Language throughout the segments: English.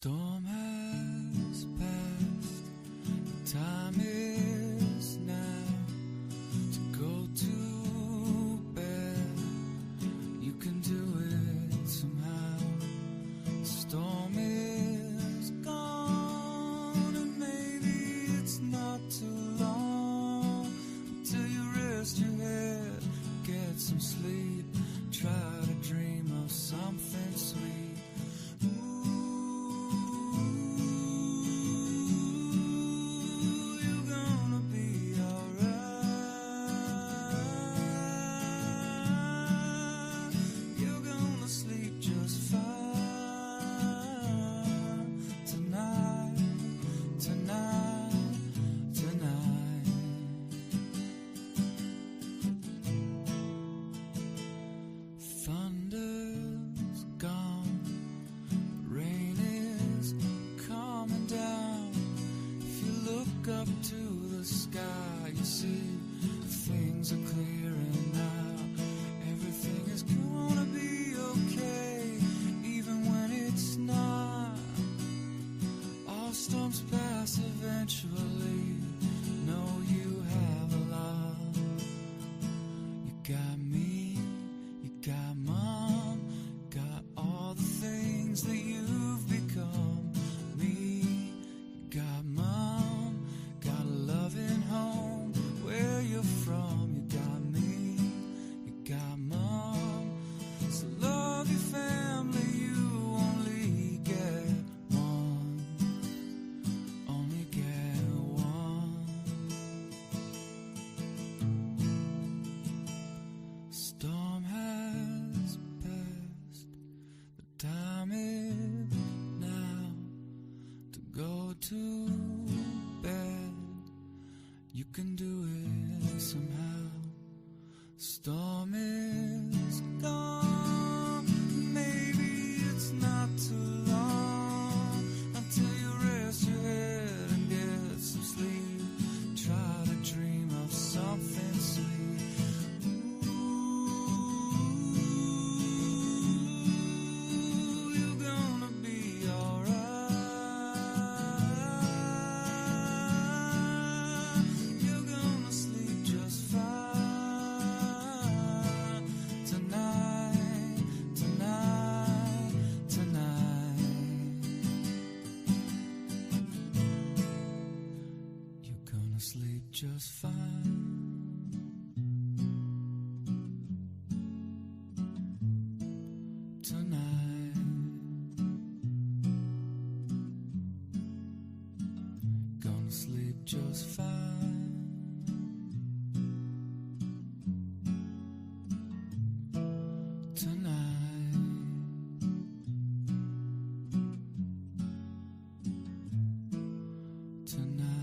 storm has passed, the time is now to go to bed. You can do it somehow. The storm is gone, and maybe it's not too long until you rest your head, get some sleep, try to dream of something sweet. Thunder's gone, rain is coming down. If you look up to the sky, you see things are clearing now. Everything is gonna be okay, even when it's not. All storms pass eventually. Know you have a lot. You got me, you got mom, got all the things that you've become. Me, you got mom, got a loving home where you're from. You got me, you got mom, so love your family. You only get one, only get one. Storm has passed, the time is now to go to bed. You can do it somehow. Storm is gone, maybe it's not too long until you rest your head and get some sleep. Try to dream of something sweet. You're gonna be alright. You're gonna sleep just fine tonight, tonight, tonight. You're gonna sleep just fine. Tonight, gonna sleep just fine. Tonight, tonight.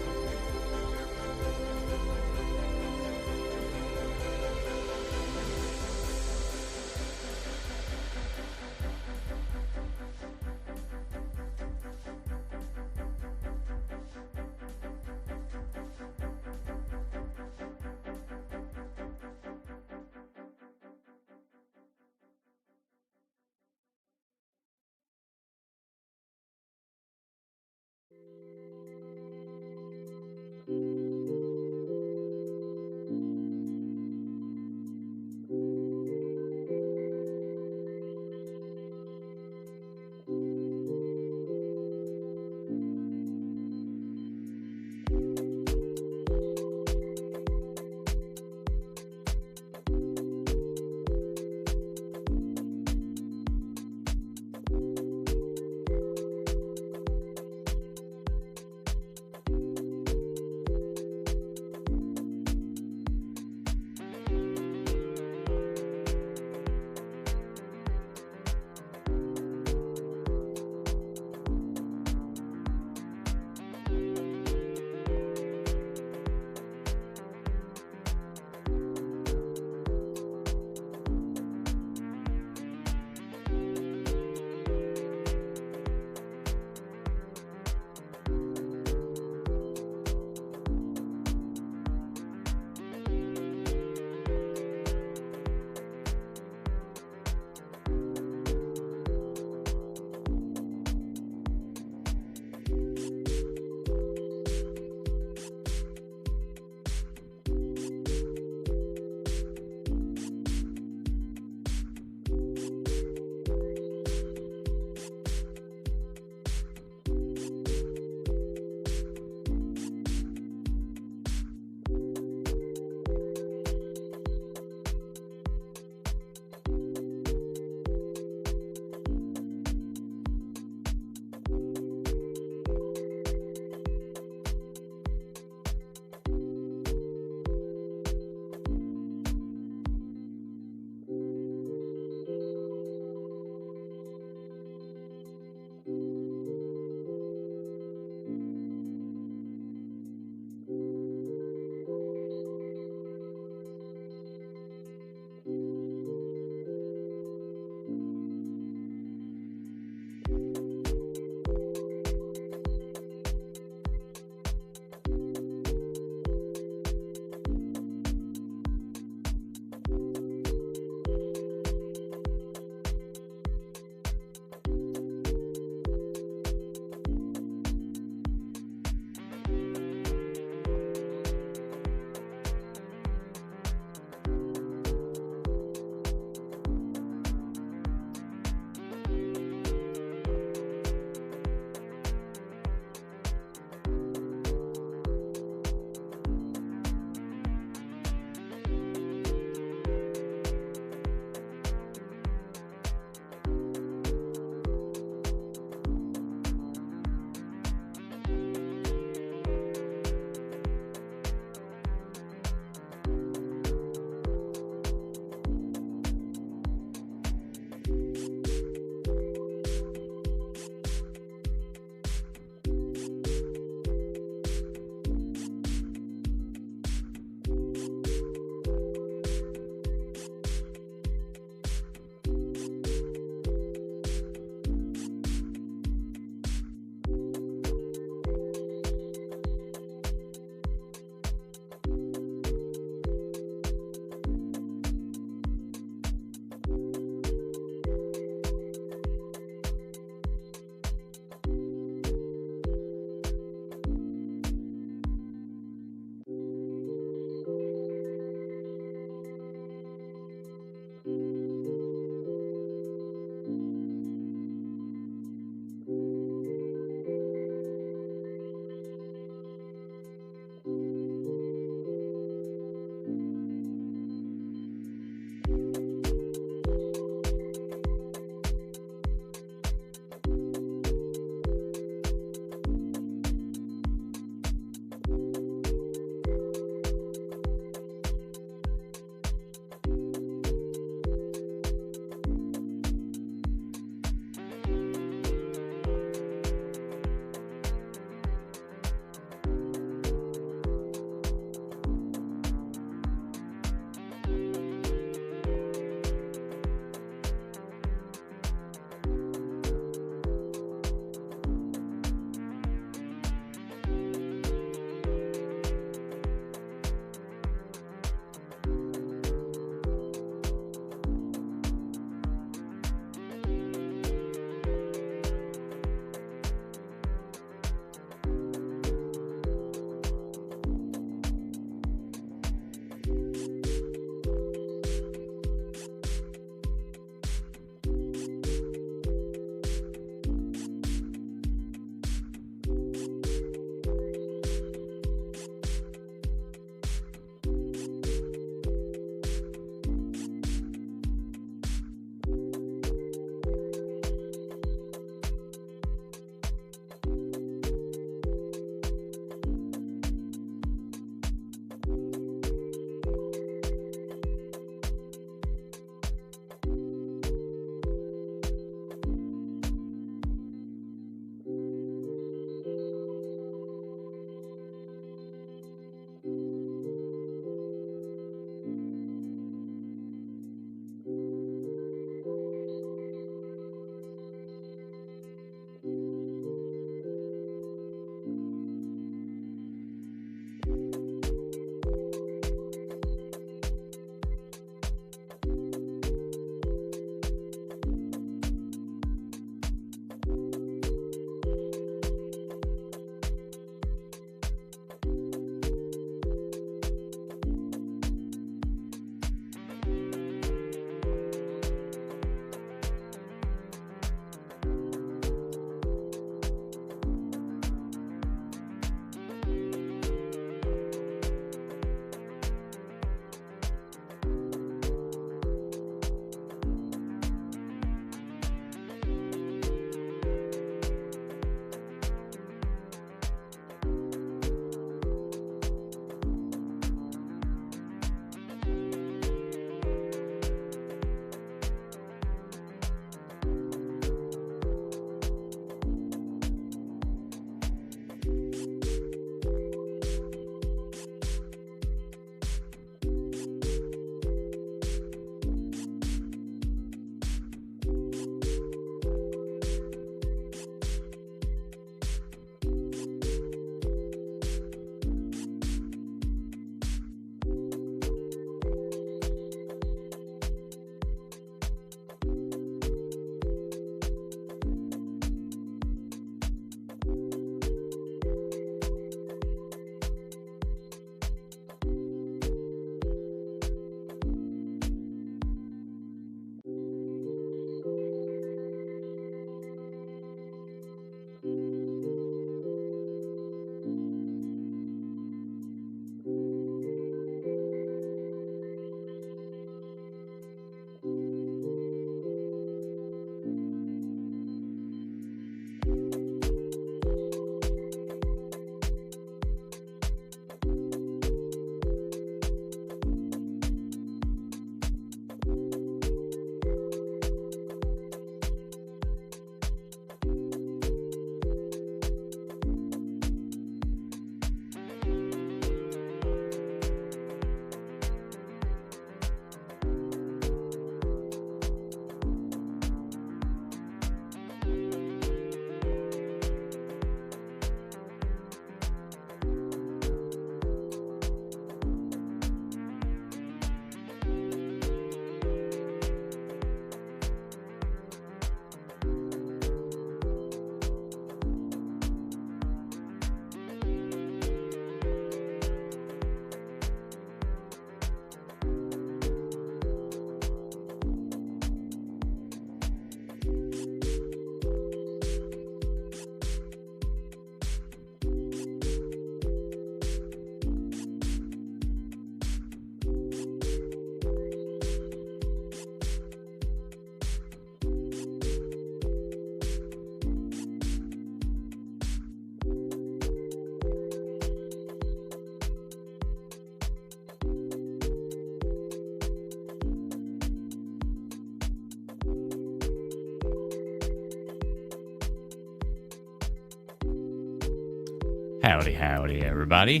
Howdy, howdy, everybody.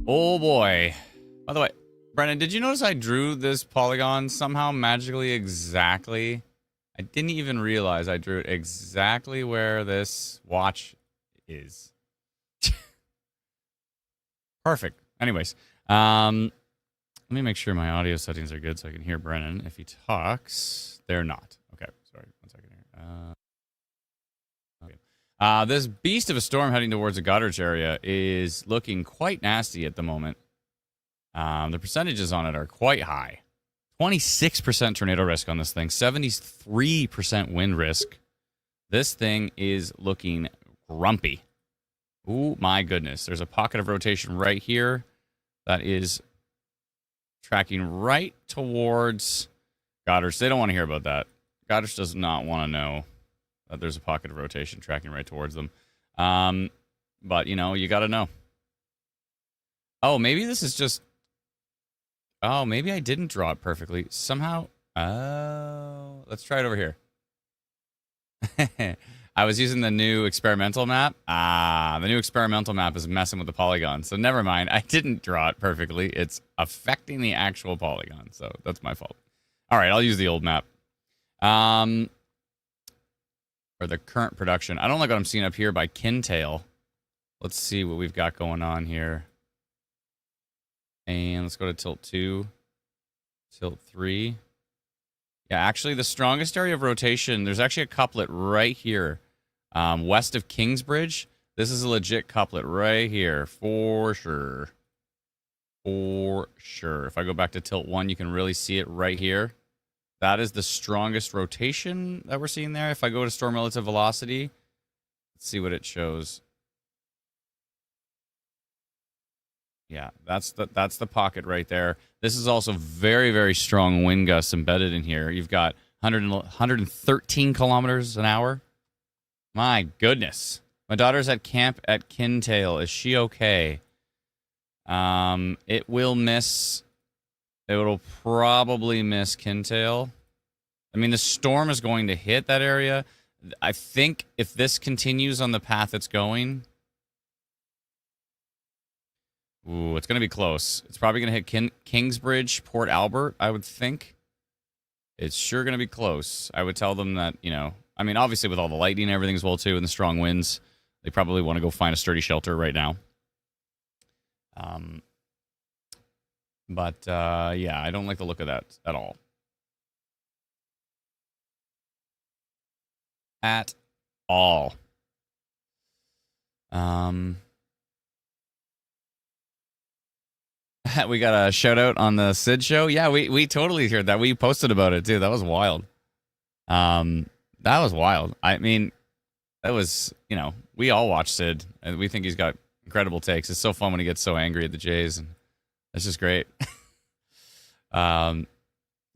Oh boy. By the way, Brennan, did you notice I drew this polygon somehow magically exactly? I didn't even realize I drew it exactly where this watch is. Perfect. Anyways, let me make sure my audio settings are good so I can hear Brennan if he talks. They're not. Okay, sorry. 1 second here. This beast of a storm heading towards the Goddard's area is looking quite nasty at the moment. The percentages on it are quite high. 26% tornado risk on this thing. 73% wind risk. This thing is looking grumpy. Oh my goodness. There's a pocket of rotation right here that is tracking right towards Goddard's. They don't want to hear about that. Goddard's does not want to know that there's a pocket of rotation tracking right towards them. But, you know, you got to know. Oh, maybe this is just... Oh, maybe I didn't draw it perfectly. Somehow... Oh, let's try it over here. I was using the new experimental map. The new experimental map is messing with the polygon. So never mind. I didn't draw it perfectly. It's affecting the actual polygon. So that's my fault. All right, I'll use the old map. Or the current production. I don't like what I'm seeing up here by Kintail. Let's see what we've got going on here. And let's go to tilt 2. Tilt 3. Yeah, actually the strongest area of rotation, there's actually a couplet right here. West of Kingsbridge. This is a legit couplet right here. For sure. For sure. If I go back to tilt 1, you can really see it right here. That is the strongest rotation that we're seeing there. If I go to storm relative velocity, let's see what it shows. Yeah, that's the pocket right there. This is also very, very strong wind gusts embedded in here. You've got 113 kilometers an hour. My goodness. My daughter's at camp at Kintail. Is she okay? It will miss... It will probably miss Kintail. I mean, the storm is going to hit that area. I think if this continues on the path it's going... Ooh, it's going to be close. It's probably going to hit Kingsbridge, Port Albert, I would think. It's sure going to be close. I would tell them that, you know... I mean, obviously with all the lightning and everything as well, too, and the strong winds, they probably want to go find a sturdy shelter right now. But, yeah, I don't like the look of that at all. At all. We got a shout out on the Sid show. Yeah, we totally heard that. We posted about it, too. That was wild. That was wild. I mean, that was, you know, we all watch Sid, and we think he's got incredible takes. It's so fun when he gets so angry at the Jays, and that's just great. Yeah,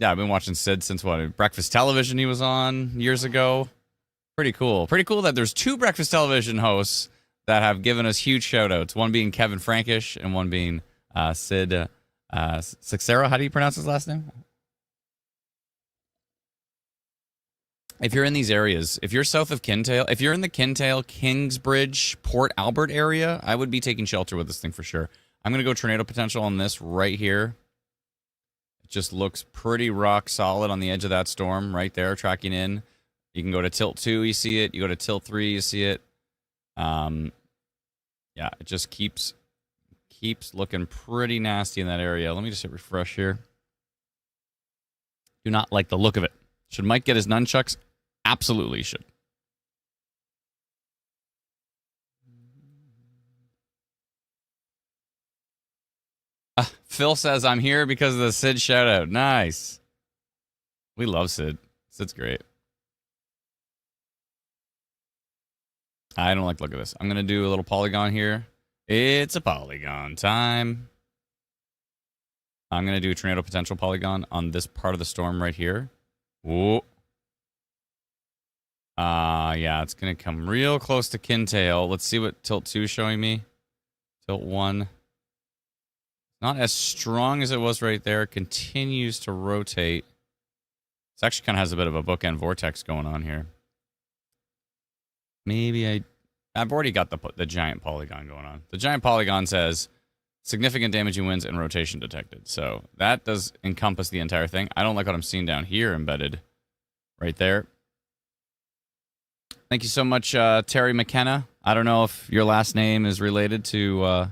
I've been watching Sid since what? Breakfast Television he was on years ago. Pretty cool. Pretty cool that there's 2 Breakfast Television hosts that have given us huge shout-outs. One being Kevin Frankish and one being Sid Sixera. How do you pronounce his last name? If you're in these areas, if you're south of Kintail, if you're in the Kintail, Kingsbridge, Port Albert area, I would be taking shelter with this thing for sure. I'm going to go tornado potential on this right here. It just looks pretty rock solid on the edge of that storm right there, tracking in. You can go to tilt 2, you see it. You go to tilt 3, you see it. Yeah, it just keeps looking pretty nasty in that area. Let me just hit refresh here. Do not like the look of it. Should Mike get his nunchucks? Absolutely should. Phil says, I'm here because of the Sid shout-out. Nice. We love Sid. Sid's great. I don't like the look of this. I'm going to do a little polygon here. It's a polygon time. I'm going to do a tornado potential polygon on this part of the storm right here. Whoa. Yeah, it's going to come real close to Kintail. Let's see what tilt 2 is showing me. Tilt 1. Not as strong as it was right there. It continues to rotate. This actually kind of has a bit of a bookend vortex going on here. Maybe I I've already got the giant polygon going on. The giant polygon says significant damaging winds and rotation detected. So that does encompass the entire thing. I don't like what I'm seeing down here embedded right there. Thank you so much, Terry McKenna. I don't know if your last name is related to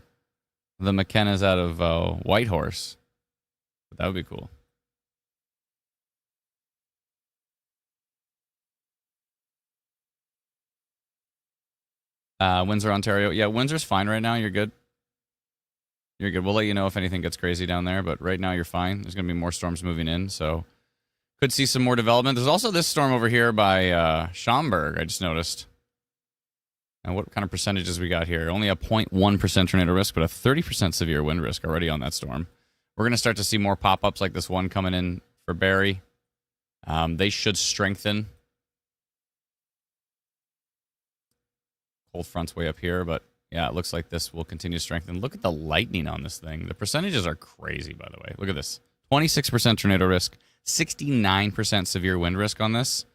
the McKennas out of Whitehorse, but that would be cool. Windsor, Ontario. Yeah, Windsor's fine right now. You're good. You're good. We'll let you know if anything gets crazy down there, but right now you're fine. There's going to be more storms moving in, so could see some more development. There's also this storm over here by Schaumburg, I just noticed. And what kind of percentages we got here? Only a 0.1% tornado risk, but a 30% severe wind risk already on that storm. We're going to start to see more pop-ups like this one coming in for Barrie. They should strengthen. Cold front's way up here, but yeah, it looks like this will continue to strengthen. Look at the lightning on this thing. The percentages are crazy, by the way. Look at this. 26% tornado risk, 69% severe wind risk on this.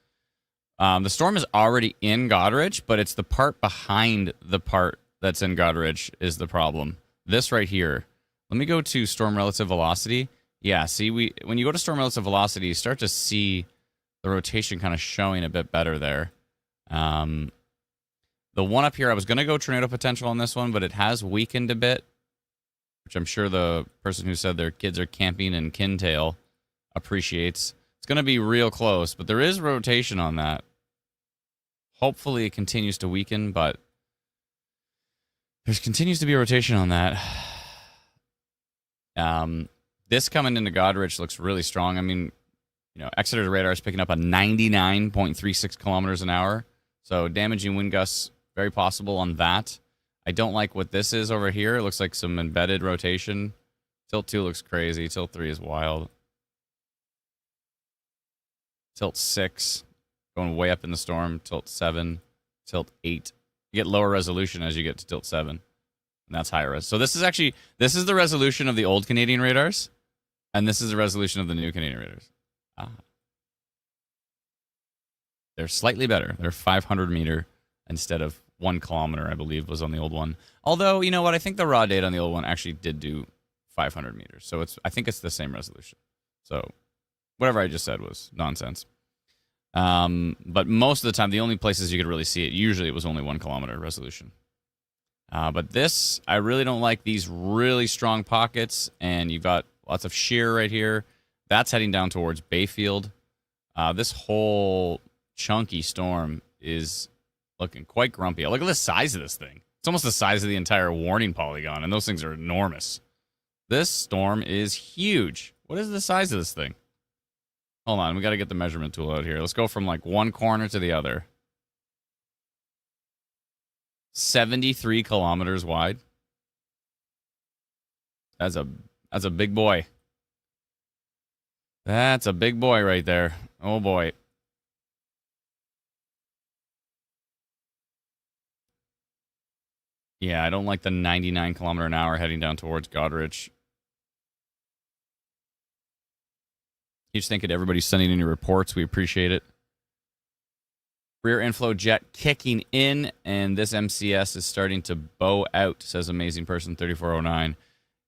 The storm is already in Goderich, but it's the part behind the part that's in Goderich is the problem. This right here. Let me go to storm relative velocity. Yeah, see, when you go to storm relative velocity, you start to see the rotation kind of showing a bit better there. The one up here, I was going to go tornado potential on this one, but it has weakened a bit, which I'm sure the person who said their kids are camping in Kintail appreciates. It's going to be real close, but there is rotation on that. Hopefully it continues to weaken, but there continues to be a rotation on that. This coming into Goderich looks really strong. I mean, you know, Exeter's radar is picking up a 99.36 kilometers an hour. So damaging wind gusts, very possible on that. I don't like what this is over here. It looks like some embedded rotation. Tilt 2 looks crazy. Tilt 3 is wild. Tilt 6, going way up in the storm. Tilt 7, tilt 8. You get lower resolution as you get to tilt 7. And that's higher res. So this is the resolution of the old Canadian radars. And this is the resolution of the new Canadian radars. They're slightly better. They're 500 meter instead of 1 kilometer, I believe, was on the old one. Although, you know what? I think the raw data on the old one actually did do 500 meters. So I think it's the same resolution. So whatever I just said was nonsense. But most of the time, the only places you could really see it, usually it was only 1 kilometer resolution. But this, I really don't like these really strong pockets, and you've got lots of shear right here. That's heading down towards Bayfield. This whole chunky storm is looking quite grumpy. Look at the size of this thing. It's almost the size of the entire warning polygon, and those things are enormous. This storm is huge. What is the size of this thing? Hold on, we got to get the measurement tool out here. Let's go from like one corner to the other. 73 kilometers wide. That's a big boy. That's a big boy right there. Oh boy. Yeah, I don't like the 99 kilometer an hour heading down towards Goderich. Huge thank you to everybody sending in your reports. We appreciate it. Rear inflow jet kicking in, and this MCS is starting to bow out, says Amazing Person 3409.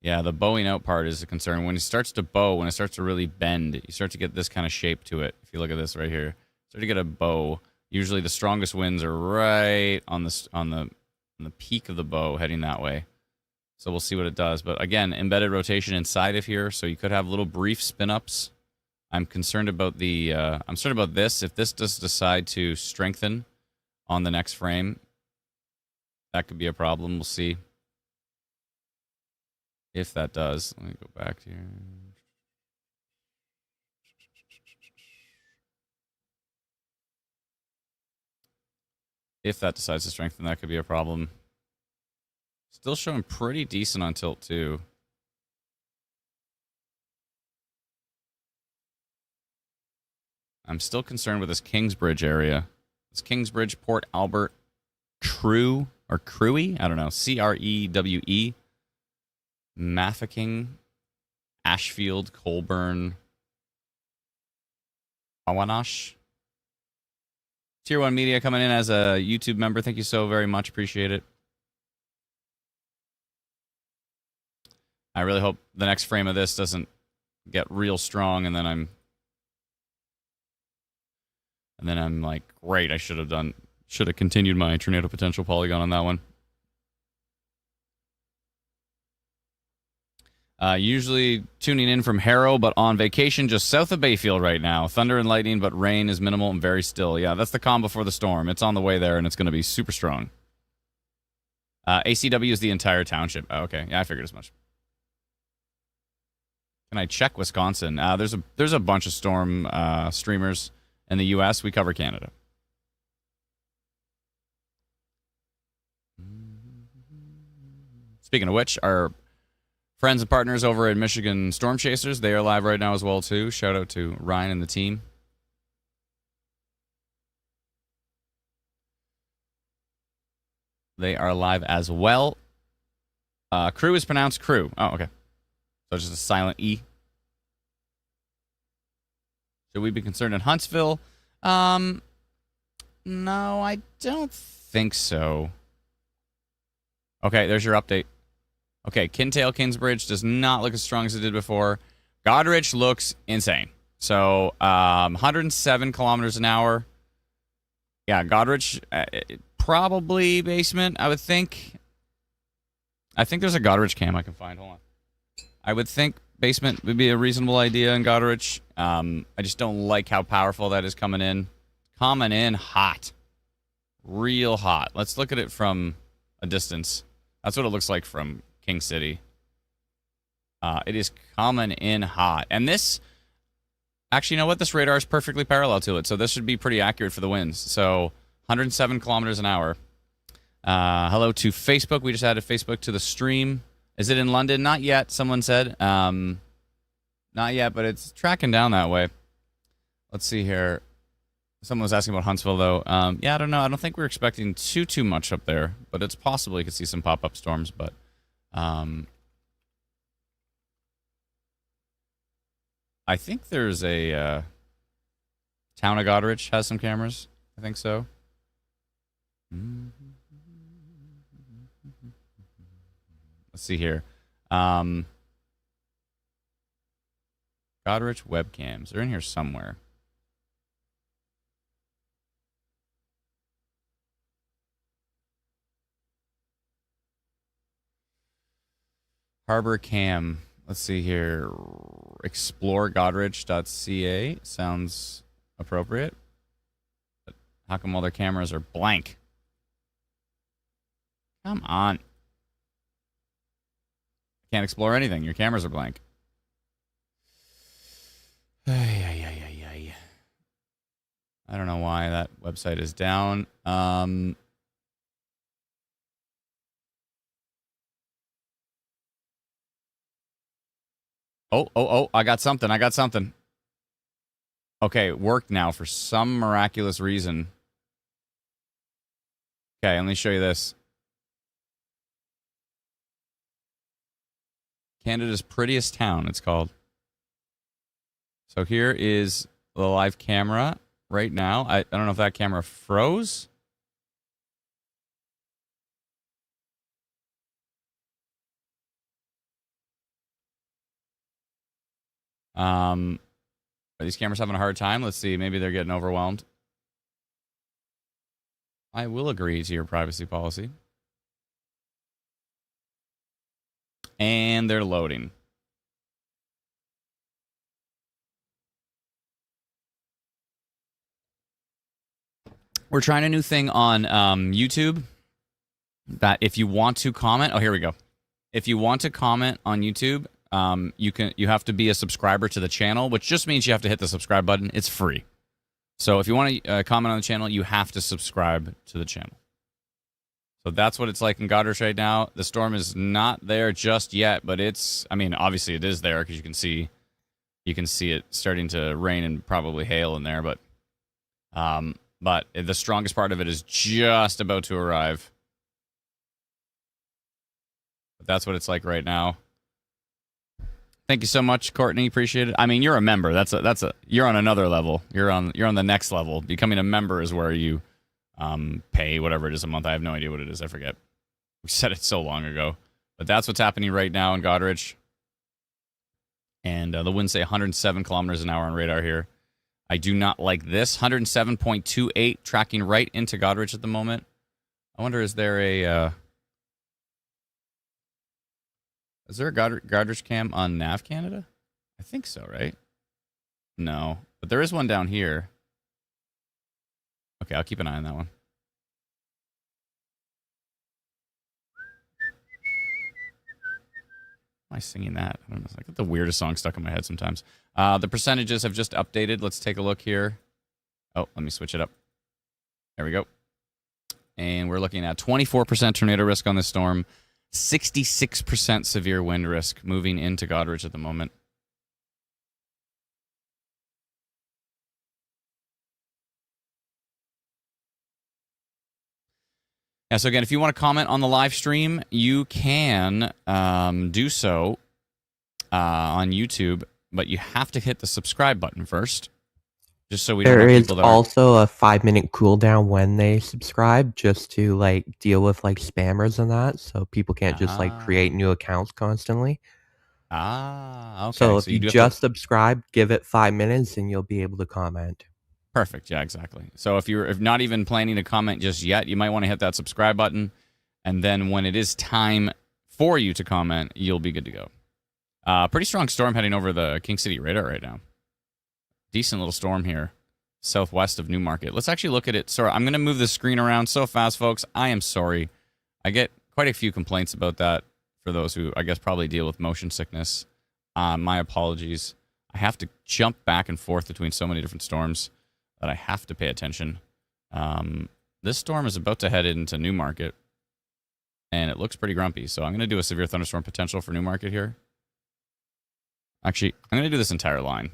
Yeah, the bowing out part is a concern. When it starts to bow, when it starts to really bend, you start to get this kind of shape to it. If you look at this right here, start to get a bow. Usually the strongest winds are right on the peak of the bow heading that way. So we'll see what it does. But again, embedded rotation inside of here, so you could have little brief spin-ups. I'm concerned about this. If this does decide to strengthen on the next frame, that could be a problem. We'll see. If that does, let me go back here. If that decides to strengthen, that could be a problem. Still showing pretty decent on tilt 2. I'm still concerned with this Kingsbridge area. This Kingsbridge, Port Albert, Crewe, or Crewe? I don't know. Crewe. Mafeking, Ashfield, Colburn, Awanash. Tier 1 Media coming in as a YouTube member. Thank you so very much. Appreciate it. I really hope the next frame of this doesn't get real strong, and then I'm like, great, I should have continued my tornado potential polygon on that one. Usually tuning in from Harrow, but on vacation just south of Bayfield right now. Thunder and lightning, but rain is minimal and very still. Yeah, that's the calm before the storm. It's on the way there, and it's going to be super strong. ACW is the entire township. Oh, okay, yeah, I figured as much. Can I check Wisconsin? There's a bunch of storm streamers in the U.S. We cover Canada. Speaking of which, our friends and partners over at Michigan Storm Chasers, they are live right now as well, too. Shout out to Ryan and the team. They are live as well. Crew is pronounced crew. Oh, okay. So it's just a silent E. Should we be concerned in Huntsville? No, I don't think so. Okay, there's your update. Okay, Kintail Kingsbridge does not look as strong as it did before. Goderich looks insane. So, 107 kilometers an hour. Yeah, Goderich, probably basement, I would think. I think there's a Goderich cam I can find. Hold on. I would think basement would be a reasonable idea in Goderich. I just don't like how powerful that is coming in. Coming in hot. Real hot. Let's look at it from a distance. That's what it looks like from King City. It is coming in hot. And this, actually, you know what? This radar is perfectly parallel to it, so this should be pretty accurate for the winds. So 107 kilometers an hour. Hello to Facebook. We just added Facebook to the stream. Is it in London? Not yet, someone said. Not yet, but it's tracking down that way. Let's see here. Someone was asking about Huntsville, though. Yeah, I don't know. I don't think we're expecting too much up there, but it's possible you could see some pop-up storms, but I think there's a town of Goderich has some cameras. I think so. Let's see here. Goderich webcams. They're in here somewhere. Harbor Cam. Let's see here. Exploregoderich.ca sounds appropriate. But how come all their cameras are blank? Come on. Can't explore anything. Your cameras are blank. I don't know why that website is down. Oh, I got something. Okay, it worked now for some miraculous reason. Okay, let me show you this. Canada's prettiest town, it's called. So here is the live camera right now. I don't know if that camera froze. Are these cameras having a hard time? Let's see. Maybe they're getting overwhelmed. I will agree to your privacy policy. And they're loading. We're trying a new thing on YouTube that if you want to comment... Oh, here we go. If you want to comment on YouTube... you have to be a subscriber to the channel, which just means you have to hit the subscribe button. It's free. So if you want to comment on the channel, you have to subscribe to the channel. So that's what it's like in Goderich right now. The storm is not there just yet, but it's, I mean, obviously it is there because you can see it starting to rain and probably hail in there, but the strongest part of it is just about to arrive. But that's what it's like right now. Thank you so much, Courtney. Appreciate it. I mean, you're a member. You're on another level. You're on the next level. Becoming a member is where you pay whatever it is a month. I have no idea what it is. I forget. We said it so long ago. But that's what's happening right now in Goderich. And the winds say 107 kilometers an hour on radar here. I do not like this. 107.28 tracking right into Goderich at the moment. I wonder, is there a Goderich cam on Nav Canada? I think so, right? No. But there is one down here. Okay, I'll keep an eye on that one. Why am I singing that? I don't know. I get the weirdest song stuck in my head sometimes. The percentages have just updated. Let's take a look here. Oh, let me switch it up. There we go. And we're looking at 24% tornado risk on this storm, 66% severe wind risk moving into Goderich at the moment. Yeah, so again, if you want to comment on the live stream, you can do so on YouTube, but you have to hit the subscribe button first, just so we don't have people that There is also a 5-minute cooldown when they subscribe, just to like deal with like spammers and that, so people can't just like create new accounts constantly. Okay. So if you just subscribe, give it 5 minutes, and you'll be able to comment. Perfect. Yeah, exactly. So if you're not even planning to comment just yet, you might want to hit that subscribe button, and then when it is time for you to comment, you'll be good to go. Pretty strong storm heading over the King City radar right now. Decent little storm here, southwest of Newmarket. Let's actually look at it. Sorry, I'm going to move the screen around so fast, folks. I am sorry. I get quite a few complaints about that for those who, I guess, probably deal with motion sickness. My apologies. I have to jump back and forth between so many different storms that I have to pay attention. This storm is about to head into Newmarket, and it looks pretty grumpy. So I'm going to do a severe thunderstorm potential for Newmarket here. Actually, I'm going to do this entire line,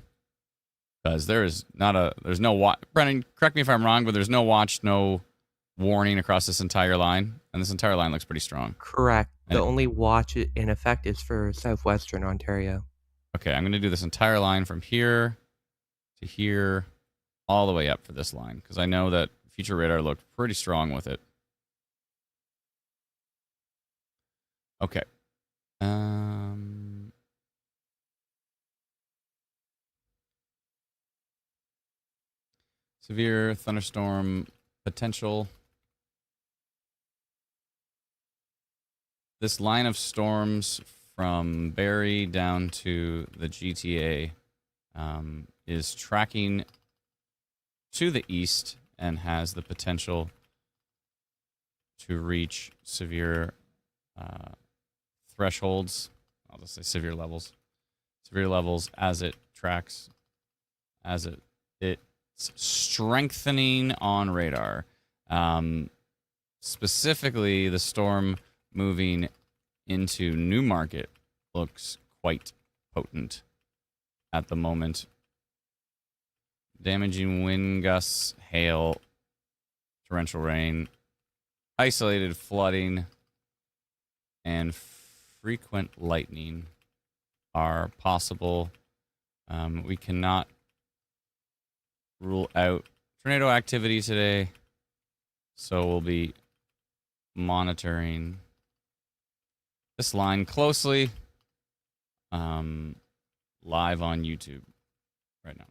because there's no watch. Brennan, correct me if I'm wrong, but there's no watch, no warning across this entire line, and this entire line looks pretty strong. Correct. The only watch in effect is for southwestern Ontario. Okay, I'm going to do this entire line from here to here, all the way up for this line, because I know that Future Radar looked pretty strong with it. Okay. Severe thunderstorm potential. This line of storms from Barrie down to the GTA is tracking to the east and has the potential to reach severe thresholds. I'll just say severe levels. Severe levels as it tracks, as it's strengthening on radar. Specifically, the storm moving into Newmarket looks quite potent at the moment. Damaging wind gusts, hail, torrential rain, isolated flooding, and frequent lightning are possible. We cannot rule out tornado activity today, so we'll be monitoring this line closely live on YouTube right now.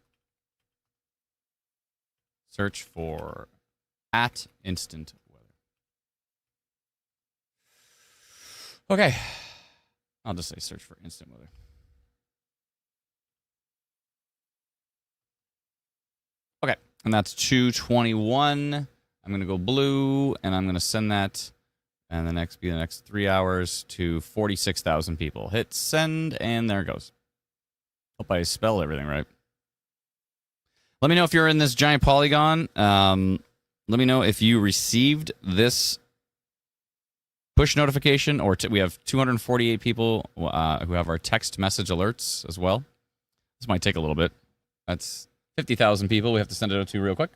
Search for @instant weather. Okay. I'll just say search for instant weather. Okay. And that's 221. I'm going to go blue, and I'm going to send that and the next 3 hours to 46,000 people. Hit send, and there it goes. Hope I spell everything right. Let me know if you're in this giant polygon. Let me know if you received this push notification, or we have 248 people who have our text message alerts as well. This might take a little bit. That's 50,000 people we have to send it out to real quick.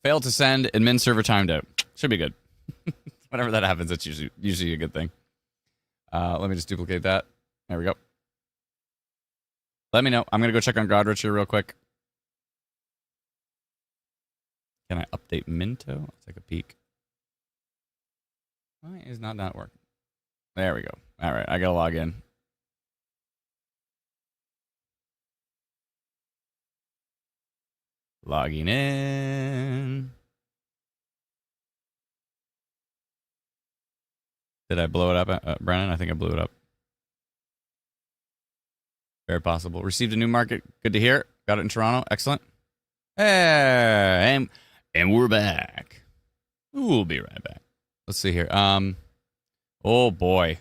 Failed to send, admin server timed out. Should be good. Whenever that happens, it's usually a good thing. Let me just duplicate that. There we go. Let me know. I'm going to go check on Godrich here real quick. Can I update Minto? Let's take a peek. Why is not working? There we go. All right, I got to log in. Logging in. Did I blow it up, Brennan? I think I blew it up. Very possible. Received a new market. Good to hear. Got it in Toronto. Excellent. Hey, and we're back. We'll be right back. Let's see here. Oh boy.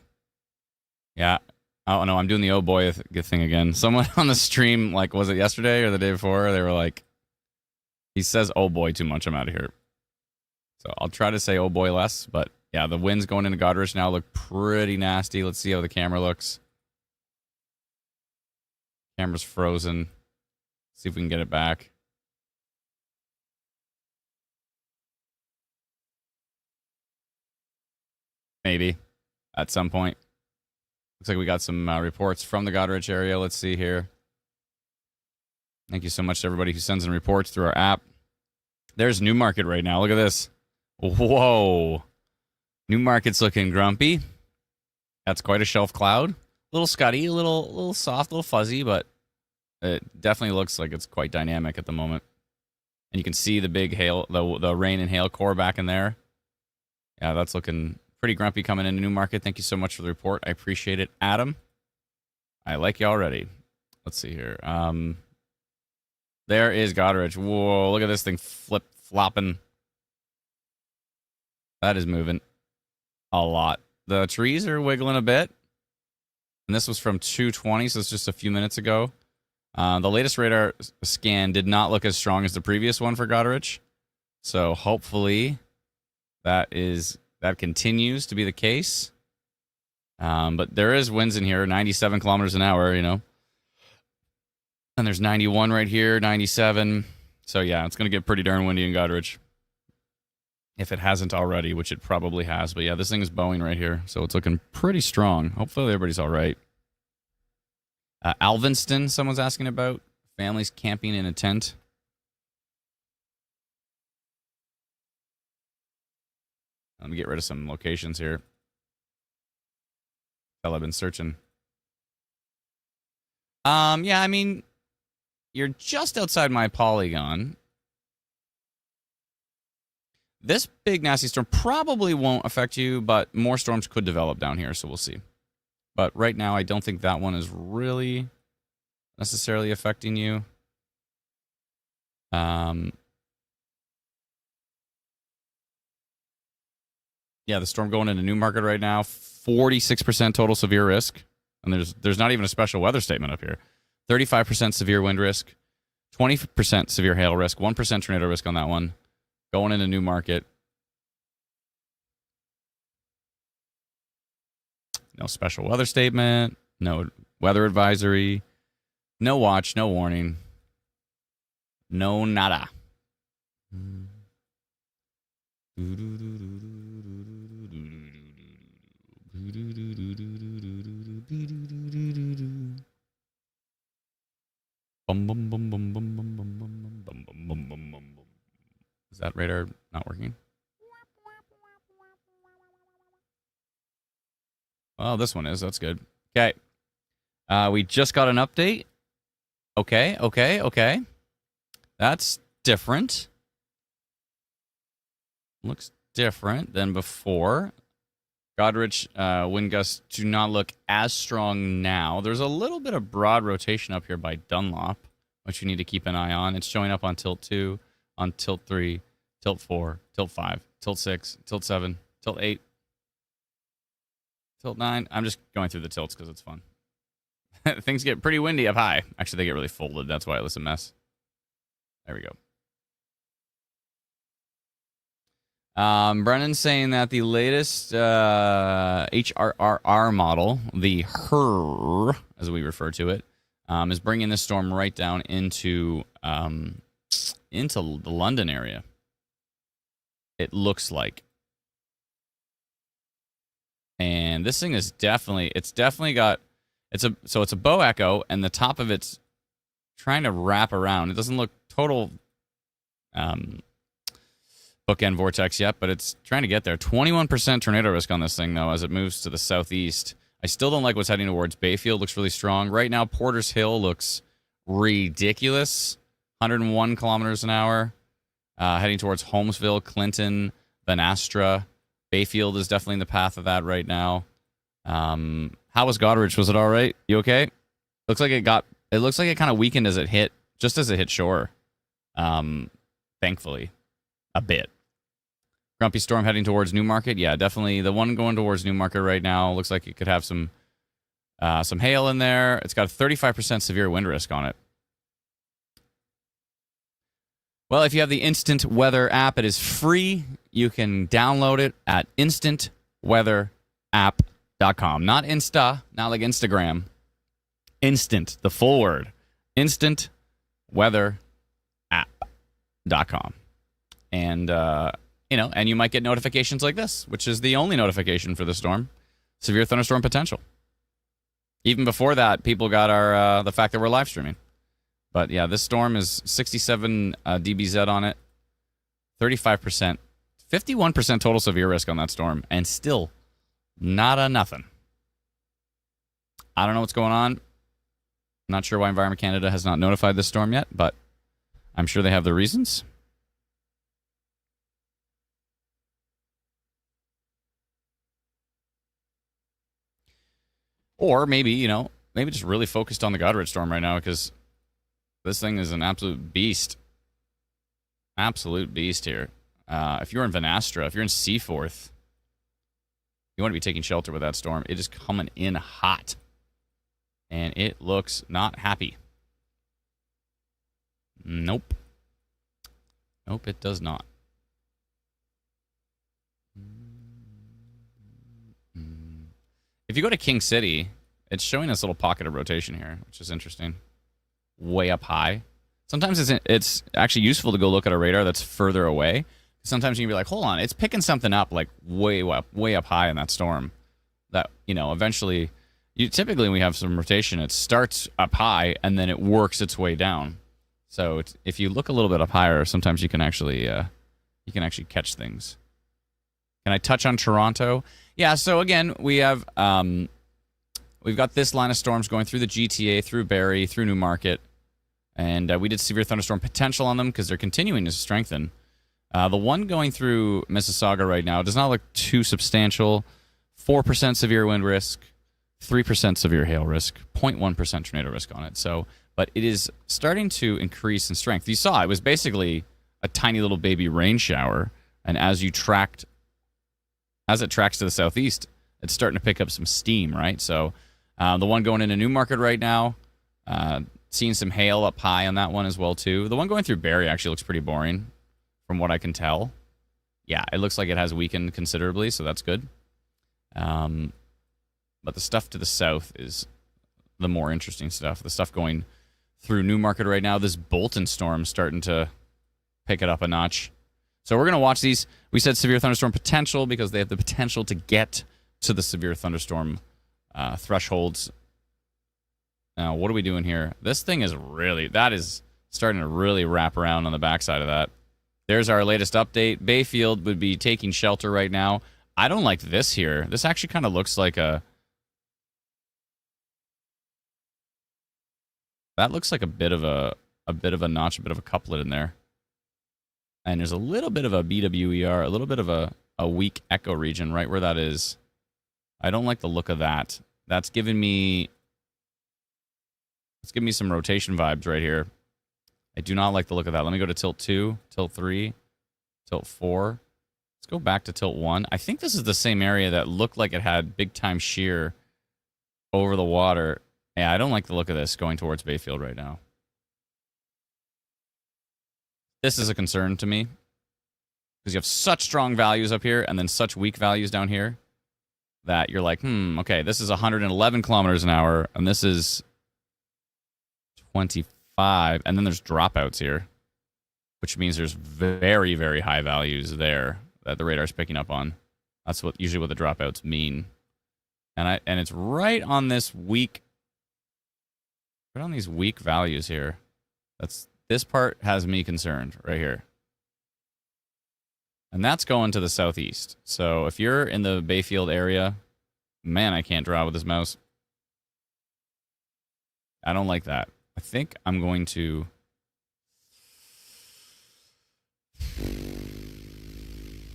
Yeah. Oh no, I'm doing the oh boy thing again. Someone on the stream, like, was it yesterday or the day before? They were like, he says oh boy too much. I'm out of here. So I'll try to say oh boy less, but yeah, the winds going into Goderich now look pretty nasty. Let's see how the camera looks. Camera's frozen. See if we can get it back. Maybe at some point. Looks like we got some reports from the Goderich area. Let's see here. Thank you so much to everybody who sends in reports through our app. There's Newmarket right now. Look at this. Whoa. Newmarket's looking grumpy. That's quite a shelf cloud. A little scuddy, a little soft, a little fuzzy, but it definitely looks like it's quite dynamic at the moment. And you can see the big hail, the rain and hail core back in there. Yeah, that's looking pretty grumpy coming into Newmarket. Thank you so much for the report. I appreciate it, Adam. I like you already. Let's see here. There is Goderich. Whoa, look at this thing flopping. That is moving a lot. The trees are wiggling a bit. And this was from 2:20, so it's just a few minutes ago. The latest radar scan did not look as strong as the previous one for Goderich. So hopefully that continues to be the case. But there is winds in here, 97 kilometers an hour, you know. And there's 91 right here, 97. So yeah, it's going to get pretty darn windy in Goderich. If it hasn't already, which it probably has. But yeah, this thing is bowing right here. So it's looking pretty strong. Hopefully everybody's all right. Alvinston, someone's asking about. Families camping in a tent. Let me get rid of some locations here. Hell, I've been searching. Yeah, I mean, you're just outside my polygon. This big nasty storm probably won't affect you, but more storms could develop down here, so we'll see. But right now, I don't think that one is really necessarily affecting you. Yeah, the storm going into Newmarket right now, 46% total severe risk. And there's not even a special weather statement up here. 35% severe wind risk, 20% severe hail risk, 1% tornado risk on that one. Going into Newmarket. No special weather statement, no weather advisory, no watch, no warning, no nada. Is that radar not working? Oh, this one is. That's good. Okay. We just got an update. Okay. That's different. Looks different than before. Goderich wind gusts do not look as strong now. There's a little bit of broad rotation up here by Dunlop, which you need to keep an eye on. It's showing up on tilt 2, on tilt 3, tilt 4, tilt 5, tilt 6, tilt 7, tilt 8, tilt 9. I'm just going through the tilts because it's fun. Things get pretty windy up high. Actually, they get really folded. That's why it was a mess. There we go. Brennan's saying that the latest HRRR model, the HRRR, as we refer to it, is bringing this storm right down into the London area. It looks like. And this thing is definitely got it's a bow echo, and the top of it's trying to wrap around. It doesn't look total bookend vortex yet, but it's trying to get there. 21% tornado risk on this thing, though, as it moves to the southeast. I still don't like what's heading towards Bayfield. Looks really strong. Right now, Porter's Hill looks ridiculous. 101 kilometers an hour. Heading towards Holmesville, Clinton, Van Astra. Bayfield is definitely in the path of that right now. How was Goderich? Was it all right? You okay? It looks like it kind of weakened as it hit shore. Thankfully, a bit. Grumpy Storm heading towards Newmarket. Yeah, definitely the one going towards Newmarket right now. Looks like it could have some hail in there. It's got a 35% severe wind risk on it. Well, if you have the Instant Weather app, it is free. You can download it at instantweatherapp.com. Not Insta, not like Instagram. Instant, the full word. Instantweatherapp.com. And, and you might get notifications like this, which is the only notification for the storm. Severe thunderstorm potential. Even before that, people got our the fact that we're live streaming. But yeah, this storm is 67 dBz on it, 35%, 51% total severe risk on that storm, and still not a nothing. I don't know what's going on. Not sure why Environment Canada has not notified this storm yet, but I'm sure they have their reasons. Or maybe just really focused on the Goderich storm right now, because this thing is an absolute beast. Absolute beast here. If you're in Van Astra, if you're in Seaforth, you want to be taking shelter with that storm. It is coming in hot. And it looks not happy. Nope. Nope, it does not. If you go to King City, it's showing this little pocket of rotation here, which is interesting. Way up high. Sometimes it's actually useful to go look at a radar that's further away. Sometimes you can be like, hold on, it's picking something up like way up high in that storm. That, eventually, typically when we have some rotation, it starts up high and then it works its way down. So if you look a little bit up higher, sometimes you can actually catch things. Can I touch on Toronto? Yeah. So again, we have we've got this line of storms going through the GTA, through Barrie, through Newmarket. And we did severe thunderstorm potential on them because they're continuing to strengthen. The one going through Mississauga right now does not look too substantial. 4% severe wind risk, 3% severe hail risk, 0.1% tornado risk on it. So, but it is starting to increase in strength. You saw it was basically a tiny little baby rain shower. And as it tracks to the southeast, it's starting to pick up some steam, right? So the one going into Newmarket right now, seeing some hail up high on that one as well, too. The one going through Barrie actually looks pretty boring, from what I can tell. Yeah, it looks like it has weakened considerably, so that's good. But the stuff to the south is the more interesting stuff. The stuff going through Newmarket right now, this Bolton storm starting to pick it up a notch. So we're going to watch these. We said severe thunderstorm potential because they have the potential to get to the severe thunderstorm thresholds. Now, what are we doing here? This thing is that is starting to really wrap around on the backside of that. There's our latest update. Bayfield would be taking shelter right now. I don't like this here. This actually kind of looks like that looks like a bit of a notch, a bit of a couplet in there. And there's a little bit of a BWER, a little bit of a weak echo region right where that is. I don't like the look of that. That's giving me some rotation vibes right here. I do not like the look of that. Let me go to tilt 2, tilt 3, tilt 4. Let's go back to tilt 1. I think this is the same area that looked like it had big time shear over the water. Yeah, I don't like the look of this going towards Bayfield right now. This is a concern to me because you have such strong values up here and then such weak values down here that you're like, okay, this is 111 kilometers an hour and this is 25, and then there's dropouts here, which means there's very, very high values there that the radar's picking up on. That's usually what the dropouts mean. And it's right on this weak, right on these weak values here. This part has me concerned right here. And that's going to the southeast. So if you're in the Bayfield area, man, I can't draw with this mouse. I don't like that. I think I'm going to...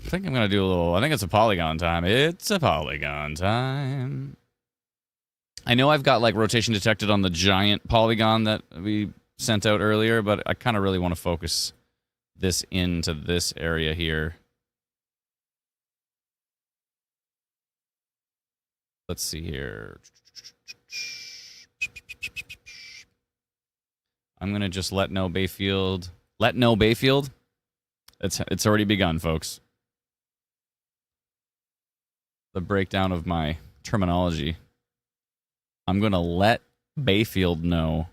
I think I'm going to do a little... I think it's a polygon time. It's a polygon time. I know I've got like rotation detected on the giant polygon that we sent out earlier, but I kind of really want to focus this into this area here. Let's see here. I'm going to just let no Bayfield. Let no Bayfield. It's already begun, folks. The breakdown of my terminology. I'm going to let Bayfield know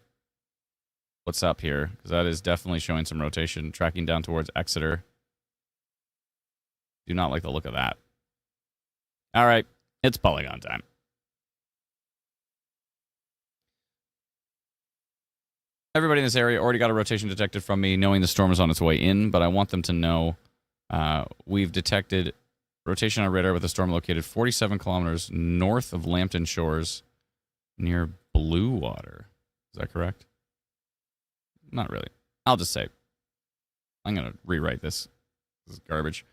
what's up here, because that is definitely showing some rotation, tracking down towards Exeter. Do not like the look of that. All right, it's polygon time. Everybody in this area already got a rotation detected from me, knowing the storm is on its way in, but I want them to know we've detected rotation on radar with a storm located 47 kilometers north of Lambton Shores near Blue Water. Is that correct? Not really. I'll just say. I'm going to rewrite this. This is garbage.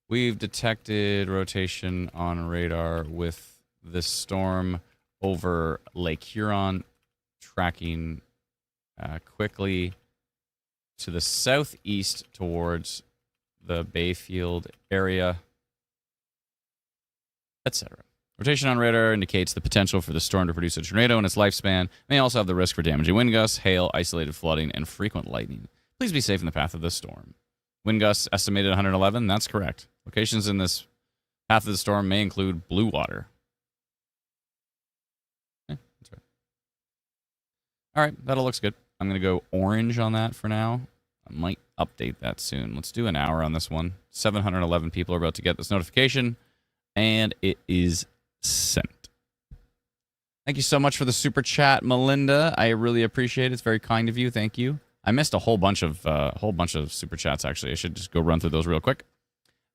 We've detected rotation on radar with this storm over Lake Huron, tracking quickly to the southeast towards the Bayfield area, etc. Rotation on radar indicates the potential for the storm to produce a tornado in its lifespan. May also have the risk for damaging wind gusts, hail, isolated flooding, and frequent lightning. Please be safe in the path of the storm. Wind gusts estimated 111. That's correct. Locations in this path of the storm may include Blue Water. That's right. All right, that all looks good. I'm going to go orange on that for now. I might update that soon. Let's do an hour on this one. 711 people are about to get this notification, and it is sent. Thank you so much for the super chat, Melinda. I really appreciate it. It's very kind of you. Thank you. I missed a whole bunch of super chats. Actually, I should just go run through those real quick.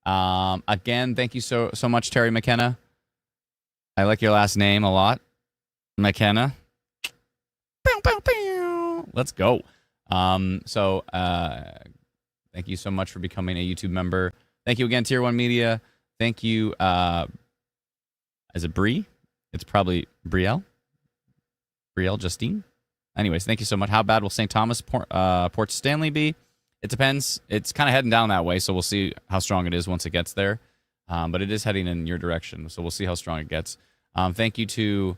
Again, thank you so much, Terry McKenna. I like your last name a lot, McKenna. Let's go. Thank you so much for becoming a YouTube member. Thank you again, Tier 1 Media. Thank you. Is it Brie? It's probably Brielle Justine. Anyways, thank you so much. How bad will St. Thomas Port Stanley be? It depends. It's kind of heading down that way, so we'll see how strong it is once it gets there. But it is heading in your direction, so we'll see how strong it gets. Thank you to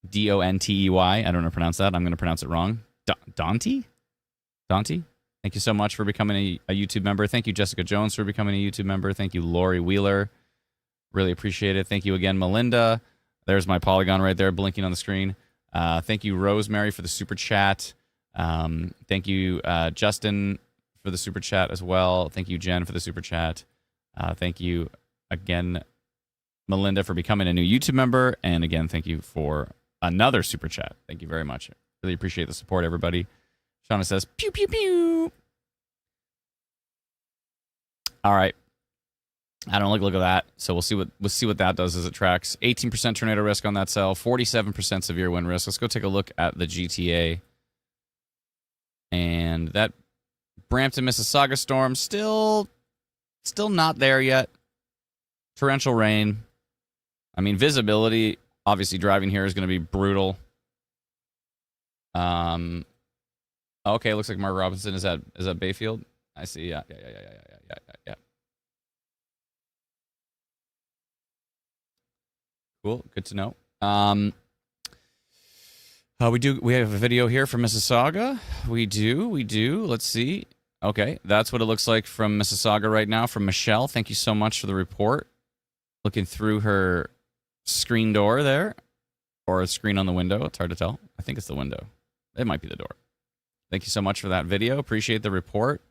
Dontey. I don't know how to pronounce that. I'm going to pronounce it wrong. Dante? Thank you so much for becoming a YouTube member. Thank you, Jessica Jones, for becoming a YouTube member. Thank you, Lori Wheeler. Really appreciate it. Thank you again, Melinda. There's my polygon right there blinking on the screen. Thank you, Rosemary, for the super chat. Thank you, Justin, for the super chat as well. Thank you, Jen, for the super chat. Thank you again, Melinda, for becoming a new YouTube member. And again, thank you for another super chat. Thank you very much. Really appreciate the support, everybody. Shauna says, pew, pew, pew. All right. I don't look at that. So we'll see what that does as it tracks. 18% tornado risk on that cell, 47% severe wind risk. Let's go take a look at the GTA. And that Brampton, Mississauga storm still not there yet. Torrential rain. I mean, visibility, obviously driving here is going to be brutal. Okay, looks like Mark Robinson is at Bayfield. I see. Yeah. Cool. Good to know. We have a video here from Mississauga. We do. Let's see. Okay, that's what it looks like from Mississauga right now from Michelle. Thank you so much for the report. Looking through her screen door there, or a screen on the window. It's hard to tell. I think it's the window. It might be the door. Thank you so much for that video. Appreciate the report.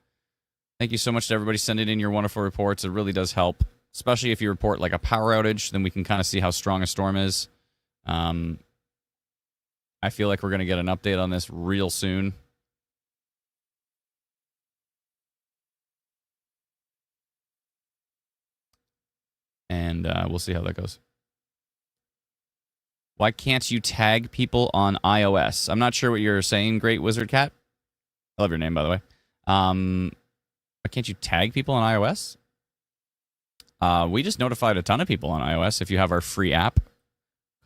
Thank you so much to everybody sending in your wonderful reports. It really does help especially if you report like a power outage, then we can kind of see how strong a storm is. I feel like we're going to get an update on this real soon. And we'll see how that goes. Why can't you tag people on iOS? I'm not sure what you're saying, Great Wizard Cat. I love your name, by the way. Why can't you tag people on iOS? We just notified a ton of people on iOS. If you have our free app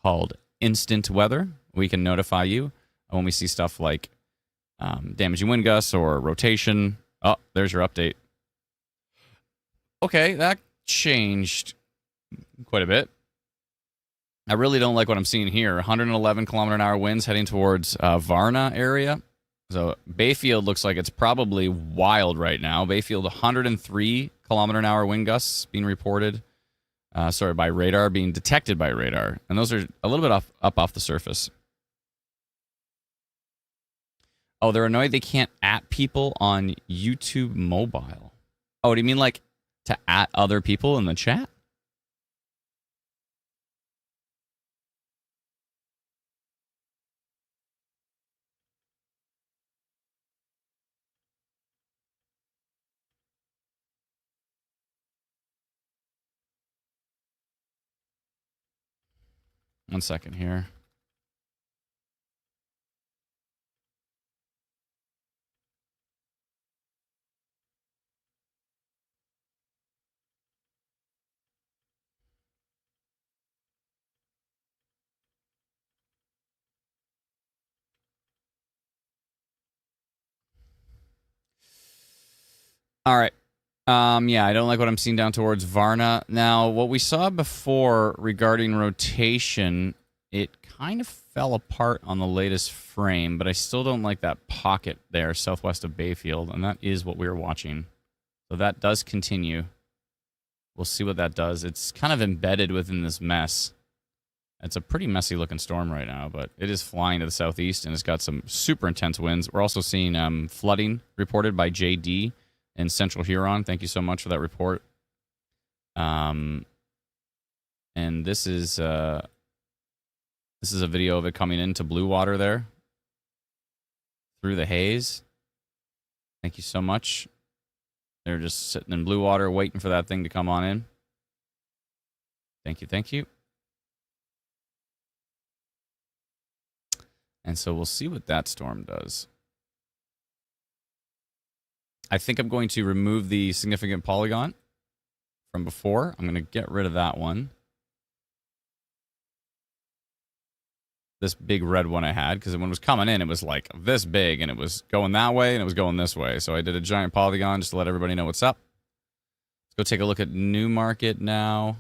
called Instant Weather, we can notify you when we see stuff like damaging wind gusts or rotation. Oh, there's your update. Okay, that changed quite a bit. I really don't like what I'm seeing here. 111 kilometer an hour winds heading towards Varna area. So Bayfield looks like it's probably wild right now. Bayfield 103 kilometer an hour wind gusts being reported. By radar, being detected by radar. And those are a little bit up off the surface. Oh, they're annoyed they can't at people on YouTube mobile. Oh, do you mean like to at other people in the chat? One second here. All right. Yeah, I don't like what I'm seeing down towards Varna. Now, what we saw before regarding rotation, it kind of fell apart on the latest frame, but I still don't like that pocket there southwest of Bayfield, and that is what we were watching. So that does continue. We'll see what that does. It's kind of embedded within this mess. It's a pretty messy looking storm right now, but it is flying to the southeast, and it's got some super intense winds. We're also seeing flooding reported by JD in Central Huron. Thank you so much for that report. And this is a video of it coming into blue water there through the haze. Thank you so much. They're just sitting in blue water waiting for that thing to come on in. Thank you, thank you. And so we'll see what that storm does. I think I'm going to remove the significant polygon from before. I'm going to get rid of that one. This big red one I had, because when it was coming in, it was like this big, and it was going that way, and it was going this way. So I did a giant polygon just to let everybody know what's up. Let's go take a look at Newmarket now.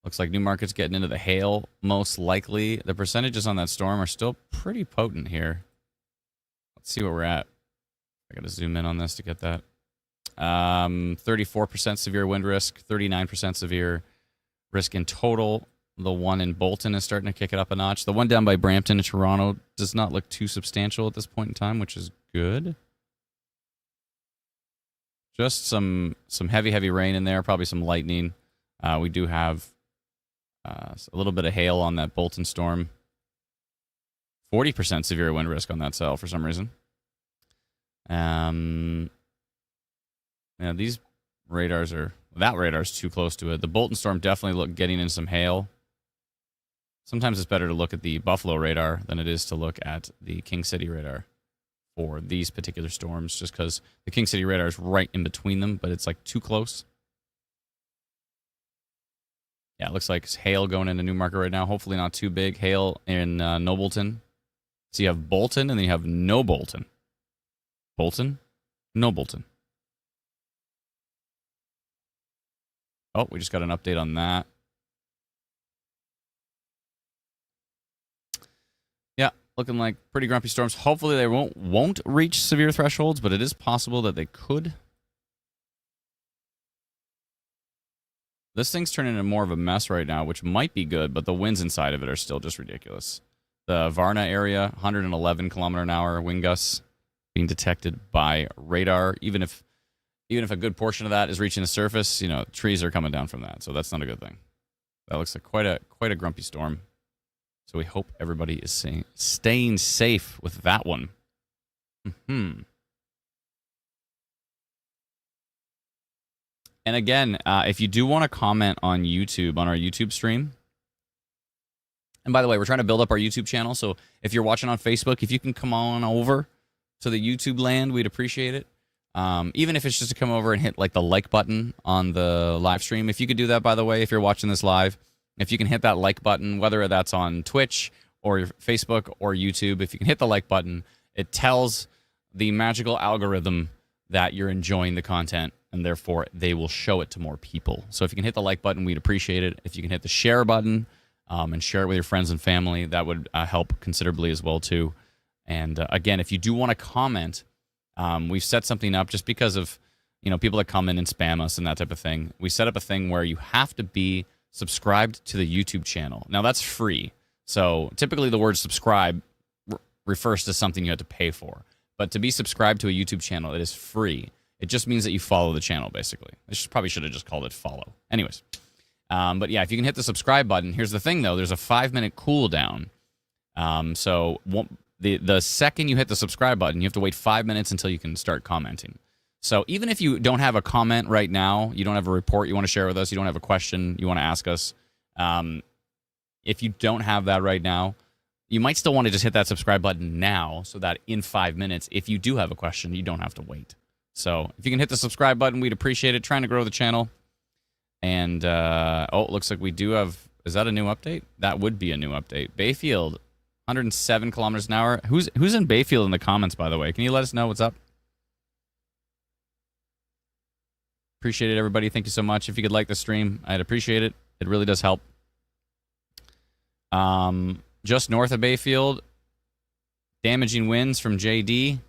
Looks like Newmarket's getting into the hail, most likely. The percentages on that storm are still pretty potent here. Let's see where we're at. I got to zoom in on this to get that. 34% severe wind risk, 39% severe risk in total. The one in Bolton is starting to kick it up a notch. The one down by Brampton and Toronto does not look too substantial at this point in time, which is good. Just some heavy, heavy rain in there, probably some lightning. We do have a little bit of hail on that Bolton storm. 40% severe wind risk on that cell for some reason. Yeah, these radars are... That radar's too close to it. The Bolton storm definitely getting in some hail. Sometimes it's better to look at the Buffalo radar than it is to look at the King City radar for these particular storms, just because the King City radar is right in between them, but it's like too close. Yeah, it looks like it's hail going into Newmarket right now. Hopefully not too big. Hail in Nobleton. So you have Bolton, and then you have no Bolton. Bolton, no Bolton. Oh, we just got an update on that. Yeah, looking like pretty grumpy storms. Hopefully they won't reach severe thresholds, but it is possible that they could. This thing's turning into more of a mess right now, which might be good, but the winds inside of it are still just ridiculous. The Varna area, 111 kilometer an hour wind gusts being detected by radar. Even if even if a good portion of that is reaching the surface, trees are coming down from that. So that's not a good thing. That looks like quite a grumpy storm. So we hope everybody is staying safe with that one. And again, if you do want to comment on YouTube, on our YouTube stream, and by the way, we're trying to build up our YouTube channel, so if you're watching on Facebook, if you can come on over to the YouTube land, we'd appreciate it. Even if it's just to come over and hit like the like button on the live stream. If you could do that, by the way, if you're watching this live, if you can hit that like button, whether that's on Twitch or Facebook or YouTube, if you can hit the like button, it tells the magical algorithm that you're enjoying the content, and therefore they will show it to more people. So if you can hit the like button, we'd appreciate it. If you can hit the share button and share it with your friends and family, that would help considerably as well too. And again, if you do want to comment, we've set something up just because of people that come in and spam us and that type of thing. We set up a thing where you have to be subscribed to the YouTube channel. Now that's free. So typically the word subscribe refers to something you have to pay for. But to be subscribed to a YouTube channel, it is free. It just means that you follow the channel, basically. Probably should have just called it follow. Anyways. But yeah, if you can hit the subscribe button, here's the thing, though. There's a 5-minute cooldown. So the second you hit the subscribe button, you have to wait 5 minutes until you can start commenting. So even if you don't have a comment right now, you don't have a report you want to share with us, you don't have a question you want to ask us, if you don't have that right now, you might still want to just hit that subscribe button now so that in 5 minutes, if you do have a question, you don't have to wait. So if you can hit the subscribe button, we'd appreciate it. Trying to grow the channel. And, it looks like we do have... Is that a new update? That would be a new update. Bayfield, 107 kilometers an hour. Who's in Bayfield in the comments, by the way? Can you let us know what's up? Appreciate it, everybody. Thank you so much. If you could like the stream, I'd appreciate it. It really does help. Just north of Bayfield, damaging winds from JD,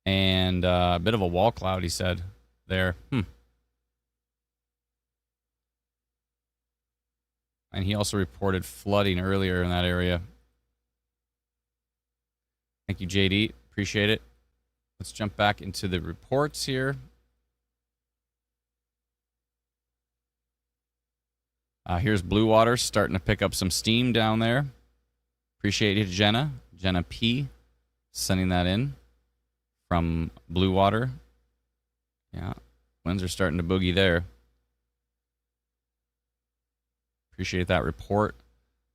and a bit of a wall cloud, he said, there. And he also reported flooding earlier in that area. Thank you, JD. Appreciate it. Let's jump back into the reports here. Here's Blue Water starting to pick up some steam down there. Appreciate it, Jenna. Jenna P. sending that in from Blue Water. Yeah, winds are starting to boogie there. Appreciate that report.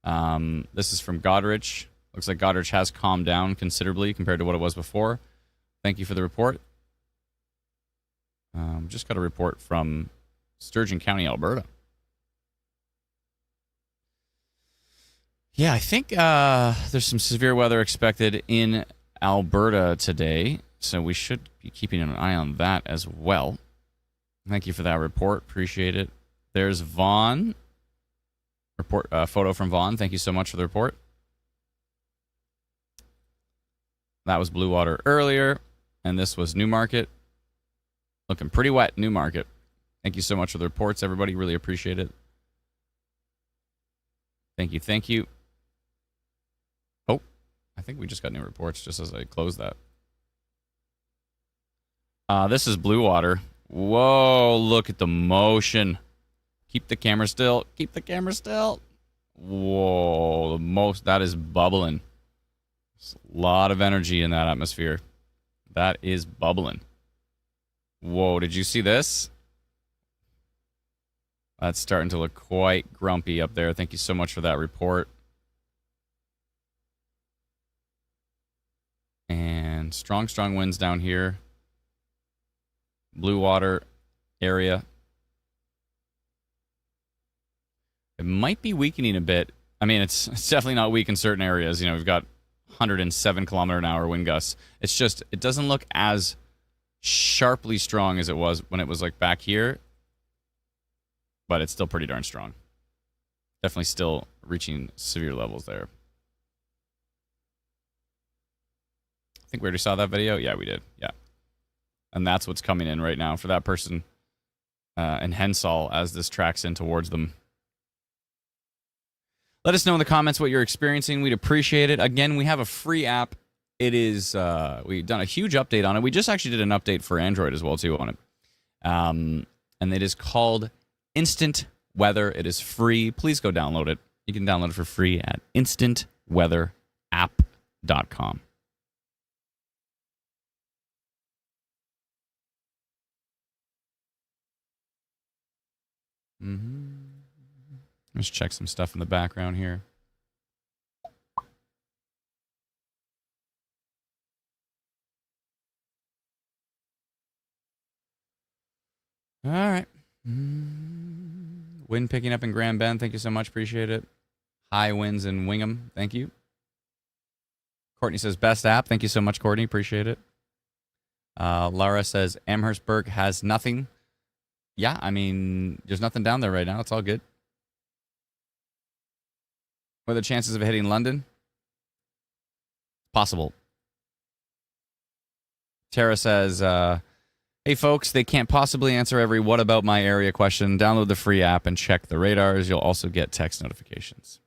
This is from Goderich. Looks like Goderich has calmed down considerably compared to what it was before. Thank you for the report. Just got a report from Sturgeon County, Alberta. Yeah, I think there's some severe weather expected in Alberta today, so we should be keeping an eye on that as well. Thank you for that report. Appreciate it. There's Vaughn. Photo from Vaughn. Thank you so much for the report. That was Blue Water earlier, and this was Newmarket. Looking pretty wet, Newmarket. Thank you so much for the reports, everybody. Really appreciate it. Thank you, thank you. Oh, I think we just got new reports just as I closed that. This is Blue Water. Whoa, look at the motion. Keep the camera still. Keep the camera still. Whoa, that is bubbling. There's a lot of energy in that atmosphere. That is bubbling. Whoa, did you see this? That's starting to look quite grumpy up there. Thank you so much for that report. And strong winds down here. Blue Water area. It might be weakening a bit. I mean, it's definitely not weak in certain areas. You know, we've got 107 kilometer an hour wind gusts. It's just, it doesn't look as sharply strong as it was when it was like back here. But it's still pretty darn strong. Definitely still reaching severe levels there. I think we already saw that video. Yeah, we did. Yeah. And that's what's coming in right now for that person in Hensall as this tracks in towards them. Let us know in the comments what you're experiencing. We'd appreciate it. Again, we have a free app. It is, we've done a huge update on it. We just actually did an update for Android as well, too, on it. And it is called Instant Weather. It is free. Please go download it. You can download it for free at instantweatherapp.com. Let's check some stuff in the background here. All right. Wind picking up in Grand Bend. Thank you so much. Appreciate it. High winds in Wingham. Thank you. Courtney says, best app. Thank you so much, Courtney. Appreciate it. Laura says, Amherstburg has nothing. Yeah, I mean, there's nothing down there right now. It's all good. What are the chances of hitting London? Possible. Tara says, hey, folks, they can't possibly answer every what about my area question. Download the free app and check the radars. You'll also get text notifications.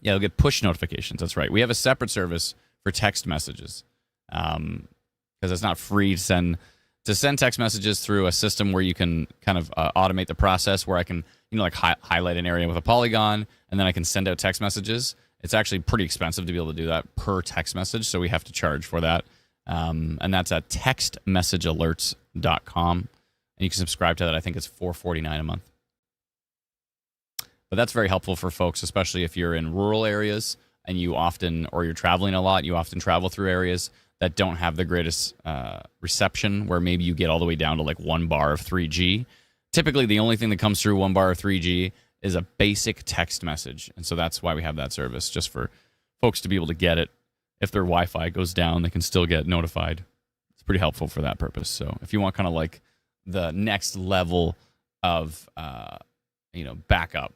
Yeah, you'll get push notifications. That's right. We have a separate service for text messages because it's not free to send text messages through a system where you can kind of automate the process where I can, like highlight an area with a polygon and then I can send out text messages. It's actually pretty expensive to be able to do that per text message, so we have to charge for that. And that's at textmessagealerts.com. And you can subscribe to that. I think it's $4.49 a month. But that's very helpful for folks, especially if you're in rural areas and you're traveling a lot, you often travel through areas that don't have the greatest reception, where maybe you get all the way down to like 1 bar of 3G. Typically, the only thing that comes through 1 bar of 3G is a basic text message. And so that's why we have that service, just for folks to be able to get it. If their Wi-Fi goes down, they can still get notified. It's pretty helpful for that purpose. So if you want kind of like the next level of, backup,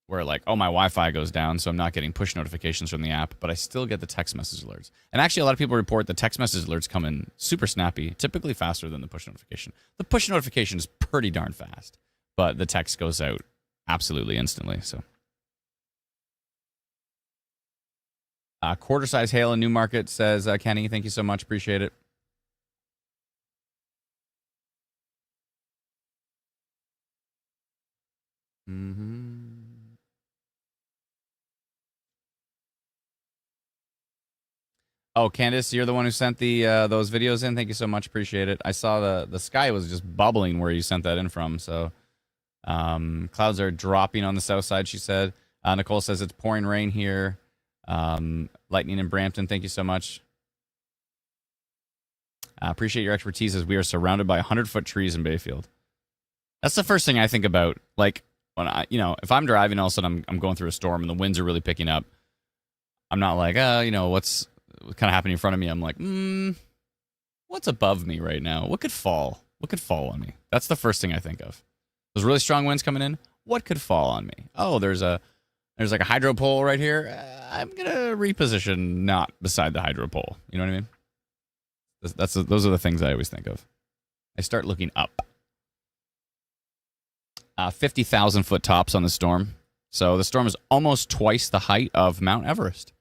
where like, oh, my Wi-Fi goes down, so I'm not getting push notifications from the app, but I still get the text message alerts. And actually, a lot of people report the text message alerts come in super snappy, typically faster than the push notification. The push notification is pretty darn fast, but the text goes out absolutely instantly. So, quarter size hail in Newmarket, says Kenny. Thank you so much. Appreciate it. Oh, Candace, you're the one who sent the those videos in. Thank you so much. Appreciate it. I saw the sky was just bubbling where you sent that in from. So clouds are dropping on the south side, she said. Nicole says it's pouring rain here. Lightning in Brampton. Thank you so much. Appreciate your expertise, as we are surrounded by 100-foot trees in Bayfield. That's the first thing I think about. Like when if I'm driving, all of a sudden I'm going through a storm and the winds are really picking up. I'm not like, what's kind of happening in front of me. I'm like, what's above me right now? What could fall? What could fall on me? That's the first thing I think of. There's really strong winds coming in. What could fall on me? Oh, there's like a hydro pole right here. I'm gonna reposition not beside the hydro pole. You know what I mean? Those are the things I always think of. I start looking up. 50,000 foot tops on the storm. So the storm is almost twice the height of Mount Everest.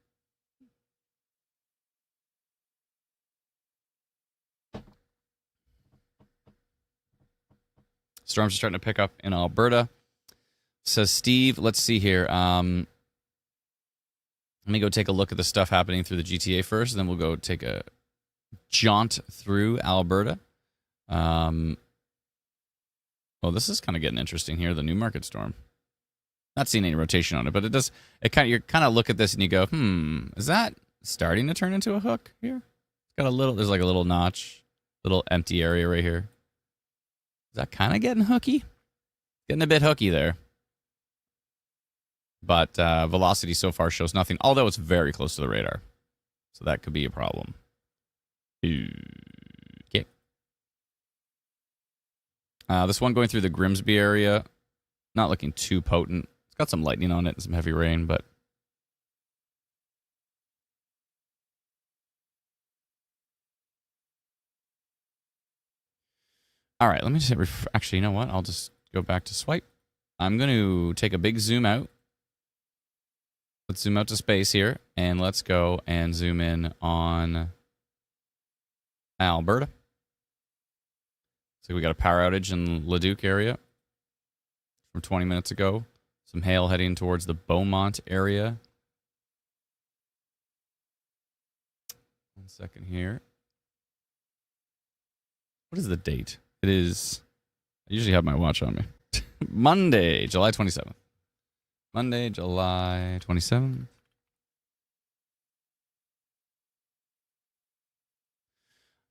Storms are starting to pick up in Alberta. Says Steve, let's see here. Let me go take a look at the stuff happening through the GTA first, and then we'll go take a jaunt through Alberta. Well, this is kind of getting interesting here, the Newmarket storm. Not seeing any rotation on it, but you kind of look at this and you go, is that starting to turn into a hook here? It's got there's like a little notch, little empty area right here. Is that kind of getting hooky? Getting a bit hooky there. But velocity so far shows nothing, although it's very close to the radar. So that could be a problem. Okay. This one going through the Grimsby area, not looking too potent. It's got some lightning on it and some heavy rain, but... All right, let me just actually, you know what? I'll just go back to swipe. I'm going to take a big zoom out. Let's zoom out to space here, and let's go and zoom in on Alberta. like we got a power outage in Leduc area from 20 minutes ago. Some hail heading towards the Beaumont area. One second here. What is the date? It is... I usually have my watch on me. Monday, July 27th. Monday, July 27th.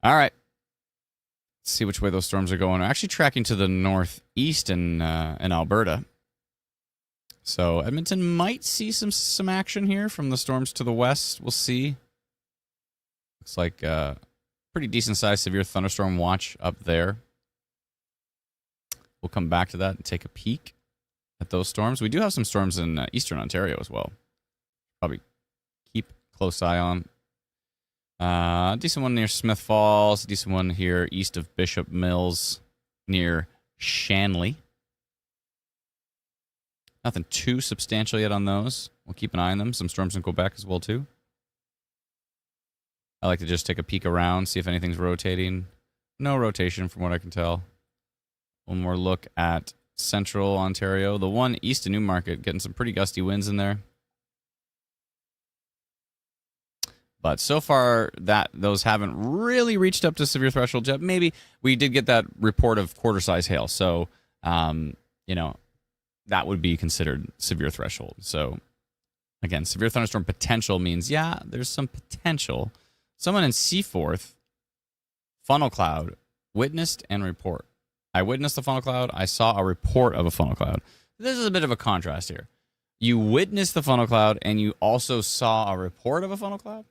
All right. Let's see which way those storms are going. We're actually tracking to the northeast in Alberta. So Edmonton might see some action here from the storms to the west. We'll see. Looks like pretty decent-sized severe thunderstorm watch up there. We'll come back to that and take a peek at those storms. We do have some storms in eastern Ontario as well. Probably keep a close eye on. Decent one near Smith Falls. Decent one here east of Bishop Mills near Shanley. Nothing too substantial yet on those. We'll keep an eye on them. Some storms in Quebec as well, too. I like to just take a peek around, see if anything's rotating. No rotation from what I can tell. One more look at central Ontario. The one east of Newmarket, getting some pretty gusty winds in there. But so far, those haven't really reached up to severe threshold yet. Maybe we did get that report of quarter-size hail. So, that would be considered severe threshold. So, again, severe thunderstorm potential means, yeah, there's some potential. Someone in Seaforth, funnel cloud, witnessed and report. I witnessed the funnel cloud. I saw a report of a funnel cloud. This is a bit of a contrast here. You witnessed the funnel cloud and you also saw a report of a funnel cloud?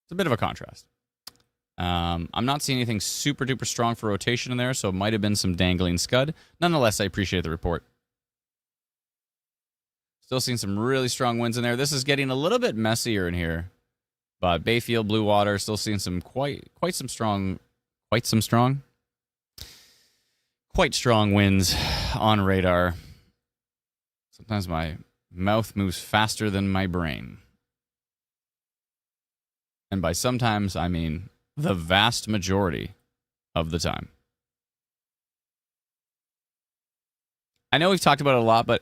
It's a bit of a contrast. I'm not seeing anything super duper strong for rotation in there, so it might have been some dangling scud. Nonetheless, I appreciate the report. Still seeing some really strong winds in there. This is getting a little bit messier in here. But Bayfield, Blue Water, still seeing some quite strong winds on radar. Sometimes my mouth moves faster than my brain. And by sometimes, I mean the vast majority of the time. I know we've talked about it a lot, but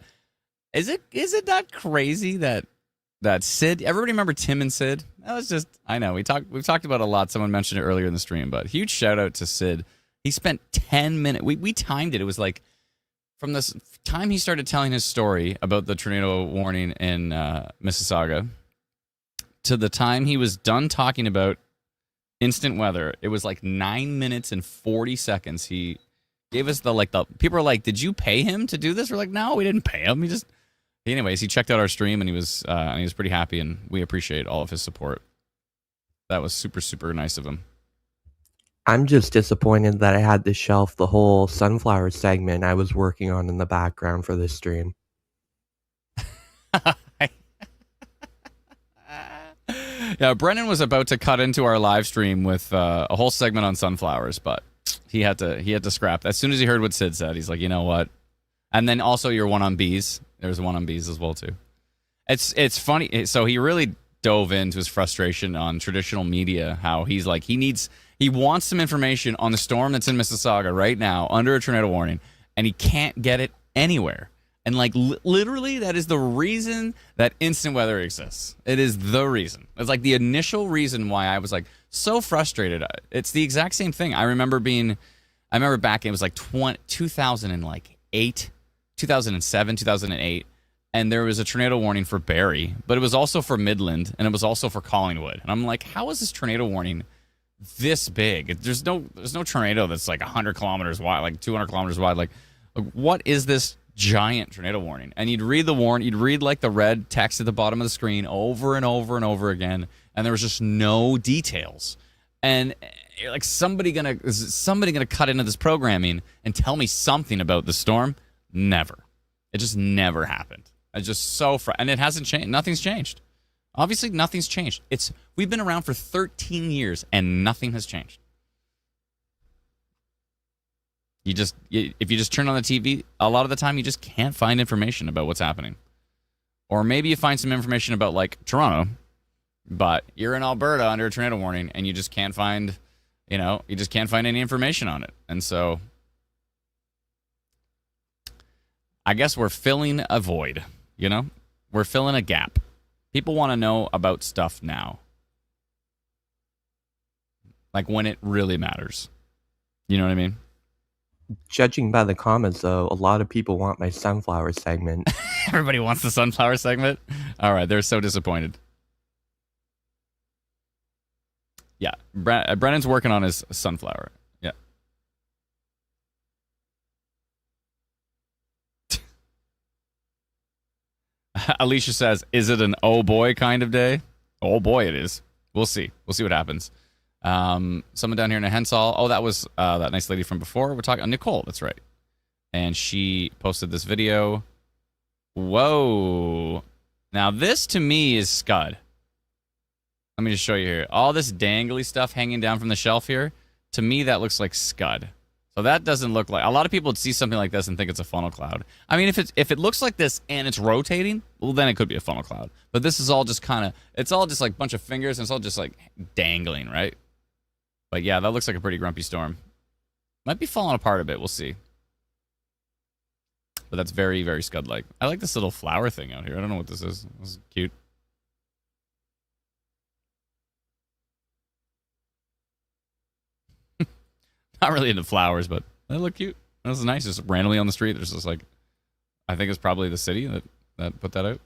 is it not crazy that Sid, everybody remember Tim and Sid? That was just, I know, we've talked about it a lot. Someone mentioned it earlier in the stream, but huge shout out to Sid. He spent 10 minutes, we timed it. It was like, from the time he started telling his story about the tornado warning in Mississauga to the time he was done talking about instant weather, it was like 9 minutes and 40 seconds. He gave us the people are like, did you pay him to do this? We're like, no, we didn't pay him. Anyways, he checked out our stream and he was pretty happy, and we appreciate all of his support. That was super, super nice of him. I'm just disappointed that I had to shelf the whole sunflower segment I was working on in the background for this stream. Yeah, Brennan was about to cut into our live stream with a whole segment on sunflowers, but he had to scrap. As soon as he heard what Sid said, he's like, you know what? And then also your one on bees. There's one on bees as well too. It's funny. So he really dove into his frustration on traditional media. How he's like he wants some information on the storm that's in Mississauga right now under a tornado warning, and he can't get it anywhere. And literally, that is the reason that instant weather exists. It is the reason. It's like the initial reason why I was like so frustrated. It's the exact same thing. I remember back, it was like 2008, 2007, 2008, and there was a tornado warning for Barrie, but it was also for Midland, and it was also for Collingwood. And I'm like, how is this tornado warning this big? There's no tornado that's like 100 kilometers wide, like 200 kilometers wide. Like, what is this giant tornado warning? And you'd read the warning, you'd read like the red text at the bottom of the screen over and over and over again, and there was just no details. And you're like, is somebody gonna cut into this programming and tell me something about the storm? Never. It just never happened. It's just so and it hasn't changed. Nothing's changed. Obviously, nothing's changed. We've been around for 13 years and nothing has changed. If you just turn on the TV, a lot of the time you just can't find information about what's happening. Or maybe you find some information about like Toronto, but you're in Alberta under a tornado warning and you just can't find, You just can't find any information on it. And so I guess we're filling a void, We're filling a gap. People want to know about stuff now. Like when it really matters. You know what I mean? Judging by the comments, though, a lot of people want my sunflower segment. Everybody wants the sunflower segment? All right, they're so disappointed. Yeah, Brennan's working on his sunflower. Yeah. Alicia says, is it an oh boy kind of day? Oh boy, it is. We'll see. We'll see what happens. Someone down here in a Hensall. Oh, that was that nice lady from before. We're talking Nicole. That's right. And she posted this video. Whoa. Now this to me is Scud. Let me just show you here. All this dangly stuff hanging down from the shelf here. To me, that looks like Scud. So that doesn't look like... A lot of people would see something like this and think it's a funnel cloud. I mean, if it looks like this and it's rotating, well, then it could be a funnel cloud. But this is all just kind of... It's all just like a bunch of fingers and it's all just like dangling, right? But yeah, that looks like a pretty grumpy storm. Might be falling apart a bit. We'll see. But that's very, very Scud-like. I like this little flower thing out here. I don't know what this is. This is cute. Not really into flowers, but they look cute. This is nice. Just randomly on the street, there's just like... I think it's probably the city that put that out.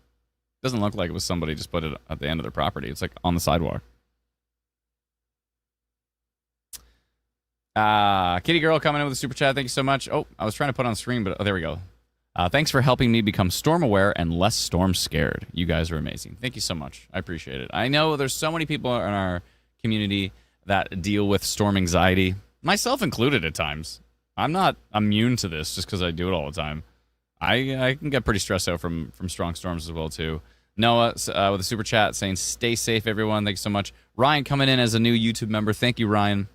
Doesn't look like it was somebody just put it at the end of their property. It's like on the sidewalk. Kitty Girl coming in with a super chat. Thank you so much. Oh, I was trying to put on screen, but there we go. Thanks for helping me become storm aware and less storm scared. You guys are amazing. Thank you so much. I appreciate it. I know there's so many people in our community that deal with storm anxiety, myself included at times. I'm not immune to this just because I do it all the time. I can get pretty stressed out from strong storms as well too. Noah with a super chat saying, stay safe, everyone. Thank you so much. Ryan coming in as a new YouTube member. Thank you, Ryan.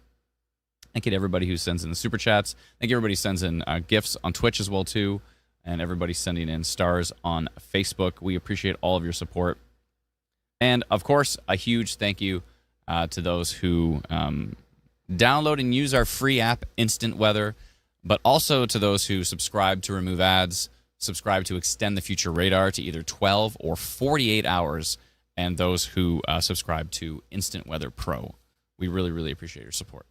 Thank you to everybody who sends in the super chats. Thank you everybody who sends in gifts on Twitch as well too. And everybody sending in stars on Facebook. We appreciate all of your support. And of course, a huge thank you to those who download and use our free app, Instant Weather, but also to those who subscribe to remove ads, subscribe to extend the future radar to either 12 or 48 hours, and those who subscribe to Instant Weather Pro. We really, really appreciate your support.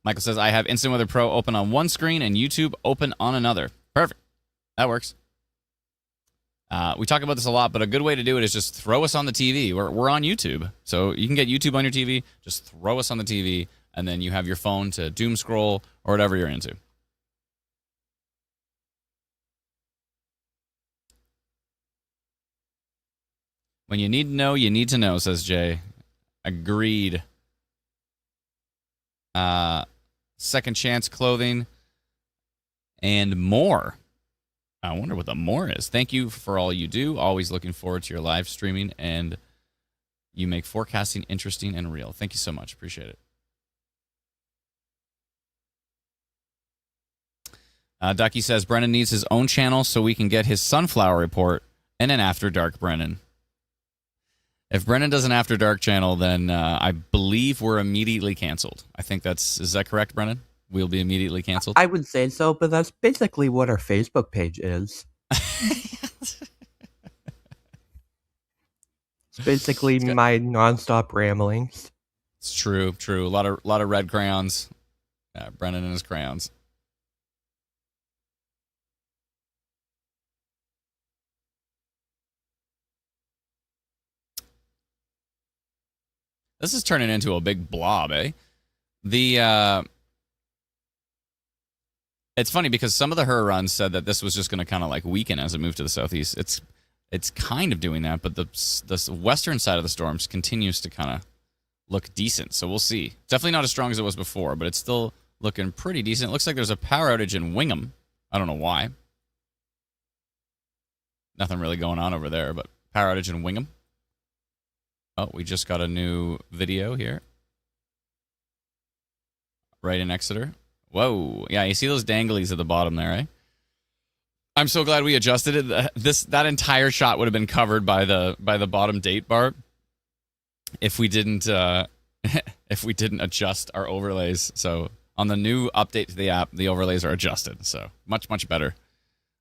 Michael says, I have Instant Weather Pro open on one screen and YouTube open on another. Perfect. That works. We talk about this a lot, but a good way to do it is just throw us on the TV. We're on YouTube. So you can get YouTube on your TV. Just throw us on the TV, and then you have your phone to doom scroll or whatever you're into. When you need to know, says Jay. Agreed. Second Chance Clothing and more. I wonder what the more is. Thank you for all you do. Always looking forward to your live streaming, and you make forecasting interesting and real. Thank you so much. Appreciate it. Ducky says, Brennan needs his own channel so we can get his sunflower report and an After Dark Brennan. If Brennan does an After Dark channel, then I believe we're immediately canceled. I think is that correct, Brennan? We'll be immediately canceled? I would say so, but that's basically what our Facebook page is. It's basically my nonstop ramblings. It's true. A lot of red crayons. Brennan and his crayons. This is turning into a big blob, eh? It's funny because some of the Hurons said that this was just going to kind of like weaken as it moved to the southeast. It's kind of doing that, but the western side of the storms continues to kind of look decent. So we'll see. Definitely not as strong as it was before, but it's still looking pretty decent. It looks like there's a power outage in Wingham. I don't know why. Nothing really going on over there, but power outage in Wingham. Oh, we just got a new video here. Right in Exeter. Whoa. Yeah, you see those danglies at the bottom there, eh? I'm so glad we adjusted it. That entire shot would have been covered by the bottom date bar if we didn't if we didn't adjust our overlays. So on the new update to the app, the overlays are adjusted. So much, much better.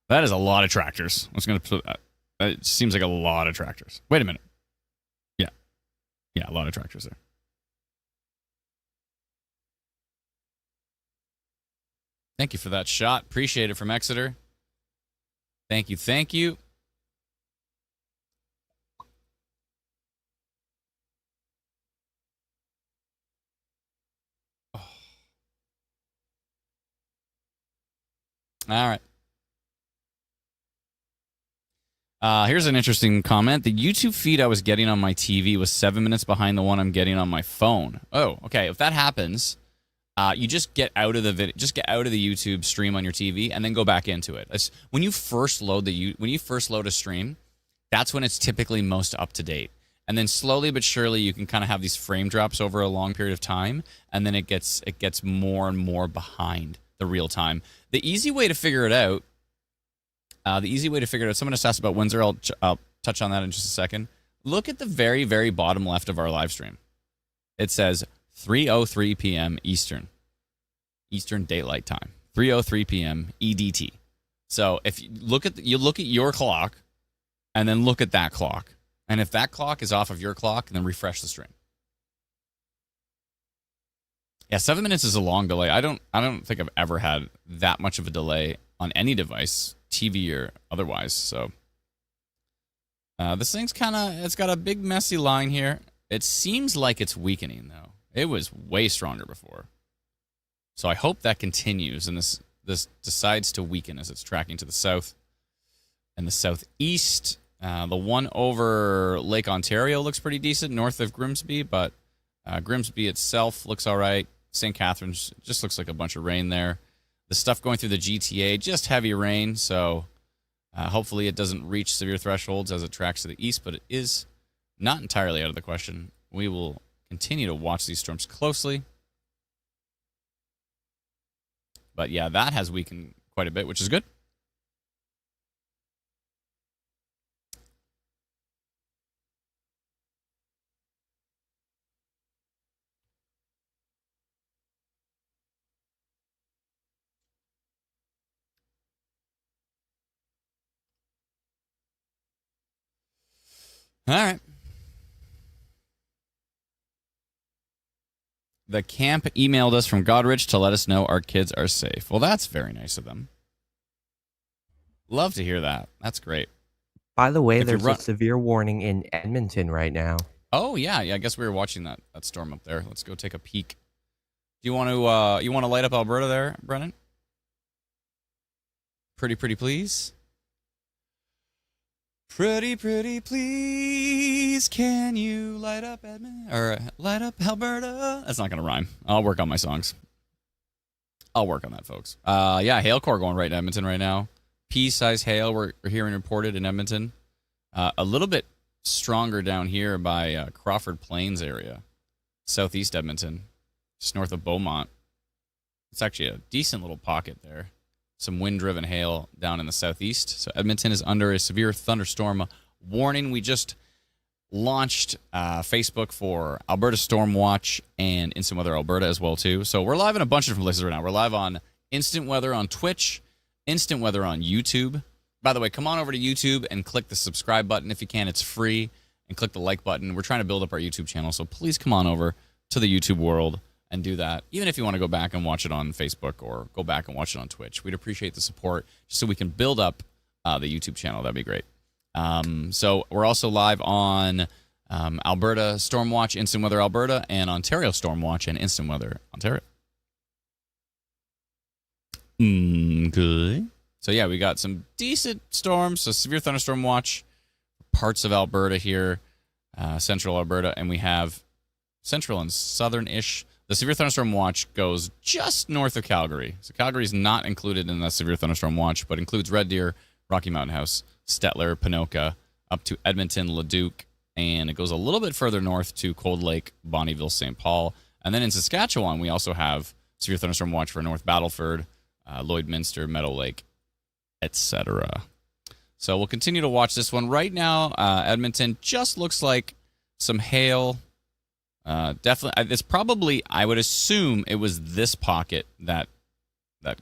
That is a lot of tractors. I was going to put that. It seems like a lot of tractors. Wait a minute. Yeah. Yeah, a lot of tractors there. Thank you for that shot. Appreciate it from Exeter. Thank you. Thank you. Oh. All right. Here's an interesting comment. The YouTube feed I was getting on my TV was 7 minutes behind the one I'm getting on my phone. Oh, okay. If that happens, you just get out of the video, just get out of the YouTube stream on your TV, and then go back into it. When you first load a stream, that's when it's typically most up to date. And then slowly but surely, you can kind of have these frame drops over a long period of time, and then it gets more and more behind the real time. The easy way to figure it out. Someone just asked about Windsor. I'll touch on that in just a second. Look at the very, very bottom left of our live stream. It says 3:03 p.m. Eastern Daylight Time. 3:03 p.m. EDT. So if you look at your clock, and then look at that clock, and if that clock is off of your clock, then refresh the stream. Yeah, 7 minutes is a long delay. I don't think I've ever had that much of a delay on any device, TV or otherwise. So this thing's it's got a big messy line here. It seems like it's weakening though. It was way stronger before. So I hope that continues and this decides to weaken as it's tracking to the south and the southeast. The one over Lake Ontario looks pretty decent north of Grimsby, but Grimsby itself looks all right. St. Catharines just looks like a bunch of rain there. The stuff going through the GTA, just heavy rain, so hopefully it doesn't reach severe thresholds as it tracks to the east, but it is not entirely out of the question. We will continue to watch these storms closely. But yeah, that has weakened quite a bit, which is good. All right. The camp emailed us from Godrich to let us know our kids are safe. Well, that's very nice of them. Love to hear that. That's great. By the way, there's a severe warning in Edmonton right now. Oh yeah. I guess we were watching that storm up there. Let's go take a peek. Do you want to light up Alberta there, Brennan? Pretty please. Pretty please, can you light up Edmonton or light up Alberta? That's not gonna rhyme. I'll work on my songs. I'll work on that, folks. Yeah, hail core going right in Edmonton right now. Pea-sized hail we're hearing reported in Edmonton. A little bit stronger down here by Crawford Plains area, southeast Edmonton, just north of Beaumont. It's actually a decent little pocket there. Some wind-driven hail down in the southeast. So Edmonton is under a severe thunderstorm warning. We just launched Facebook for Alberta Storm Watch and Instant Weather Alberta as well, too. So we're live in a bunch of different places right now. We're live on Instant Weather on Twitch, Instant Weather on YouTube. By the way, come on over to YouTube and click the subscribe button if you can. It's free. And click the like button. We're trying to build up our YouTube channel, so please come on over to the YouTube world and do that. Even if you want to go back and watch it on Facebook or go back and watch it on Twitch, we'd appreciate the support just so we can build up the YouTube channel. That'd be great. So we're also live on Alberta Storm Watch, Instant Weather Alberta, and Ontario Storm Watch and Instant Weather Ontario. Good. So yeah, we got some decent storms. So severe thunderstorm watch, parts of Alberta here, central Alberta, and we have central and southern-ish. The severe thunderstorm watch goes just north of Calgary. So Calgary is not included in the severe thunderstorm watch, but includes Red Deer, Rocky Mountain House, Stettler, Ponoka, up to Edmonton, Leduc, and it goes a little bit further north to Cold Lake, Bonnyville, St. Paul. And then in Saskatchewan, we also have severe thunderstorm watch for North Battleford, Lloydminster, Meadow Lake, etc. So we'll continue to watch this one. Right now, Edmonton just looks like some hail Definitely, it's probably, I would assume it was this pocket that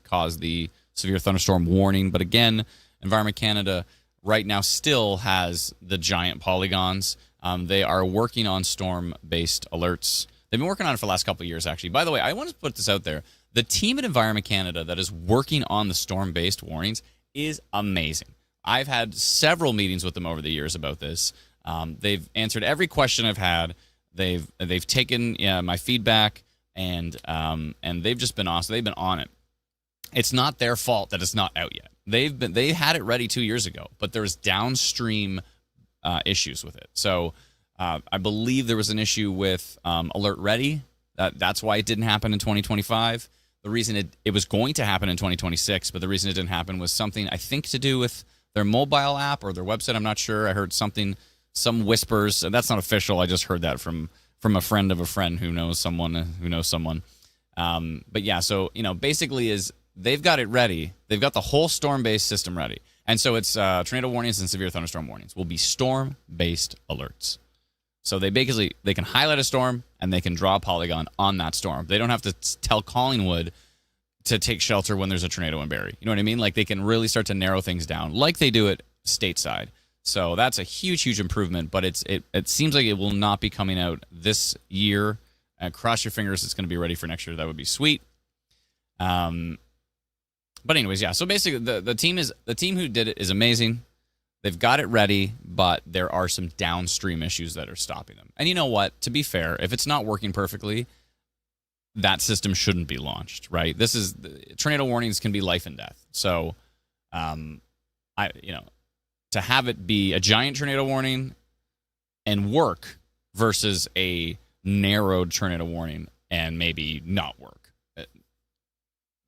caused the severe thunderstorm warning. But again, Environment Canada right now still has the giant polygons. They are working on storm-based alerts. They've been working on it for the last couple of years, actually. By the way, I want to put this out there. The team at Environment Canada that is working on the storm-based warnings is amazing. I've had several meetings with them over the years about this. They've answered every question I've had. They've taken my feedback, and they've just been awesome. They've been on it. It's not their fault that it's not out yet. They had it ready 2 years ago, but there's downstream issues with it. So I believe there was an issue with Alert Ready. That's why it didn't happen in 2025. The reason it was going to happen in 2026, but the reason it didn't happen was something, I think, to do with their mobile app or their website. I'm not sure. I heard some whispers, and that's not official. I just heard that from a friend of a friend who knows someone who knows someone. But yeah, so basically is they've got it ready. They've got the whole storm-based system ready, and so it's tornado warnings and severe thunderstorm warnings will be storm-based alerts. So they can highlight a storm and they can draw a polygon on that storm. They don't have to tell Collingwood to take shelter when there's a tornado in Barrie. You know what I mean? Like they can really start to narrow things down like they do it stateside. So that's a huge, huge improvement, but it seems like it will not be coming out this year. Cross your fingers it's going to be ready for next year. That would be sweet. But anyways, yeah. So basically the team who did it is amazing. They've got it ready, but there are some downstream issues that are stopping them. And you know what? To be fair, if it's not working perfectly, that system shouldn't be launched, right? Tornado warnings can be life and death. So, to have it be a giant tornado warning and work versus a narrowed tornado warning and maybe not work.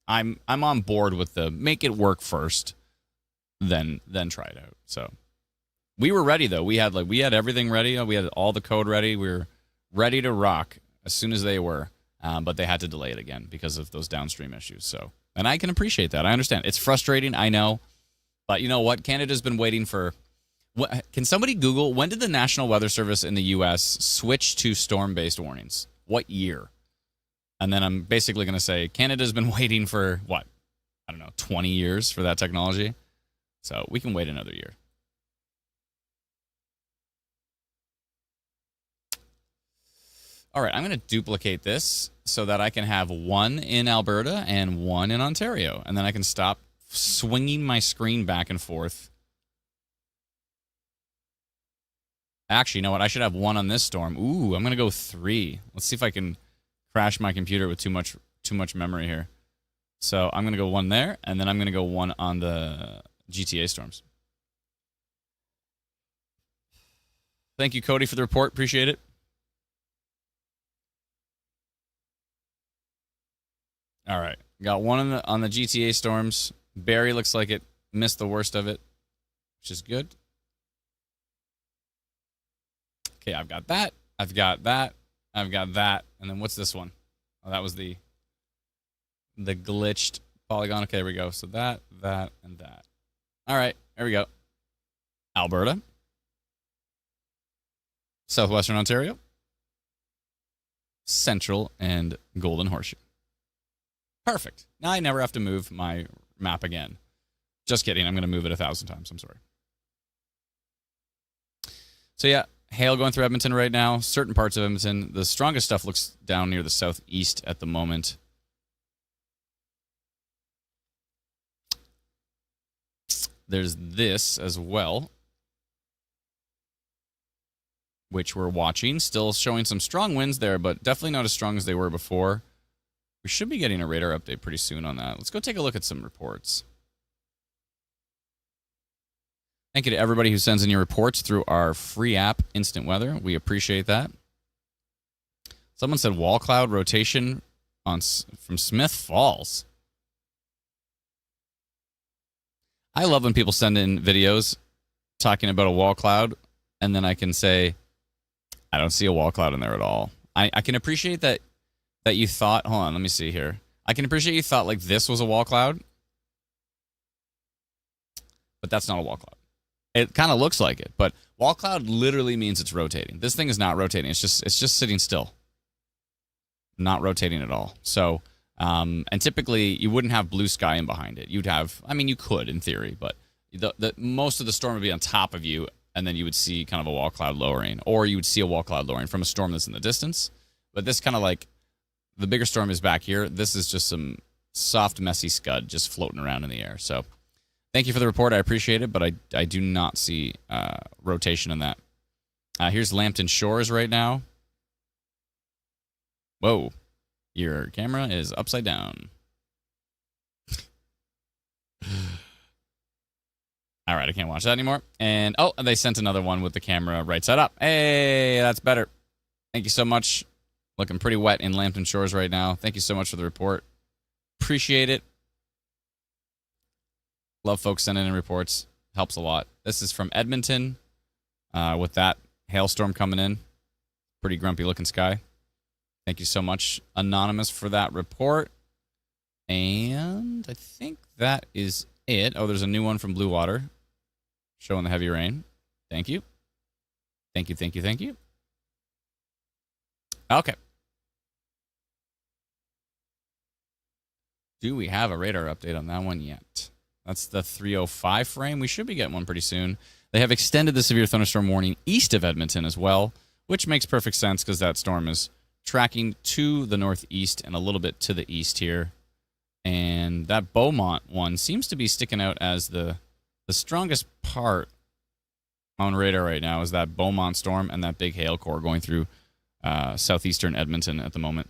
I'm on board with the make it work first, then try it out. So we were ready though. We had everything ready. We had all the code ready. We were ready to rock as soon as they were. But they had to delay it again because of those downstream issues. So, and I can appreciate that. I understand. It's frustrating, I know. But you know what? Canada's been waiting for... Can somebody Google, when did the National Weather Service in the U.S. switch to storm-based warnings? What year? And then I'm basically going to say Canada's been waiting for, 20 years for that technology? So we can wait another year. All right, I'm going to duplicate this so that I can have one in Alberta and one in Ontario. And then I can stop swinging my screen back and forth. Actually, you know what? I should have one on this storm. Ooh, I'm going to go 3. Let's see if I can crash my computer with too much memory here. So I'm going to go 1 there, and then I'm going to go 1 on the GTA storms. Thank you, Cody, for the report. Appreciate it. All right. Got 1 on the GTA storms. Barrie looks like it missed the worst of it, which is good. Okay, I've got that. I've got that. I've got that. And then what's this one? Oh, that was the glitched polygon. Okay, there we go. So that, and that. All right, there we go. Alberta. Southwestern Ontario. Central and Golden Horseshoe. Perfect. Now I never have to move my map again. Just kidding. I'm going to move it 1,000 times. I'm sorry. So yeah, hail going through Edmonton right now. Certain parts of Edmonton. The strongest stuff looks down near the southeast at the moment. There's this as well, which we're watching. Still showing some strong winds there, but definitely not as strong as they were before. We should be getting a radar update pretty soon on that. Let's go take a look at some reports. Thank you to everybody who sends in your reports through our free app, Instant Weather. We appreciate that. Someone said wall cloud rotation from Smith Falls. I love when people send in videos talking about a wall cloud, and then I can say, I don't see a wall cloud in there at all. I can appreciate that you thought, hold on, let me see here. I can appreciate you thought like this was a wall cloud, but that's not a wall cloud. It kind of looks like it, but wall cloud literally means it's rotating. This thing is not rotating. It's just sitting still. not rotating at all. So, and typically you wouldn't have blue sky in behind it. You'd have, I mean, you could in theory, but the most of the storm would be on top of you, and then you would see kind of a wall cloud lowering, or you would see a wall cloud lowering from a storm that's in the distance. But this kind of like, the bigger storm is back here. This is just some soft, messy scud just floating around in the air. So thank you for the report. I appreciate it, but I do not see rotation in that. Here's Lambton Shores right now. Whoa. Your camera is upside down. All right, I can't watch that anymore. And, oh, they sent another one with the camera right side up. Hey, that's better. Thank you so much. Looking pretty wet in Lambton Shores right now. Thank you so much for the report. Appreciate it. Love folks sending in reports. Helps a lot. This is from Edmonton with that hailstorm coming in. Pretty grumpy looking sky. Thank you so much, Anonymous, for that report. And I think that is it. Oh, there's a new one from Blue Water showing the heavy rain. Thank you. Thank you, thank you, thank you. Okay. Do we have a radar update on that one yet? That's the 305 frame. We should be getting one pretty soon. They have extended the severe thunderstorm warning east of Edmonton as well, which makes perfect sense because that storm is tracking to the northeast and a little bit to the east here. And that Beaumont one seems to be sticking out as the strongest part on radar right now is that Beaumont storm and that big hail core going through southeastern Edmonton at the moment.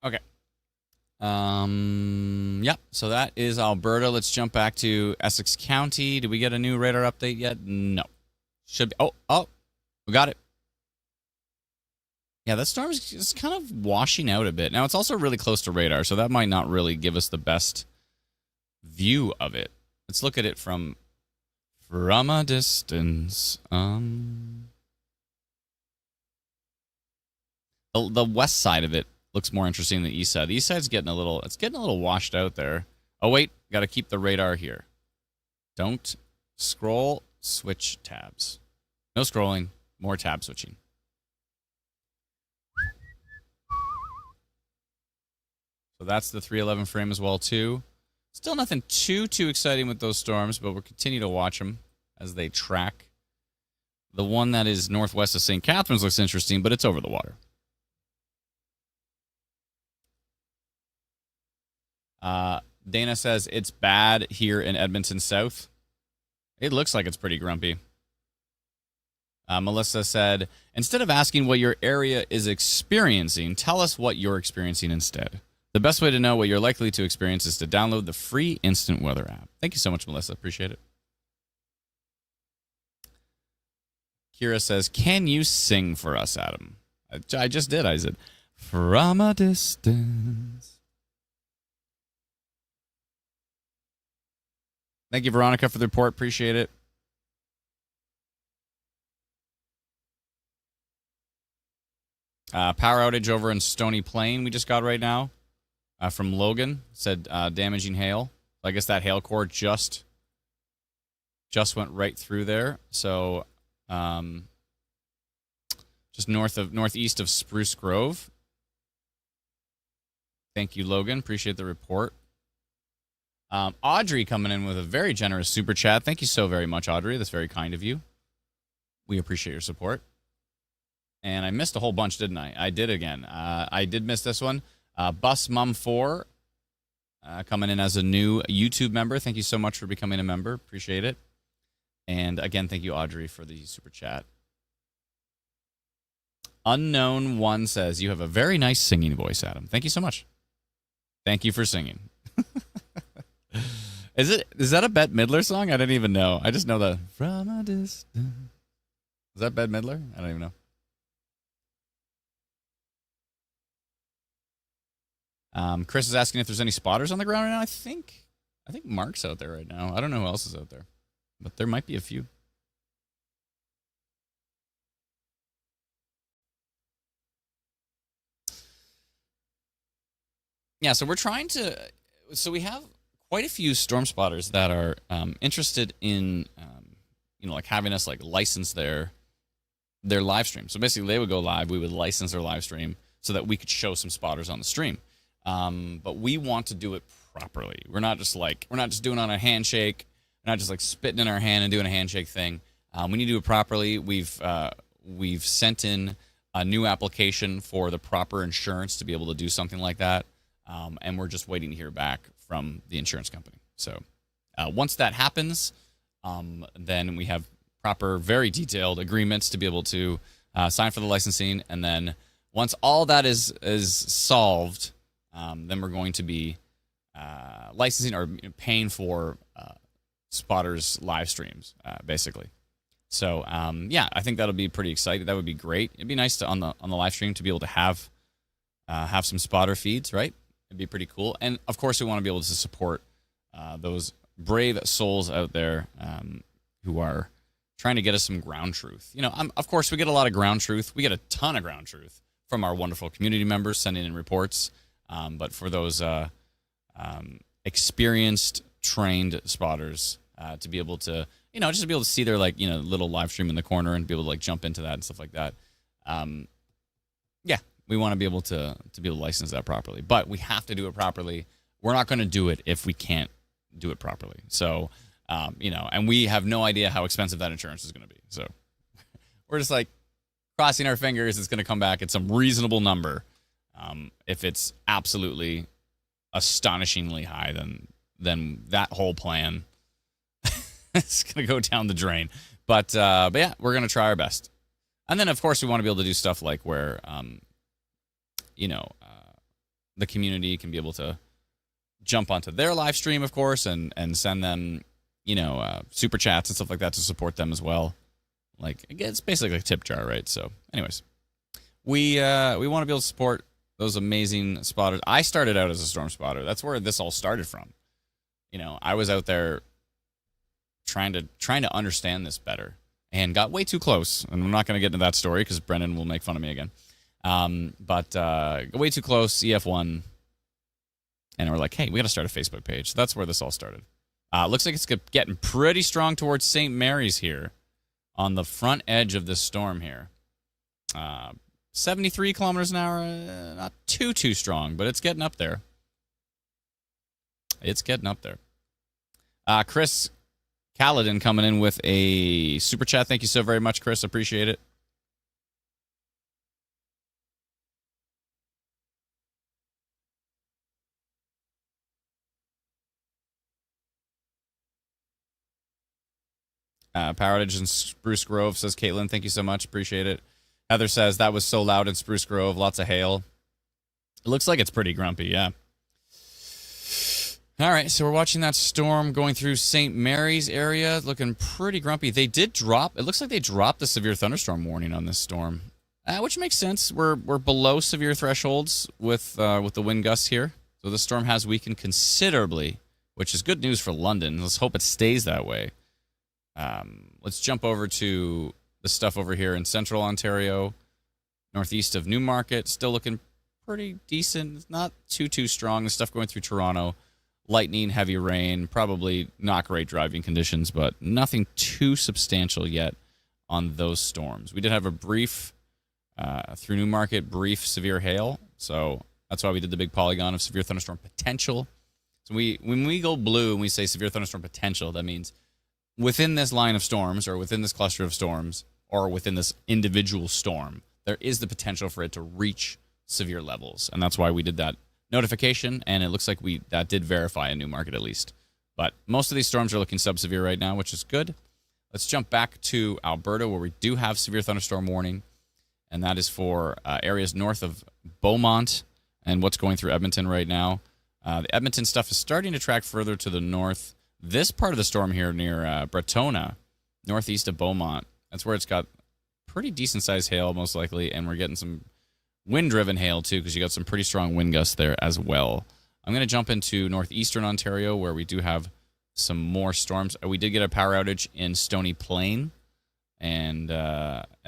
Okay. Yeah, so that is Alberta. Let's jump back to Essex County. Did we get a new radar update yet? No. Should be. Oh, we got it. Yeah, that storm is just kind of washing out a bit. Now, it's also really close to radar, so that might not really give us the best view of it. Let's look at it from a distance. The west side of it looks more interesting than the east side. The east side's getting a little washed out there. Oh, wait. Got to keep the radar here. Don't scroll. Switch tabs. No scrolling. More tab switching. So that's the 311 frame as well, too. Still nothing too exciting with those storms, but we'll continue to watch them as they track. The one that is northwest of St. Catharines looks interesting, but it's over the water. Dana says it's bad here in Edmonton South. It looks like it's pretty grumpy. Melissa said, instead of asking what your area is experiencing, tell us what you're experiencing instead. The best way to know what you're likely to experience is to download the free Instant Weather app. Thank you so much, Melissa. Appreciate it. Kira says, can you sing for us, Adam? I just did. I said, from a distance. Thank you, Veronica, for the report. Appreciate it. Power outage over in Stony Plain we just got right now from Logan. Said damaging hail. I guess that hail core just went right through there. So just northeast of Spruce Grove. Thank you, Logan. Appreciate the report. Audrey coming in with a very generous super chat. Thank you so very much, Audrey. That's very kind of you. We appreciate your support. And I missed a whole bunch, didn't I? I did again. I did miss this one. Bus Mum 4 coming in as a new YouTube member. Thank you so much for becoming a member. Appreciate it. And again, thank you, Audrey, for the super chat. Unknown One says, you have a very nice singing voice, Adam. Thank you so much. Thank you for singing. Is that a Bette Midler song? I didn't even know. I just know the from a distance. Is Is that Bette Midler? I don't even know. Chris is asking if there's any spotters on the ground right now. I think Mark's out there right now. I don't know who else is out there, but there might be a few. Yeah, so we're trying to. So we have quite a few storm spotters that are interested in, like having us like license their live stream. So basically, they would go live. We would license their live stream so that we could show some spotters on the stream. But we want to do it properly. We're not just doing it on a handshake. We're not just like spitting in our hand and doing a handshake thing. We need to do it properly. We've sent in a new application for the proper insurance to be able to do something like that. And we're just waiting to hear back from the insurance company. So once that happens, then we have proper, very detailed agreements to be able to sign for the licensing. And then once all that is solved, then we're going to be licensing or paying for spotters live streams, basically. So I think that'll be pretty exciting. That would be great. It'd be nice to on the live stream to be able to have some spotter feeds, right? It'd be pretty cool. And of course, we want to be able to support those brave souls out there who are trying to get us some ground truth. Of course, we get a lot of ground truth. We get a ton of ground truth from our wonderful community members sending in reports. But for those experienced, trained spotters to be able to, just to be able to see their little live stream in the corner and be able to jump into that and stuff like that. We want to be able to license that properly, but we have to do it properly. We're not going to do it if we can't do it properly. So, and we have no idea how expensive that insurance is going to be. So we're just crossing our fingers. It's going to come back at some reasonable number. If it's absolutely astonishingly high, then that whole plan is going to go down the drain. But yeah, we're going to try our best. And then, of course, we want to be able to do stuff like where, the community can be able to jump onto their live stream, of course, and send them, super chats and stuff like that to support them as well. It's basically a tip jar, right? So, anyways, we want to be able to support those amazing spotters. I started out as a storm spotter. That's where this all started from. I was out there trying to understand this better and got way too close. And I'm not going to get into that story because Brendan will make fun of me again. But way too close, EF1. And we're like, hey, we got to start a Facebook page. So that's where this all started. Looks like it's getting pretty strong towards St. Mary's here on the front edge of this storm here. 73 kilometers an hour, not too strong, but it's getting up there. It's getting up there. Chris Caledon coming in with a super chat. Thank you so very much, Chris. Appreciate it. Power Outage in Spruce Grove, says Caitlin. Thank you so much. Appreciate it. Heather says, that was so loud in Spruce Grove. Lots of hail. It looks like it's pretty grumpy, yeah. All right, so we're watching that storm going through St. Mary's area. Looking pretty grumpy. They did drop. It looks like they dropped the severe thunderstorm warning on this storm, which makes sense. We're below severe thresholds with the wind gusts here. So the storm has weakened considerably, which is good news for London. Let's hope it stays that way. Let's jump over to the stuff over here in central Ontario, northeast of Newmarket. Still looking pretty decent. It's not too strong. The stuff going through Toronto, lightning, heavy rain, probably not great driving conditions, but nothing too substantial yet on those storms. We did have a brief, through Newmarket, brief severe hail. So that's why we did the big polygon of severe thunderstorm potential. So when we go blue and we say severe thunderstorm potential, that means within this line of storms or within this cluster of storms or within this individual storm, there is the potential for it to reach severe levels. And that's why we did that notification, and it looks like that did verify in Newmarket at least. But most of these storms are looking sub-severe right now, which is good. Let's jump back to Alberta, where we do have severe thunderstorm warning, and that is for areas north of Beaumont and what's going through Edmonton right now. The Edmonton stuff is starting to track further to the north. This part of the storm here near Bretona, northeast of Beaumont, that's where it's got pretty decent-sized hail, most likely, and we're getting some wind-driven hail, too, because you got some pretty strong wind gusts there as well. I'm going to jump into northeastern Ontario, where we do have some more storms. We did get a power outage in Stony Plain, and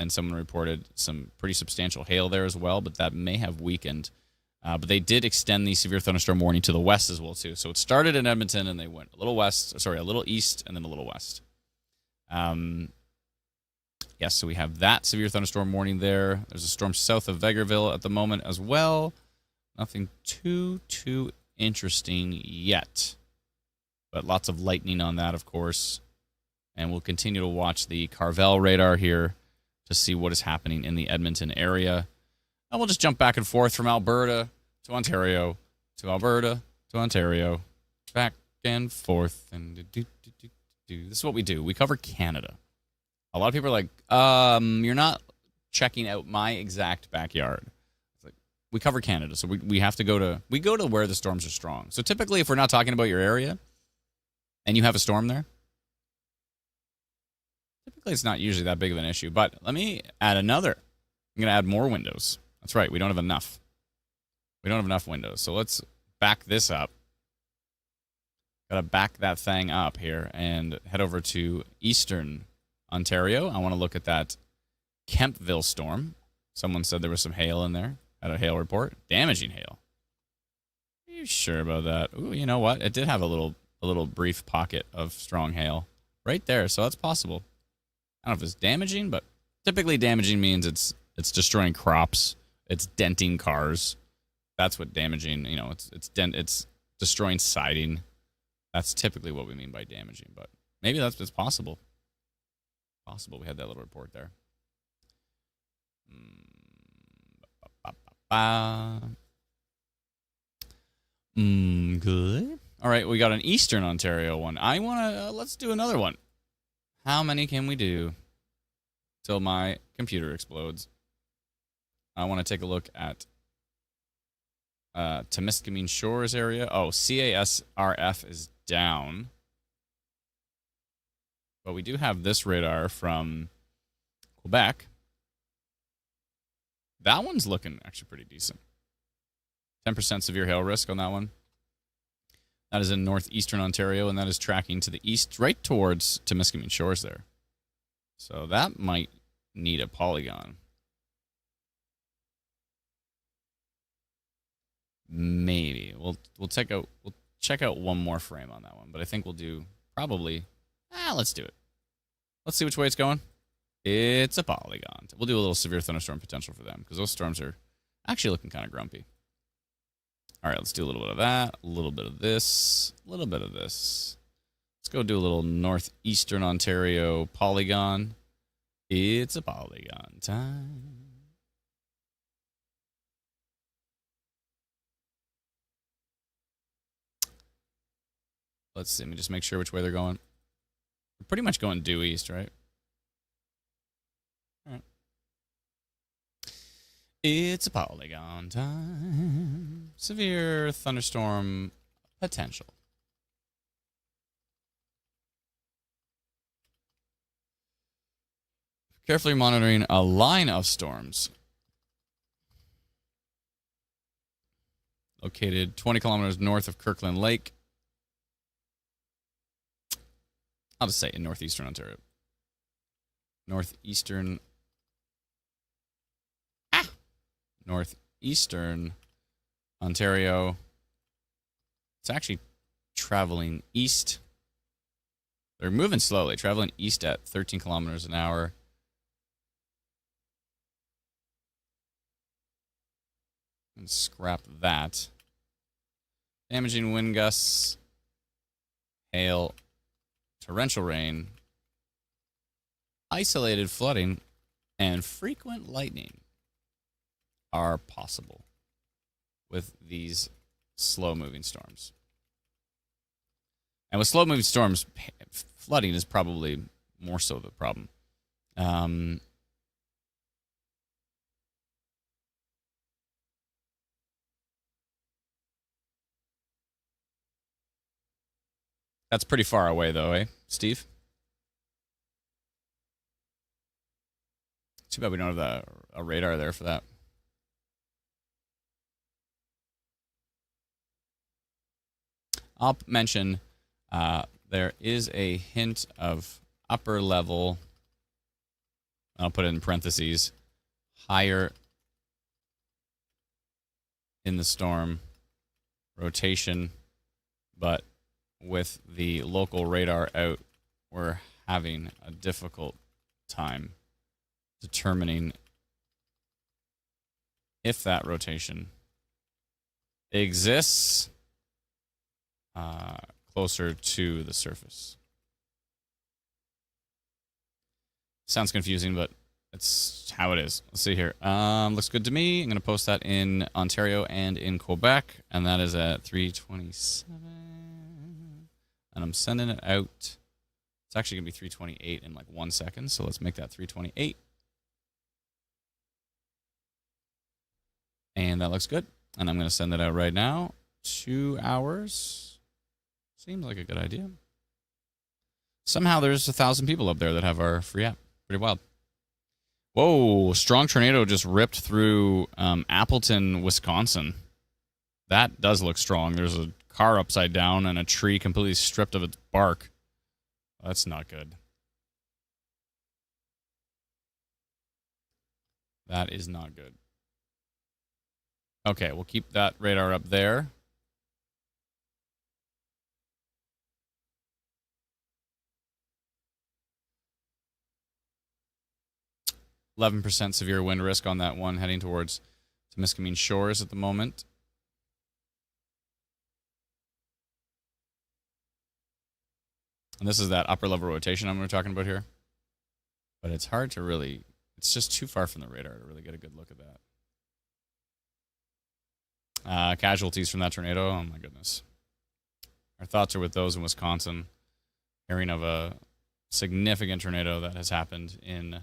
someone reported some pretty substantial hail there as well, but that may have weakened. But they did extend the severe thunderstorm warning to the west as well, too. So it started in Edmonton, and they went a little east, and then a little west. Yes, so we have that severe thunderstorm warning there. There's a storm south of Vegreville at the moment as well. Nothing too interesting yet. But lots of lightning on that, of course. And we'll continue to watch the Carvel radar here to see what is happening in the Edmonton area. And we'll just jump back and forth from Alberta to Ontario to Alberta to Ontario. Back and forth. And this is what we do. We cover Canada. A lot of people are like, you're not checking out my exact backyard. It's like, we cover Canada, so we have to go to where the storms are strong. So typically, if we're not talking about your area and you have a storm there, typically it's not usually that big of an issue. But let me add another. I'm going to add more windows. That's right. We don't have enough. We don't have enough windows. So let's back this up. Got to back that thing up here and head over to eastern Ontario. I want to look at that Kempville storm. Someone said there was some hail in there. Had a hail report. Damaging hail. Are you sure about that? Ooh, you know what? It did have a little brief pocket of strong hail right there, so that's possible. I don't know if it's damaging, but typically damaging means it's destroying crops. It's denting cars. That's what damaging, it's destroying siding. That's typically what we mean by damaging, but maybe it's possible. Possible we had that little report there. Good. All right, we got an Eastern Ontario one. Let's do another one. How many can we do till my computer explodes? I want to take a look at Temiskaming Shores area. Oh, CASRF is down. But we do have this radar from Quebec. That one's looking actually pretty decent. 10% severe hail risk on that one. That is in northeastern Ontario, and that is tracking to the east, right towards Temiskaming Shores there. So that might need a polygon. Maybe. We'll check out one more frame on that one, but I think we'll do probably... let's do it. Let's see which way it's going. It's a polygon. We'll do a little severe thunderstorm potential for them because those storms are actually looking kind of grumpy. All right, let's do a little bit of that, a little bit of this, a little bit of this. Let's go do a little northeastern Ontario polygon. It's a polygon time. Let's see. Let me just make sure which way they're going. We're pretty much going due east, right? All right. It's a polygon time. Severe thunderstorm potential. Carefully monitoring a line of storms. Located 20 kilometers north of Kirkland Lake. I'll just say in northeastern Ontario. Northeastern Ontario. It's actually traveling east. They're moving slowly, traveling east at 13 kilometers an hour. And scrap that. Damaging wind gusts, hail, torrential rain, isolated flooding, and frequent lightning are possible with these slow-moving storms. And with slow-moving storms, flooding is probably more so the problem. That's pretty far away, though, eh, Steve? Too bad we don't have a radar there for that. I'll mention there is a hint of upper level, I'll put it in parentheses, higher in the storm rotation, but with the local radar out, we're having a difficult time determining if that rotation exists closer to the surface. Sounds confusing, but it's how it is. Let's see here. Looks good to me. I'm going to post that in Ontario and in Quebec, and that is at 327. And I'm sending it out. It's actually going to be 328 in like 1 second, so let's make that 328. And that looks good. And I'm going to send that out right now. 2 hours. Seems like a good idea. Somehow there's 1,000 people up there that have our free app. Pretty wild. Whoa, strong tornado just ripped through Appleton, Wisconsin. That does look strong. There's a car upside down and a tree completely stripped of its bark. That's not good. That is not good. Okay, we'll keep that radar up there. %, severe wind risk on that one, heading towards Temiskaming Shores at the moment. And this is that upper level rotation I'm talking about here. But it's hard to really, it's just too far from the radar to really get a good look at that. Casualties from that tornado, oh my goodness. Our thoughts are with those in Wisconsin, hearing of a significant tornado that has happened in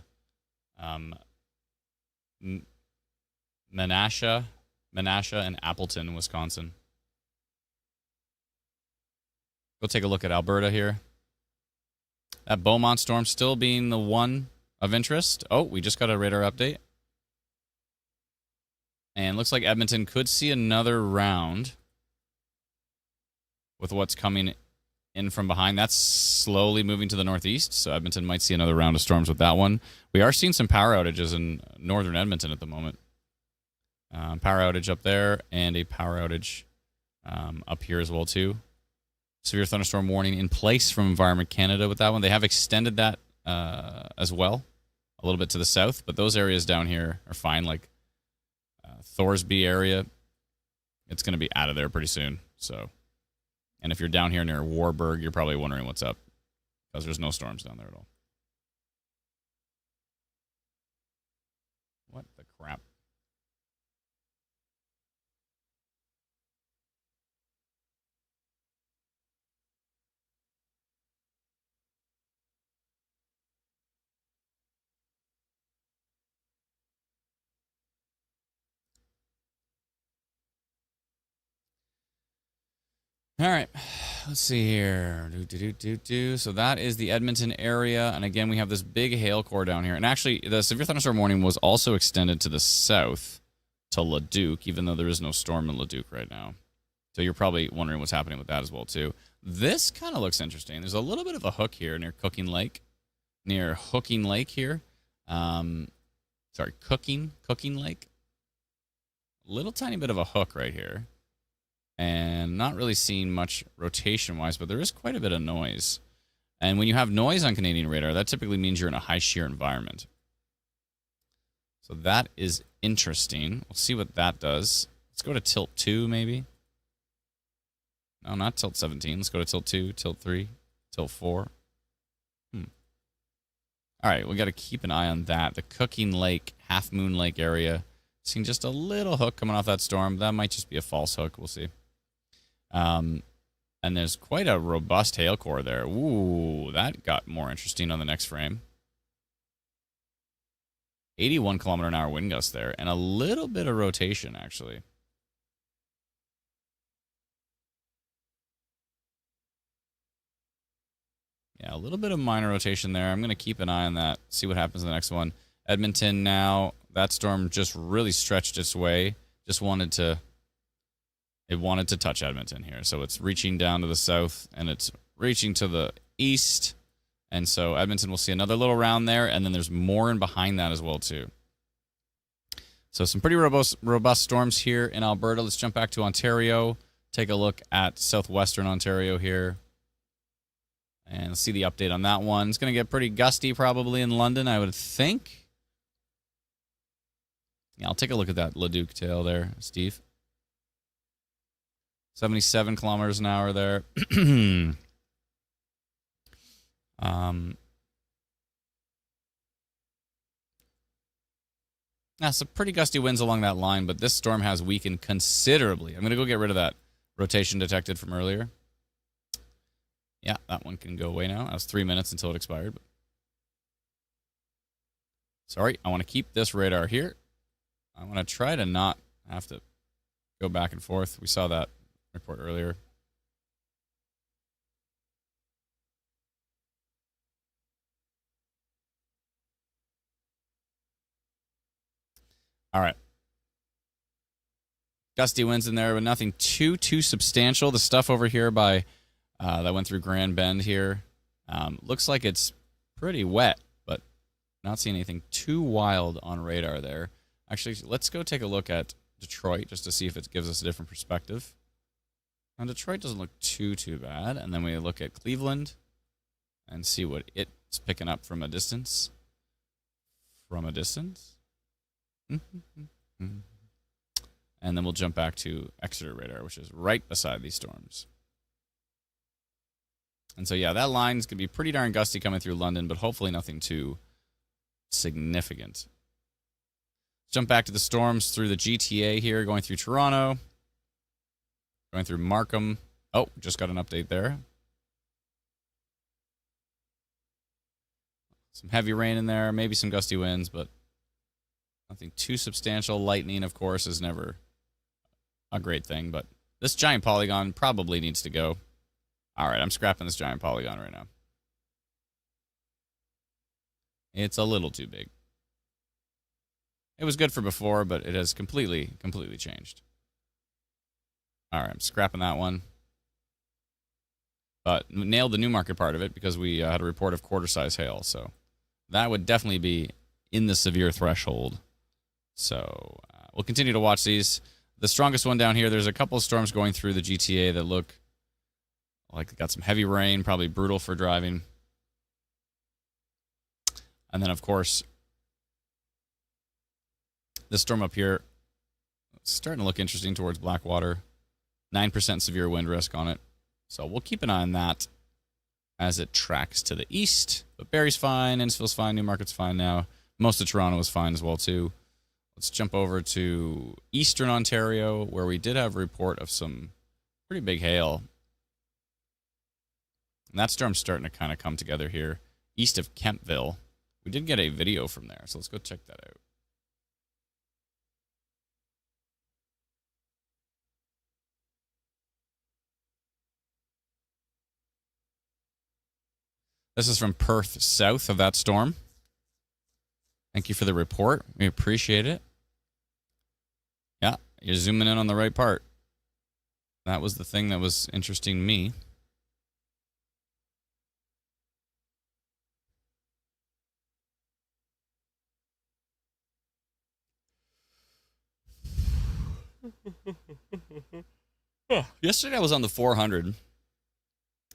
Menasha and Appleton, Wisconsin. Go take a look at Alberta here. That Beaumont storm still being the one of interest. Oh, we just got a radar update. And looks like Edmonton could see another round with what's coming in from behind. That's slowly moving to the northeast, so Edmonton might see another round of storms with that one. We are seeing some power outages in northern Edmonton at the moment. Power outage up there and a power outage up here as well, too. Severe thunderstorm warning in place from Environment Canada with that one. They have extended that as well, a little bit to the south, but those areas down here are fine, like Thorsby area. It's going to be out of there pretty soon. So, and if you're down here near Warburg, you're probably wondering what's up because there's no storms down there at all. What the crap? All right, let's see here. So that is the Edmonton area. And again, we have this big hail core down here. And actually, the severe thunderstorm warning was also extended to the south to Leduc, even though there is no storm in Leduc right now. So you're probably wondering what's happening with that as well, too. This kind of looks interesting. There's a little bit of a hook here near Hooking Lake here. Cooking Lake. Little tiny bit of a hook right here. And not really seeing much rotation-wise, but there is quite a bit of noise. And when you have noise on Canadian radar, that typically means you're in a high shear environment. So that is interesting. We'll see what that does. Let's go to tilt 2, maybe. No, not tilt 17. Let's go to tilt 2, tilt 3, tilt 4. All right, we got to keep an eye on that. The Cooking Lake, Half Moon Lake area. Seeing just a little hook coming off that storm. That might just be a false hook. We'll see. And there's quite a robust hail core there. Ooh, that got more interesting on the next frame. 81 kilometer an hour wind gust there, and a little bit of rotation, actually. Yeah, a little bit of minor rotation there. I'm going to keep an eye on that, see what happens in the next one. Edmonton now, that storm just really stretched its way. It wanted to touch Edmonton here. So it's reaching down to the south, and it's reaching to the east. And so Edmonton will see another little round there, and then there's more in behind that as well, too. So some pretty robust storms here in Alberta. Let's jump back to Ontario. Take a look at southwestern Ontario here. And see the update on that one. It's going to get pretty gusty probably in London, I would think. Yeah, I'll take a look at that Leduc tail there, Steve. 77 kilometers an hour there. Some pretty gusty winds along that line, but this storm has weakened considerably. I'm going to go get rid of that rotation detected from earlier. Yeah, that one can go away now. That was 3 minutes until it expired. But sorry, I want to keep this radar here. I want to try to not have to go back and forth. We saw that report earlier. All right. Gusty winds in there, but nothing too substantial. The stuff over here by that went through Grand Bend here looks like it's pretty wet, but not seeing anything too wild on radar there. Actually, let's go take a look at Detroit just to see if it gives us a different perspective. Now, Detroit doesn't look too bad. And then we look at Cleveland and see what it's picking up from a distance. And then we'll jump back to Exeter radar, which is right beside these storms. And so, yeah, that line's going to be pretty darn gusty coming through London, but hopefully nothing too significant. Jump back to the storms through the GTA here, going through Toronto, going through Markham. Oh, just got an update there. Some heavy rain in there, maybe some gusty winds, but nothing too substantial. Lightning, of course, is never a great thing, but this giant polygon probably needs to go. All right, I'm scrapping this giant polygon right now. It's a little too big. It was good for before, but it has completely changed. All right, I'm scrapping that one. But nailed the Newmarket part of it because we had a report of quarter-size hail. So that would definitely be in the severe threshold. So we'll continue to watch these. The strongest one down here, there's a couple of storms going through the GTA that look like they got some heavy rain, probably brutal for driving. And then, of course, this storm up here, it's starting to look interesting towards Blackwater. 9% severe wind risk on it. So we'll keep an eye on that as it tracks to the east. But Barrie's fine, Innisfil's fine, Newmarket's fine now. Most of Toronto is fine as well, too. Let's jump over to eastern Ontario, where we did have a report of some pretty big hail. And that storm's starting to kind of come together here, east of Kemptville. We did get a video from there, so let's go check that out. This is from Perth, south of that storm. Thank you for the report. We appreciate it. Yeah, you're zooming in on the right part. That was the thing that was interesting me. Yesterday I was on the 400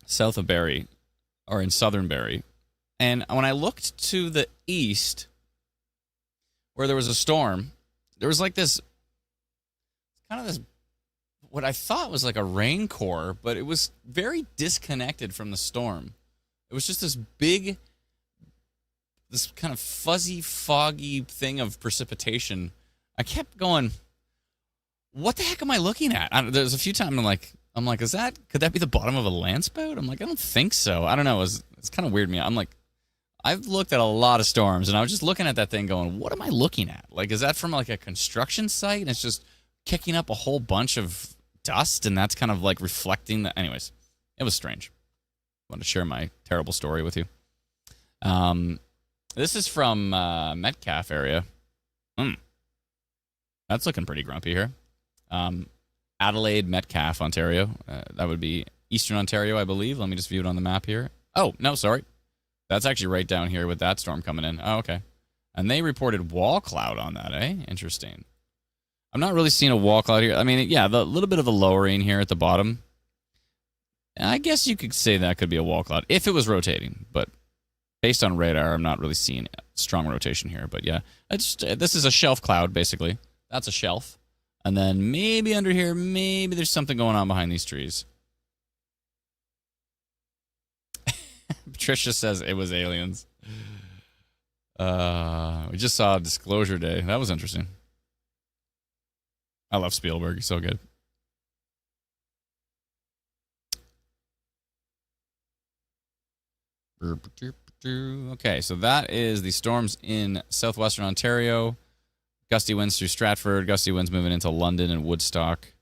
south of Barrie, or in southern Barrie, and when I looked to the east where there was a storm, there was like this kind of this what I thought was like a rain core, but it was very disconnected from the storm. It was just this big, this kind of fuzzy, foggy thing of precipitation. I kept going, what the heck am I looking at? There's a few times I'm like, could that be the bottom of a landspout? I'm like, I don't think so. I don't know. It's kind of weird me. I'm like, I've looked at a lot of storms, and I was just looking at that thing going, what am I looking at? Like, is that from like a construction site? And it's just kicking up a whole bunch of dust, and that's kind of like reflecting the... Anyways, it was strange. I wanted to share my terrible story with you. This is from Metcalfe area. That's looking pretty grumpy here. Adelaide, Metcalfe, Ontario. That would be Eastern Ontario, I believe. Let me just view it on the map here. Oh, no, sorry. That's actually right down here with that storm coming in. Oh, okay. And they reported wall cloud on that, eh? Interesting. I'm not really seeing a wall cloud here. I mean, yeah, the little bit of a lowering here at the bottom. I guess you could say that could be a wall cloud if it was rotating. But based on radar, I'm not really seeing strong rotation here. But yeah, this is a shelf cloud, basically. That's a shelf. And then maybe under here, maybe there's something going on behind these trees. Patricia says it was aliens. We just saw Disclosure Day. That was interesting. I love Spielberg. He's so good. Okay, so that is the storms in southwestern Ontario. Gusty winds through Stratford. Gusty winds moving into London and Woodstock.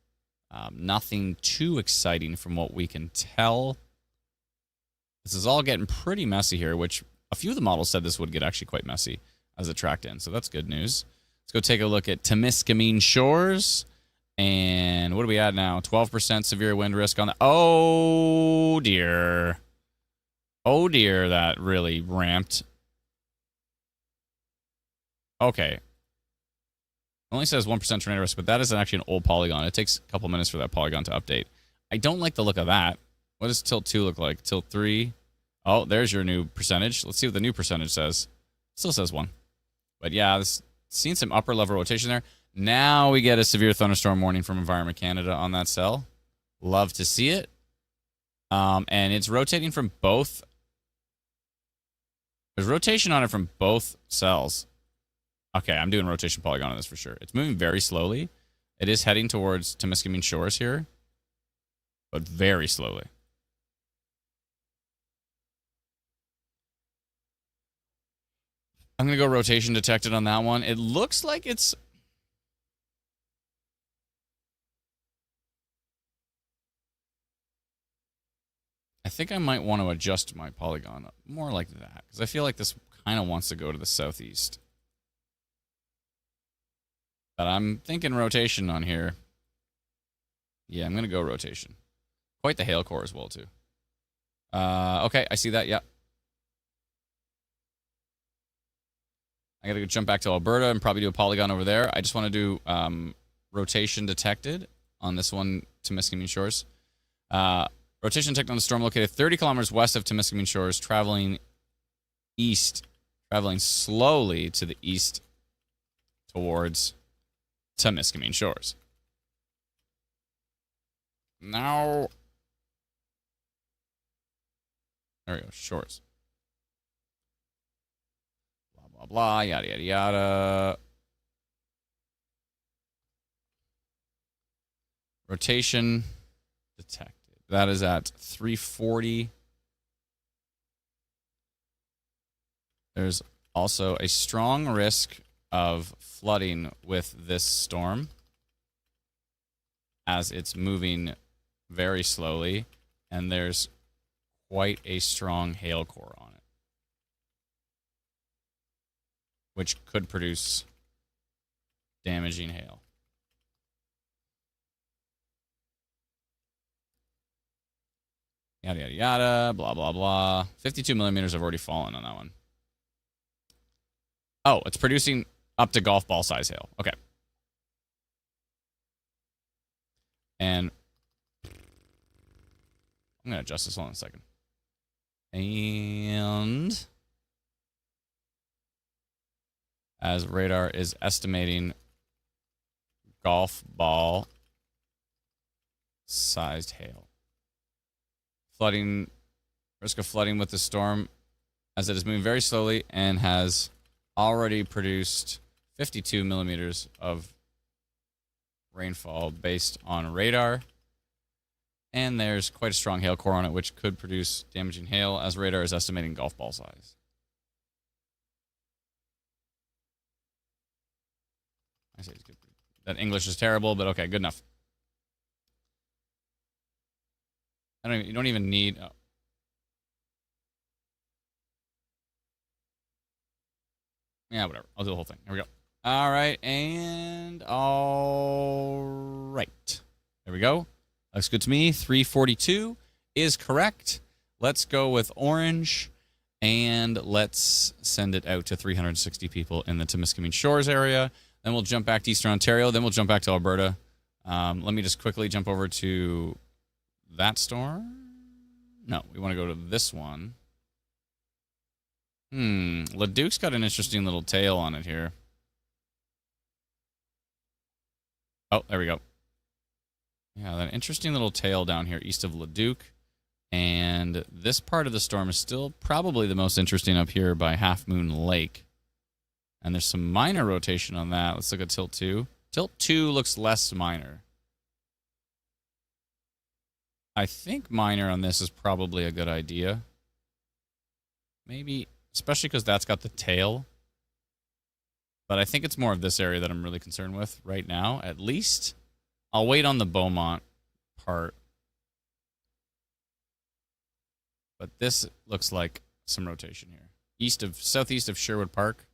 Nothing too exciting from what we can tell. This is all getting pretty messy here, which a few of the models said this would get actually quite messy as it tracked in. So that's good news. Let's go take a look at Temiskaming Shores. And what are we at now? 12% severe wind risk on the... Oh, dear. Oh, dear, that really ramped. Okay. It only says 1% tornado risk, but that is actually an old polygon. It takes a couple minutes for that polygon to update. I don't like the look of that. What does tilt 2 look like? Tilt 3. Oh, there's your new percentage. Let's see what the new percentage says. Still says 1. But yeah, seen some upper level rotation there. Now we get a severe thunderstorm warning from Environment Canada on that cell. Love to see it. And it's rotating from both. There's rotation on it from both cells. Okay, I'm doing rotation polygon on this for sure. It's moving very slowly. It is heading towards Temiskaming Shores here, but very slowly. I'm going to go rotation detected on that one. It looks like it's... I think I might want to adjust my polygon more like that, because I feel like this kind of wants to go to the southeast. But I'm thinking rotation on here. Yeah, I'm going to go rotation. Quite the hail core as well, too. Okay, I see that, yeah. I got to go jump back to Alberta and probably do a polygon over there. I just want to do rotation detected on this one, Temiskaming Shores. Rotation detected on the storm located 30 kilometers west of Temiskaming Shores, traveling east, traveling slowly to the east towards Temiskaming Shores. Now, there we go, Shores. Blah, blah, blah, yada, yada, yada. Rotation detected. That is at 340. There's also a strong risk of flooding with this storm as it's moving very slowly, and there's quite a strong hail core on it, which could produce damaging hail. Yada, yada, yada, blah, blah, blah. 52 millimeters have already fallen on that one. Oh, it's producing up to golf ball size hail. Okay. And I'm going to adjust this. Hold on a second. And as radar is estimating golf ball sized hail. Flooding, risk of flooding with the storm as it is moving very slowly and has already produced 52 millimeters of rainfall based on radar. And there's quite a strong hail core on it, which could produce damaging hail as radar is estimating golf ball size. I say it's good. That English is terrible, but okay, good enough. You don't even need... Oh. Yeah, whatever. I'll do the whole thing. Here we go. All right, and all right. There we go. Looks good to me. 342 is correct. Let's go with orange, and let's send it out to 360 people in the Timiskaming Shores area. Then we'll jump back to Eastern Ontario. Then we'll jump back to Alberta. Let me just quickly jump over to that storm. No, we want to go to this one. Leduc's got an interesting little tail on it here. Oh, there we go. Yeah, that interesting little tail down here east of Leduc. And this part of the storm is still probably the most interesting up here by Half Moon Lake. And there's some minor rotation on that. Let's look at Tilt 2. Tilt 2 looks less minor. I think minor on this is probably a good idea. Maybe, especially because that's got the tail. But I think it's more of this area that I'm really concerned with right now, at least. I'll wait on the Beaumont part. But this looks like some rotation here. Southeast of Sherwood Park.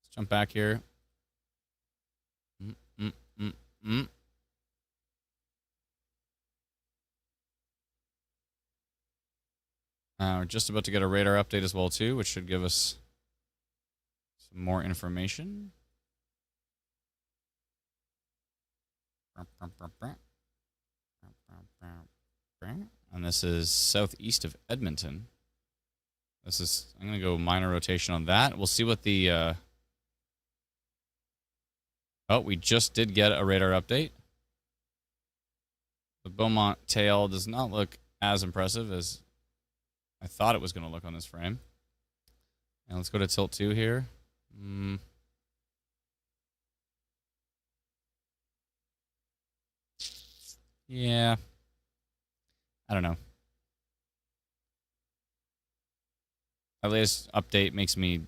Let's jump back here. We're just about to get a radar update as well, too, which should give us some more information. And this is southeast of Edmonton. I'm going to go minor rotation on that. We'll see what the... Oh, we just did get a radar update. The Beaumont tail does not look as impressive as I thought it was going to look on this frame. And let's go to Tilt 2 here. Yeah. I don't know. Our latest update makes me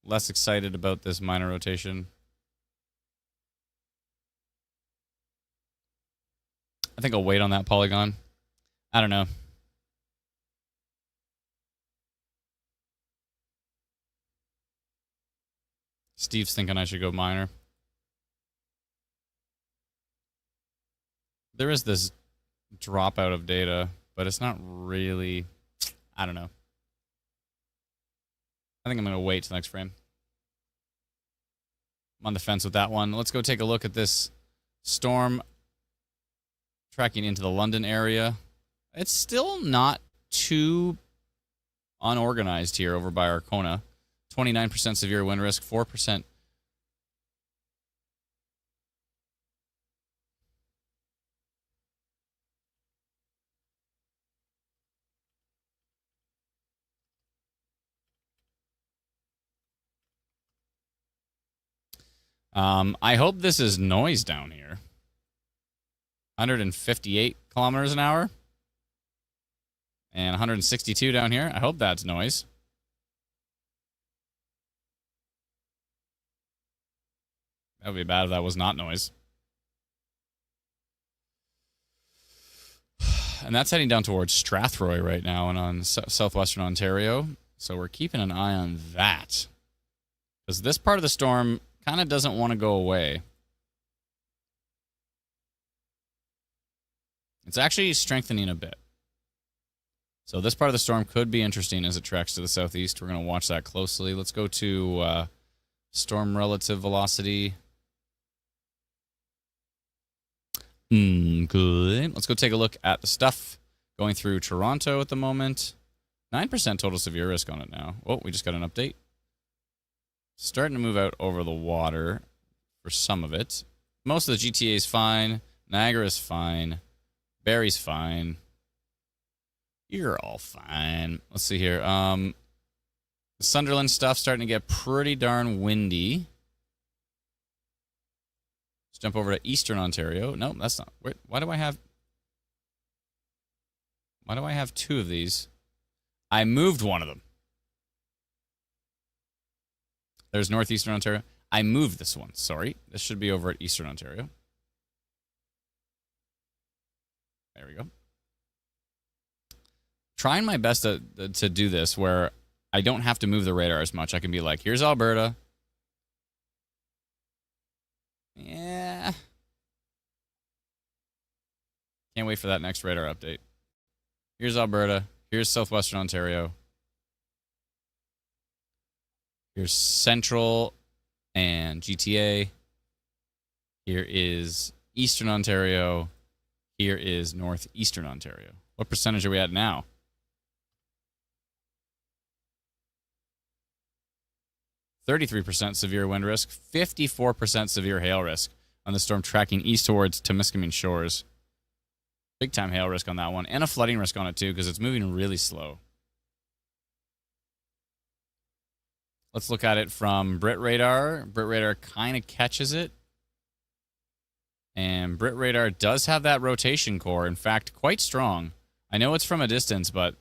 less excited about this minor rotation. I think I'll wait on that polygon. I don't know. Steve's thinking I should go minor. There is this dropout of data, but it's not really... I don't know. I think I'm going to wait till the next frame. I'm on the fence with that one. Let's go take a look at this storm tracking into the London area. It's still not too unorganized here over by Arkona. 29% severe wind risk, 4%. I hope this is noise down here. 158 kilometers an hour. And 162 down here. I hope that's noise. That would be bad if that was not noise. And that's heading down towards Strathroy right now and on southwestern Ontario. So we're keeping an eye on that. Because this part of the storm kind of doesn't want to go away. It's actually strengthening a bit. So this part of the storm could be interesting as it tracks to the southeast. We're going to watch that closely. Let's go to storm relative velocity. Good. Let's go take a look at the stuff going through Toronto at the moment. 9% total severe risk on it now. Oh, we just got an update. Starting to move out over the water for some of it. Most of the GTA is fine. Niagara is fine. Barrie's fine. You're all fine. Let's see here. The Sunderland stuff starting to get pretty darn windy. Let's jump over to Eastern Ontario. No, that's not. Wait, why do I have two of these? I moved one of them. There's Northeastern Ontario. I moved this one. Sorry. This should be over at Eastern Ontario. There we go. Trying my best to do this where I don't have to move the radar as much. I can be like, here's Alberta. Yeah. Can't wait for that next radar update. Here's Alberta. Here's southwestern Ontario. Here's Central and GTA. Here is Eastern Ontario. Here is Northeastern Ontario. What percentage are we at now? 33% severe wind risk, 54% severe hail risk on the storm tracking east towards Temiskaming Shores. Big time hail risk on that one, and a flooding risk on it too because it's moving really slow. Let's look at it from Brit Radar. Brit Radar kind of catches it. And Brit Radar does have that rotation core. In fact, quite strong. I know it's from a distance, but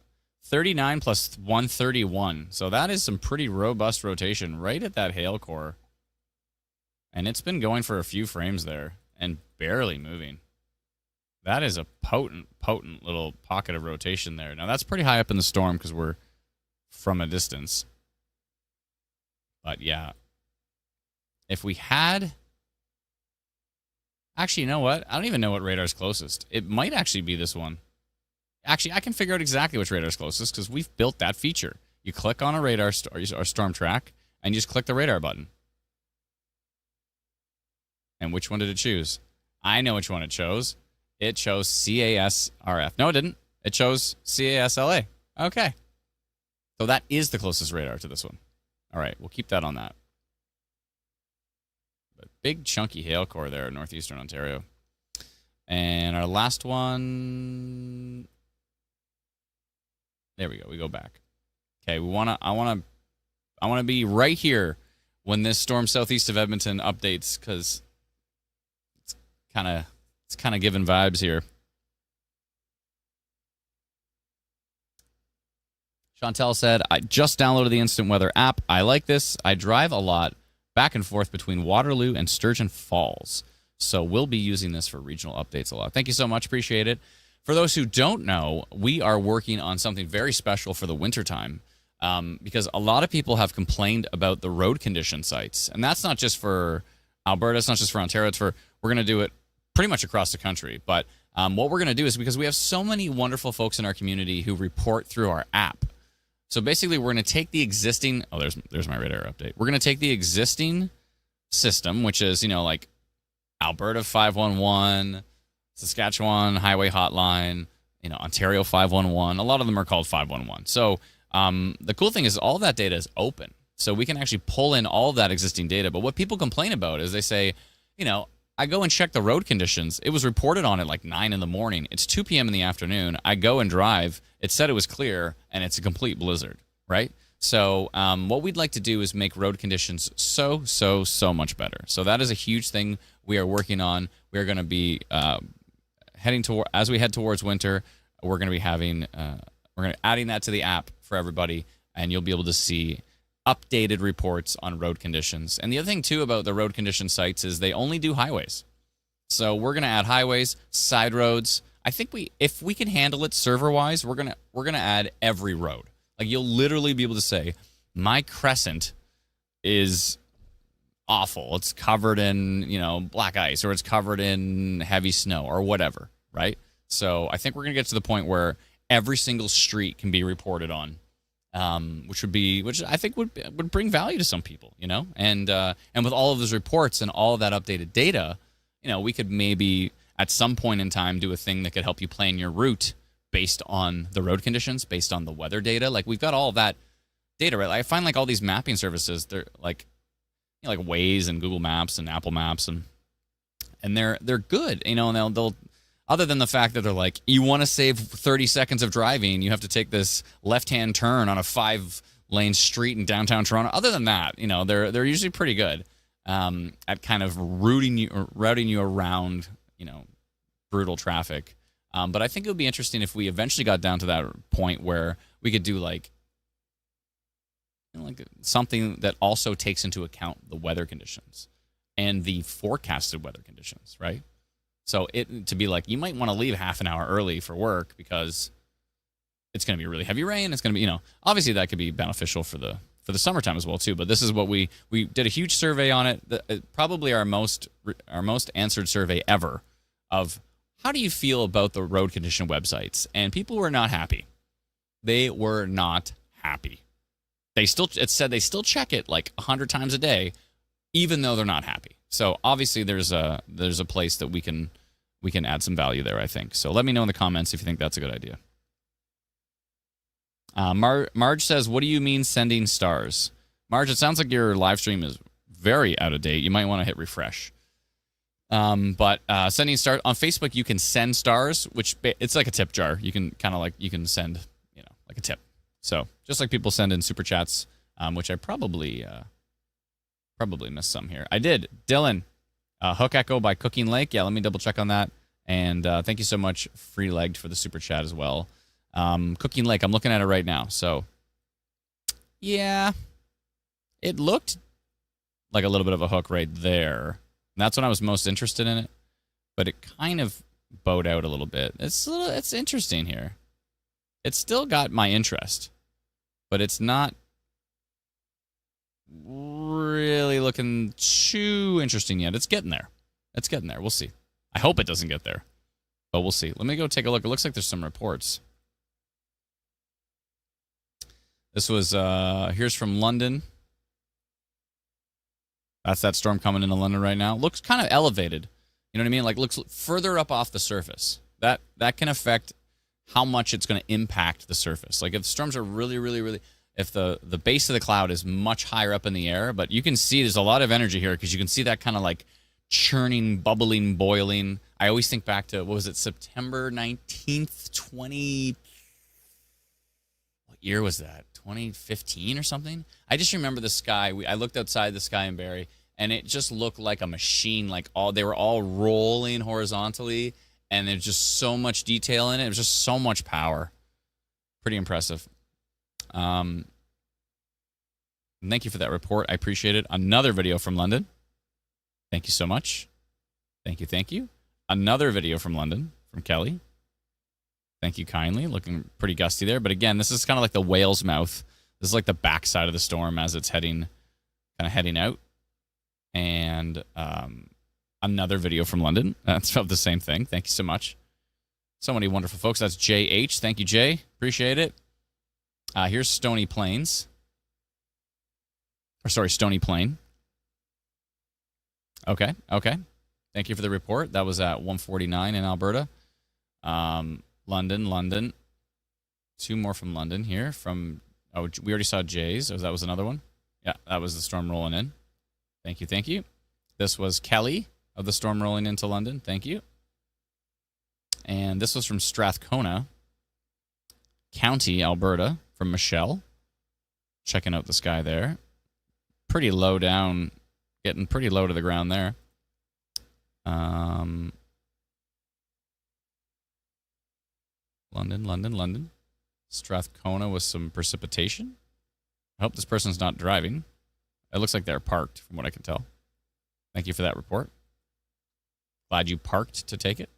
39 plus 131. So that is some pretty robust rotation right at that hail core. And it's been going for a few frames there and barely moving. That is a potent little pocket of rotation there. Now, that's pretty high up in the storm because we're from a distance. But, yeah. If we had... Actually, you know what? I don't even know what radar's closest. It might actually be this one. Actually, I can figure out exactly which radar's closest because we've built that feature. You click on a radar or storm track, and you just click the radar button. And which one did it choose? I know which one it chose. It chose CASRF. No, it didn't. It chose CASLA. Okay. So that is the closest radar to this one. All right, we'll keep that on that. But big chunky hail core there in northeastern Ontario. And our last one... There we go. We go back. Okay, I want to be right here when this storm southeast of Edmonton updates because it's kind of giving vibes here. Chantel said, I just downloaded the Instant Weather app. I like this. I drive a lot back and forth between Waterloo and Sturgeon Falls. So we'll be using this for regional updates a lot. Thank you so much. Appreciate it. For those who don't know, we are working on something very special for the wintertime because a lot of people have complained about the road condition sites. And that's not just for Alberta. It's not just for Ontario. We're going to do it pretty much across the country. But what we're going to do is because we have so many wonderful folks in our community who report through our app. So basically, we're going to take the existing... Oh, there's my radar update. We're going to take the existing system, which is, like Alberta 511, Saskatchewan Highway Hotline, Ontario 511. A lot of them are called 511. So the cool thing is all that data is open. So we can actually pull in all of that existing data. But what people complain about is they say, I go and check the road conditions. It was reported on at like 9 in the morning. It's 2 p.m. in the afternoon. I go and drive. It said it was clear, and it's a complete blizzard, right? So what we'd like to do is make road conditions so much better. So that is a huge thing we are working on. We are going to be heading toward, as we head towards winter, we're going to be having, adding that to the app for everybody, and you'll be able to see updated reports on road conditions. And the other thing too about the road condition sites is they only do highways. So we're going to add highways, side roads. I think if we can handle it server-wise, we're going to add every road. Like you'll literally be able to say, my crescent is awful. It's covered in, black ice, or it's covered in heavy snow or whatever, right? So I think we're going to get to the point where every single street can be reported on. Which I think would bring value to some people, and with all of those reports and all of that updated data, we could maybe at some point in time do a thing that could help you plan your route based on the road conditions, based on the weather data. Like we've got all of that data, right? I find like all these mapping services, they're like, like Waze and Google Maps and Apple Maps, and they're good, and they'll other than the fact that they're like, you want to save 30 seconds of driving, you have to take this left-hand turn on a 5-lane street in downtown Toronto. Other than that, they're usually pretty good at kind of routing you around, brutal traffic. But I think it would be interesting if we eventually got down to that point where we could do like something that also takes into account the weather conditions and the forecasted weather conditions, right? So to be like, you might want to leave half an hour early for work because it's going to be really heavy rain. It's going to be, obviously that could be beneficial for the summertime as well too. But this is what we did a huge survey on it. Probably our most answered survey ever of how do you feel about the road condition websites? And people were not happy. They were not happy. It said they still check it like 100 times a day, even though they're not happy. So obviously there's a place that we can add some value there, I think. So let me know in the comments if you think that's a good idea. Marge says, what do you mean sending stars? Marge, it sounds like your live stream is very out of date. You might want to hit refresh. But sending stars on Facebook, you can send stars, which it's like a tip jar. You can send, like a tip. So just like people send in super chats, which I probably missed some here. I did. Dylan, Hook Echo by Cooking Lake. Yeah, let me double check on that. And thank you so much, Free Legged, for the super chat as well. Cooking Lake, I'm looking at it right now. So, yeah, it looked like a little bit of a hook right there. And that's when I was most interested in it. But it kind of bowed out a little bit. It's interesting here. It's still got my interest, but it's not really looking too interesting yet. It's getting there. We'll see. I hope it doesn't get there, but we'll see. Let me go take a look. It looks like there's some reports. This was, here's from London. That's that storm coming into London right now. Looks kind of elevated. You know what I mean? Like, looks further up off the surface. That can affect how much it's going to impact the surface. Like, if storms are really, really, really... If the base of the cloud is much higher up in the air, but you can see there's a lot of energy here because you can see that kind of like churning, bubbling, boiling. I always think back to, what was it, September 19th, what year was that? 2015 or something? I just remember the sky. I looked outside the sky in Barrie, and it just looked like a machine. Like they were all rolling horizontally, and there's just so much detail in it. It was just so much power. Pretty impressive. Thank you for that report. I appreciate it. Another video from London. Thank you so much. Thank you. Another video from London from Kelly. Thank you kindly. Looking pretty gusty there. But again, this is kind of like the whale's mouth. This is like the backside of the storm as it's heading out. And another video from London. That's of the same thing. Thank you so much. So many wonderful folks. That's JH. Thank you, Jay. Appreciate it. Here's Stony Plains. Stony Plain. Okay. Thank you for the report. That was at 1:49 in Alberta. London. Two more from London here. We already saw Jay's. Oh, that was another one? Yeah, that was the storm rolling in. Thank you. This was Kelly of the storm rolling into London. Thank you. And this was from Strathcona County, Alberta, from Michelle. Checking out the sky there. Pretty low down, getting pretty low to the ground there. London. Strathcona with some precipitation. I hope this person's not driving. It looks like they're parked, from what I can tell. Thank you for that report. Glad you parked to take it.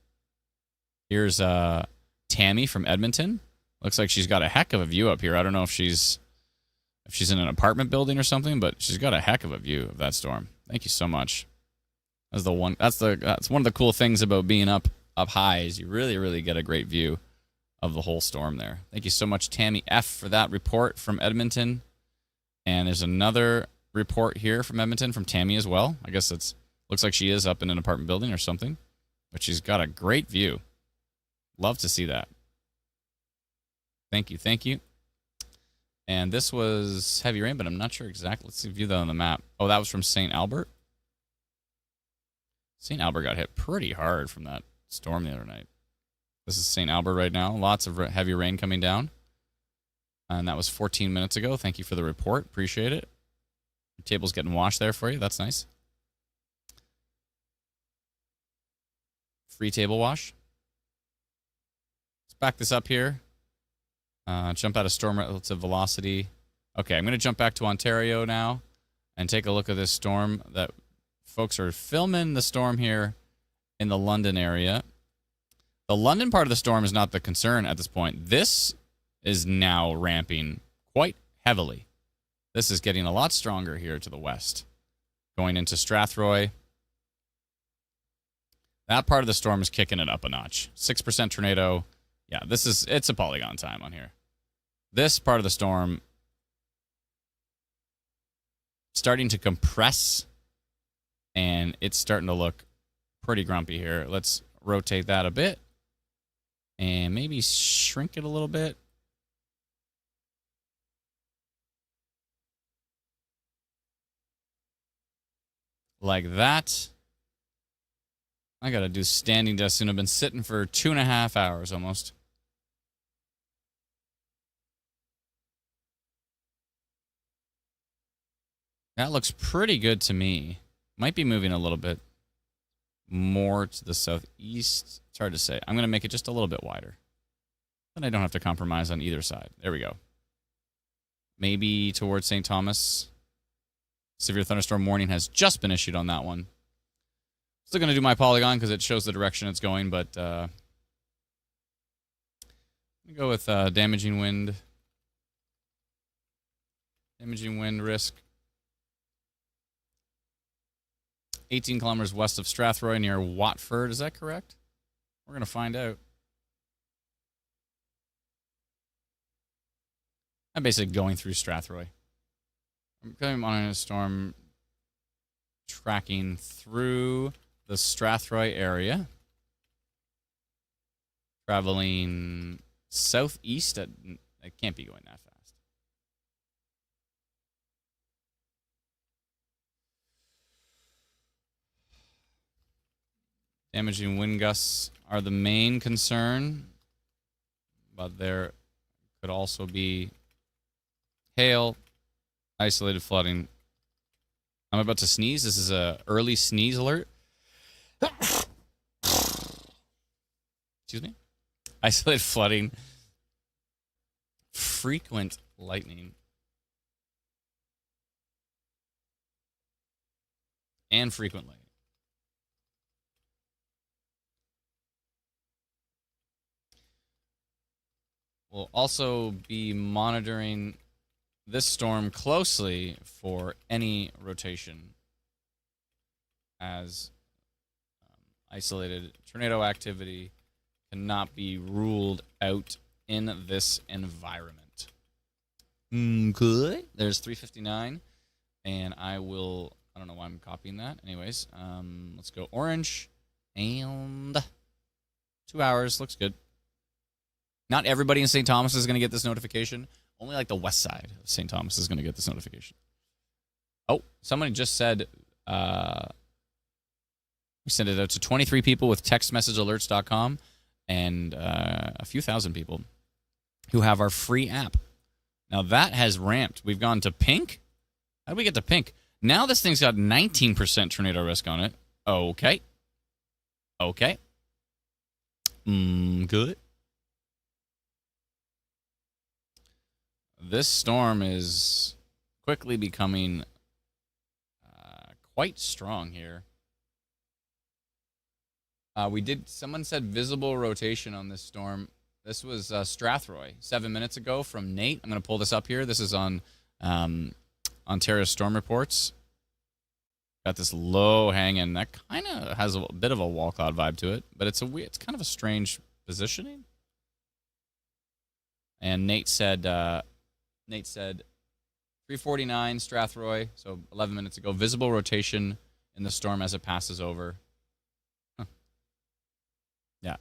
Here's Tammy from Edmonton. Looks like she's got a heck of a view up here. I don't know if she's in an apartment building or something, but she's got a heck of a view of that storm. Thank you so much. That's one of the cool things about being up high is you really, really get a great view of the whole storm there. Thank you so much, Tammy F, for that report from Edmonton. And there's another report here from Edmonton from Tammy as well. I guess looks like she is up in an apartment building or something, but she's got a great view. Love to see that. Thank you. And this was heavy rain, but I'm not sure exactly. Let's view that on the map. Oh, that was from St. Albert. St. Albert got hit pretty hard from that storm the other night. This is St. Albert right now. Lots of heavy rain coming down. And that was 14 minutes ago. Thank you for the report. Appreciate it. Your table's getting washed there for you. That's nice. Free table wash. Let's back this up here. Jump out of storm relative velocity. Okay, I'm going to jump back to Ontario now and take a look at this storm that folks are filming the storm here in the London area. The London part of the storm is not the concern at this point. This is now ramping quite heavily. This is getting a lot stronger here to the west. Going into Strathroy. That part of the storm is kicking it up a notch. 6% tornado. Yeah, it's a polygon time on here. This part of the storm starting to compress, and it's starting to look pretty grumpy here. Let's rotate that a bit and maybe shrink it a little bit. Like that. I gotta do standing desk soon. I've been sitting for 2.5 hours almost. That looks pretty good to me. Might be moving a little bit more to the southeast. It's hard to say. I'm going to make it just a little bit wider. Then I don't have to compromise on either side. There we go. Maybe towards St. Thomas. Severe thunderstorm warning has just been issued on that one. Still going to do my polygon because it shows the direction it's going, but I'm going to go with damaging wind. Damaging wind risk. 18 kilometers west of Strathroy near Watford. Is that correct? We're going to find out. I'm basically going through Strathroy. I'm going on a storm tracking through the Strathroy area. Traveling southeast. I can't be going that fast. Damaging wind gusts are the main concern, but there could also be hail, isolated flooding. I'm about to sneeze. This is an early sneeze alert. Excuse me. Isolated flooding, frequent lightning, and frequent lightning. We'll also be monitoring this storm closely for any rotation as isolated tornado activity cannot be ruled out in this environment. Good. There's 359, and I don't know why I'm copying that. Anyways, let's go orange, and 2 hours. Looks good. Not everybody in St. Thomas is going to get this notification. Only like the west side of St. Thomas is going to get this notification. Oh, somebody just said we sent it out to 23 people with textmessagealerts.com and a few thousand people who have our free app. Now that has ramped. We've gone to pink. How did we get to pink? Now this thing's got 19% tornado risk on it. Okay. Okay. Good. This storm is quickly becoming quite strong here. Someone said visible rotation on this storm. This was Strathroy 7 minutes ago from Nate. I'm going to pull this up here. This is on Ontario Storm Reports. Got this low hanging. That kind of has a bit of a wall cloud vibe to it, but it's kind of a strange positioning. And Nate said 349 Strathroy, so 11 minutes ago. Visible rotation in the storm as it passes over. Huh. Yeah.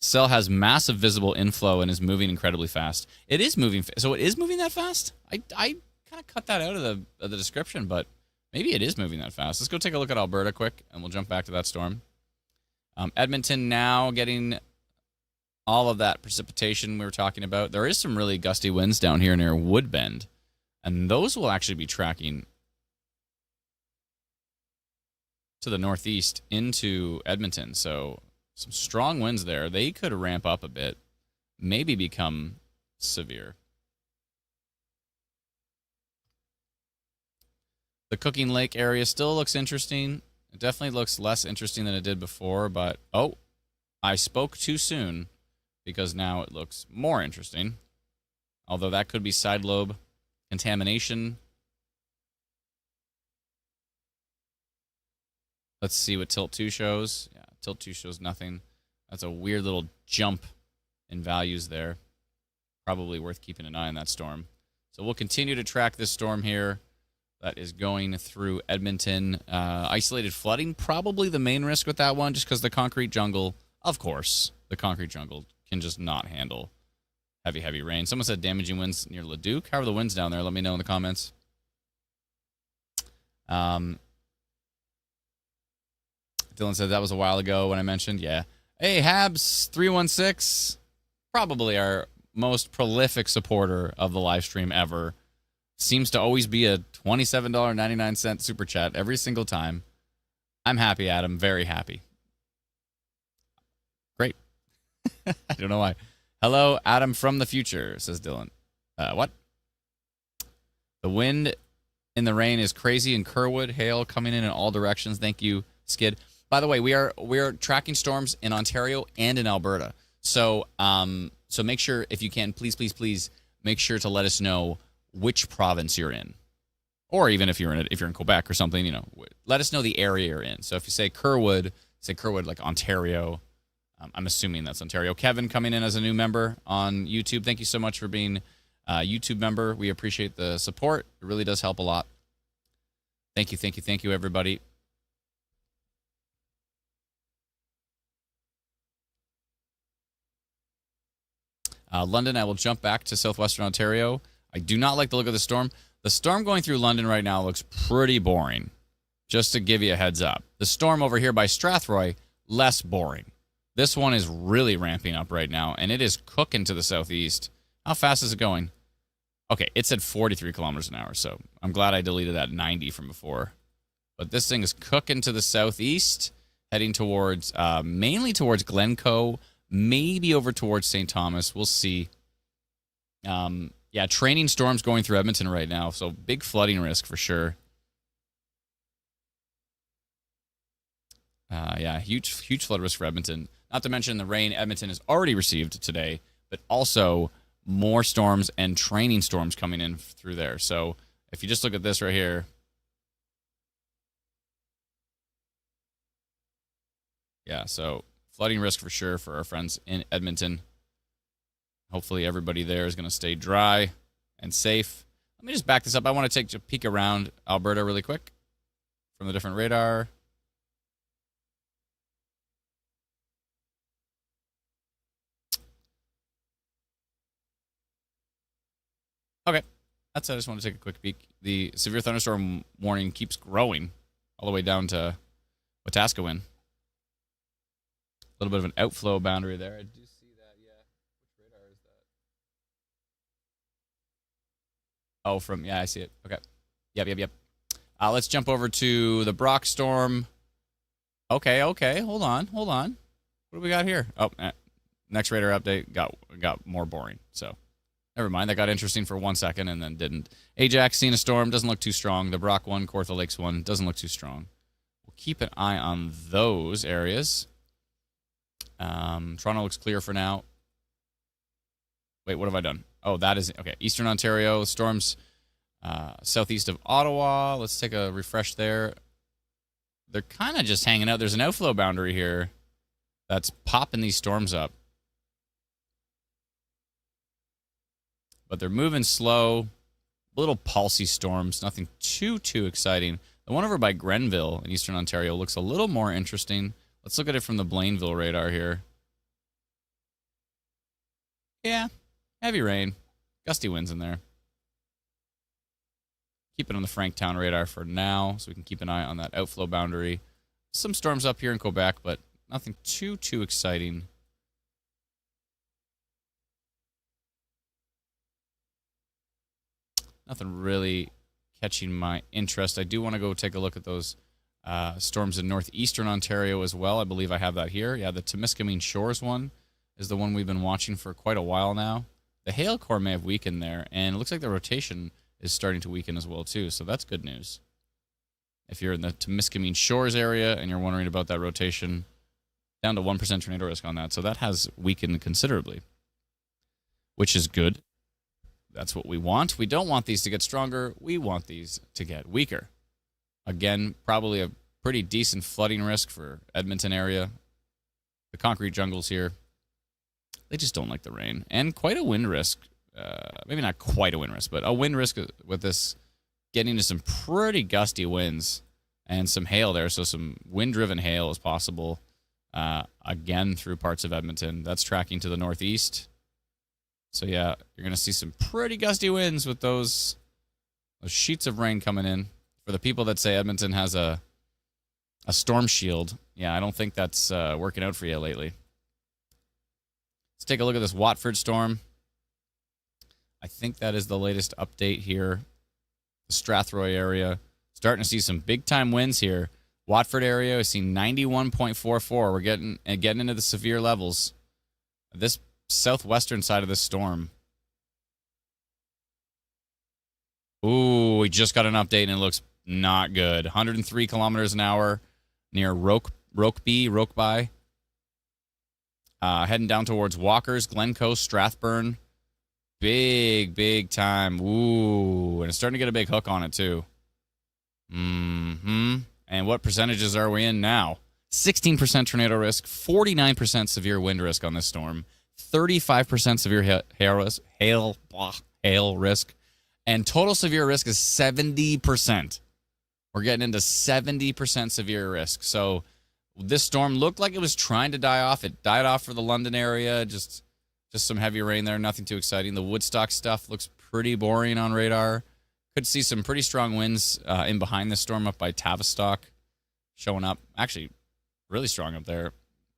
Cell has massive visible inflow and is moving incredibly fast. It is moving. So it is moving that fast? I kind of cut that out of the description, but maybe it is moving that fast. Let's go take a look at Alberta quick, and we'll jump back to that storm. Edmonton now getting all of that precipitation we were talking about. There is some really gusty winds down here near Woodbend, and those will actually be tracking to the northeast into Edmonton. So some strong winds there. They could ramp up a bit, maybe become severe. The Cooking Lake area still looks interesting. It definitely looks less interesting than it did before, but I spoke too soon. because now it looks more interesting. Although that could be side lobe contamination. Let's see what Tilt 2 shows. Yeah, Tilt 2 shows nothing. That's a weird little jump in values there. Probably worth keeping an eye on that storm. So we'll continue to track this storm here that is going through Edmonton. Isolated flooding, probably the main risk with that one, just because the concrete jungle, of course, the concrete jungle can just not handle heavy rain. Someone said damaging winds near Leduc. How are the winds down there? Let me know in the comments. Dylan said that was a while ago when I mentioned. Yeah. Hey, Habs316, probably our most prolific supporter of the live stream ever. Seems to always be a $27.99 super chat every single time. I'm happy, Adam. Very happy. Great. I don't know why. Hello, Adam from the future, says Dylan. What? The wind in the rain is crazy in Kerwood. Hail coming in all directions. Thank you, Skid. By the way, we are tracking storms in Ontario and in Alberta. So so make sure, if you can, please make sure to let us know which province you're in, or even if you're in Quebec or something. Let us know the area you're in. So if you say Kerwood like Ontario. I'm assuming that's Ontario. Kevin coming in as a new member on YouTube. Thank you so much for being a YouTube member. We appreciate the support. It really does help a lot. Thank you, everybody. London, I will jump back to southwestern Ontario. I do not like the look of the storm. The storm going through London right now looks pretty boring, just to give you a heads up. The storm over here by Strathroy, less boring. This one is really ramping up right now, and it is cooking to the southeast. How fast is it going? Okay, it said 43 kilometers an hour, so I'm glad I deleted that 90 from before. But this thing is cooking to the southeast, heading towards, mainly towards Glencoe, maybe over towards St. Thomas. We'll see. Yeah, training storms going through Edmonton right now, so big flooding risk for sure. Yeah, huge flood risk for Edmonton. Not to mention the rain Edmonton has already received today, but also more storms and training storms coming in through there. So if you just look at this right here. Yeah, so flooding risk for sure for our friends in Edmonton. Hopefully everybody there is going to stay dry and safe. Let me just back this up. I want to take a peek around Alberta really quick from the different radar. Okay, that's it. I just want to take a quick peek. The severe thunderstorm warning keeps growing all the way down to Wetaskiwin. A little bit of an outflow boundary there. I do see that, yeah. Which radar is that? Oh, yeah, I see it. Okay. Yep. Let's jump over to the Brock storm. Okay. Hold on. What do we got here? Oh, next radar update got more boring, so. Never mind, that got interesting for 1 second and then didn't. Ajax, seen a storm, doesn't look too strong. The Brock one, Kawartha Lakes one, doesn't look too strong. We'll keep an eye on those areas. Toronto looks clear for now. Wait, what have I done? Oh, that is, okay, Eastern Ontario, storms southeast of Ottawa. Let's take a refresh there. They're kind of just hanging out. There's an outflow boundary here that's popping these storms up. But they're moving slow, little pulsy storms, nothing too exciting. The one over by Grenville in Eastern Ontario looks a little more interesting. Let's look at it from the Blainville radar here. Yeah, heavy rain, gusty winds in there. Keep it on the Franktown radar for now, so we can keep an eye on that outflow boundary. Some storms up here in Quebec, but nothing too exciting. Nothing really catching my interest. I do want to go take a look at those storms in northeastern Ontario as well. I believe I have that here. Yeah, the Temiskaming Shores one is the one we've been watching for quite a while now. The hail core may have weakened there, and it looks like the rotation is starting to weaken as well, too, so that's good news. If you're in the Temiskaming Shores area and you're wondering about that rotation, down to 1% tornado risk on that. So that has weakened considerably, which is good. That's what we want. We don't want these to get stronger. We want these to get weaker. Again, probably a pretty decent flooding risk for Edmonton area. The concrete jungles here, they just don't like the rain. And quite a wind risk. Maybe not quite a wind risk, but a wind risk with this getting to some pretty gusty winds and some hail there. So some wind-driven hail is possible, again, through parts of Edmonton. That's tracking to the northeast. So, yeah, you're going to see some pretty gusty winds with those sheets of rain coming in. For the people that say Edmonton has a storm shield, yeah, I don't think that's working out for you lately. Let's take a look at this Watford storm. I think that is the latest update here. The Strathroy area. Starting to see some big-time winds here. Watford area is seeing 91.44. We're getting into the severe levels. This southwestern side of the storm. Ooh, we just got an update and it looks not good. 103 kilometers an hour near Rokeby. Heading down towards Walkers, Glencoe, Strathburn. Big time. Ooh, and it's starting to get a big hook on it too. And what percentages are we in now? 16% tornado risk, 49% severe wind risk on this storm. 35% severe hail risk, and total severe risk is 70%. We're getting into 70% severe risk. So this storm looked like it was trying to die off. It died off for the London area. Just some heavy rain there. Nothing too exciting. The Woodstock stuff looks pretty boring on radar. Could see some pretty strong winds in behind this storm up by Tavistock showing up. Actually, really strong up there.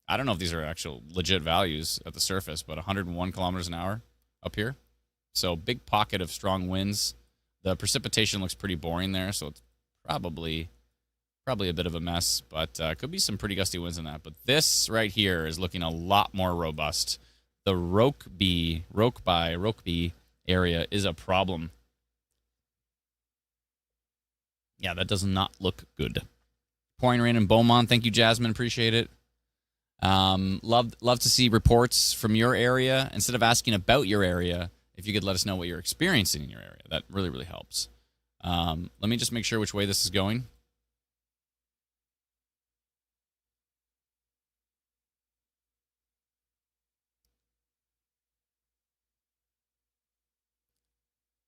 I don't know if these are actual legit values at the surface, but 101 kilometers an hour up here. So big pocket of strong winds. The precipitation looks pretty boring there, so it's probably a bit of a mess, but could be some pretty gusty winds in that. But this right here is looking a lot more robust. The Rokeby area is a problem. Yeah, that does not look good. Pouring rain in Beaumont. Thank you, Jasmine. Appreciate it. Love to see reports from your area. Instead of asking about your area, if you could let us know what you're experiencing in your area. That really, really helps. Let me just make sure which way this is going.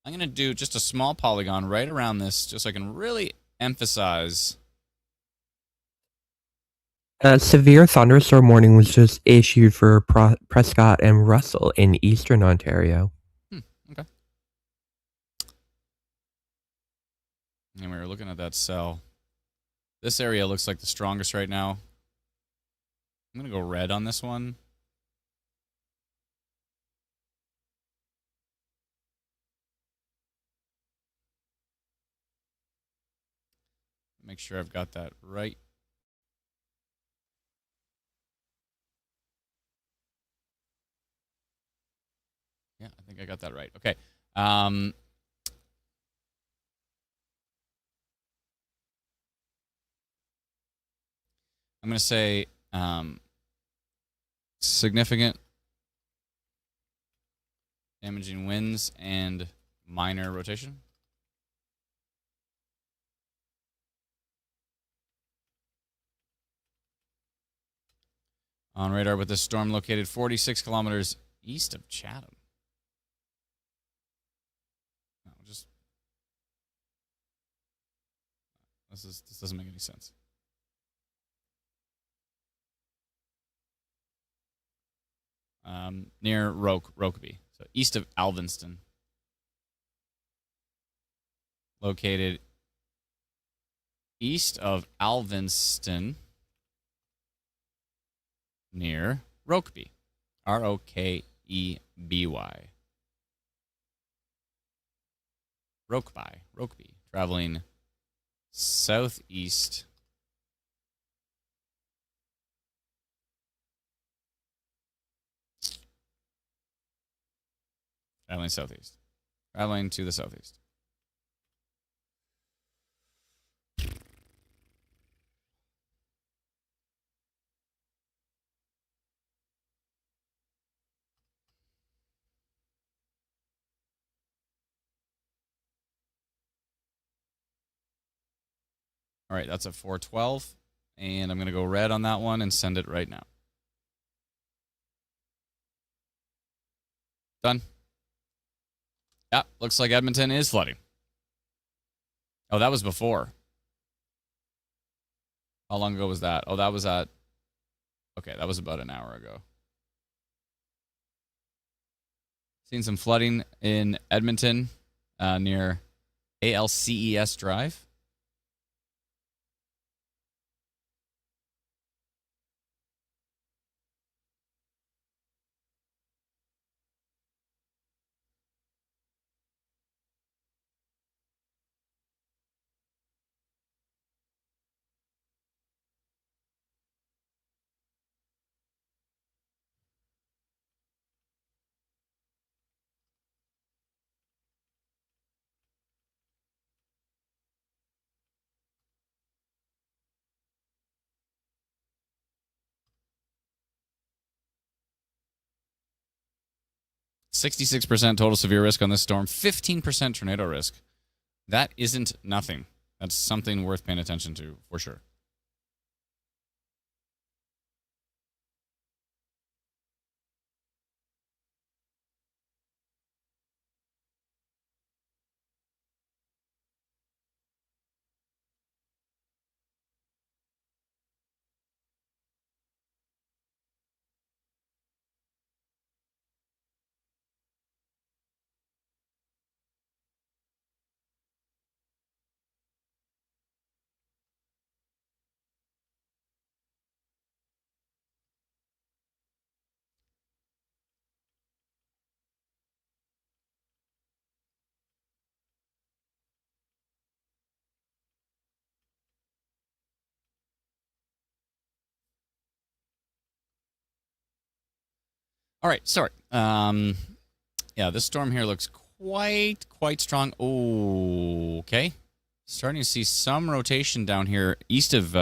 I'm going to do just a small polygon right around this just so I can really emphasize. A severe thunderstorm warning was just issued for Prescott and Russell in eastern Ontario. Okay. And we were looking at that cell. This area looks like the strongest right now. I'm going to go red on this one. Make sure I've got that right. Yeah, I think I got that right. Okay. I'm going to say significant damaging winds and minor rotation. On radar with this storm located 46 kilometers east of Chatham. No, this doesn't make any sense. Near Rokeby, so east of Alvinston. Located east of Alvinston, near Rokeby. Rokeby. Rokeby. Traveling southeast. Traveling southeast. Traveling to the southeast. All right, that's a 412. And I'm going to go red on that one and send it right now. Done. Yeah, looks like Edmonton is flooding. Oh, that was before. How long ago was that? Oh, that was at... Okay, that was about an hour ago. Seen some flooding in Edmonton near ALCES Drive. %66 total severe risk on this storm, 15% tornado risk. That isn't nothing. That's something worth paying attention to, for sure. All right, sorry. Yeah, this storm here looks quite strong. Oh, okay. Starting to see some rotation down here east of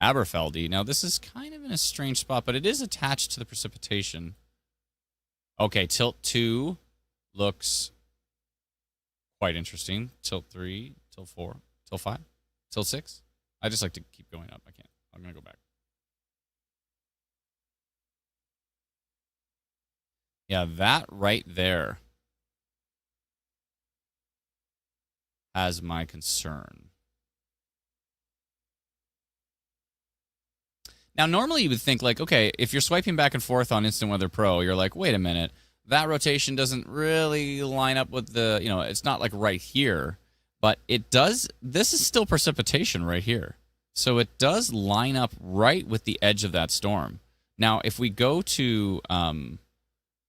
Aberfeldy. Now, this is kind of in a strange spot, but it is attached to the precipitation. Okay, tilt 2 looks quite interesting. Tilt 3, tilt 4, tilt 5, tilt 6. I just like to keep going up. I can't. I'm going to go back. Yeah, that right there has my concern. Now, normally you would think, like, okay, if you're swiping back and forth on Instant Weather Pro, you're like, wait a minute, that rotation doesn't really line up with the, it's not like right here, but it does. This is still precipitation right here. So it does line up right with the edge of that storm. Now, if we go to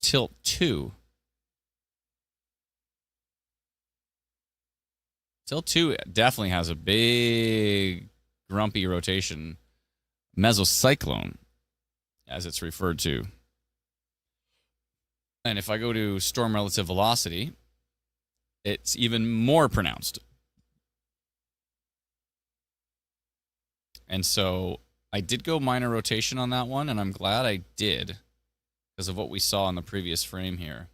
tilt 2, tilt 2 definitely has a big grumpy rotation, mesocyclone as it's referred to. And if I go to storm relative velocity, it's even more pronounced. And so I did go minor rotation on that one, and I'm glad I did because of what we saw in the previous frame here.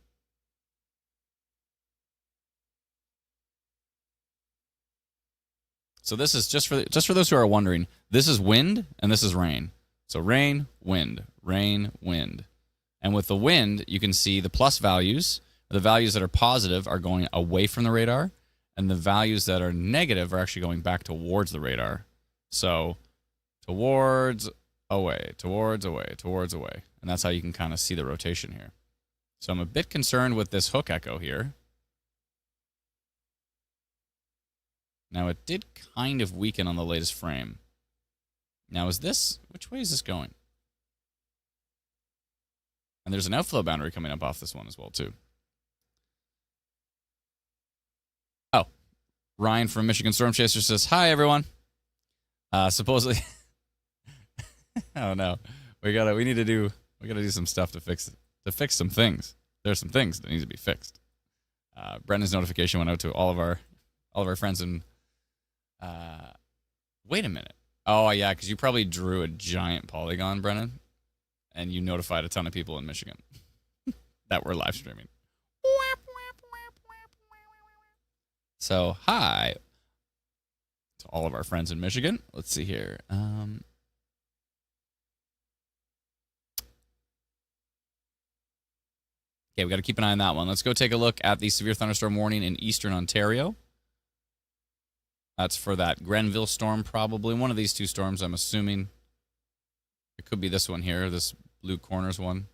So this is just for those who are wondering, this is wind and this is rain. So rain, wind, rain, wind. And with the wind, you can see the plus values, the values that are positive are going away from the radar, and the values that are negative are actually going back towards the radar. So towards, away, towards, away, towards, away. And that's how you can kind of see the rotation here. So I'm a bit concerned with this hook echo here. Now, it did kind of weaken on the latest frame. Now, which way is this going? And there's an outflow boundary coming up off this one as well, too. Oh, Ryan from Michigan Storm Chaser says, hi, everyone. Supposedly, oh no, we gotta do some stuff to fix some things. There's some things that need to be fixed. Brendan's notification went out to all of our friends in. Wait a minute. Oh yeah, because you probably drew a giant polygon, Brennan, and you notified a ton of people in Michigan that were live streaming. So hi to all of our friends in Michigan. Let's see here. Okay, we got to keep an eye on that one. Let's go take a look at the severe thunderstorm warning in eastern Ontario. That's for that Grenville storm, probably. One of these two storms, I'm assuming. It could be this one here, this Blue Corners one.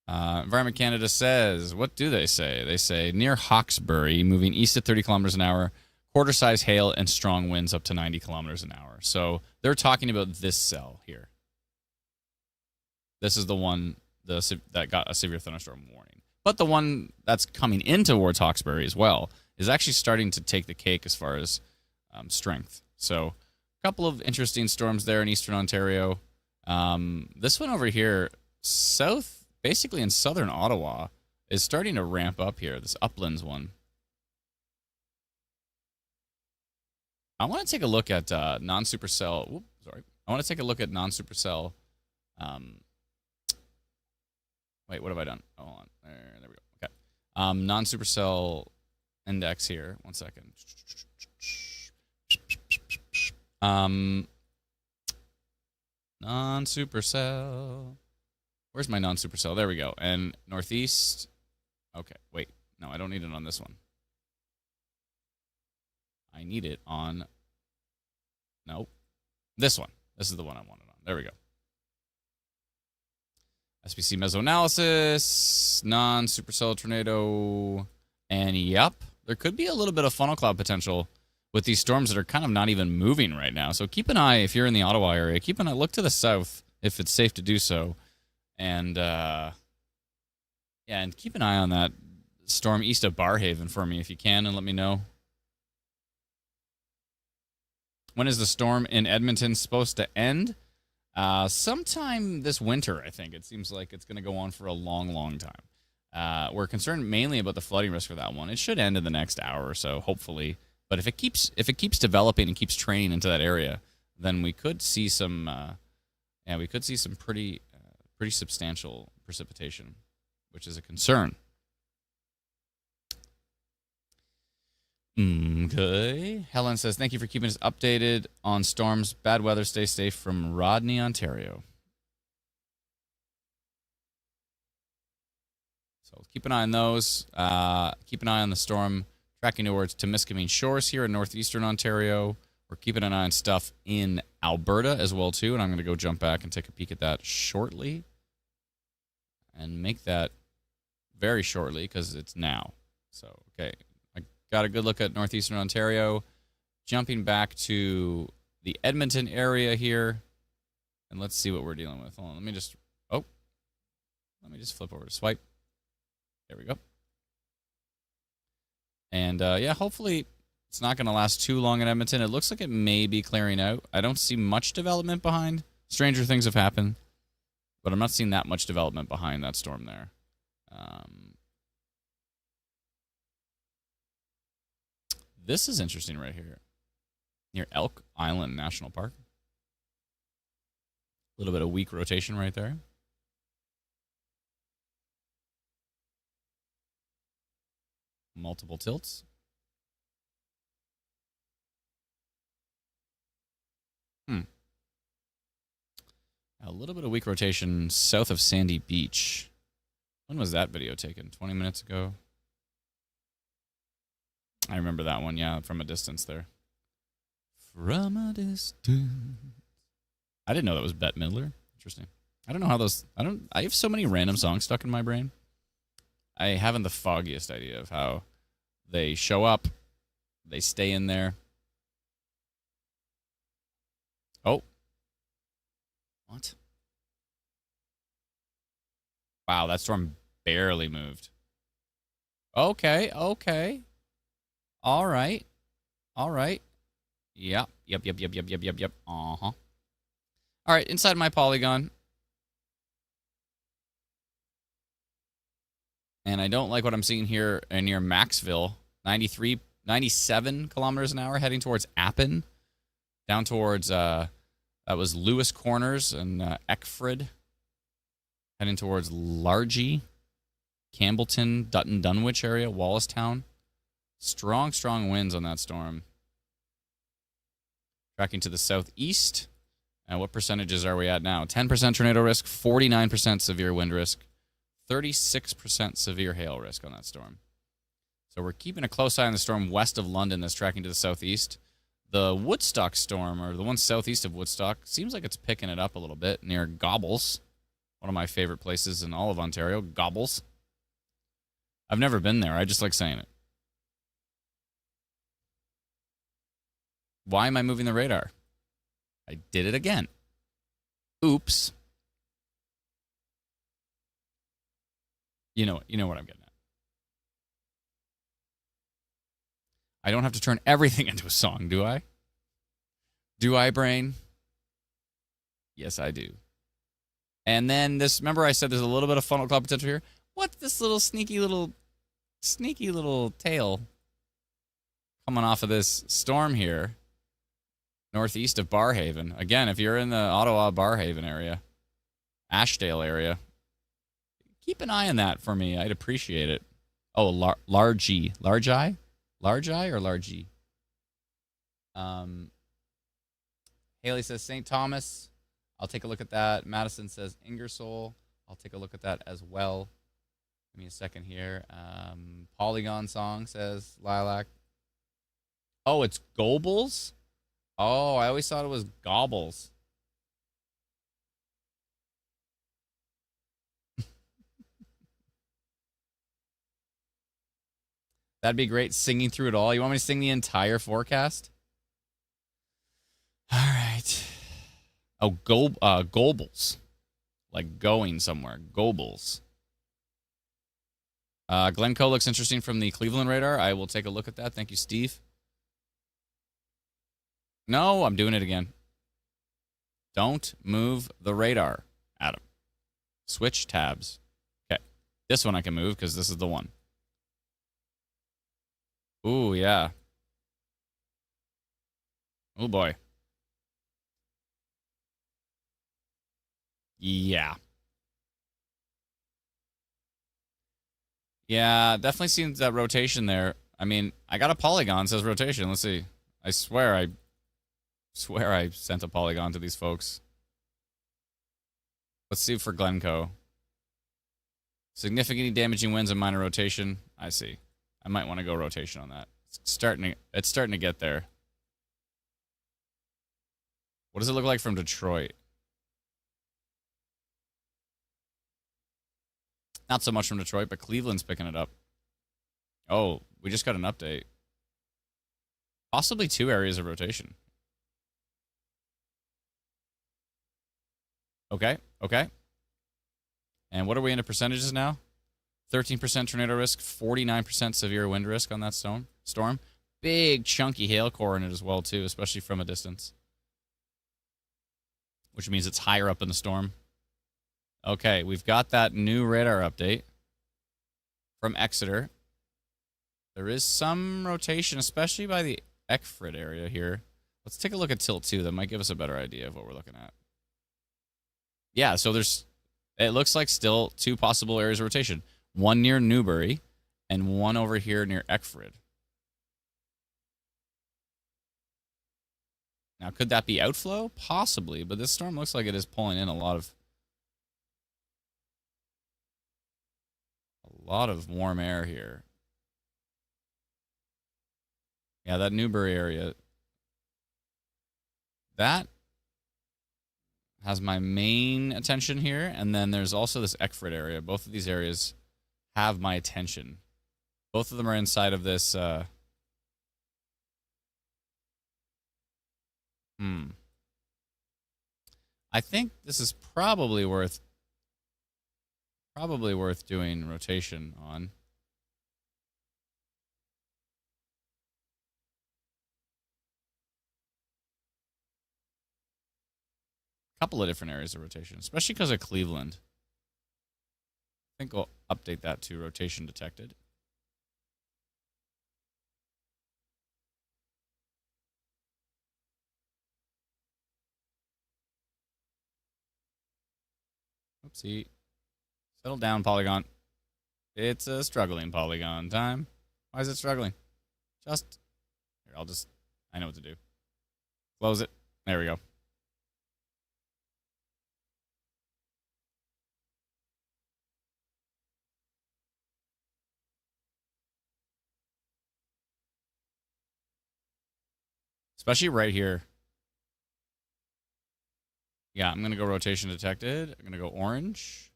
Environment Canada says, what do they say? They say, near Hawkesbury, moving east at 30 kilometers an hour, quarter-size hail and strong winds up to 90 kilometers an hour. So they're talking about this cell here. This is the one that got a severe thunderstorm warning. But the one that's coming in towards Hawkesbury as well is actually starting to take the cake as far as strength. So a couple of interesting storms there in eastern Ontario. This one over here, basically in southern Ottawa, is starting to ramp up here, this Uplands one. I want to take a look at non-supercell. I want to take a look at non-supercell. Wait, what have I done? Hold on. There we go. Okay. Non-supercell index here. 1 second. Non-supercell. Where's my non-supercell? There we go. And northeast. Okay, wait. No, I don't need it on this one. I need it on... Nope. This one. This is the one I wanted on. There we go. SPC mesoanalysis, non-supercell tornado, and yep, there could be a little bit of funnel cloud potential with these storms that are kind of not even moving right now. So keep an eye, if you're in the Ottawa area, keep an eye, look to the south if it's safe to do so. And, and keep an eye on that storm east of Barrhaven for me if you can, and let me know. When is the storm in Edmonton supposed to end? Sometime this winter, I think. It seems like it's going to go on for a long, long time. We're concerned mainly about the flooding risk for that one. It should end in the next hour or so, hopefully. But if it keeps developing and keeps training into that area, then we could see some pretty substantial precipitation, which is a concern. Okay. Helen says, thank you for keeping us updated on storms. Bad weather. Stay safe from Rodney, Ontario. So keep an eye on those. Keep an eye on the storm tracking towards Temiskaming Shores here in northeastern Ontario. We're keeping an eye on stuff in Alberta as well, too. And I'm going to go jump back and take a peek at that shortly. And make that very shortly because it's now. So, okay. Got a good look at northeastern Ontario. Jumping back to the Edmonton area here. And let's see what we're dealing with. Hold on, let me just flip over to swipe. There we go. And, yeah, hopefully it's not going to last too long in Edmonton. It looks like it may be clearing out. I don't see much development behind. Stranger things have happened. But I'm not seeing that much development behind that storm there. This is interesting right here. Near Elk Island National Park. A little bit of weak rotation right there. Multiple tilts. A little bit of weak rotation south of Sandy Beach. When was that video taken? 20 minutes ago? I remember that one, yeah, from a distance there. From a distance. I didn't know that was Bette Midler. Interesting. I don't know how those... I have so many random songs stuck in my brain. I haven't the foggiest idea of how they show up. They stay in there. Oh. What? Wow, that storm barely moved. Okay. All right. Yep. Uh-huh. All right, inside my polygon. And I don't like what I'm seeing here near Maxville. 97 kilometers an hour heading towards Appin. Down towards, that was Lewis Corners and Eckford. Heading towards Largie, Campbellton, Dutton, Dunwich area, Wallacestown. Strong winds on that storm. Tracking to the southeast. And what percentages are we at now? 10% tornado risk, 49% severe wind risk, 36% severe hail risk on that storm. So we're keeping a close eye on the storm west of London that's tracking to the southeast. The Woodstock storm, or the one southeast of Woodstock, seems like it's picking it up a little bit near Gobbles. One of my favorite places in all of Ontario, Gobbles. I've never been there. I just like saying it. Why am I moving the radar? I did it again. Oops. You know what I'm getting at. I don't have to turn everything into a song, do I? Do I, brain? Yes, I do. And then this, remember I said there's a little bit of funnel cloud potential here? What's this little sneaky little tail coming off of this storm here? Northeast of Barrhaven. Again, if you're in the Ottawa Barrhaven area, Ashdale area, keep an eye on that for me. I'd appreciate it. Oh, Largy. Largy? Largy or Largy? Haley says St. Thomas. I'll take a look at that. Madison says Ingersoll. I'll take a look at that as well. Give me a second here. Polygon Song says Lilac. Oh, it's Gobles? Oh, I always thought it was Gobbles. That'd be great, singing through it all. You want me to sing the entire forecast? All right. Oh, Gobles. Like going somewhere. Gobles. Glencoe looks interesting from the Cleveland radar. I will take a look at that. Thank you, Steve. No, I'm doing it again. Don't move the radar, Adam. Switch tabs. Okay. This one I can move because this is the one. Ooh, yeah. Oh, boy. Yeah. Yeah, definitely seems that rotation there. I mean, I got a polygon, says rotation. Let's see. I swear I sent a polygon to these folks. Let's see for Glencoe. Significantly damaging winds and minor rotation. I see. I might want to go rotation on that. It's starting to get there. What does it look like from Detroit? Not so much from Detroit, but Cleveland's picking it up. Oh, we just got an update. Possibly 2 areas of rotation. Okay. And what are we into percentages now? 13% tornado risk, 49% severe wind risk on that storm. Big chunky hail core in it as well, too, especially from a distance. Which means it's higher up in the storm. Okay, we've got that new radar update from Exeter. There is some rotation, especially by the Eckford area here. Let's take a look at tilt 2. That might give us a better idea of what we're looking at. Yeah, so it looks like still 2 possible areas of rotation. One near Newbury and one over here near Eckford. Now, could that be outflow? Possibly, but this storm looks like it is pulling in a lot of warm air here. Yeah, that Newbury area. That has my main attention here, and then there's also this Eckford area. Both of these areas have my attention. Both of them are inside of this. I think this is probably worth doing rotation on. Couple of different areas of rotation, especially because of Cleveland. I think we'll update that to rotation detected. Oopsie. Settle down, Polygon. It's a struggling Polygon time. Why is it struggling? Here, I know what to do. Close it. There we go. Especially right here. Yeah, I'm going to go rotation detected. I'm going to go orange.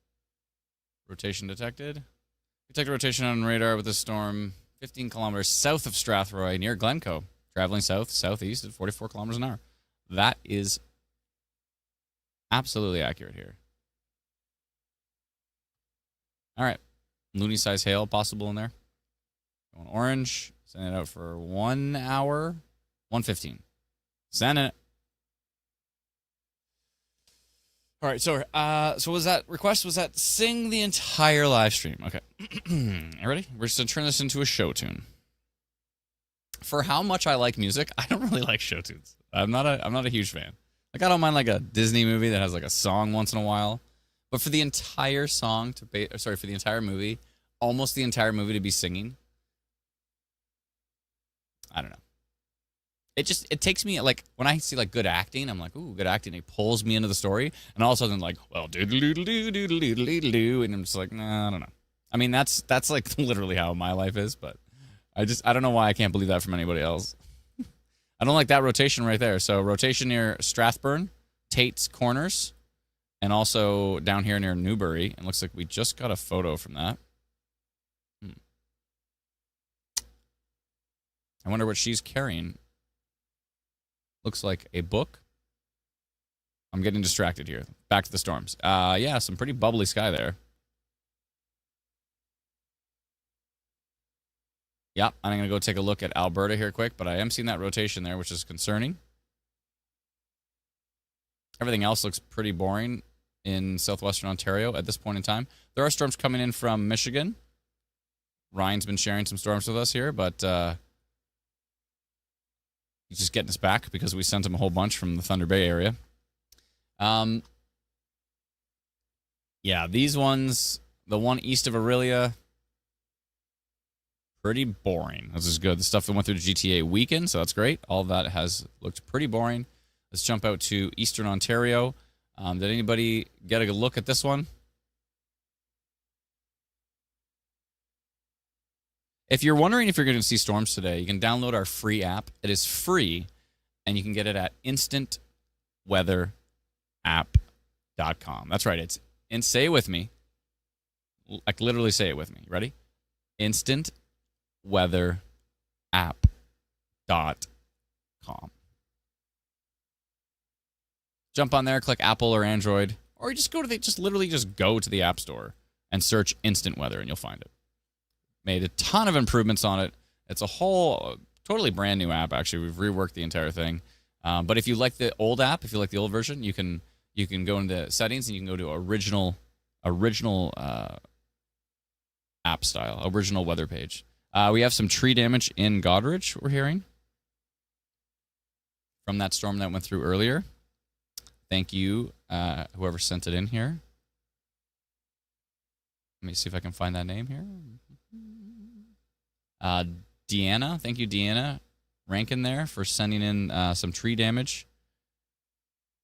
Rotation detected. Detect rotation on radar with a storm 15 kilometers south of Strathroy near Glencoe. Traveling south, southeast at 44 kilometers an hour. That is absolutely accurate here. All right. Looney size hail possible in there. Going orange. Send it out for 1 hour. 1:15. Send it. All right, so was that request? Was that sing the entire live stream? Okay. You ready? We're just going to turn this into a show tune. For how much I like music, I don't really like show tunes. I'm not a huge fan. Like, I don't mind like a Disney movie that has like a song once in a while, but for the entire song for the entire movie, almost the entire movie to be singing, I don't know. It takes me, like, when I see like good acting, I'm like, ooh, good acting. It pulls me into the story, and all of a sudden, like, well, doodle doodle doodle doodle doodle, and I'm just like, nah, I don't know. I mean, that's like literally how my life is, but I don't know why I can't believe that from anybody else. I don't like that rotation right there. So rotation near Strathburn, Tate's Corners, and also down here near Newbury. It looks like we just got a photo from that. I wonder what she's carrying. Looks like a book. I'm getting distracted here. Back to the storms. Yeah, some pretty bubbly sky there. Yep, I'm going to go take a look at Alberta here quick, but I am seeing that rotation there, which is concerning. Everything else looks pretty boring in southwestern Ontario at this point in time. There are storms coming in from Michigan. Ryan's been sharing some storms with us here, but he's just getting us back because we sent him a whole bunch from the Thunder Bay area. Yeah, these ones, the one east of Aurelia, pretty boring. This is good. The stuff that went through the GTA weekend, so that's great. All of that has looked pretty boring. Let's jump out to eastern Ontario. Did anybody get a look at this one? If you're wondering if you're going to see storms today, you can download our free app. It is free, and you can get it at instantweatherapp.com. That's right. And say it with me. Like, literally say it with me. Ready? instantweatherapp.com. Jump on there, click Apple or Android, or you just literally go to the App Store and search Instant Weather, and you'll find it. Made a ton of improvements on it. It's a whole totally brand new app. Actually, we've reworked the entire thing. But if you like the old app, if you like the old version, you can go into settings and you can go to original app style, original weather page. We have some tree damage in Goderich, we're hearing, from that storm that went through earlier. Thank you, whoever sent it in here. Let me see if I can find that name here. Deanna, thank you, Deanna Rankin there for sending in some tree damage.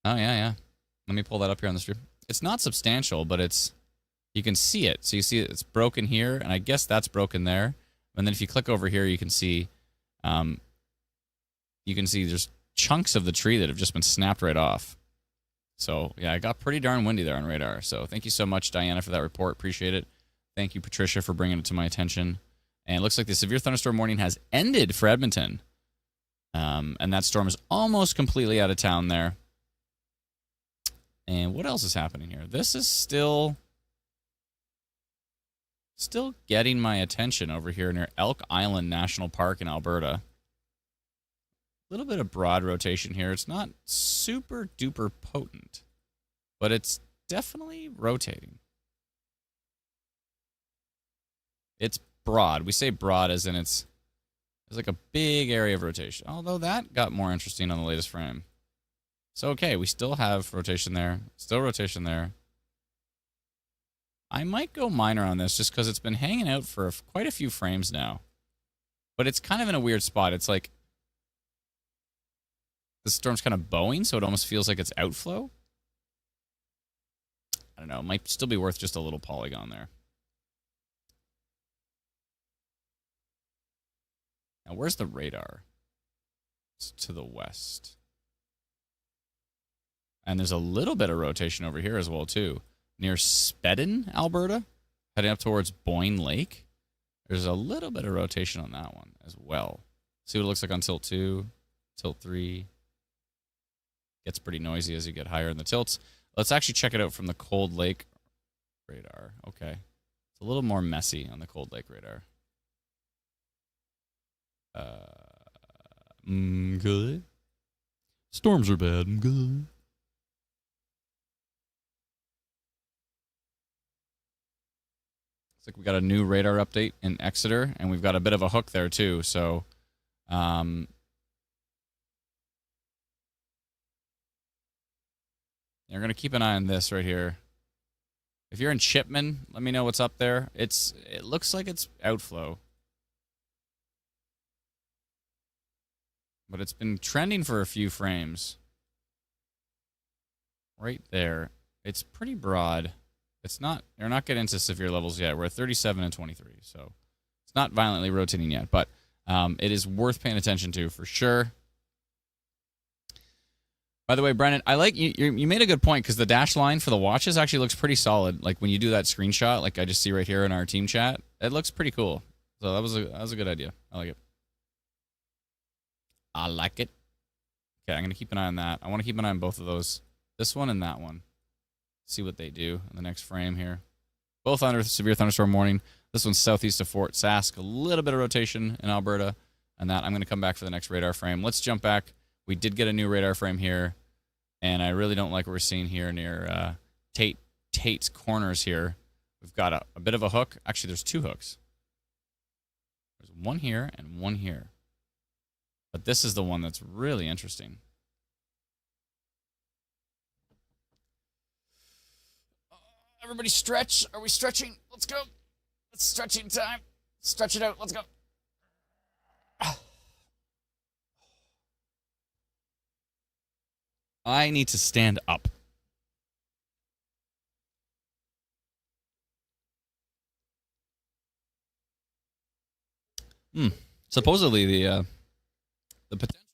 Oh, yeah. Let me pull that up here on the stream. It's not substantial, but you can see it. So you see it's broken here, and I guess that's broken there. And then if you click over here, you can see there's chunks of the tree that have just been snapped right off. So, yeah, it got pretty darn windy there on radar. So thank you so much, Diana, for that report. Appreciate it. Thank you, Patricia, for bringing it to my attention. And it looks like the severe thunderstorm warning has ended for Edmonton. And that storm is almost completely out of town there. And what else is happening here? This is still getting my attention over here near Elk Island National Park in Alberta. A little bit of broad rotation here. It's not super duper potent, but it's definitely rotating. It's broad. We say broad as in it's like a big area of rotation. Although that got more interesting on the latest frame. So, okay, we still have rotation there. Still rotation there. I might go minor on this just because it's been hanging out for quite a few frames now. But it's kind of in a weird spot. It's like This storm's kind of bowing, so it almost feels like it's outflow. I don't know. It might still be worth just a little polygon there. Now, where's the radar? It's to the west. And there's a little bit of rotation over here as well, too. Near Spedden, Alberta, heading up towards Boyne Lake. There's a little bit of rotation on that one as well. See what it looks like on tilt 2, tilt 3. Gets pretty noisy as you get higher in the tilts. Let's actually check it out from the Cold Lake radar. Okay. It's a little more messy on the Cold Lake radar. Good. Storms are bad. Good. Looks like we got a new radar update in Exeter, and we've got a bit of a hook there too. So, you're gonna keep an eye on this right here. If you're in Chipman, let me know what's up there. It looks like it's outflow. But it's been trending for a few frames. Right there. It's pretty broad. It's not, they're not getting into severe levels yet. We're at 37 and 23, so it's not violently rotating yet, but it is worth paying attention to for sure. By the way, Brennan, I like you made a good point because the dash line for the watches actually looks pretty solid. Like when you do that screenshot, like I just see right here in our team chat, it looks pretty cool. So that was a good idea. I like it. I like it. Okay, I'm going to keep an eye on that. I want to keep an eye on both of those. This one and that one. See what they do in the next frame here. Both under severe thunderstorm warning. This one's southeast of Fort Sask. A little bit of rotation in Alberta. And that I'm going to come back for the next radar frame. Let's jump back. We did get a new radar frame here. And I really don't like what we're seeing here near Tate's corners here. We've got a bit of a hook. Actually, there's two hooks. There's one here and one here. But this is the one that's really interesting. Everybody stretch. Are we stretching? Let's go. It's stretching time. Stretch it out. Let's go. I need to stand up. Supposedly the potential.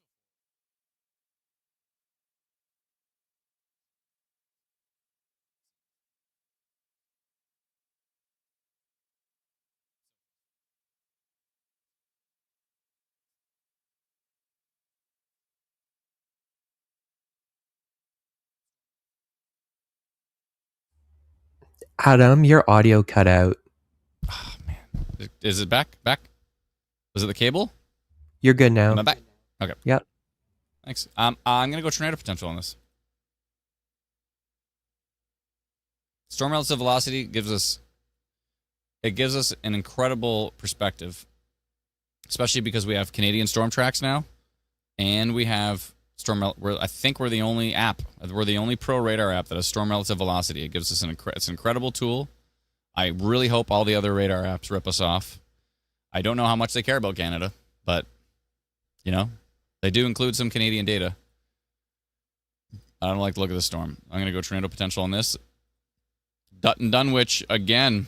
Adam, your audio cut out. Oh, man. Is it back? Back? Was it the cable? You're good now. Am I back? Okay. Yep. Thanks. I'm going to go tornado potential on this. Storm relative velocity gives us an incredible perspective, especially because we have Canadian storm tracks now, and we have I think we're the only app. We're the only pro radar app that has storm relative velocity. It gives us it's an incredible tool. I really hope all the other radar apps rip us off. I don't know how much they care about Canada, but you know, they do include some Canadian data. I don't like the look of the storm. I'm going to go tornado potential on this. Dutton Dunwich again.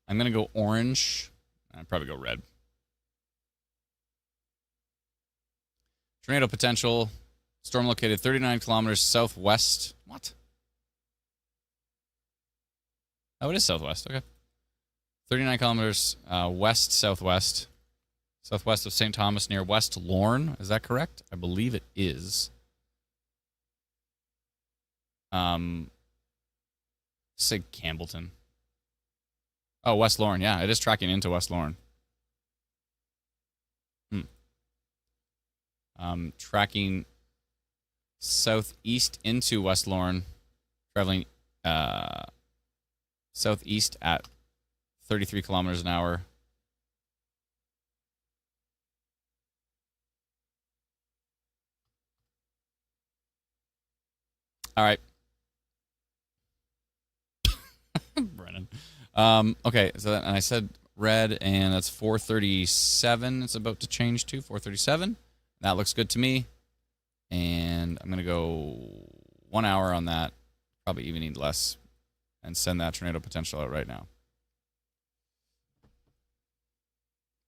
I'm going to go orange. I'd probably go red. Tornado potential. Storm located 39 kilometers southwest. What? Oh, it is southwest. Okay. 39 kilometers west-southwest. Southwest of St. Thomas near West Lorne. Is that correct? I believe it is. Say Campbellton. Oh, West Lorne. Yeah, it is tracking into West Lorne. Tracking southeast into West Lorne. Traveling southeast at 33 kilometers an hour. All right. Brennan. Okay, so that, and I said red, and that's 437. It's about to change to 437. That looks good to me. And I'm going to go 1 hour on that. Probably even need less. And send that tornado potential out right now.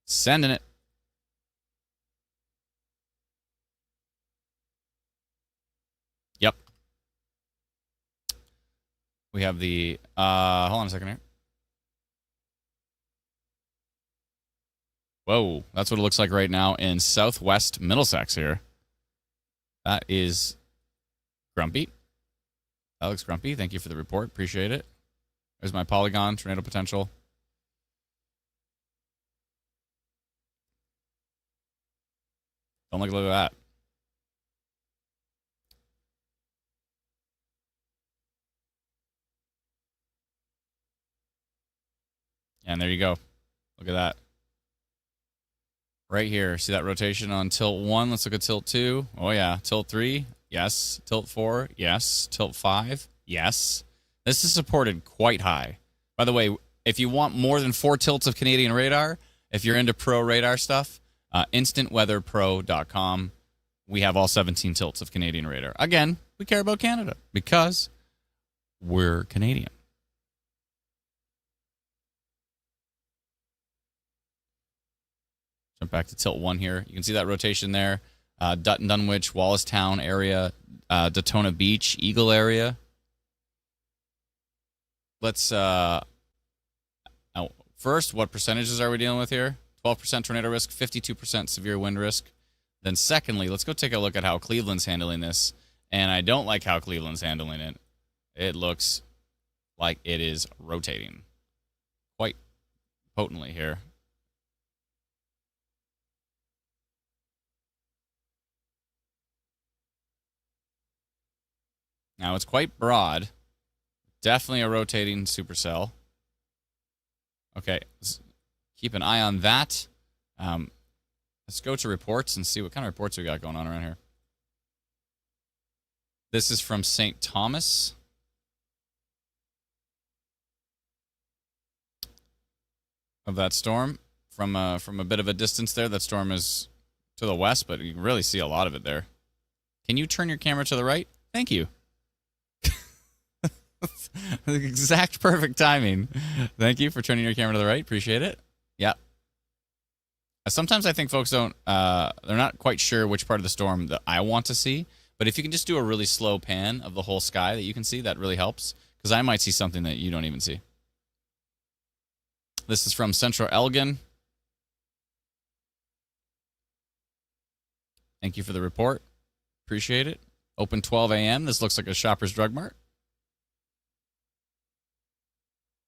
Sending it. Yep. We have the... hold on a second here. Whoa, that's what it looks like right now in southwest Middlesex here. That is grumpy. That looks grumpy. Thank you for the report. Appreciate it. There's my polygon, tornado potential. Don't look at that. And there you go. Look at that. Right here. See that rotation on tilt 1? Let's look at tilt 2. Oh, yeah. Tilt 3. Yes. Tilt 4. Yes. Tilt 5. Yes. This is supported quite high. By the way, if you want more than 4 tilts of Canadian radar, if you're into pro radar stuff, instantweatherpro.com. We have all 17 tilts of Canadian radar. Again, we care about Canada because we're Canadian. Jump back to tilt 1 here. You can see that rotation there. Dutton, Dunwich, Wallacestown area, Daytona Beach, Eagle area. Let's first, what percentages are we dealing with here? 12% tornado risk, 52% severe wind risk. Then secondly, let's go take a look at how Cleveland's handling this. And I don't like how Cleveland's handling it. It looks like it is rotating quite potently here. Now, it's quite broad. Definitely a rotating supercell. Okay, let's keep an eye on that. Let's go to reports and see what kind of reports we got going on around here. This is from St. Thomas. Of that storm. From a bit of a distance there, that storm is to the west, but you can really see a lot of it there. Can you turn your camera to the right? Thank you. Exact perfect timing. Thank you for turning your camera to the right. Appreciate it. Yeah. Sometimes I think folks don't, they're not quite sure which part of the storm that I want to see. But if you can just do a really slow pan of the whole sky that you can see, that really helps. Because I might see something that you don't even see. This is from Central Elgin. Thank you for the report. Appreciate it. Open 12 a.m. This looks like a Shoppers Drug Mart.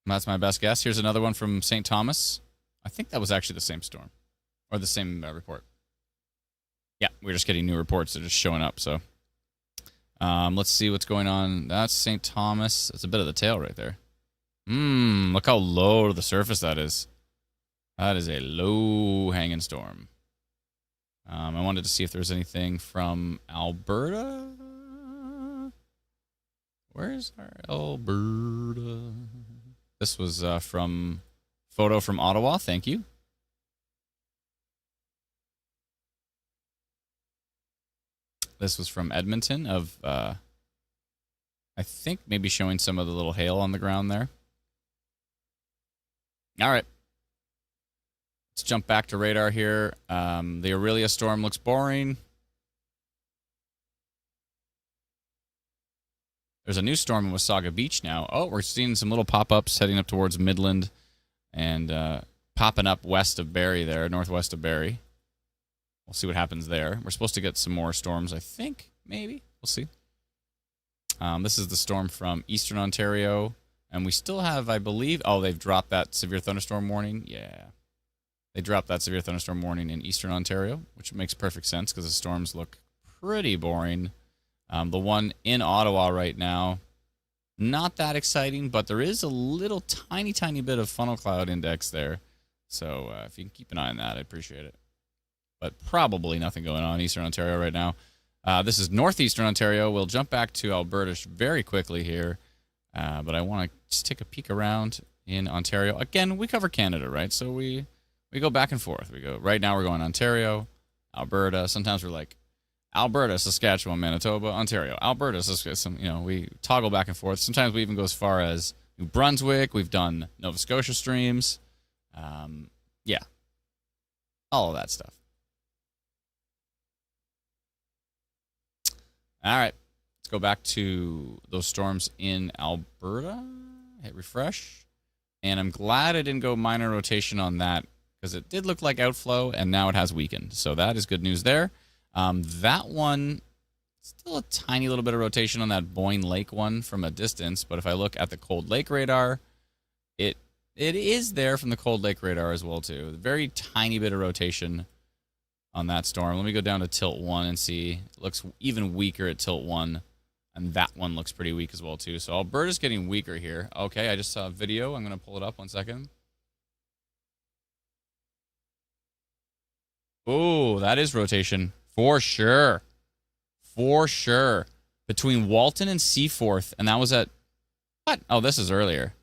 That's my best guess. Here's another one from St. Thomas. I think that was actually the same storm. Or the same report. Yeah, we're just getting new reports. They're just showing up, so. Let's see what's going on. That's St. Thomas. That's a bit of the tail right there. Look how low to the surface that is. That is a low-hanging storm. I wanted to see if there's anything from Alberta. Where's our Alberta? This was from photo from Ottawa. Thank you. This was from Edmonton of, I think maybe showing some of the little hail on the ground there. All right. Let's jump back to radar here. The Aurelia storm looks boring. There's a new storm in Wasaga Beach now. Oh, we're seeing some little pop-ups heading up towards Midland and popping up west of Barrie there, northwest of Barrie. We'll see what happens there. We're supposed to get some more storms, I think. Maybe. We'll see. This is the storm from eastern Ontario. And we still have, I believe... Oh, they've dropped that severe thunderstorm warning. Yeah. They dropped that severe thunderstorm warning in eastern Ontario, which makes perfect sense because the storms look pretty boring. The one in Ottawa right now, not that exciting, but there is a little tiny bit of funnel cloud index there. So if you can keep an eye on that, I'd appreciate it. But probably nothing going on in eastern Ontario right now. This is northeastern Ontario. We'll jump back to Alberta very quickly here. But I want to just take a peek around in Ontario. Again, we cover Canada, right? So we go back and forth. We go right now. We're going Ontario, Alberta. Sometimes we're like Alberta, Saskatchewan, Manitoba, Ontario, Alberta, Saskatchewan. You know, we toggle back and forth. Sometimes we even go as far as New Brunswick. We've done Nova Scotia streams. Yeah, all of that stuff. All right, let's go back to those storms in Alberta. Hit refresh. And I'm glad I didn't go minor rotation on that because it did look like outflow, and now it has weakened. So that is good news there. That one, still a tiny little bit of rotation on that Boyne Lake one from a distance. But if I look at the Cold Lake radar, it is there from the Cold Lake radar as well, too. Very tiny bit of rotation on that storm. Let me go down to tilt 1 and see. It looks even weaker at tilt 1. And that one looks pretty weak as well, too. So Alberta's getting weaker here. Okay, I just saw a video. I'm going to pull it up 1 second. Oh, that is rotation. For sure. For sure. Between Walton and Seaforth. And that was at... What? Oh, this is earlier.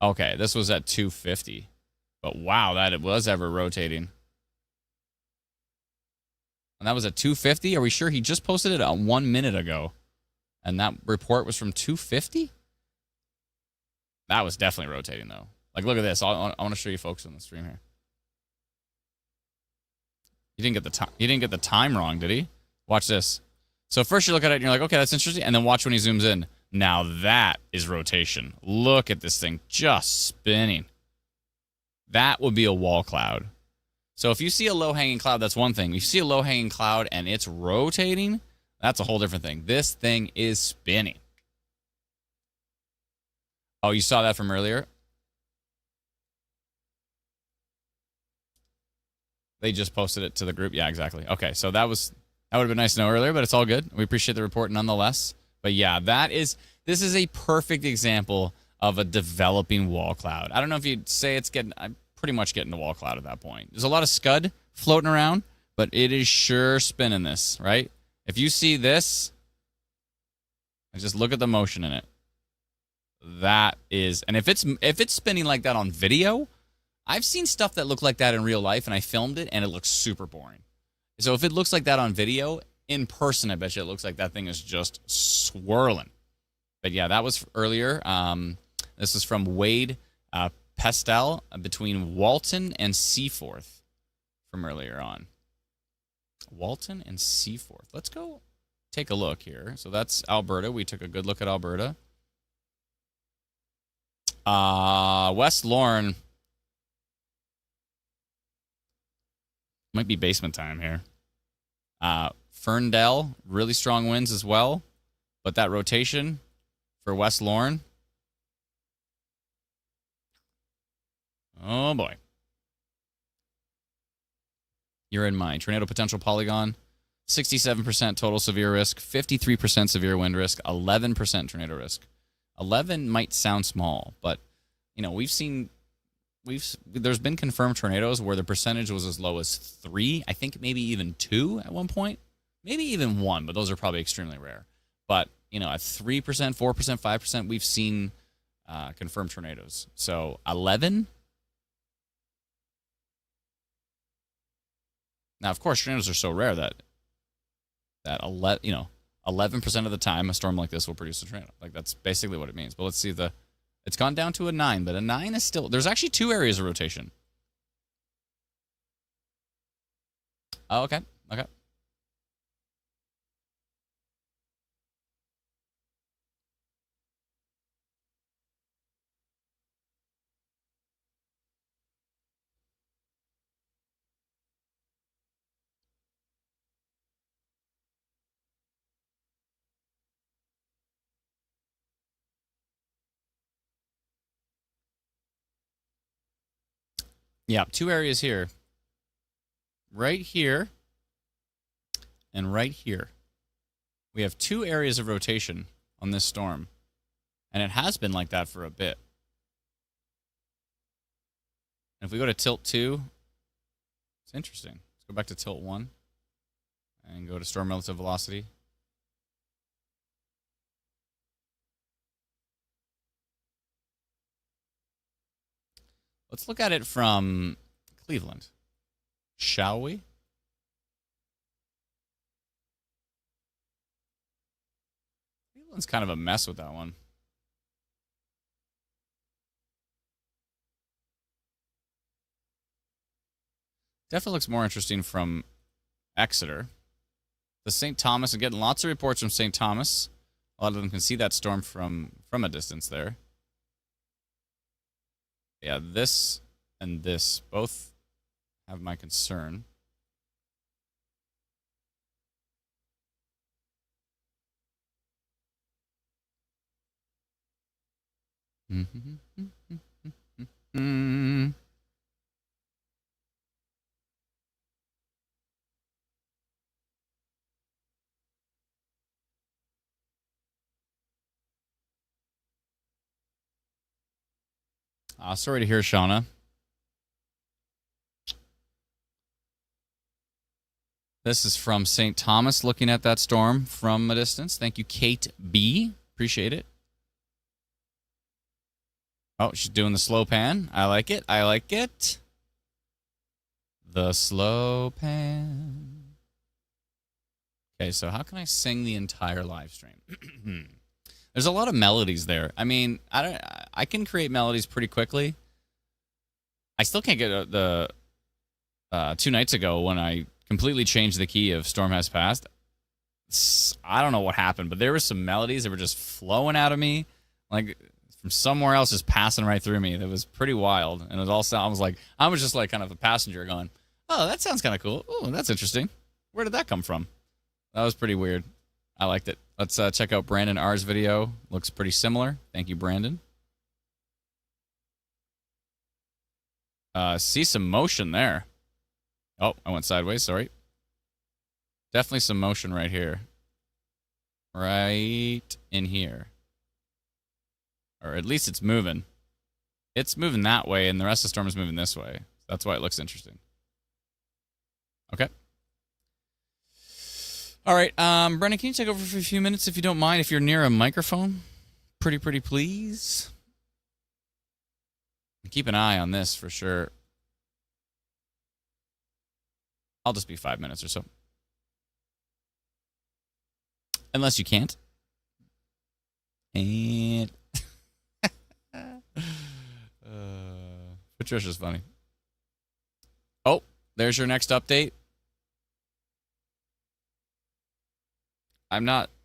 Okay, this was at 250. But wow, that it was ever rotating. And that was at 250? Are we sure he just posted it 1 minute ago? And that report was from 250? That was definitely rotating, though. Like, look at this. I want to show you folks on the stream here. He didn't get the time. He didn't get the time wrong, did he? Watch this. So first you look at it and you're like, okay, that's interesting. And then watch when he zooms in. Now that is rotation. Look at this thing just spinning. That would be a wall cloud. So if you see a low-hanging cloud, that's one thing. If you see a low-hanging cloud and it's rotating, that's a whole different thing. This thing is spinning. Oh, you saw that from earlier? They just posted it to the group. Yeah, exactly. Okay, so that would have been nice to know earlier, but it's all good. We appreciate the report nonetheless. But yeah, this is a perfect example of a developing wall cloud. I don't know if you'd say I'm pretty much getting a wall cloud at that point. There's a lot of scud floating around, but it is sure spinning this, right? If you see this, and just look at the motion in it. That is, and if it's spinning like that on video, I've seen stuff that looked like that in real life, and I filmed it, and it looks super boring. So if it looks like that on video, in person, I bet you it looks like that thing is just swirling. But yeah, that was earlier. This is from Wade Pestel between Walton and Seaforth from earlier on. Walton and Seaforth. Let's go take a look here. So that's Alberta. We took a good look at Alberta. West Lorne. Might be basement time here. Ferndale, really strong winds as well. But that rotation for West Lorne. Oh, boy. You're in my tornado potential polygon. 67% total severe risk, 53% severe wind risk, 11% tornado risk. 11 might sound small, but you know, there's been confirmed tornadoes where the percentage was as low as 3, I think maybe even 2 at one point, maybe even 1, but those are probably extremely rare. But you know, at 3%, 4%, 5%, we've seen confirmed tornadoes. So 11. Now, of course, tornadoes are so rare that 11% of the time a storm like this will produce a tornado. Like, that's basically what it means. But let's see, it's gone down to a 9, but a 9 is still, there's actually 2 areas of rotation. Oh, okay. Yeah, 2 areas here. Right here and right here. We have 2 areas of rotation on this storm. And it has been like that for a bit. And if we go to tilt 2, it's interesting. Let's go back to tilt 1 and go to storm relative velocity. Let's look at it from Cleveland, shall we? Cleveland's kind of a mess with that one. Definitely looks more interesting from Exeter. The St. Thomas, and getting lots of reports from St. Thomas. A lot of them can see that storm from a distance there. Yeah, this and this both have my concern. Sorry to hear, Shauna. This is from St. Thomas, looking at that storm from a distance. Thank you, Kate B. Appreciate it. Oh, she's doing the slow pan. I like it. I like it. The slow pan. Okay, so how can I sing the entire live stream? There's a lot of melodies there. I mean, I can create melodies pretty quickly. I still can't get the 2 nights ago when I completely changed the key of Storm Has Passed. I don't know what happened, but there were some melodies that were just flowing out of me, like from somewhere else, just passing right through me. That was pretty wild, and it all sound. I was just like kind of a passenger going, "Oh, that sounds kind of cool. Oh, that's interesting. Where did that come from?" That was pretty weird. I liked it. Let's check out Brandon R's video. Looks pretty similar. Thank you, Brandon. See some motion there. Oh, I went sideways. Sorry. Definitely some motion right here. Right in here. Or at least it's moving. It's moving that way, and the rest of the storm is moving this way. That's why it looks interesting. Okay. All right, Brennan, can you take over for a few minutes if you don't mind? If you're near a microphone, pretty please. Keep an eye on this for sure. I'll just be 5 minutes or so. Unless you can't. And Patricia's funny. Oh, there's your next update.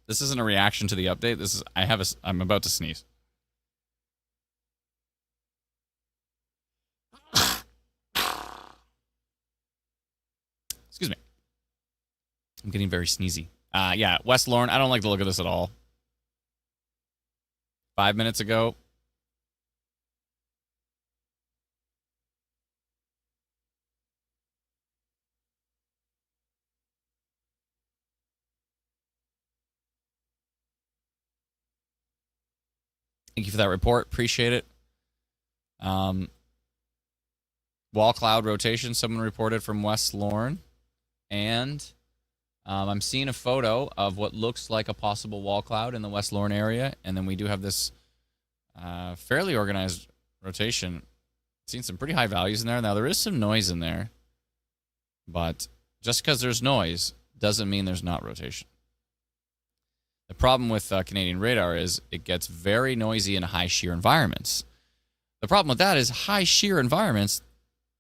This isn't a reaction to the update. I'm about to sneeze. Excuse me. I'm getting very sneezy. Yeah, West Lorne, I don't like the look of this at all. 5 minutes ago. Thank you for that report. Appreciate it. Wall cloud rotation, someone reported from West Lorne. And I'm seeing a photo of what looks like a possible wall cloud in the West Lorne area. And then we do have this fairly organized rotation. Seen some pretty high values in there. Now, there is some noise in there. But just because there's noise doesn't mean there's not rotation. The problem with Canadian radar is it gets very noisy in high shear environments. The problem with that is high shear environments,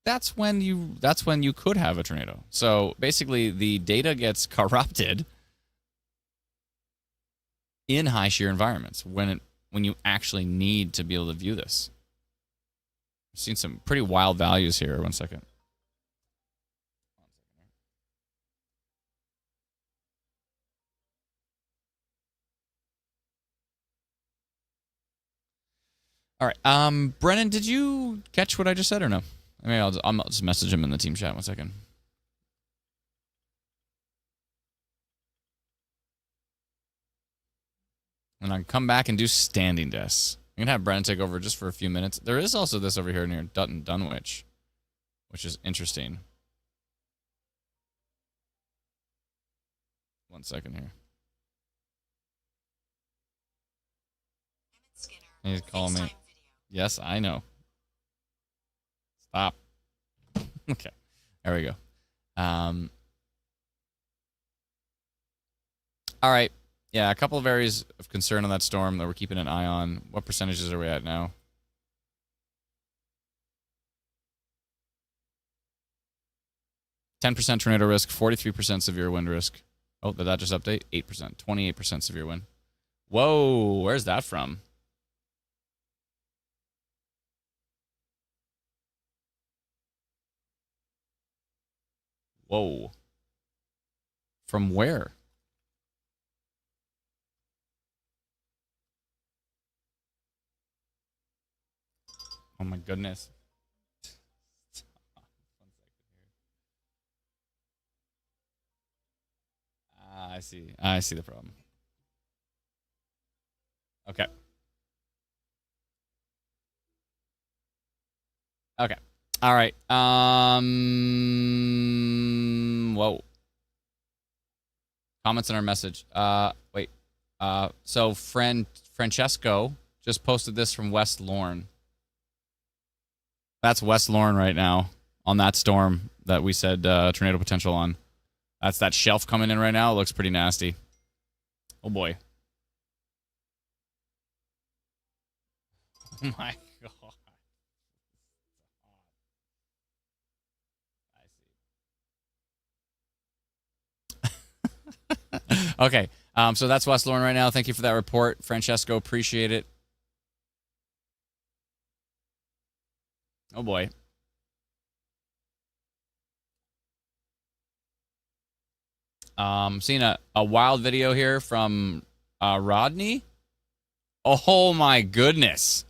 that's when you could have a tornado. So basically the data gets corrupted in high shear environments when you actually need to be able to view this. I've seen some pretty wild values here. 1 second. All right. Brennan, did you catch what I just said or no? I mean, I'll just message him in the team chat. 1 second. And I can come back and do standing desks. I'm going to have Brennan take over just for a few minutes. There is also this over here near Dutton Dunwich, which is interesting. 1 second here. He's calling me. Yes, I know. Stop. Okay. There we go. All right. Yeah, a couple of areas of concern on that storm that we're keeping an eye on. What percentages are we at now? 10% tornado risk, 43% severe wind risk. Oh, did that just update? 8%, 28% severe wind. Whoa, where's that from? Whoa. From where? Oh my goodness. I see. I see the problem. Okay. Okay. All right. Whoa. Comments on our message. Wait. So Francesco just posted this from West Lorne. That's West Lorne right now on that storm that we said tornado potential on. That's that shelf coming in right now. It looks pretty nasty. Oh boy. Oh my god. I see. Okay. So that's West Lorne right now. Thank you for that report, Francesco. Appreciate it. Oh boy. Seeing a wild video here from Rodney. Oh my goodness.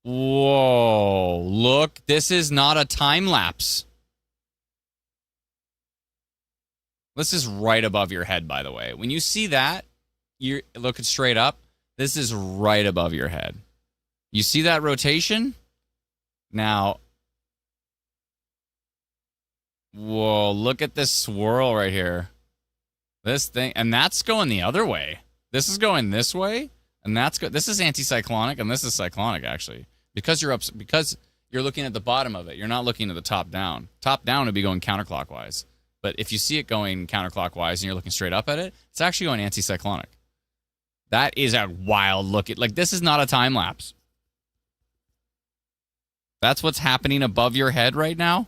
Whoa. Look, this is not a time lapse. This is right above your head, by the way. When you see that, you're looking straight up. This is right above your head. You see that rotation? Now, whoa, look at this swirl right here. This thing, and that's going the other way. This is going this way, and this is anticyclonic, and this is cyclonic, actually. Because you're looking at the bottom of it. You're not looking at the top down. Top down would be going counterclockwise. But if you see it going counterclockwise and you're looking straight up at it, it's actually going anticyclonic. That is a wild look. Like, this is not a time lapse. That's what's happening above your head right now.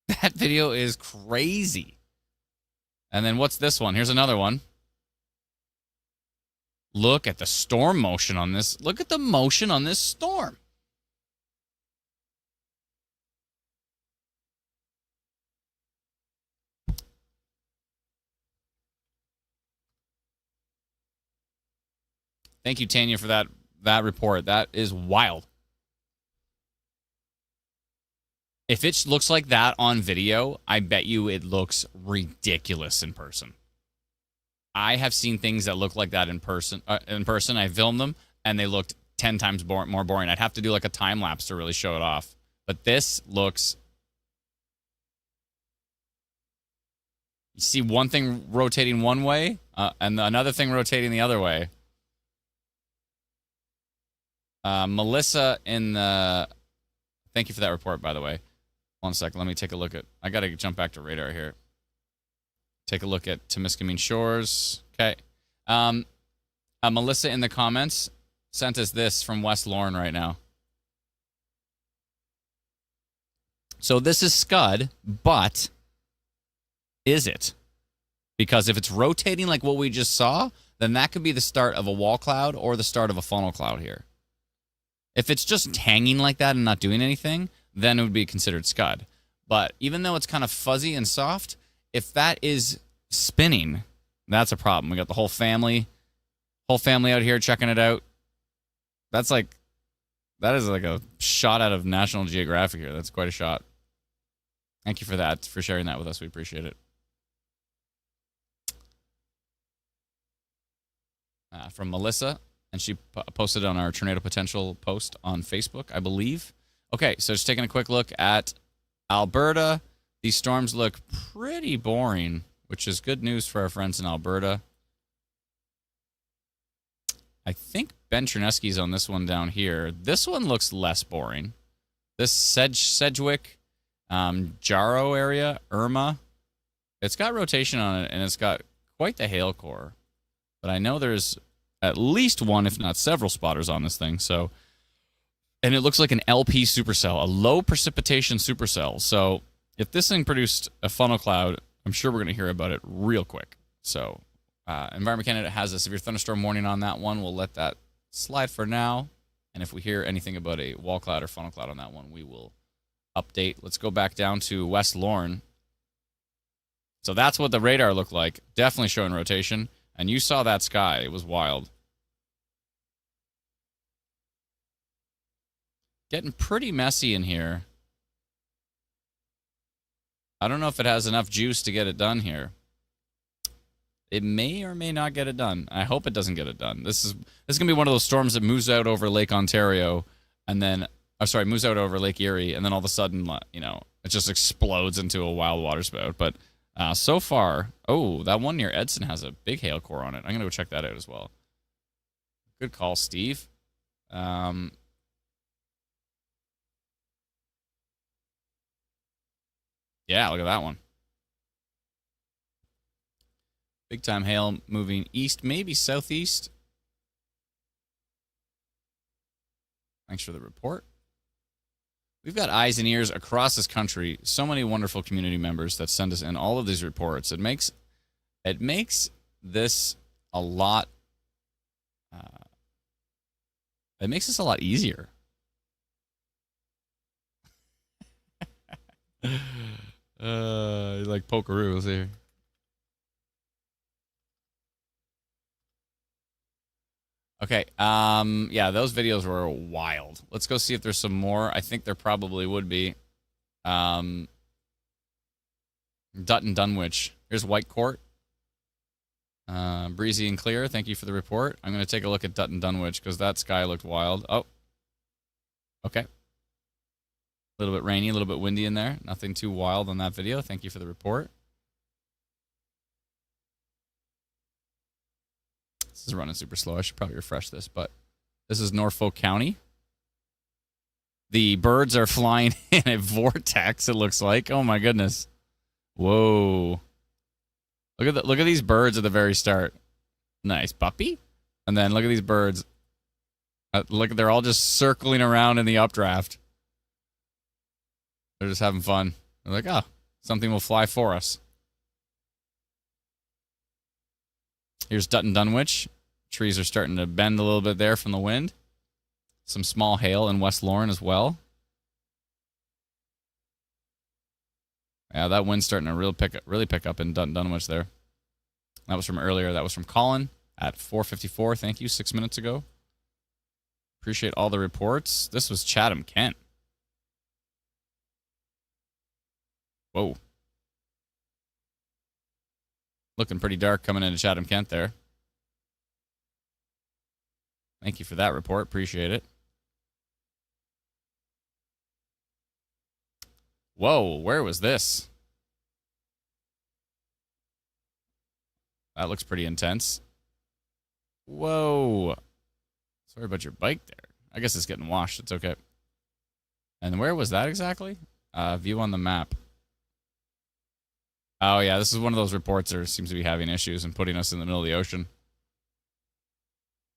That video is crazy. And then what's this one? Here's another one. Look at the storm motion on this. Look at the motion on this storm. Thank you, Tanya, for that report. That is wild. If it looks like that on video, I bet you it looks ridiculous in person. I have seen things that look like that in person. I filmed them, and they looked 10 times more boring. I'd have to do like a time lapse to really show it off. But this looks... You see one thing rotating one way, and another thing rotating the other way. Melissa in the... Thank you for that report, by the way. 1 second. Let me take a look at... I got to jump back to radar here. Take a look at Temiskaming Shores. Okay. Melissa in the comments sent us this from West Lorne right now. So this is Scud, but is it? Because if it's rotating like what we just saw, then that could be the start of a wall cloud or the start of a funnel cloud here. If it's just hanging like that and not doing anything, then it would be considered Scud. But even though it's kind of fuzzy and soft, if that is spinning, that's a problem. We got the whole family out here checking it out. That is like a shot out of National Geographic here. That's quite a shot. Thank you for that, for sharing that with us. We appreciate it. From Melissa, and she posted on our Tornado Potential post on Facebook, I believe. Okay, so just taking a quick look at Alberta. These storms look pretty boring, which is good news for our friends in Alberta. I think Ben Chernesky's on this one down here. This one looks less boring. This Sedgwick, Jarrow area, Irma. It's got rotation on it, and it's got quite the hail core. But I know there's at least one, if not several, spotters on this thing. So, and it looks like an LP supercell, a low precipitation supercell. So if this thing produced a funnel cloud, I'm sure we're going to hear about it real quick. So Environment Canada has a severe thunderstorm warning on that one. We'll let that slide for now. And if we hear anything about a wall cloud or funnel cloud on that one, we will update. Let's go back down to West Lorne. So that's what the radar looked like. Definitely showing rotation. And you saw that sky. It was wild. Getting pretty messy in here. I don't know if it has enough juice to get it done here. It may or may not get it done. I hope it doesn't get it done. This is going to be one of those storms that moves out over Lake Ontario and then, moves out over Lake Erie, and then all of a sudden, it just explodes into a wild water spout. But so far, that one near Edson has a big hail core on it. I'm going to go check that out as well. Good call, Steve. Yeah, look at that one. Big time hail moving east, maybe southeast. Thanks for the report. We've got eyes and ears across this country. So many wonderful community members that send us in all of these reports. It makes this a lot. It makes this a lot easier. Like pokeroos here. Okay, yeah, those videos were wild. Let's go see if there's some more. I think there probably would be. Dutton Dunwich. Here's Whitecourt. Breezy and clear. Thank you for the report. I'm going to take a look at Dutton Dunwich because that sky looked wild. Oh, okay. A little bit rainy, a little bit windy in there. Nothing too wild on that video. Thank you for the report. This is running super slow. I should probably refresh this, but this is Norfolk County. The birds are flying in a vortex, it looks like. Oh my goodness. Whoa. Look at these birds at the very start. Nice puppy. And then look at these birds. They're all just circling around in the updraft. They're just having fun. They're like, something will fly for us. Here's Dutton Dunwich. Trees are starting to bend a little bit there from the wind. Some small hail in West Lorne as well. Yeah, that wind's starting to really pick up in Dutton Dunwich there. That was from earlier. That was from Colin at 4:54. Thank you, 6 minutes ago. Appreciate all the reports. This was Chatham, Kent. Whoa. Looking pretty dark coming into Chatham, Kent there. Thank you for that report. Appreciate it. Whoa, where was this? That looks pretty intense. Whoa. Sorry about your bike there. I guess it's getting washed. It's okay. And where was that exactly? View on the map. Oh, yeah, this is one of those reports that seems to be having issues and putting us in the middle of the ocean.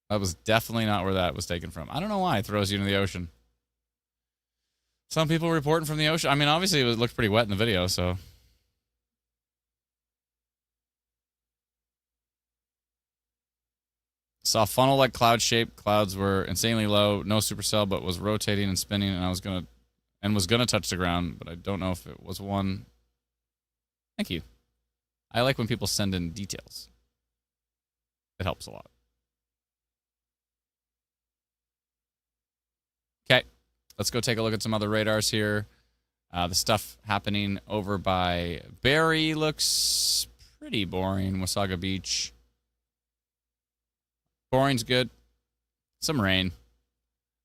That was definitely not where that was taken from. I don't know why it throws you into the ocean. Some people reporting from the ocean. I mean, obviously, it looked pretty wet in the video, so. Saw funnel-like cloud shape. Clouds were insanely low. No supercell, but was rotating and spinning, and was gonna touch the ground, but I don't know if it was one. Thank you. I like when people send in details. It helps a lot. Okay, let's go take a look at some other radars here. The stuff happening over by Barrie looks pretty boring. Wasaga Beach. Boring's good. Some rain.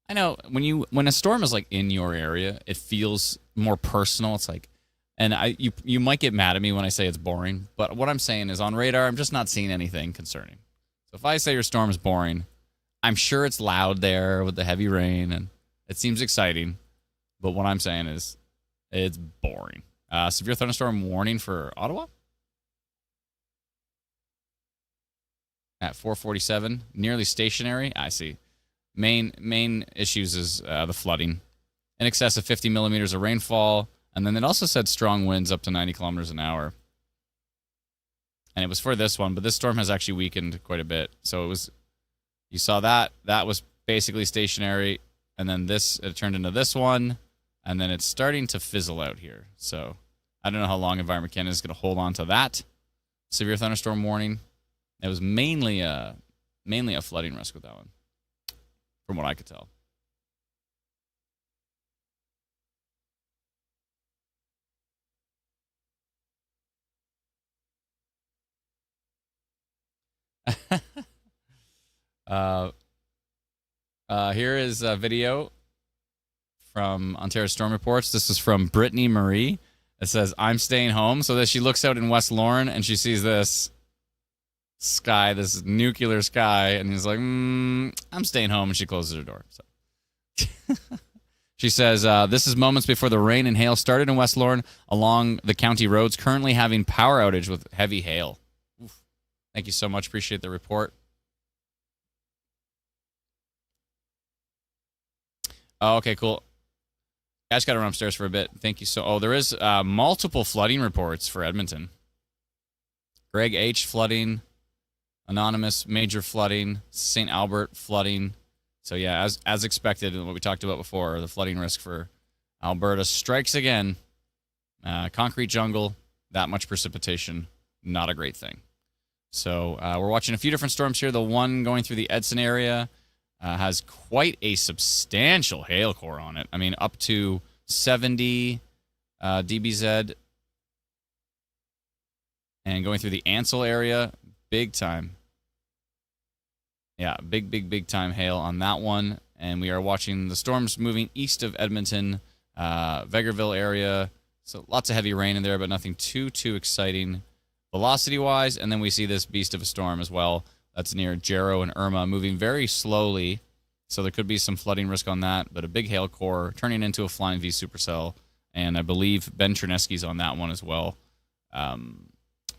I know when a storm is like in your area, it feels more personal. It's like, and you might get mad at me when I say it's boring, but what I'm saying is on radar, I'm just not seeing anything concerning. So if I say your storm is boring, I'm sure it's loud there with the heavy rain, and it seems exciting. But what I'm saying is, it's boring. Severe thunderstorm warning for Ottawa at 4:47, nearly stationary. I see. Main issues is the flooding, in excess of 50 millimeters of rainfall, and then it also said strong winds up to 90 kilometers an hour. And it was for this one, but this storm has actually weakened quite a bit. So it was, you saw that was basically stationary, and then it turned into this one, and then it's starting to fizzle out here. So I don't know how long Environment Canada is going to hold on to that severe thunderstorm warning. It was mainly a flooding risk with that one, from what I could tell. Here is a video from Ontario Storm Reports. This is from Brittany Marie. It says, "I'm staying home." So that she looks out in West Lorne and she sees this sky, this nuclear sky, and he's like, "I'm staying home," and she closes her door. So she says, "This is moments before the rain and hail started in West Lorne along the county roads, currently having power outage with heavy hail." Oof. Thank you so much. Appreciate the report. Oh, okay, cool. I just got to run upstairs for a bit. Thank you. There is multiple flooding reports for Edmonton. Greg H. flooding, Anonymous major flooding, St. Albert flooding. So yeah, as expected, what we talked about before, the flooding risk for Alberta strikes again. Concrete jungle, that much precipitation, not a great thing. So we're watching a few different storms here. The one going through the Edson area has quite a substantial hail core on it. I mean, up to 70 dBz. And going through the Ansel area, big time. Yeah, big time hail on that one. And we are watching the storms moving east of Edmonton, Vegreville area. So lots of heavy rain in there, but nothing too exciting velocity-wise. And then we see this beast of a storm as well. That's near Jarrow and Irma, moving very slowly. So there could be some flooding risk on that, but a big hail core turning into a flying V supercell. And I believe Ben Chernesky's on that one as well.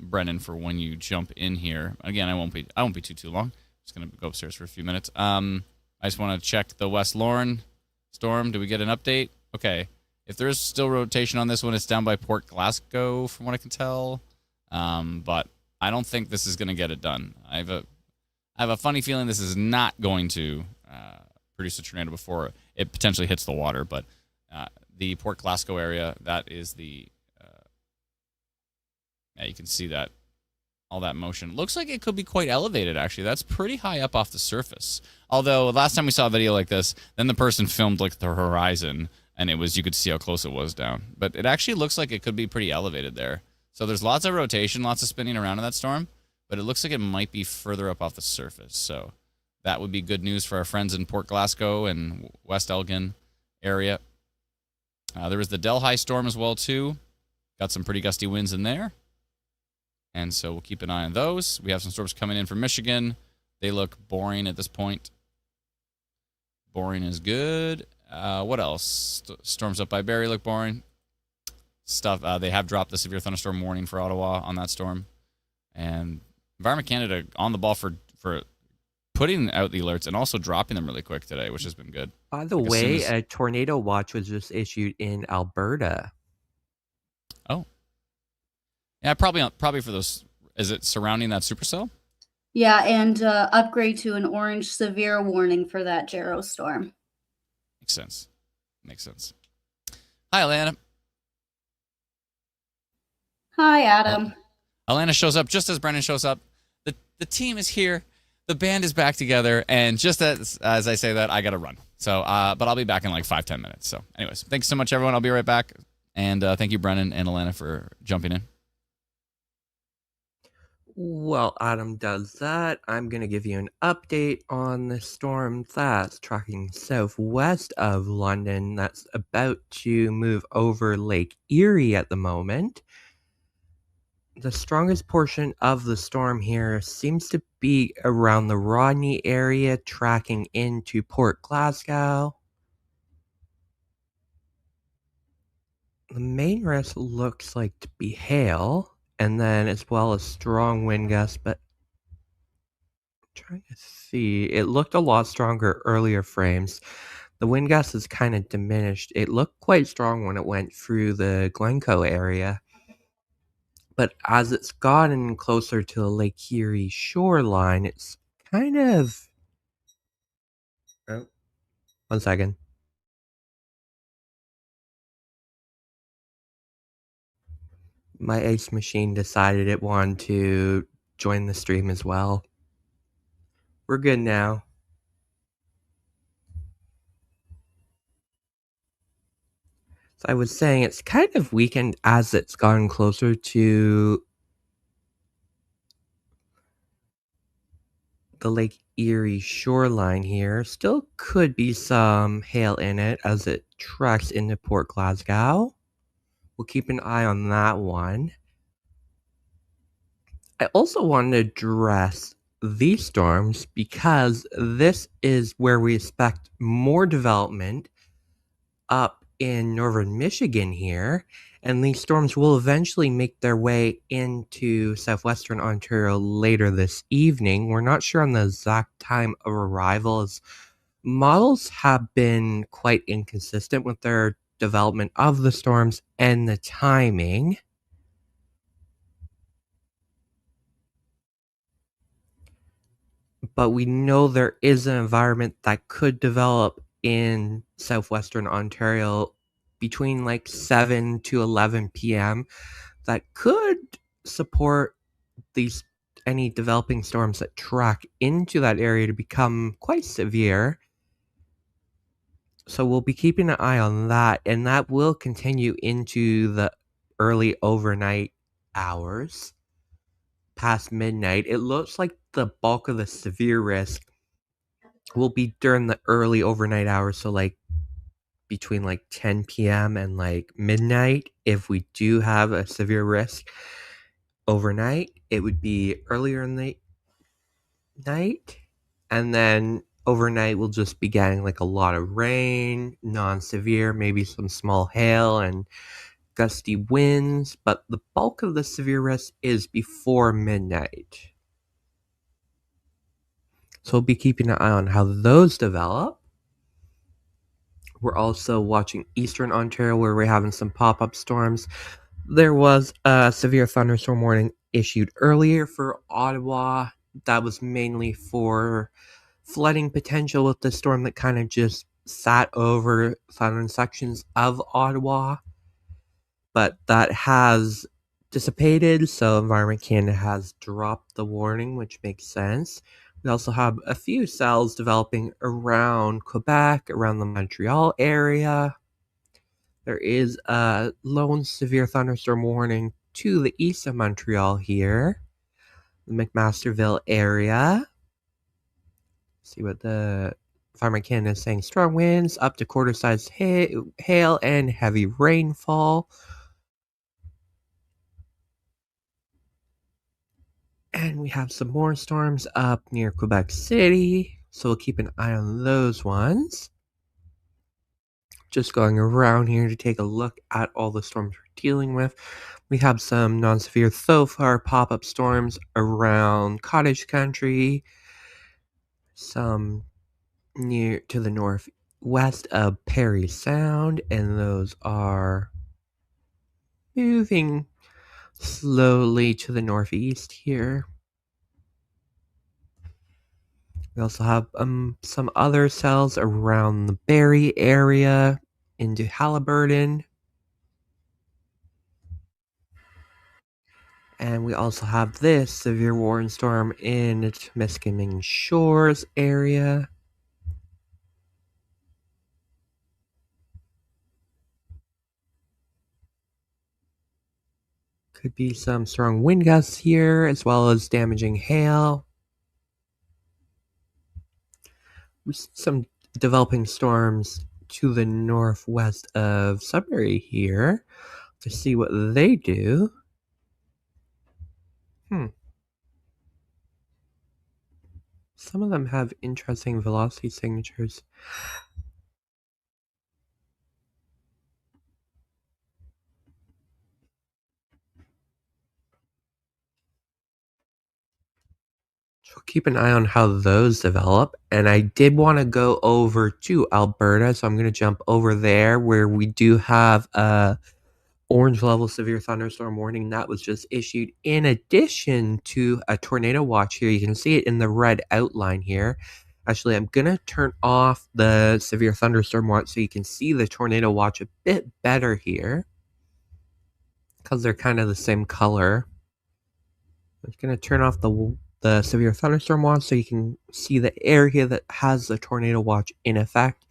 Brennan, for when you jump in here. Again, I won't be too long. Just gonna go upstairs for a few minutes. I just want to check the West Lorne storm. Do we get an update? Okay. If there is still rotation on this one, it's down by Port Glasgow, from what I can tell. But I don't think this is gonna get it done. I have a funny feeling this is not going to produce a tornado before it potentially hits the water. But the Port Glasgow area, that is the yeah, you can see that all that motion. Looks like it could be quite elevated, actually. That's pretty high up off the surface. Although last time we saw a video like this, then the person filmed like the horizon, and you could see how close it was down. But it actually looks like it could be pretty elevated there. So there's lots of rotation, lots of spinning around in that storm, but it looks like it might be further up off the surface. So that would be good news for our friends in Port Glasgow and West Elgin area. There was the Delhi storm as well, too. Got some pretty gusty winds in there. And so we'll keep an eye on those. We have some storms coming in from Michigan. They look boring at this point. Boring is good. What else? Storms up by Barrie look boring. They have dropped the severe thunderstorm warning for Ottawa on that storm. And Environment Canada on the ball for putting out the alerts and also dropping them really quick today, which has been good. By the way, a tornado watch was just issued in Alberta. Oh. Yeah, probably for those. Is it surrounding that supercell? Yeah, and upgrade to an orange severe warning for that Jarrow storm. Makes sense. Hi, Alana. Hi, Adam. Alana shows up just as Brennan shows up. The team is here. The band is back together. And just as I say that, I got to run. So, but I'll be back in like 5-10 minutes. So, anyways, thanks so much, everyone. I'll be right back. And thank you, Brennan and Alana, for jumping in. Well, Adam does that. I'm going to give you an update on the storm that's tracking southwest of London. That's about to move over Lake Erie at the moment. The strongest portion of the storm here seems to be around the Rodney area, tracking into Port Glasgow. The main risk looks like to be hail, and then as well as strong wind gusts, but I'm trying to see. It looked a lot stronger earlier frames. The wind gust is kind of diminished. It looked quite strong when it went through the Glencoe area. But as it's gotten closer to the Lake Erie shoreline, it's kind of... Oh, 1 second. My Ace machine decided it wanted to join the stream as well. We're good now. So I was saying it's kind of weakened as it's gotten closer to the Lake Erie shoreline here. Still could be some hail in it as it treks into Port Glasgow. We'll keep an eye on that one. I also wanted to address these storms because this is where we expect more development up in northern Michigan here, and these storms will eventually make their way into southwestern Ontario later this evening. We're not sure on the exact time of arrival, as models have been quite inconsistent with their development of the storms and the timing. But we know there is an environment that could develop in southwestern Ontario between like 7 to 11 p.m. that could support these any developing storms that track into that area to become quite severe. So we'll be keeping an eye on that, and that will continue into the early overnight hours past midnight. It looks like the bulk of the severe risk will be during the early overnight hours, so like between like 10 p.m. and like midnight. If we do have a severe risk overnight, it would be earlier in the night, and then overnight we'll just be getting like a lot of rain, non-severe, maybe some small hail and gusty winds, but the bulk of the severe risk is before midnight. So we'll be keeping an eye on how those develop. We're also watching Eastern Ontario, where we're having some pop-up storms. There was a severe thunderstorm warning issued earlier for Ottawa. That was mainly for flooding potential with the storm that kind of just sat over southern sections of Ottawa. But that has dissipated, so Environment Canada has dropped the warning, which makes sense. We also have a few cells developing around Quebec, around the Montreal area. There is a lone severe thunderstorm warning to the east of Montreal here, the McMasterville area. See what the Environment Canada is saying. Strong winds, up to quarter-sized hail, and heavy rainfall. And we have some more storms up near Quebec City, so we'll keep an eye on those ones. Just going around here to take a look at all the storms we're dealing with. We have some non-severe so far pop-up storms around Cottage Country, some near to the northwest of Parry Sound, and those are moving slowly to the northeast here. We also have some other cells around the Barrie area into Haliburton. And we also have this severe warning storm in Temiskaming Shores area. Could be some strong wind gusts here, as well as damaging hail. We see some developing storms to the northwest of Sudbury here to see what they do. Some of them have interesting velocity signatures. So keep an eye on how those develop. And I did want to go over to Alberta, so I'm going to jump over there where we do have a orange level severe thunderstorm warning that was just issued in addition to a tornado watch here. You can see it in the red outline here. Actually, I'm going to turn off the severe thunderstorm watch so you can see the tornado watch a bit better here because they're kind of the same color. I'm just going to turn off the severe thunderstorm watch so you can see the area that has the tornado watch in effect.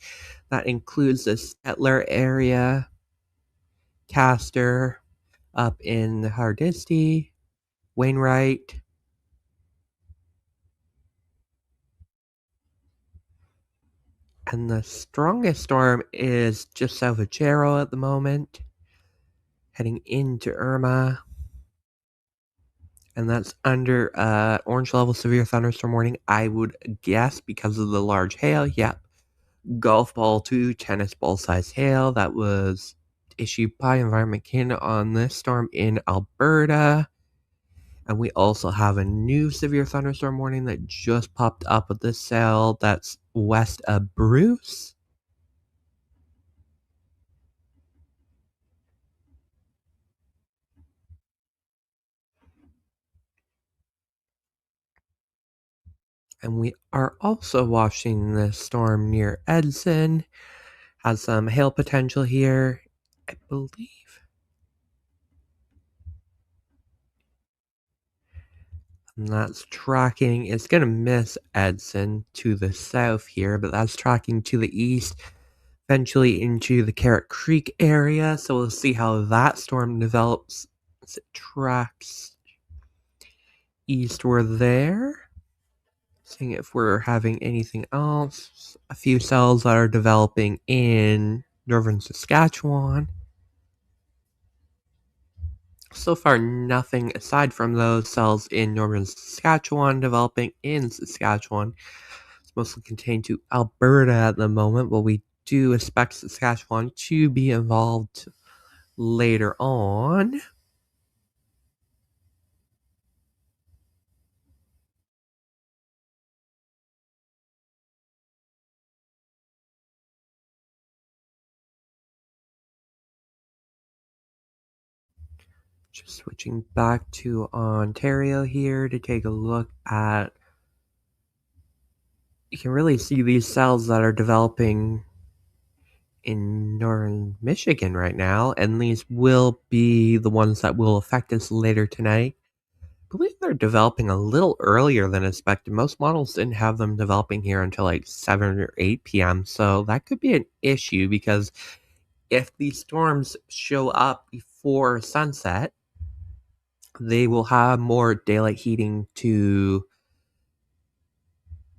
That includes the Stettler area, Castor, up in Hardisty, Wainwright, and the strongest storm is just south of Jarrow at the moment, heading into Irma, and that's under orange level severe thunderstorm warning, I would guess, because of the large hail. Yep, golf ball to tennis ball size hail that was issued by Environment Canada on this storm in Alberta. And we also have a new severe thunderstorm warning that just popped up with this cell that's west of Bruce. And we are also watching this storm near Edson. Has some hail potential here, I believe. And that's tracking, it's going to miss Edson to the south here, but that's tracking to the east, eventually into the Carrot Creek area. So we'll see how that storm develops as it tracks eastward there. Seeing if we're having anything else. A few cells that are developing in northern Saskatchewan. So far, nothing aside from those cells in northern Saskatchewan developing in Saskatchewan. It's mostly contained to Alberta at the moment, but we do expect Saskatchewan to be involved later on. Just switching back to Ontario here to take a look at. You can really see these cells that are developing in northern Michigan right now, and these will be the ones that will affect us later tonight. I believe they're developing a little earlier than expected. Most models didn't have them developing here until like 7 or 8 p.m., so that could be an issue because if these storms show up before sunset, they will have more daylight heating to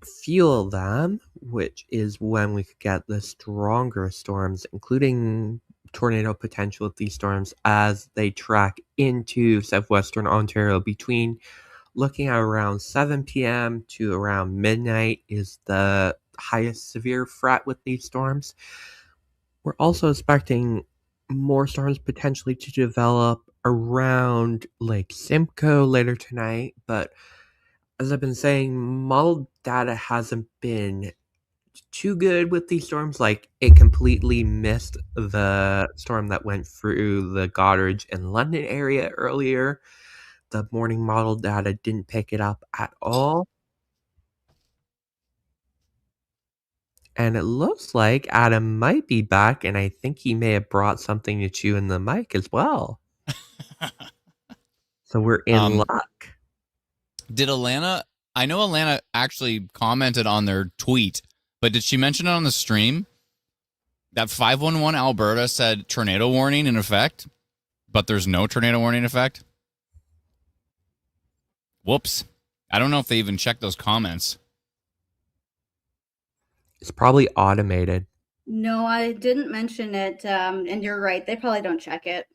fuel them, which is when we could get the stronger storms, including tornado potential with these storms as they track into southwestern Ontario. Between looking at around 7 p.m. to around midnight is the highest severe threat with these storms. We're also expecting more storms potentially to develop around Lake Simcoe later tonight, but as I've been saying, model data hasn't been too good with these storms. Like, it completely missed the storm that went through the Goderich and London area earlier. The morning model data didn't pick it up at all. And it looks like Adam might be back, and I think he may have brought something to chew in the mic as well. So we're in luck. Did Alana? I know Alana actually commented on their tweet, but did she mention it on the stream? That 511 Alberta said tornado warning in effect, but there's no tornado warning in effect. Whoops. I don't know if they even checked those comments. It's probably automated. No, I didn't mention it, and you're right. They probably don't check it.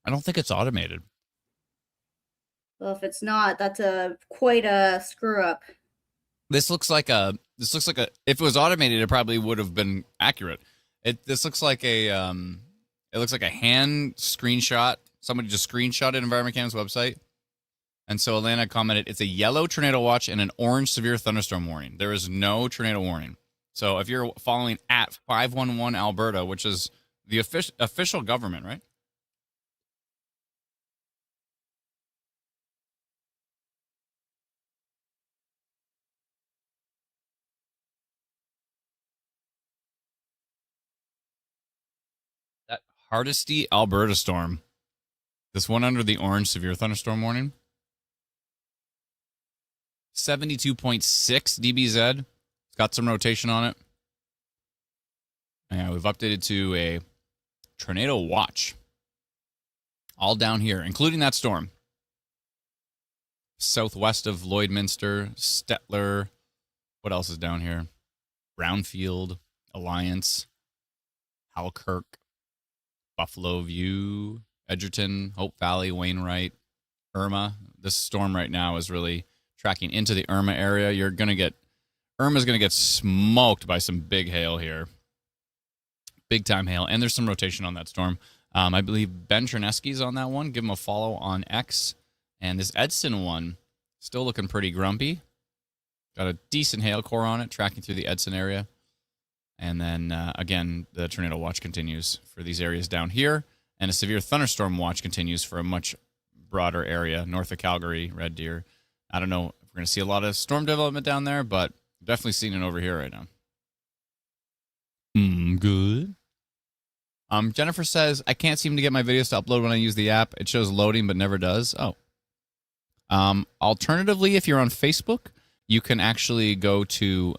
I don't think it's automated. Well, if it's not, that's quite a screw up. This looks like a. If it was automated, it probably would have been accurate. This looks like a. It looks like a hand screenshot. Somebody just screenshotted Environment Canada's website. And so Alana commented, it's a yellow tornado watch and an orange severe thunderstorm warning. There is no tornado warning. So if you're following at 511 Alberta, which is the official government, right? That Hardesty, Alberta storm. This one under the orange severe thunderstorm warning. 72.6 dBz. It's got some rotation on it. And we've updated to a tornado watch. All down here, including that storm. Southwest of Lloydminster, Stettler. What else is down here? Brownfield, Alliance, Halkirk, Buffalo View, Edgerton, Hope Valley, Wainwright, Irma. This storm right now is really tracking into the Irma area. Irma's going to get smoked by some big hail here. Big time hail. And there's some rotation on that storm. I believe Ben Chernesky's on that one. Give him a follow on X. And this Edson one, still looking pretty grumpy. Got a decent hail core on it, tracking through the Edson area. And then, again, the tornado watch continues for these areas down here. And a severe thunderstorm watch continues for a much broader area, north of Calgary, Red Deer. I don't know if we're going to see a lot of storm development down there, but definitely seeing it over here right now. Good. Jennifer says, I can't seem to get my videos to upload when I use the app. It shows loading, but never does. Oh. Alternatively, if you're on Facebook, you can actually go to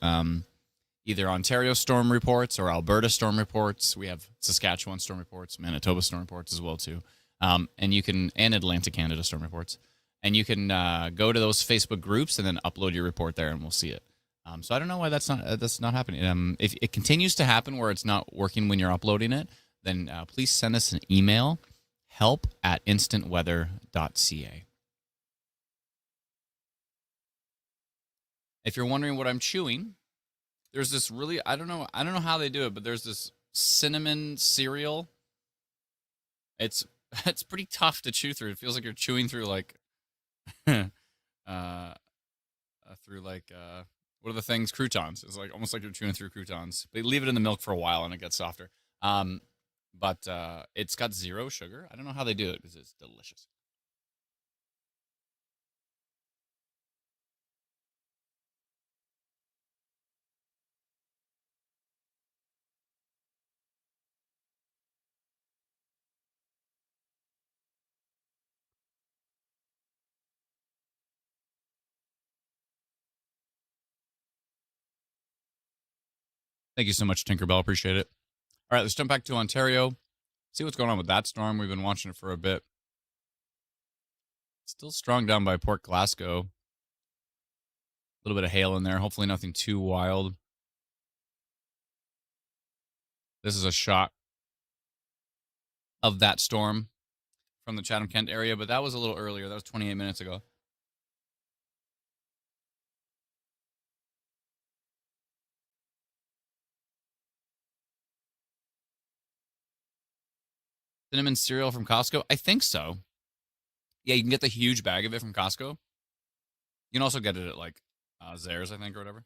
either Ontario Storm Reports or Alberta Storm Reports. We have Saskatchewan Storm Reports, Manitoba Storm Reports as well, too. And Atlantic Canada Storm Reports. And you can go to those Facebook groups and then upload your report there, and we'll see it. So I don't know why that's not happening. If it continues to happen where it's not working when you're uploading it, then please send us an email, help@instantweather.ca. If you're wondering what I'm chewing, there's this really, I don't know how they do it, but there's this cinnamon cereal. It's pretty tough to chew through. It feels like you're chewing through like what are the things? Croutons. It's like almost like you're chewing through croutons. They leave it in the milk for a while and it gets softer. But it's got zero sugar. I don't know how they do it because it's delicious. Thank you so much, Tinkerbell. Appreciate it. All right, let's jump back to Ontario. See what's going on with that storm. We've been watching it for a bit. Still strong down by Port Glasgow. A little bit of hail in there. Hopefully nothing too wild. This is a shot of that storm from the Chatham-Kent area, but that was a little earlier. That was 28 minutes ago. Cinnamon cereal from Costco? I think so. Yeah, you can get the huge bag of it from Costco. You can also get it at like Zehrs, I think, or whatever.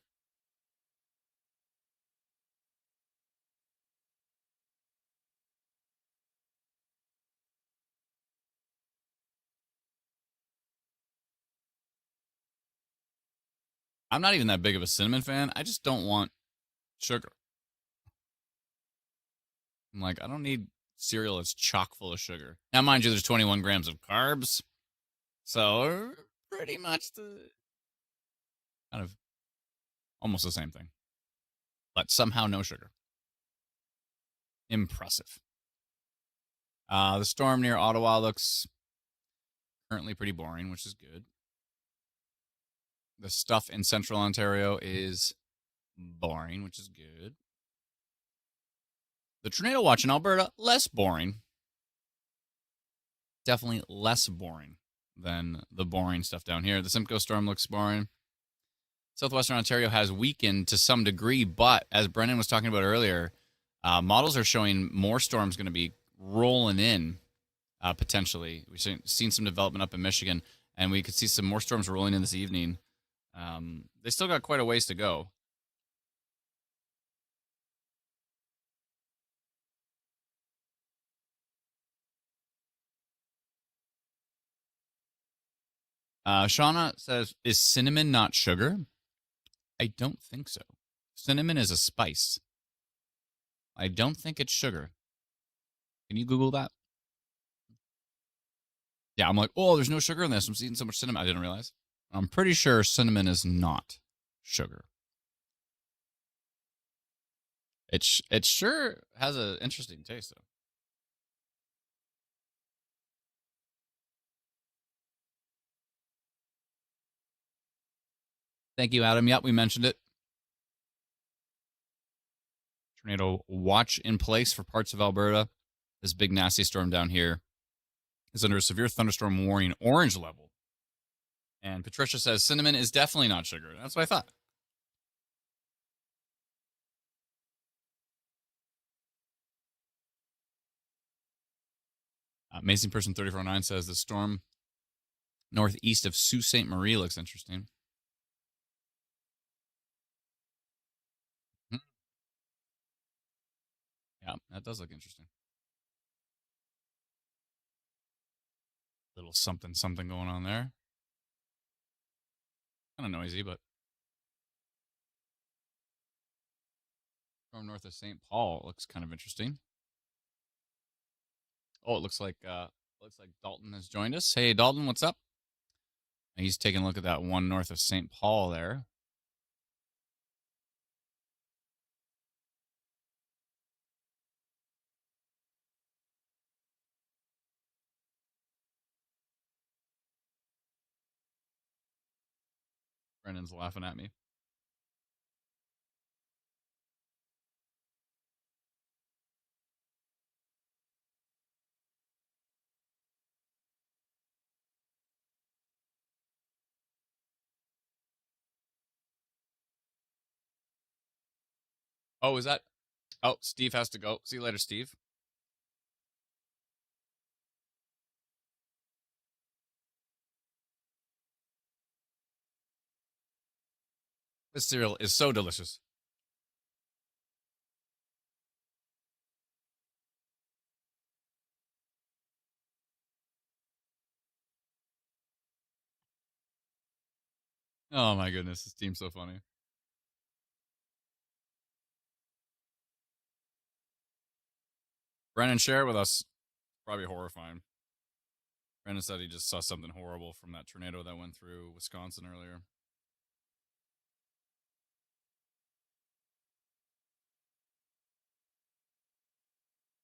I'm not even that big of a cinnamon fan. I just don't want sugar. I'm like, I don't need cereal that's chock full of sugar. Now, mind you, there's 21 grams of carbs. So, pretty much the kind of almost the same thing. But somehow no sugar. Impressive. The storm near Ottawa looks currently pretty boring, which is good. The stuff in central Ontario is boring, which is good. The tornado watch in Alberta, less boring. Definitely less boring than the boring stuff down here. The Simcoe storm looks boring. Southwestern Ontario has weakened to some degree, but as Brennan was talking about earlier, models are showing more storms going to be rolling in potentially. We've seen some development up in Michigan, and we could see some more storms rolling in this evening. They still got quite a ways to go. Shauna says, is cinnamon not sugar? I don't think so. Cinnamon is a spice. I don't think it's sugar. Can you Google that? Yeah, I'm like, oh, there's no sugar in this. I'm eating so much cinnamon. I didn't realize. I'm pretty sure cinnamon is not sugar. It sure has an interesting taste, though. Thank you, Adam. Yep, we mentioned it. Tornado watch in place for parts of Alberta. This big nasty storm down here is under a severe thunderstorm warning orange level. And Patricia says cinnamon is definitely not sugar. That's what I thought. Amazing Person 3409 says the storm northeast of Sault Ste. Marie looks interesting. Yeah, that does look interesting. Little something going on there. Kind of noisy, but from north of St. Paul looks kind of interesting. Oh, it looks like Dalton has joined us. Hey, Dalton, what's up? He's taking a look at that one north of St. Paul there. Brendan's laughing at me. Oh, is that? Oh, Steve has to go. See you later, Steve. This cereal is so delicious. Oh my goodness, this team's so funny. Brennan, share it with us. Probably horrifying. Brennan said he just saw something horrible from that tornado that went through Wisconsin earlier.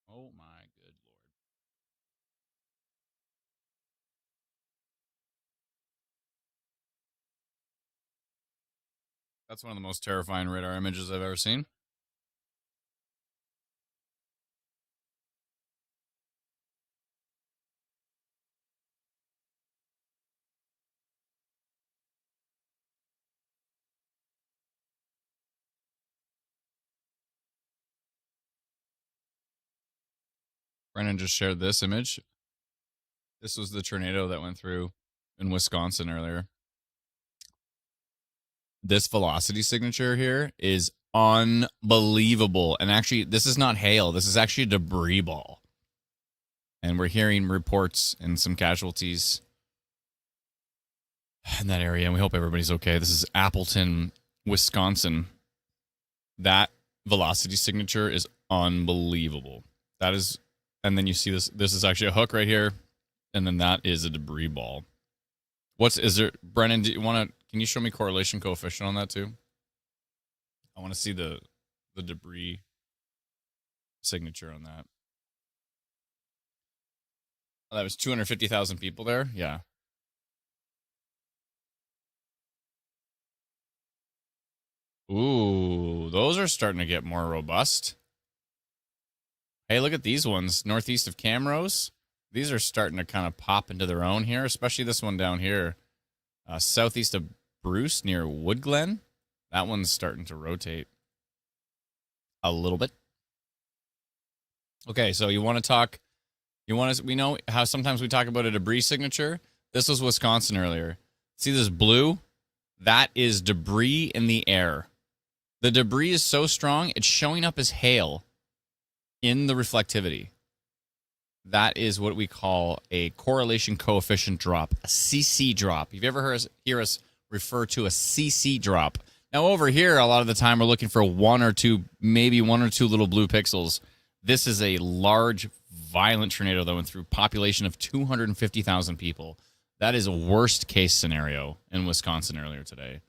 Oh my good lord. That's one of the most terrifying radar images I've ever seen. Brennan just shared this image. This was the tornado that went through in Wisconsin earlier. This velocity signature here is unbelievable. And actually, this is not hail. This is actually a debris ball. And we're hearing reports and some casualties in that area. And we hope everybody's okay. This is Appleton, Wisconsin. That velocity signature is unbelievable. That is, and then you see this. This is actually a hook right here. And then that is a debris ball. Is there, Brennan, do you want to, can you show me correlation coefficient on that too? I want to see the debris signature on that. Oh, that was 250,000 people there? Yeah. Ooh, those are starting to get more robust. Hey, look at these ones. Northeast of Camrose. these are starting to kind of pop into their own here, especially this one down here, southeast of Bruce near Woodglen. That one's starting to rotate a little bit. Okay, so you want to talk, we know how sometimes we talk about a debris signature. This was Wisconsin earlier. See this blue? That is debris in the air. The debris is so strong, it's showing up as hail in the reflectivity. That is what we call a correlation coefficient drop, a CC drop. You've ever hear us refer to a CC drop? Now, over here, a lot of the time, we're looking for maybe one or two little blue pixels. This is a large, violent tornado that went through population of 250,000 people. That is a worst case scenario in Wisconsin earlier today.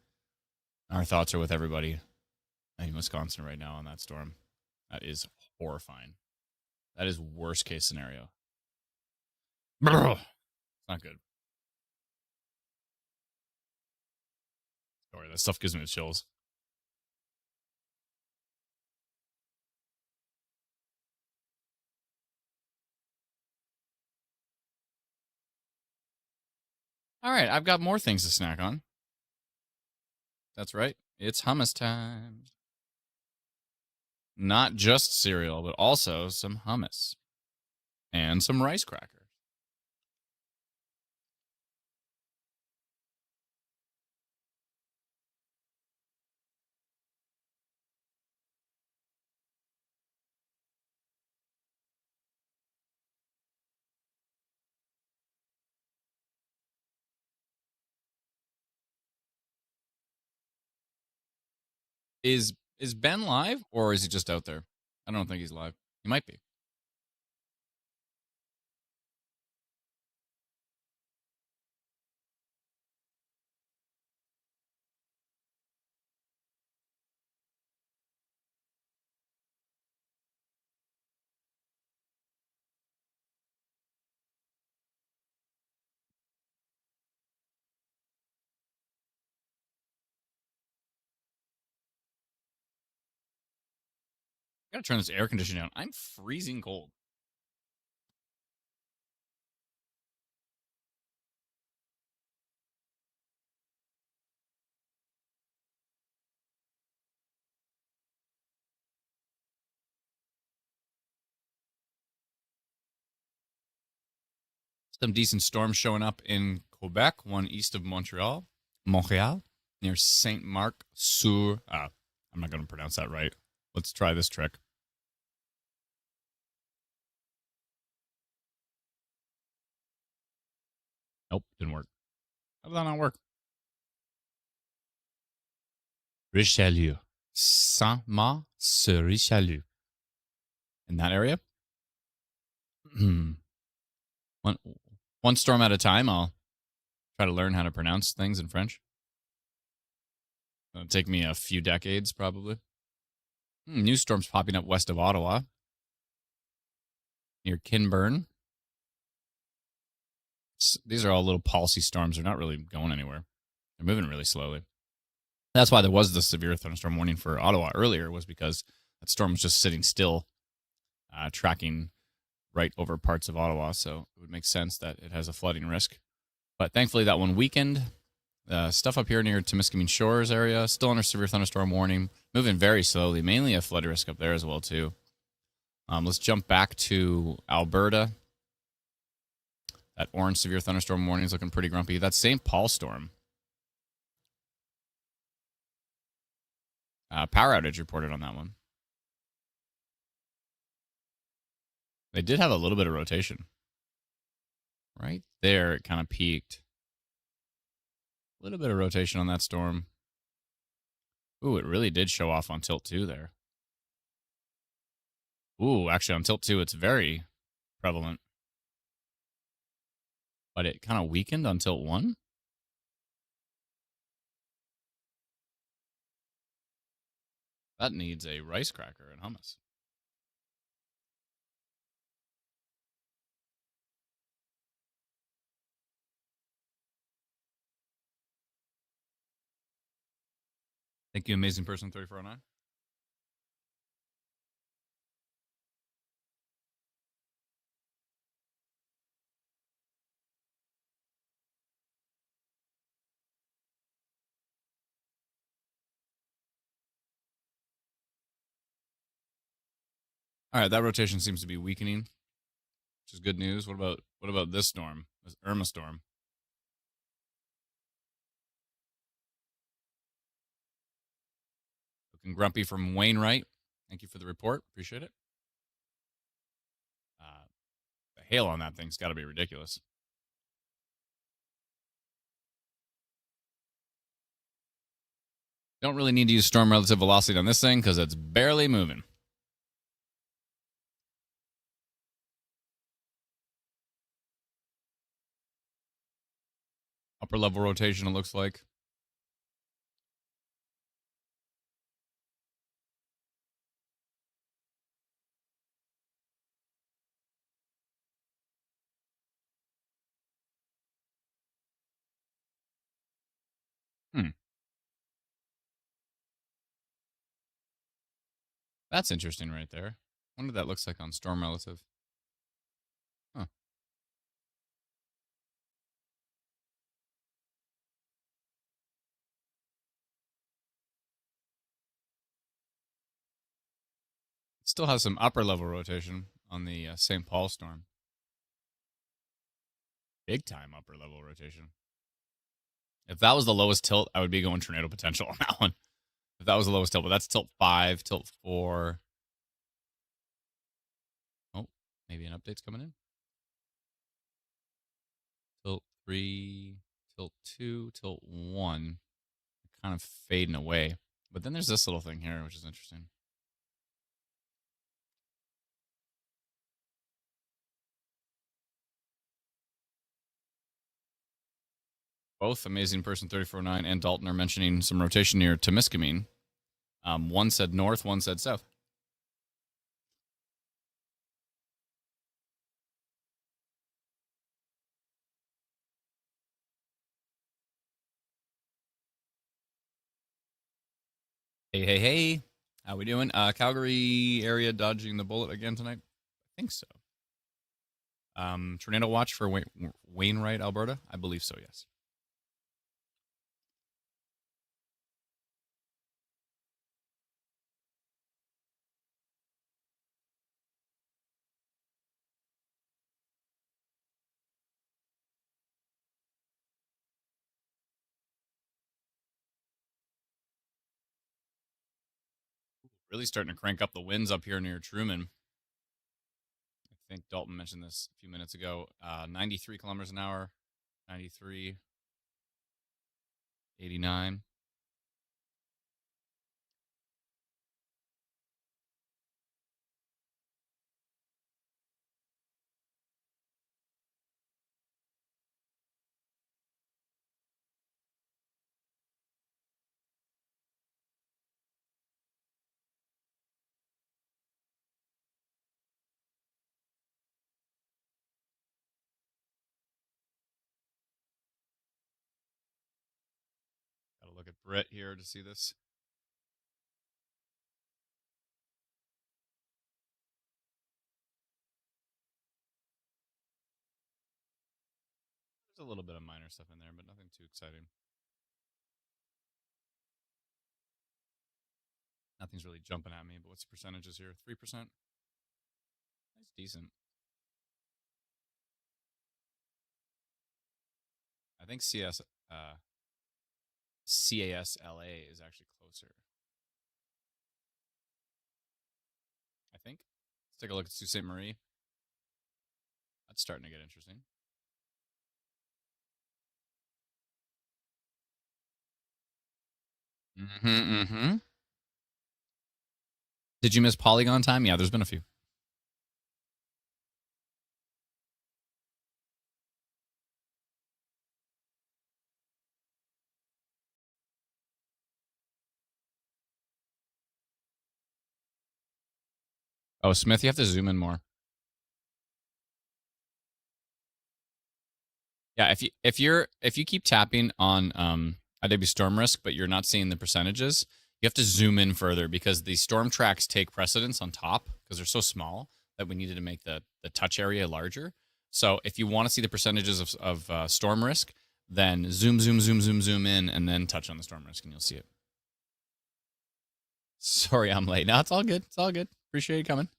Our thoughts are with everybody in Wisconsin right now on that storm. That is horrifying. That is worst case scenario. It's not good. Sorry, that stuff gives me the chills. All right, I've got more things to snack on. That's right. It's hummus time. Not just cereal, but also some hummus and some rice crackers. Is Ben live or is he just out there? I don't think he's live. He might be. I gotta turn this air conditioning down. I'm freezing cold. Some decent storms showing up in Quebec, one east of Montreal, near Saint Marc sur. I'm not going to pronounce that right. Let's try this trick. Nope, didn't work. How did that not work? Richelieu. Saint-Marc sur Richelieu. In that area? one storm at a time, I'll try to learn how to pronounce things in French. It'll take me a few decades, probably. New storms popping up west of Ottawa, near Kinburn. These are all little pulsy storms. They're not really going anywhere. They're moving really slowly. That's why there was the severe thunderstorm warning for Ottawa earlier, was because that storm was just sitting still, tracking right over parts of Ottawa. So it would make sense that it has a flooding risk. But thankfully, that one weakened. Stuff up here near Temiskaming Shores area, still under severe thunderstorm warning, moving very slowly, mainly a flood risk up there as well, too. Let's jump back to Alberta. That orange severe thunderstorm warning is looking pretty grumpy. That St. Paul storm. Power outage reported on that one. They did have a little bit of rotation. Right there, it kind of peaked. A little bit of rotation on that storm. Ooh, it really did show off on tilt 2 there. Ooh, actually on tilt 2, it's very prevalent. But it kind of weakened on tilt 1. That needs a rice cracker and hummus. Thank you, amazing person 3409. All right, that rotation seems to be weakening, which is good news. What about this storm? This Irma storm. Looking grumpy from Wainwright. Thank you for the report. Appreciate it. The hail on that thing's got to be ridiculous. Don't really need to use storm relative velocity on this thing because it's barely moving. Upper level rotation, it looks like. That's interesting right there. I wonder what that looks like on storm relative. Huh. It still has some upper level rotation on the St. Paul storm. Big time upper level rotation. If that was the lowest tilt, I would be going tornado potential on that one. If that was the lowest tilt, but that's tilt 5, tilt 4. Oh, maybe an update's coming in. Tilt 3, tilt 2, tilt 1. Kind of fading away. But then there's this little thing here, which is interesting. Both Amazing Person 349 and Dalton are mentioning some rotation near Temiskaming. One said north, one said south. Hey. How we doing? Calgary area dodging the bullet again tonight? I think so. Tornado watch for Wainwright, Alberta? I believe so, yes. Really starting to crank up the winds up here near Truman. I think Dalton mentioned this a few minutes ago. 93 kilometers an hour, 93, 89. Got to look at Brett here to see this. There's a little bit of minor stuff in there, but nothing too exciting. Nothing's really jumping at me, but what's the percentages here? 3%? That's decent. I think CASLA is actually closer. I think. Let's take a look at Sault Ste. Marie. That's starting to get interesting. Mm-hmm. Did you miss Polygon time? Yeah, there's been a few. Oh, Smith, you have to zoom in more. Yeah, if you keep tapping on IW storm risk, but you're not seeing the percentages, you have to zoom in further because the storm tracks take precedence on top because they're so small that we needed to make the touch area larger. So if you want to see the percentages of storm risk, then zoom in, and then touch on the storm risk, and you'll see it. Sorry, I'm late. No, it's all good. It's all good. Appreciate you coming.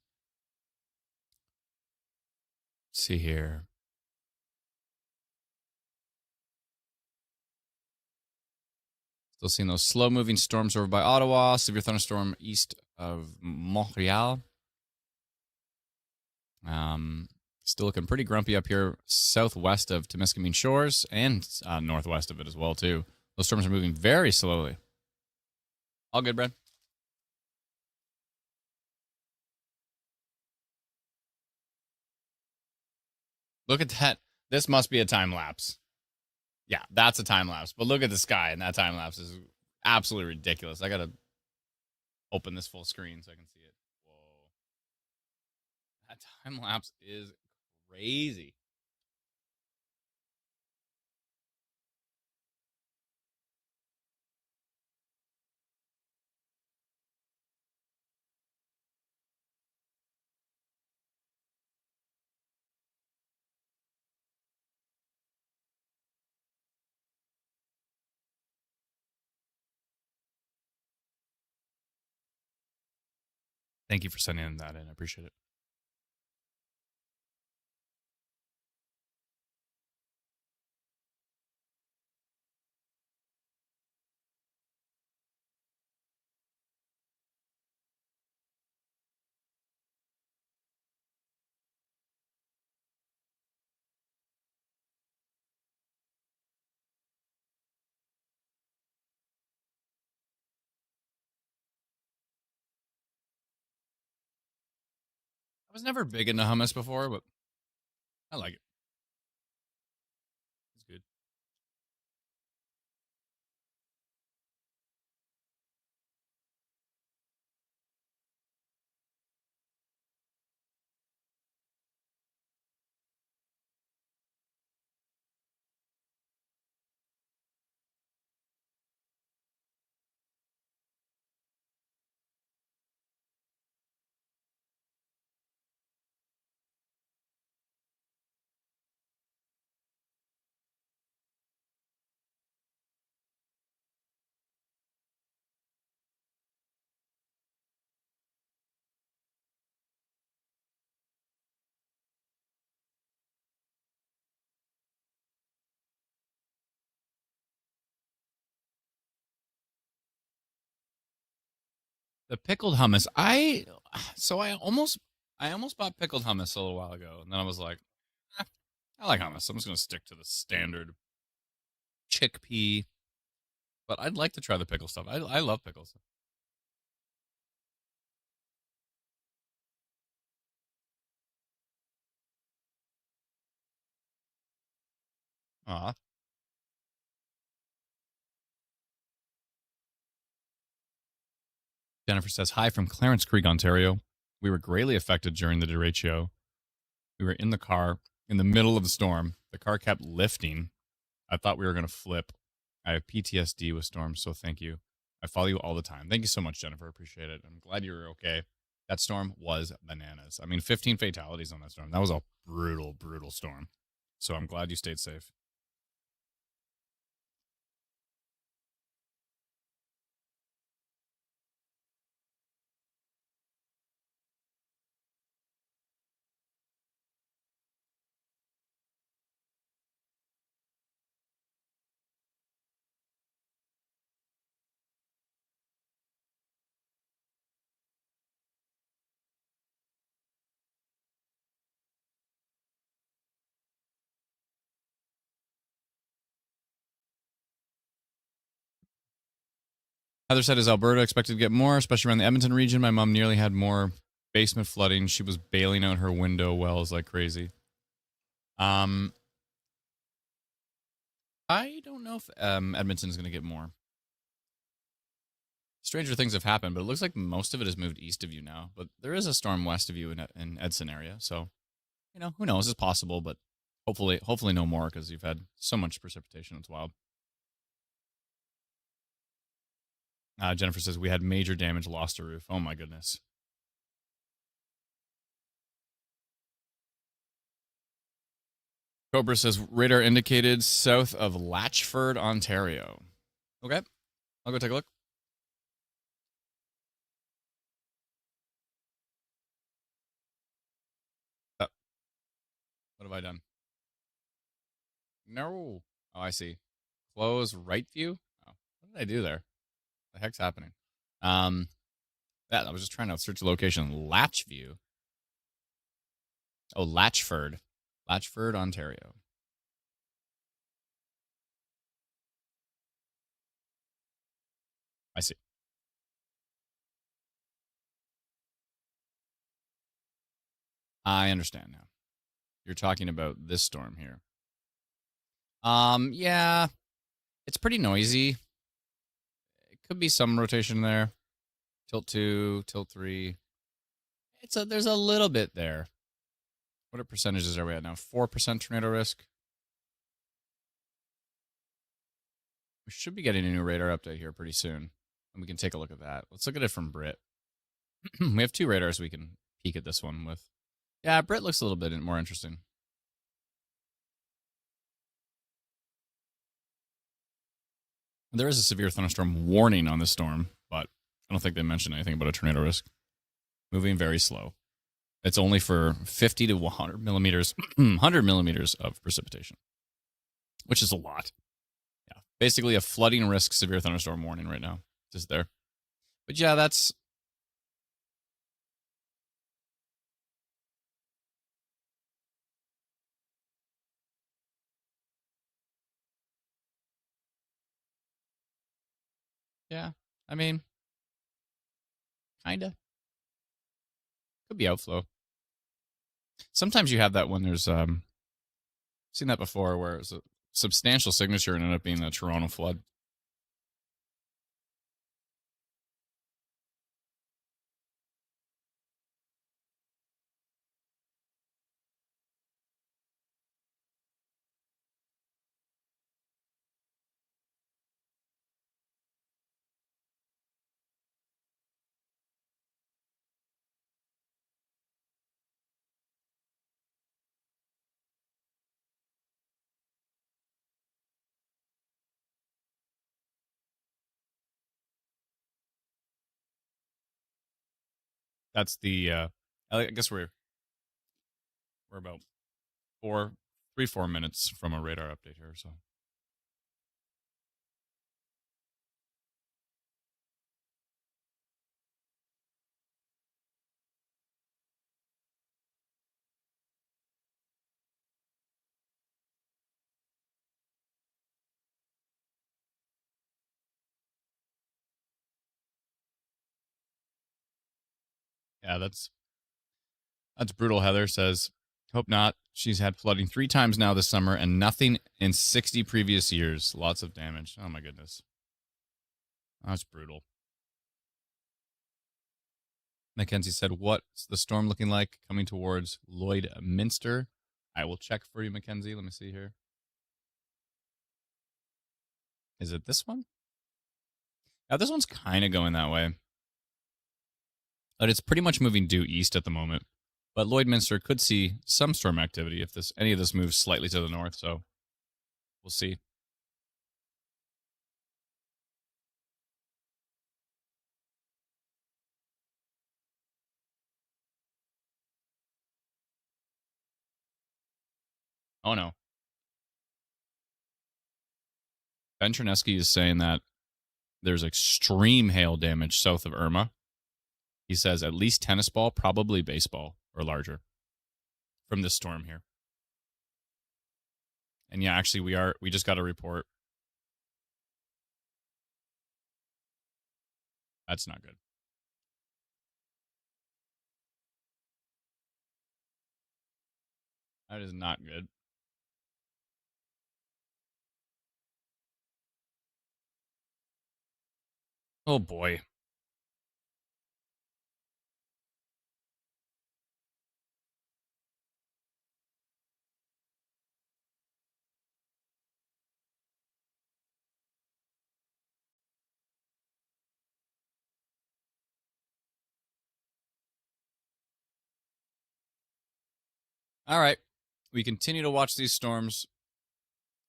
Let's see here. Still seeing those slow-moving storms over by Ottawa. Severe thunderstorm east of Montreal. Still looking pretty grumpy up here southwest of Temiskaming Shores and northwest of it as well, too. Those storms are moving very slowly. All good, Brad? Look at that. This must be a time lapse. Yeah, that's a time lapse. But look at the sky, and that time lapse is absolutely ridiculous. I got to open this full screen so I can see it. Whoa. That time lapse is crazy. Thank you for sending that in. I appreciate it. I was never big into hummus before, but I like it. It's good. The pickled hummus. I almost bought pickled hummus a little while ago, and then I was like, I like hummus. I'm just gonna stick to the standard chickpea. But I'd like to try the pickle stuff. I love pickles. Aw. Jennifer says, hi from Clarence Creek, Ontario. We were greatly affected during the derecho. We were in the car in the middle of the storm. The car kept lifting. I thought we were going to flip. I have PTSD with storms, so thank you. I follow you all the time. Thank you so much, Jennifer. Appreciate it. I'm glad you were okay. That storm was bananas. I mean, 15 fatalities on that storm. That was a brutal, brutal storm. So I'm glad you stayed safe. Heather said, is Alberta expected to get more, especially around the Edmonton region? My mom nearly had more basement flooding. She was bailing out her window wells like crazy. I don't know if Edmonton is going to get more. Stranger things have happened, but it looks like most of it has moved east of you now. But there is a storm west of you in Edson area, so who knows? It's possible, but hopefully no more because you've had so much precipitation. It's wild. Jennifer says we had major damage, lost a roof. Oh my goodness. Cobra says radar indicated south of Latchford, Ontario. Okay, I'll go take a look. What have I done? No. Oh, I see. Close right view. Oh, what did I do there? The heck's happening? That I was just trying to search the location. Latch view. Oh, Latchford, Ontario. I see. I understand now. You're talking about this storm here. Yeah, it's pretty noisy. It could be some rotation there. Tilt 2, tilt 3. There's a little bit there. What percentages are we at now? 4% tornado risk. We should be getting a new radar update here pretty soon, and we can take a look at that. Let's look at it from Brit. We have 2 radars we can peek at this one with. Yeah, Brit looks a little bit more interesting. There is a severe thunderstorm warning on this storm, but I don't think they mentioned anything about a tornado risk. Moving very slow. It's only for 50 to 100 millimeters, 100 millimeters of precipitation, which is a lot. Yeah, basically a flooding risk severe thunderstorm warning right now. Just there. But yeah, that's. Yeah, I mean, kinda. Could be outflow. Sometimes you have that when there's seen that before where it's a substantial signature and ended up being a Toronto flood. That's the. I guess we're about 4 minutes from a radar update here. So yeah, that's brutal. Heather says, "Hope not. She's had flooding 3 times now this summer, and nothing in 60 previous years. Lots of damage. Oh my goodness, that's brutal." Mackenzie said, "What's the storm looking like coming towards Lloydminster?" I will check for you, Mackenzie. Let me see here. Is it this one? Yeah, this one's kind of going that way. But it's pretty much moving due east at the moment. But Lloydminster could see some storm activity if any of this moves slightly to the north, so we'll see. Oh no. Ben Chernesky is saying that there's extreme hail damage south of Irma. He says at least tennis ball, probably baseball or larger from this storm here. And yeah, actually we just got a report. That's not good. That is not good. Oh boy. All right. We continue to watch these storms.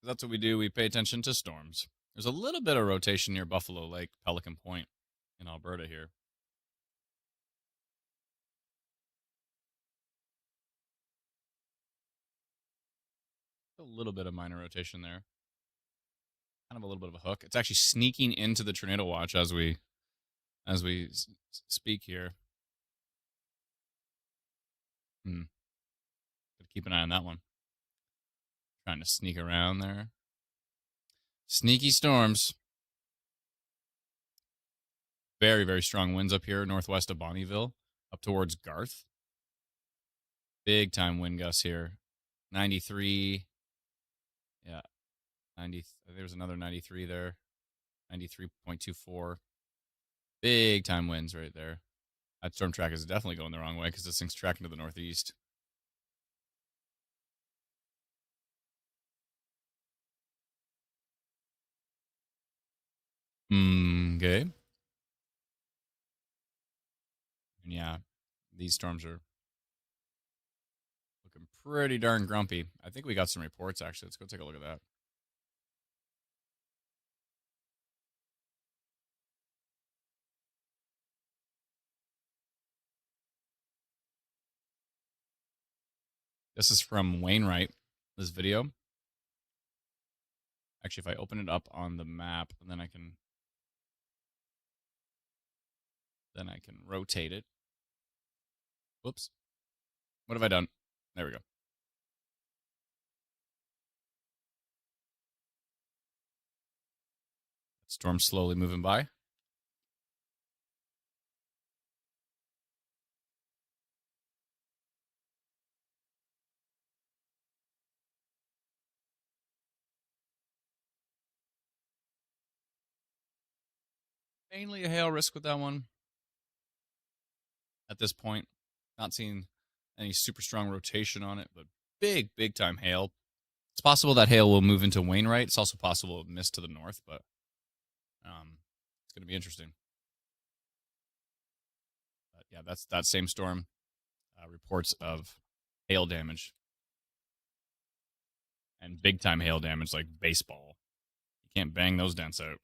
That's what we do. We pay attention to storms. There's a little bit of rotation near Buffalo Lake, Pelican Point in Alberta here. A little bit of minor rotation there. Kind of a little bit of a hook. It's actually sneaking into the tornado watch as we speak here. Keep an eye on that one. Trying to sneak around there. Sneaky storms. Very, very strong winds up here northwest of Bonnyville, up towards Garth. Big time wind gusts here. 93. Yeah. 90. There's another 93 there. 93.24. Big time winds right there. That storm track is definitely going the wrong way because this thing's tracking to the northeast. Okay. And yeah, these storms are looking pretty darn grumpy. I think we got some reports, actually. Let's go take a look at that. This is from Wainwright, this video. Actually, if I open it up on the map, then I can rotate it. Whoops. What have I done? There we go. Storm slowly moving by. Mainly a hail risk with that one. At this point, not seeing any super strong rotation on it, but big, big time hail. It's possible that hail will move into Wainwright. It's also possible it'll miss to the north, but it's going to be interesting. But yeah, that's that same storm. Reports of hail damage and big time hail damage like baseball. You can't bang those dents out.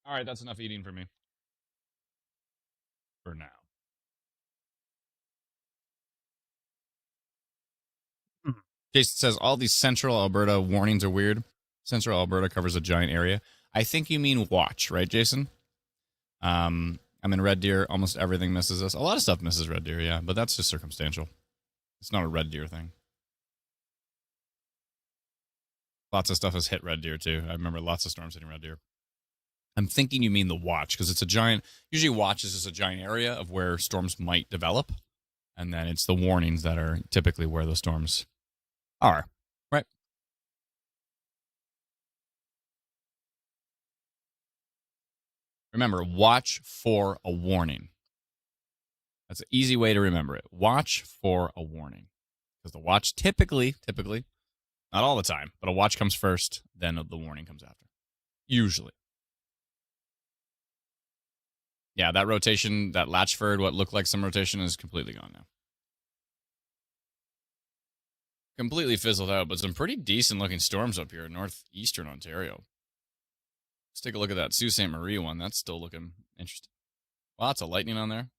All right, that's enough eating for me. For now. Jason says all these central Alberta warnings are weird. Central Alberta covers a giant area. I think you mean watch, right, Jason? I'm in Red Deer. Almost everything misses us. A lot of stuff misses Red Deer, yeah, but that's just circumstantial. It's not a Red Deer thing. Lots of stuff has hit Red Deer, too. I remember lots of storms hitting Red Deer. I'm thinking you mean the watch, because it's a giant... Usually watch is just a giant area of where storms might develop, and then it's the warnings that are typically where the storms are, right? Remember, watch for a warning. That's an easy way to remember it. Watch for a warning. Because the watch typically, not all the time, but a watch comes first, then the warning comes after. Usually. Yeah, that rotation, that Latchford, what looked like some rotation, is completely gone now. Completely fizzled out, but some pretty decent looking storms up here in northeastern Ontario. Let's take a look at that Sault Ste. Marie one. That's still looking interesting. Lots of lightning on there.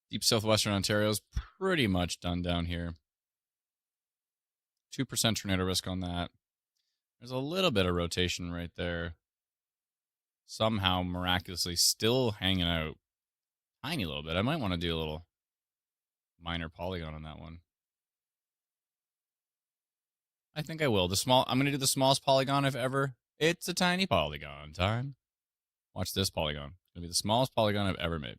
Deep southwestern Ontario is pretty much done down here. 2% tornado risk on that. There's a little bit of rotation right there. Somehow, miraculously, still hanging out. Tiny little bit. I might want to do a little minor polygon on that one. I think I will. I'm going to do the smallest polygon I've ever. It's a tiny polygon time. Watch this polygon. It's going to be the smallest polygon I've ever made.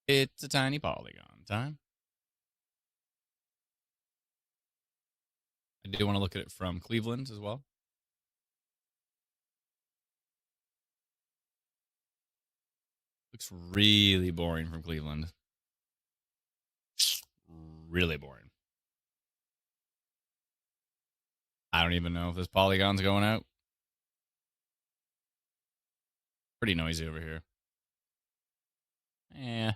It's a tiny polygon time. I do want to look at it from Cleveland as well. Looks really boring from Cleveland. Really boring. I don't even know if this polygon's going out. Pretty noisy over here. I don't know.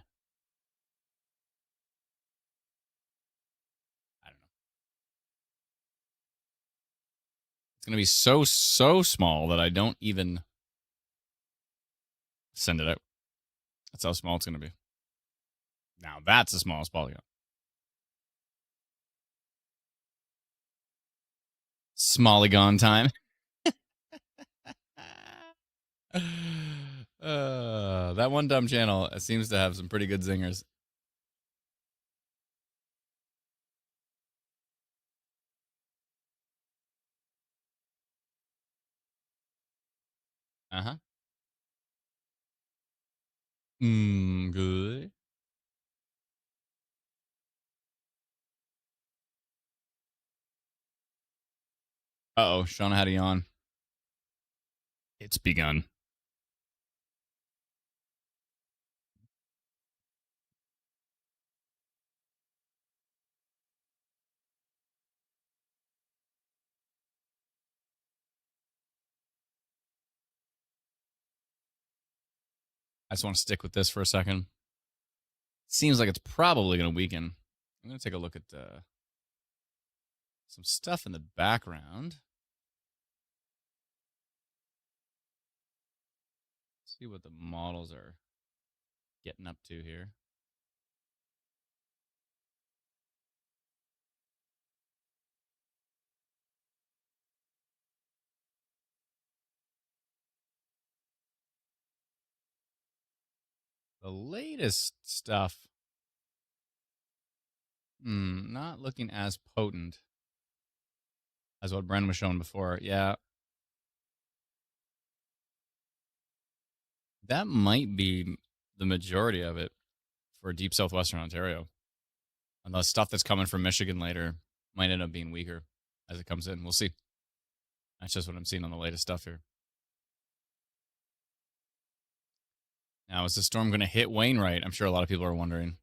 It's going to be so small that I don't even send it out. That's how small it's going to be. Now that's the smallest polygon. Smallygon time. That one dumb channel seems to have some pretty good zingers. Uh-huh. Good. Uh-oh, Shauna had a yawn. It's begun. I just want to stick with this for a second. Seems like it's probably going to weaken. I'm going to take a look at some stuff in the background. See what the models are getting up to here. The latest stuff, not looking as potent as what Bren was showing before. Yeah. That might be the majority of it for deep southwestern Ontario. And the stuff that's coming from Michigan later might end up being weaker as it comes in. We'll see. That's just what I'm seeing on the latest stuff here. Now, is the storm going to hit Wainwright? I'm sure a lot of people are wondering.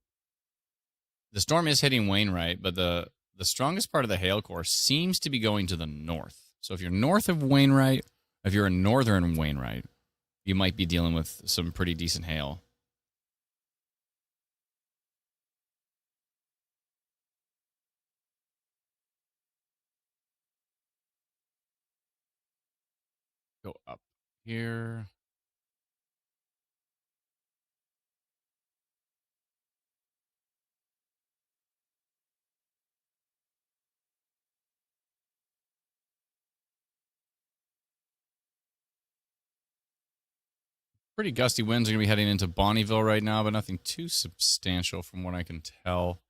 The storm is hitting Wainwright, but the strongest part of the hail core seems to be going to the north. So if you're north of Wainwright, if you're in northern Wainwright, you might be dealing with some pretty decent hail. Go up here. Pretty gusty winds are going to be heading into Bonnyville right now, but nothing too substantial from what I can tell.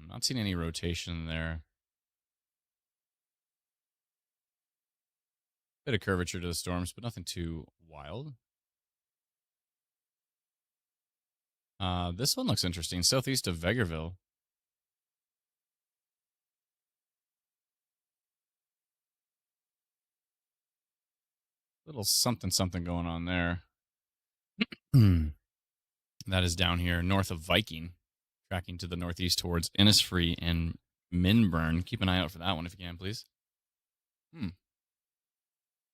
Not seeing any rotation there. Bit of curvature to the storms, but nothing too wild. This one looks interesting. Southeast of Vegreville. Little something going on there. That is down here north of Viking, tracking to the northeast towards Innisfree and Minburn. Keep an eye out for that one if you can, please.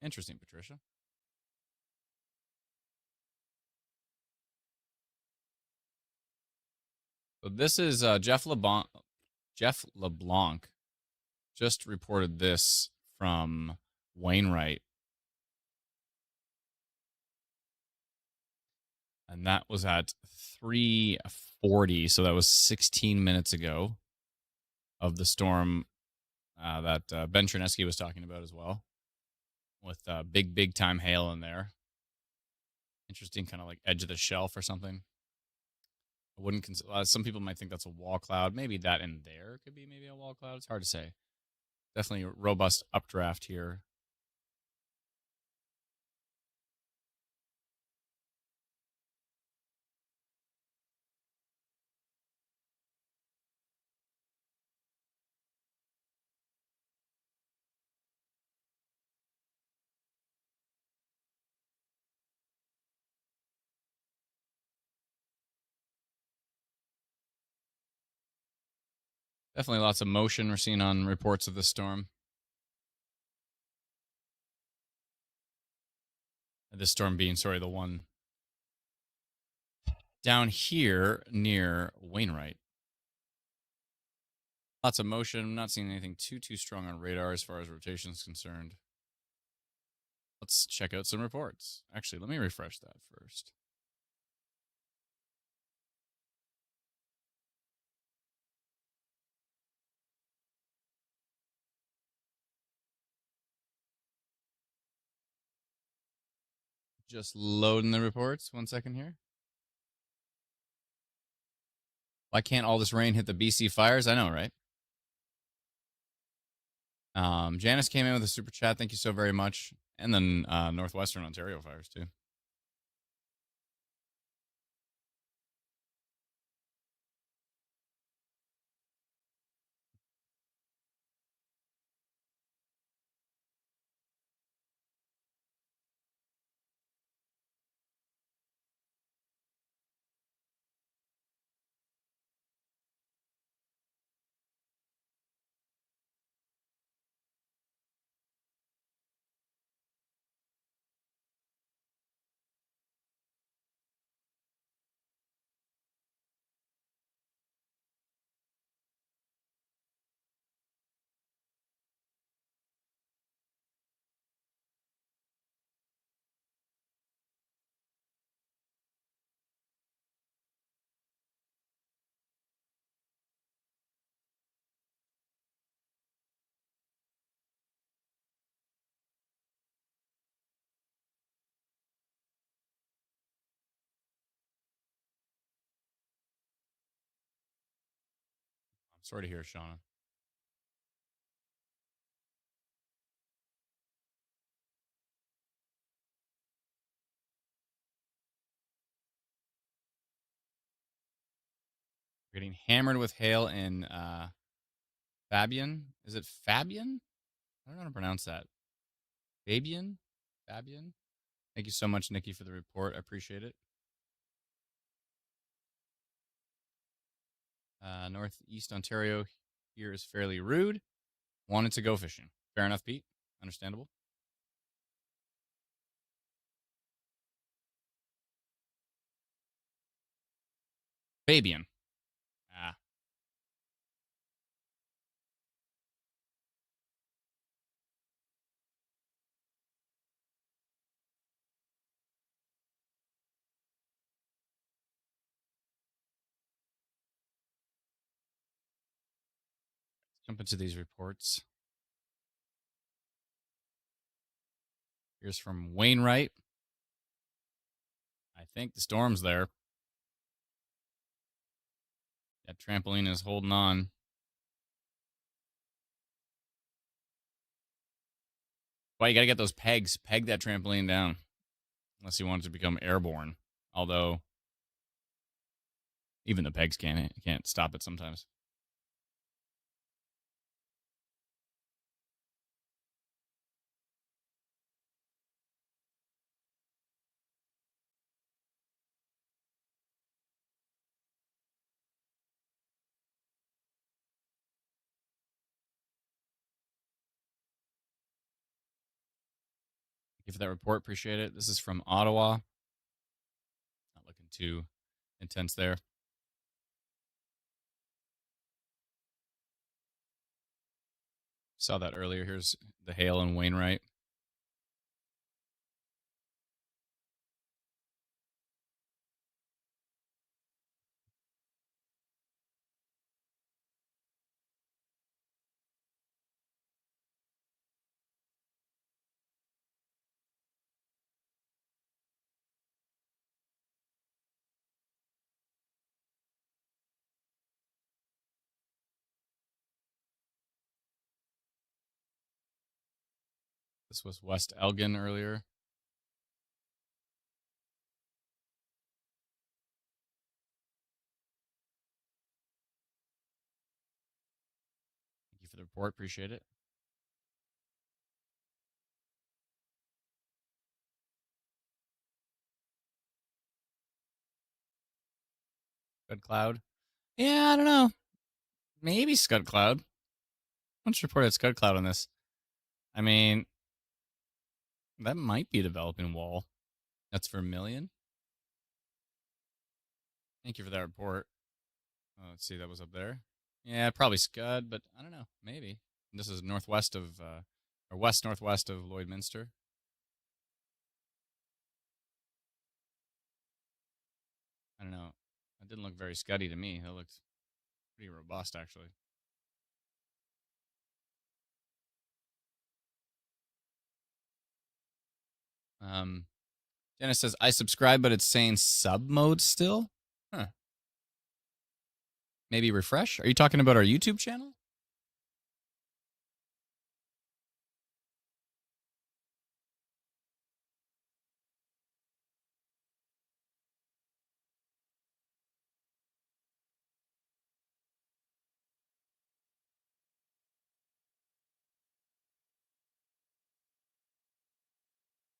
Interesting, Patricia. So this is Jeff LeBlanc. Jeff LeBlanc just reported this from Wainwright. And that was at 3:40, so that was 16 minutes ago of the storm that Ben Chernesky was talking about as well. with big time hail in there. Interesting, kind of like edge of the shelf or something. I wouldn't consider. Some people might think that's a wall cloud. Maybe that in there could be maybe a wall cloud. It's hard to say. Definitely a robust updraft here. Definitely lots of motion we're seeing on reports of the storm. This storm being, sorry, the one down here near Wainwright. Lots of motion. I'm not seeing anything too strong on radar as far as rotation is concerned. Let's check out some reports. Actually, let me refresh that first. Just loading the reports. 1 second here. Why can't all this rain hit the BC fires? I know, right? Janice came in with a super chat. Thank you so very much. And then Northwestern Ontario fires, too. I'm sorry to hear, Shauna. We're getting hammered with hail in Fabian. Is it Fabian? I don't know how to pronounce that. Fabian? Fabian? Thank you so much, Nikki, for the report. I appreciate it. Northeast Ontario here is fairly rude. Wanted to go fishing. Fair enough, Pete. Understandable. Fabian. Ah. Let's jump into these reports. Here's from Wainwright. I think the storm's there. That trampoline is holding on. Well, you got to get those pegs. Peg that trampoline down. Unless you want it to become airborne. Although, even the pegs can't stop it sometimes. Thank you for that report. Appreciate it. This is from Ottawa. Not looking too intense there. Saw that earlier. Here's the hail in Wainwright. This was West Elgin earlier. Thank you for the report. Appreciate it. Scud Cloud. Yeah, I don't know. Maybe Scud Cloud. Let's report at Scud Cloud on this. I mean, that might be a developing wall. That's Vermilion. Thank you for that report. Oh, let's see, that was up there. Yeah, probably Scud, but I don't know. Maybe. This is northwest of, or west-northwest of Lloydminster. I don't know. That didn't look very Scuddy to me. That looked pretty robust, actually. Dennis says, I subscribe, but it's saying sub mode still? Huh. Maybe refresh? Are you talking about our YouTube channel?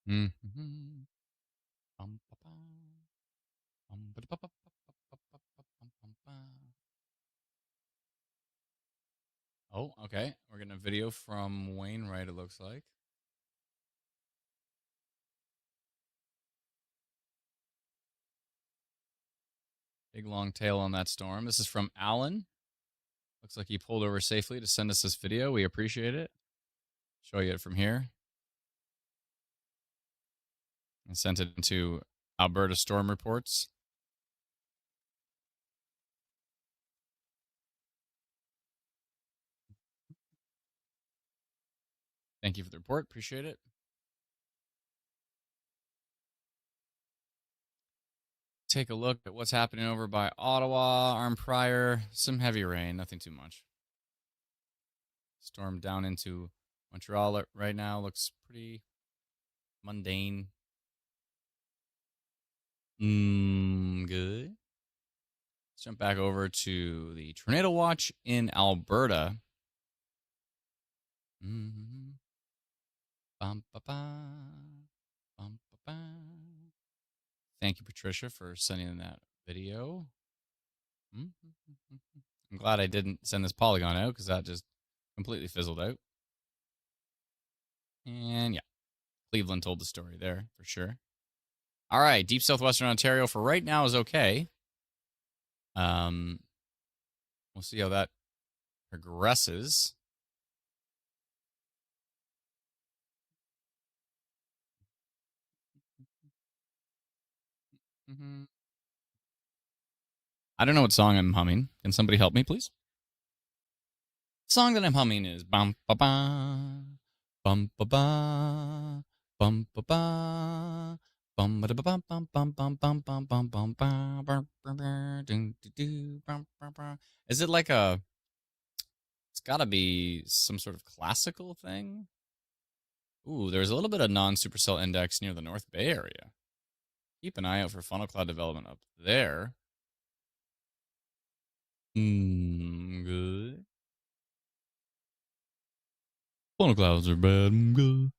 Mm-hmm. Oh, okay. We're getting a video from Wainwright, it looks like. Big long tail on that storm. This is from Alan. Looks like he pulled over safely to send us this video. We appreciate it. Show you it from here. And sent it into Alberta Storm Reports. Thank you for the report. Appreciate it. Take a look at what's happening over by Ottawa, Arnprior. Some heavy rain, nothing too much. Storm down into Montreal right now looks pretty mundane. Good. Let's jump back over to the tornado watch in Alberta. Bum, ba, ba. Bum, ba, ba. Thank you, Patricia, for sending in that video. I'm glad I didn't send this polygon out because that just completely fizzled out. And yeah, Cleveland told the story there for sure. All right, deep southwestern Ontario for right now is okay. We'll see how that progresses. I don't know what song I'm humming. Can somebody help me, please? The song that I'm humming is bum ba ba bum ba ba bum ba ba bum ba da bum bum bum bum bum bum bum bum bum bum. Is it like a? It's got to be some sort of classical thing. Ooh, there's a little bit of non-supercell index near the North Bay area. Keep an eye out for funnel cloud development up there. Good. Funnel clouds are bad. Good.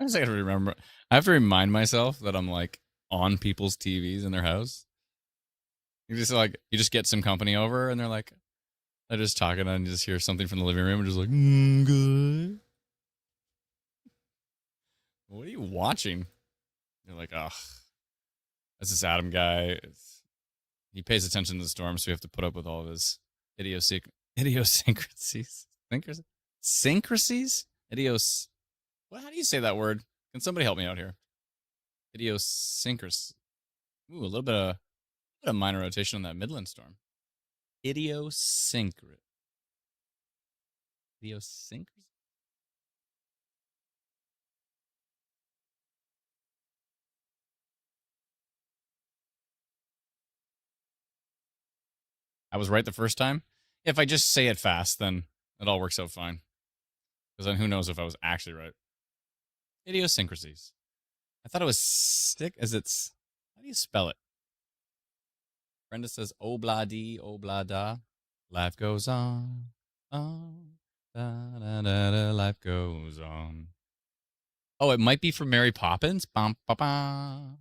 I just have to remember. I have to remind myself that I'm like on people's TVs in their house. You just get some company over and they're just talking and you just hear something from the living room and just like good. What are you watching? You're like, ugh, that's this Adam guy. He pays attention to the storm, so we have to put up with all of his idiosyncrasies. Syncrasies? How do you say that word? Can somebody help me out here? Idiosyncrasy. Ooh, a little bit of minor rotation on that Midland storm. Idiosyncrasy. I was right the first time. If I just say it fast, then it all works out fine. Because then who knows if I was actually right. Idiosyncrasies. I thought it was sick as it's. How do you spell it? Brenda says obla-dee, obla-da. Life goes on. Da, da, da, da, life goes on. Oh, it might be from Mary Poppins. Bum, ba, ba.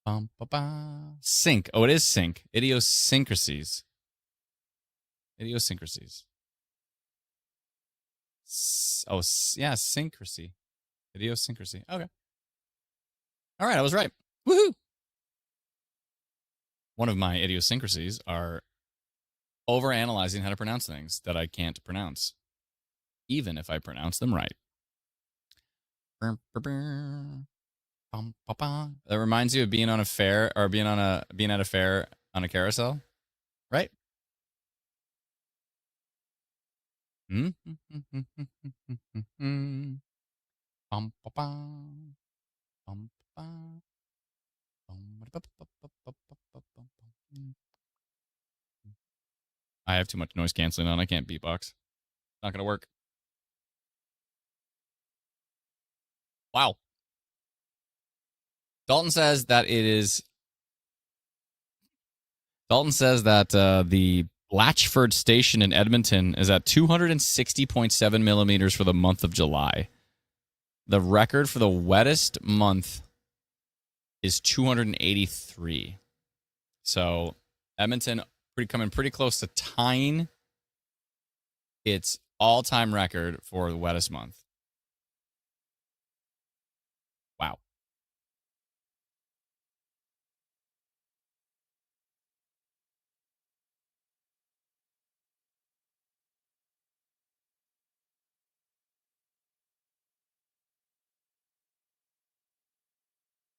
Bum, ba, ba. Sync. Oh, it is sync. Idiosyncrasies. Idiosyncrasies. Oh, yeah, syncrasy. Idiosyncrasy. Okay. All right, I was right. Woohoo! One of my idiosyncrasies are overanalyzing how to pronounce things that I can't pronounce, even if I pronounce them right. That reminds you of being on a fair or being at a fair on a carousel, right? I have too much noise canceling on. I can't beatbox. Not gonna work. Wow. Dalton says that the Blatchford Station in Edmonton is at 260.7 millimeters for the month of July. The record for the wettest month is 283. So Edmonton coming pretty close to tying its all-time record for the wettest month. Wow.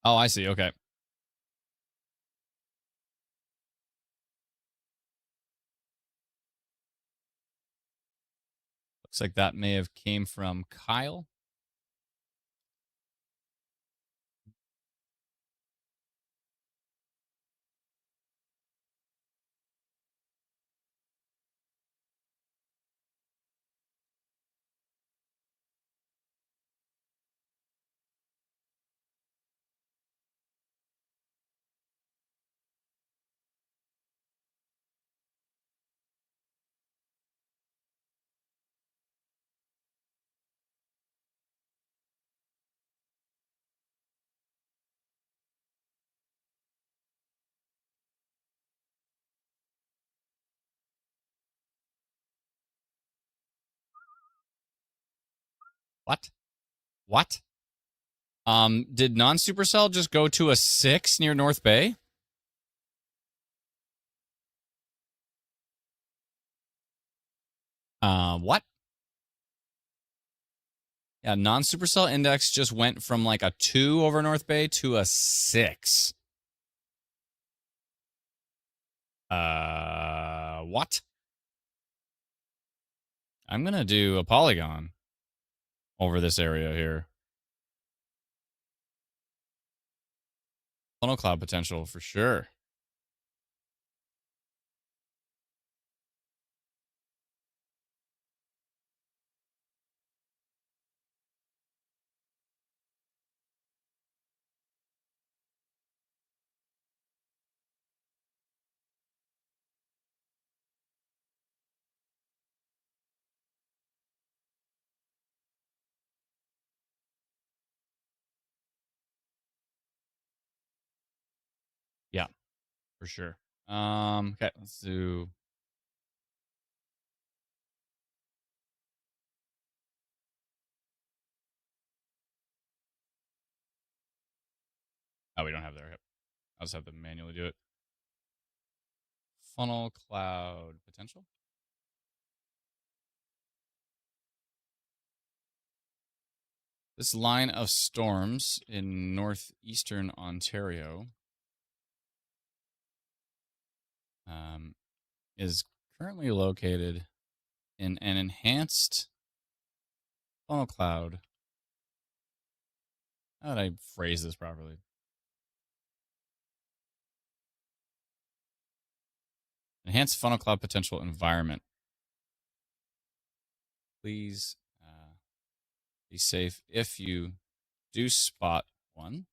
Oh, I see. Okay. Looks like that may have came from Kyle. What? What? Did non-supercell just go to a 6 near North Bay? What? Yeah, non-supercell index just went from like a 2 over North Bay to a 6. What? I'm gonna do a polygon over this area here. Funnel cloud potential for sure. Yeah, for sure. Okay, let's do. Oh, we don't have that. I'll just have to manually do it. Funnel cloud potential. This line of storms in northeastern Ontario is currently located in an enhanced funnel cloud. How did I phrase this properly? Enhance funnel cloud potential environment. Please be safe if you do spot one.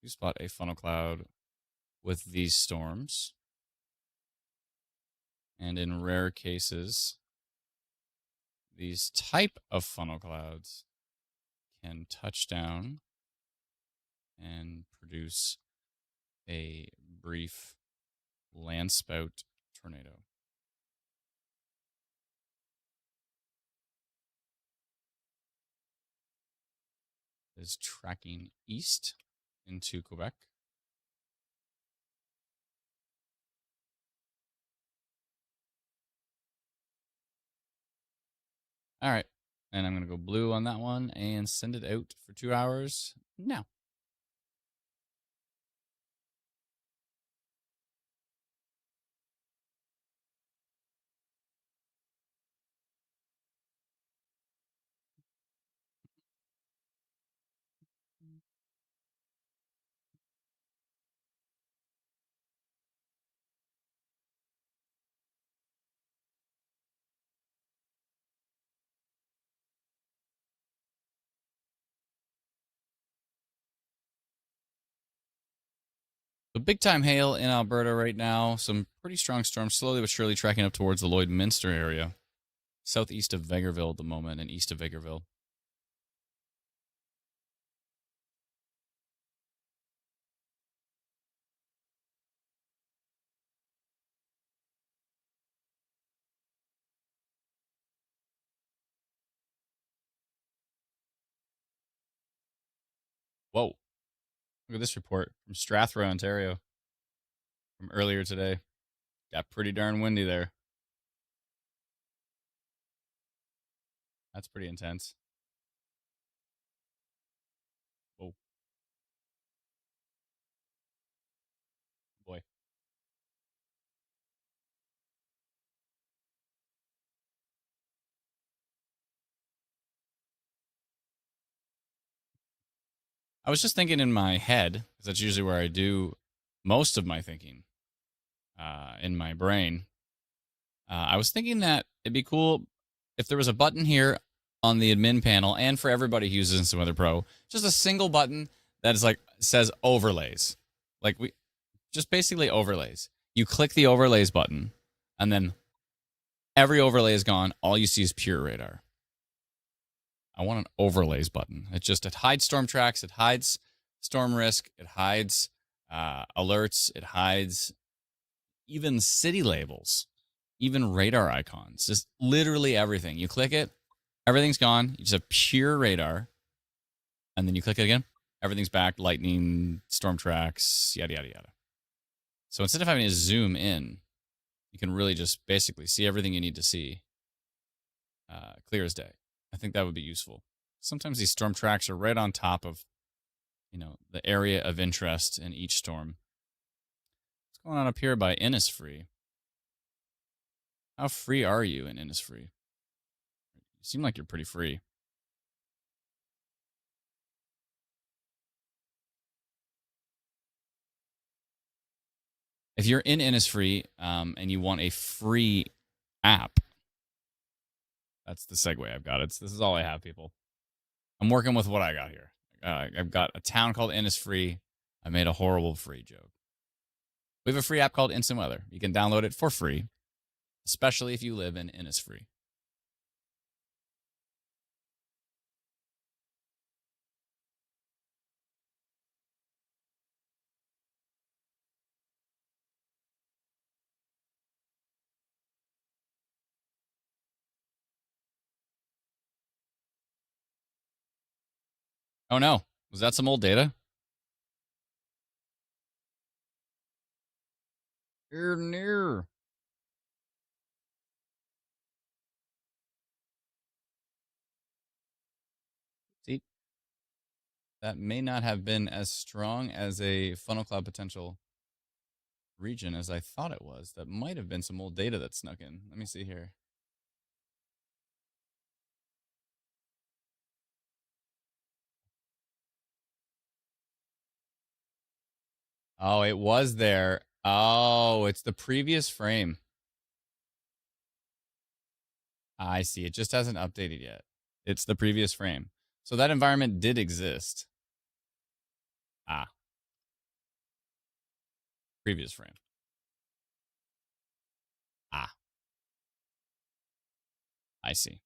You spot a funnel cloud with these storms. And in rare cases, these type of funnel clouds can touch down and produce a brief landspout tornado. It is tracking east into Quebec. All right. And I'm going to go blue on that one and send it out for 2 hours now. So big time hail in Alberta right now. Some pretty strong storms, slowly but surely tracking up towards the Lloydminster area, southeast of Vegreville at the moment, and east of Vegreville. Whoa! Look at this report from Strathroy, Ontario, from earlier today. Got pretty darn windy there. That's pretty intense. Whoa. Boy. I was just thinking in my head, because that's usually where I do most of my thinking in my brain. I was thinking that it'd be cool if there was a button here on the admin panel, and for everybody who uses Instant Weather Pro, just a single button that is like says overlays. Like we just basically overlays. You click the overlays button, and then every overlay is gone. All you see is pure radar. I want an overlays button. It hides storm tracks, it hides storm risk, it hides alerts, it hides even city labels, even radar icons, just literally everything. You click it, everything's gone. You just have pure radar, and then you click it again, everything's back, lightning, storm tracks, yada, yada, yada. So instead of having to zoom in, you can really just basically see everything you need to see clear as day. I think that would be useful. Sometimes these storm tracks are right on top of, the area of interest in each storm. What's going on up here by Innisfree? How free are you in Innisfree? You seem like you're pretty free. If you're in Innisfree and you want a free app, that's the segue I've got. This is all I have, people. I'm working with what I got here. I've got a town called Innisfree. I made a horrible free joke. We have a free app called Instant Weather. You can download it for free, especially if you live in Innisfree. Oh no, was that some old data? Near. See, that may not have been as strong as a funnel cloud potential region as I thought it was. That might have been some old data that snuck in. Let me see here. Oh, it was there. Oh, it's the previous frame. I see. It just hasn't updated yet. It's the previous frame. So that environment did exist. Ah, previous frame. Ah, I see.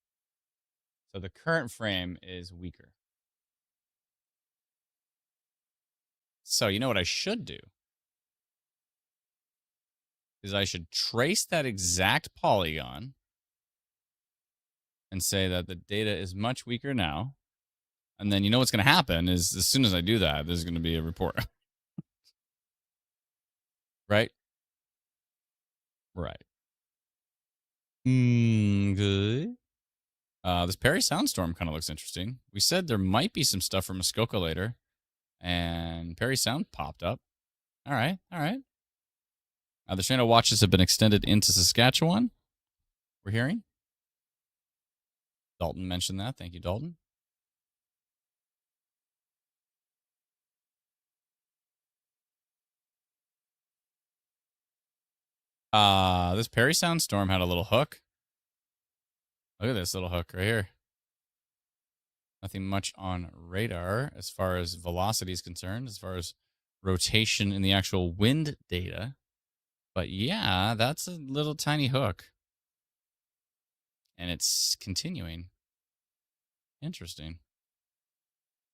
So the current frame is weaker. So you know what I should do? Is I should trace that exact polygon and say that the data is much weaker now. And then you know what's going to happen is as soon as I do that, there's going to be a report. Right? Right. Good. This Perry Soundstorm kind of looks interesting. We said there might be some stuff from Muskoka later, and Perry Sound popped up. All right. All right. The tornado watches have been extended into Saskatchewan. We're hearing. Dalton mentioned that. Thank you, Dalton. This Perry Sound storm had a little hook. Look at this little hook right here. Nothing much on radar as far as velocity is concerned, as far as rotation in the actual wind data. But yeah, that's a little tiny hook. And it's continuing. Interesting.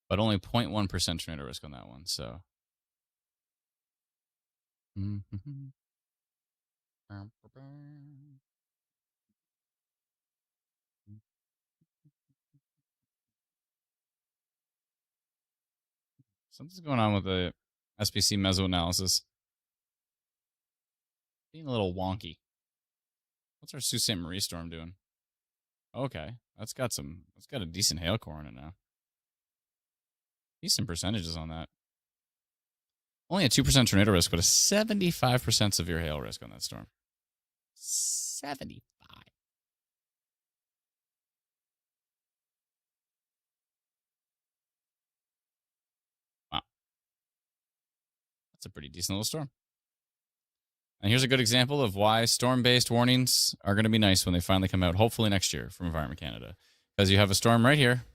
But only 0.1% tornado risk on that one, so. Something's going on with the SPC mesoanalysis. Being a little wonky. What's our Sault Ste. Marie storm doing? Okay, that's got a decent hail core on it now. Decent percentages on that. Only a 2% tornado risk, but a 75% severe hail risk on that storm. 75. Wow. That's a pretty decent little storm. And here's a good example of why storm-based warnings are going to be nice when they finally come out, hopefully next year from Environment Canada. Because you have a storm right here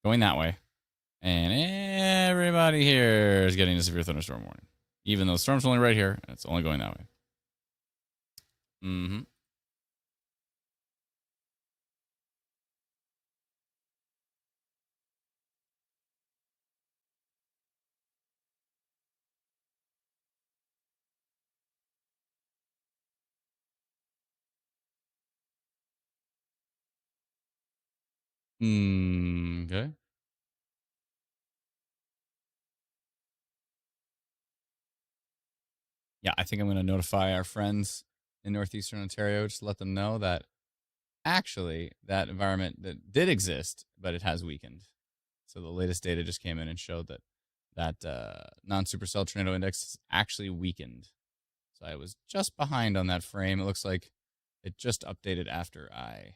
going that way, and everybody here is getting a severe thunderstorm warning. Even though the storm's only right here, it's only going that way. Mm-hmm. Okay. Yeah, I think I'm going to notify our friends in Northeastern Ontario, just let them know that actually that environment that did exist, but it has weakened. So the latest data just came in and showed that non-supercell tornado index actually weakened. So I was just behind on that frame. It looks like it just updated after I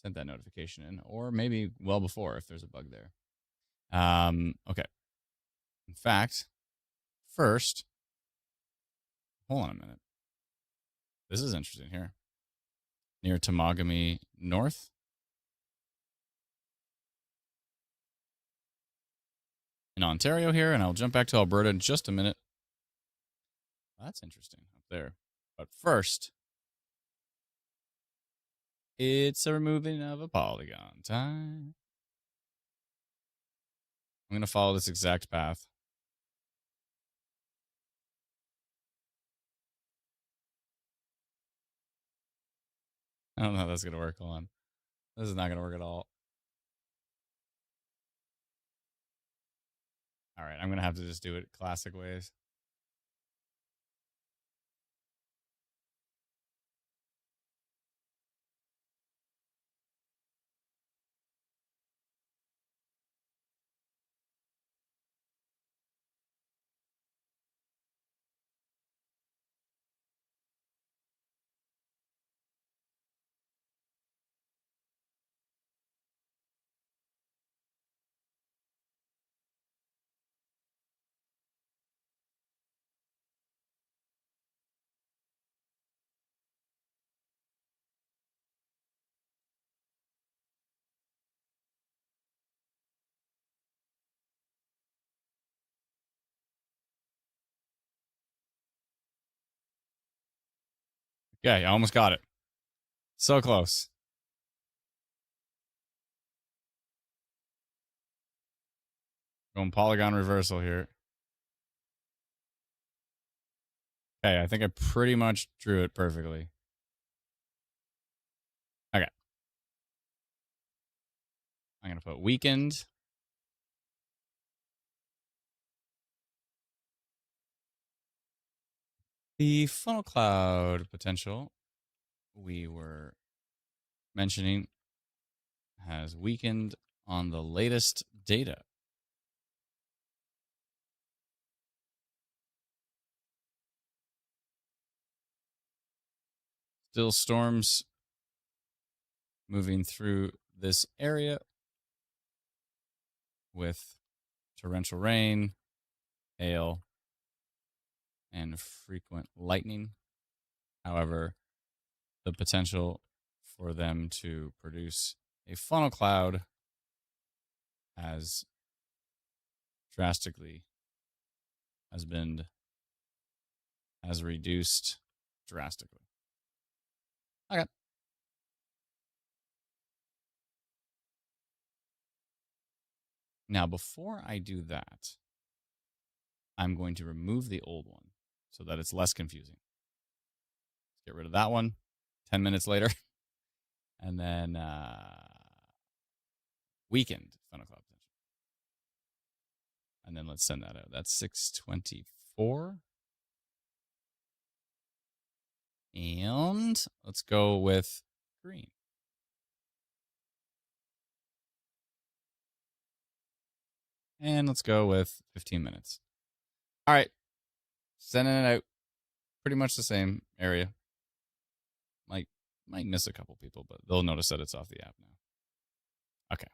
sent that notification in, or maybe well before if there's a bug there. Okay. In fact, first, hold on a minute. This is interesting here. Near Temagami North. In Ontario here, and I'll jump back to Alberta in just a minute. That's interesting up there. But first, it's a removing of a polygon time. I'm going to follow this exact path. I don't know how that's going to work. Hold on. This is not going to work at all. All right, I'm going to have to just do it classic ways. Yeah, I almost got it. So close. Going polygon reversal here. Okay, I think I pretty much drew it perfectly. Okay. I'm going to put weakened. The funnel cloud potential we were mentioning has weakened on the latest data. Still storms moving through this area with torrential rain, hail, and frequent lightning. However, the potential for them to produce a funnel cloud has reduced drastically. Okay. Now, before I do that, I'm going to remove the old one so that it's less confusing. Let's get rid of that one 10 minutes later. And then weakened funnel cloud potential. And then let's send that out. That's 624. And let's go with green. And let's go with 15 minutes. All right. Sending it out. Pretty much the same area. Might miss a couple people, but they'll notice that it's off the app now. Okay.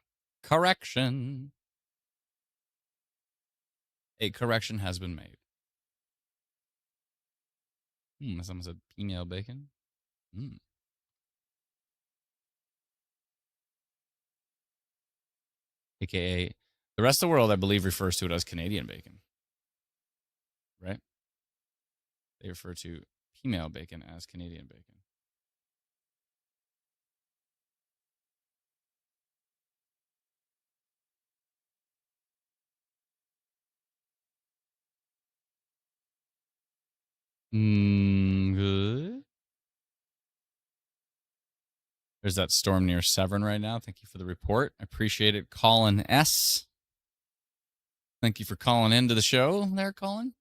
Correction. A correction has been made. Someone said female bacon. AKA, the rest of the world, I believe, refers to it as Canadian bacon. Right? They refer to female bacon as Canadian bacon. Good. There's that storm near Severn right now. Thank you for the report. I appreciate it. Colin S. Thank you for calling into the show there, Colin.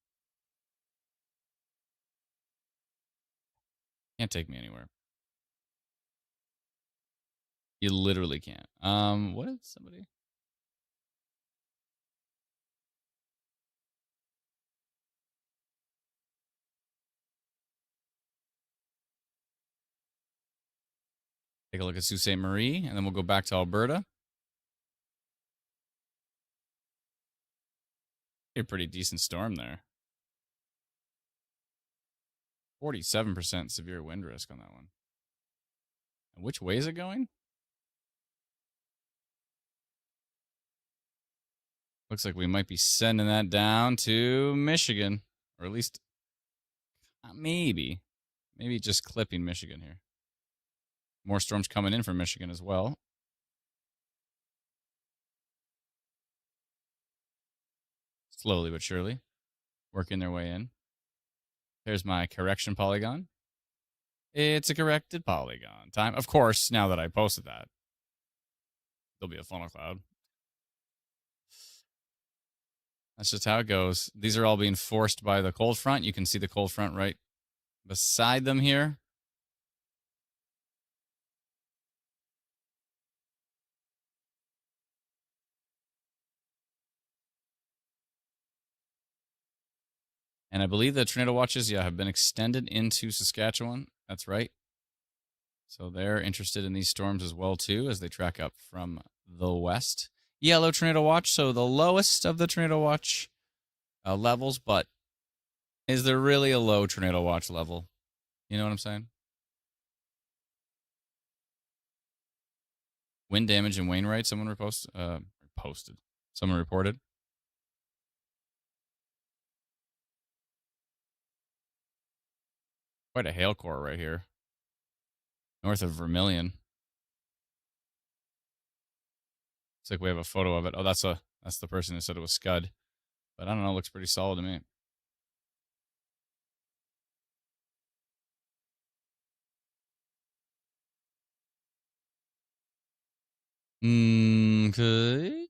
Can't take me anywhere. You literally can't. What did somebody? Take a look at Sault Ste. Marie, and then we'll go back to Alberta. A pretty decent storm there. 47% severe wind risk on that one. And which way is it going? Looks like we might be sending that down to Michigan, or at least maybe just clipping Michigan here. More storms coming in from Michigan as well. Slowly but surely, working their way in. There's my correction polygon. It's a corrected polygon time. Of course, now that I posted that, there'll be a funnel cloud. That's just how it goes. These are all being forced by the cold front. You can see the cold front right beside them here. And I believe the tornado watches, have been extended into Saskatchewan. That's right. So they're interested in these storms as well, too, as they track up from the west. Yellow tornado watch, so the lowest of the tornado watch levels, but is there really a low tornado watch level? You know what I'm saying? Wind damage in Wainwright, someone posted. Someone reported. Quite a hail core right here. north of Vermilion. Looks like we have a photo of it. Oh, that's the person who said it was Scud. But I don't know, it looks pretty solid to me. Okay.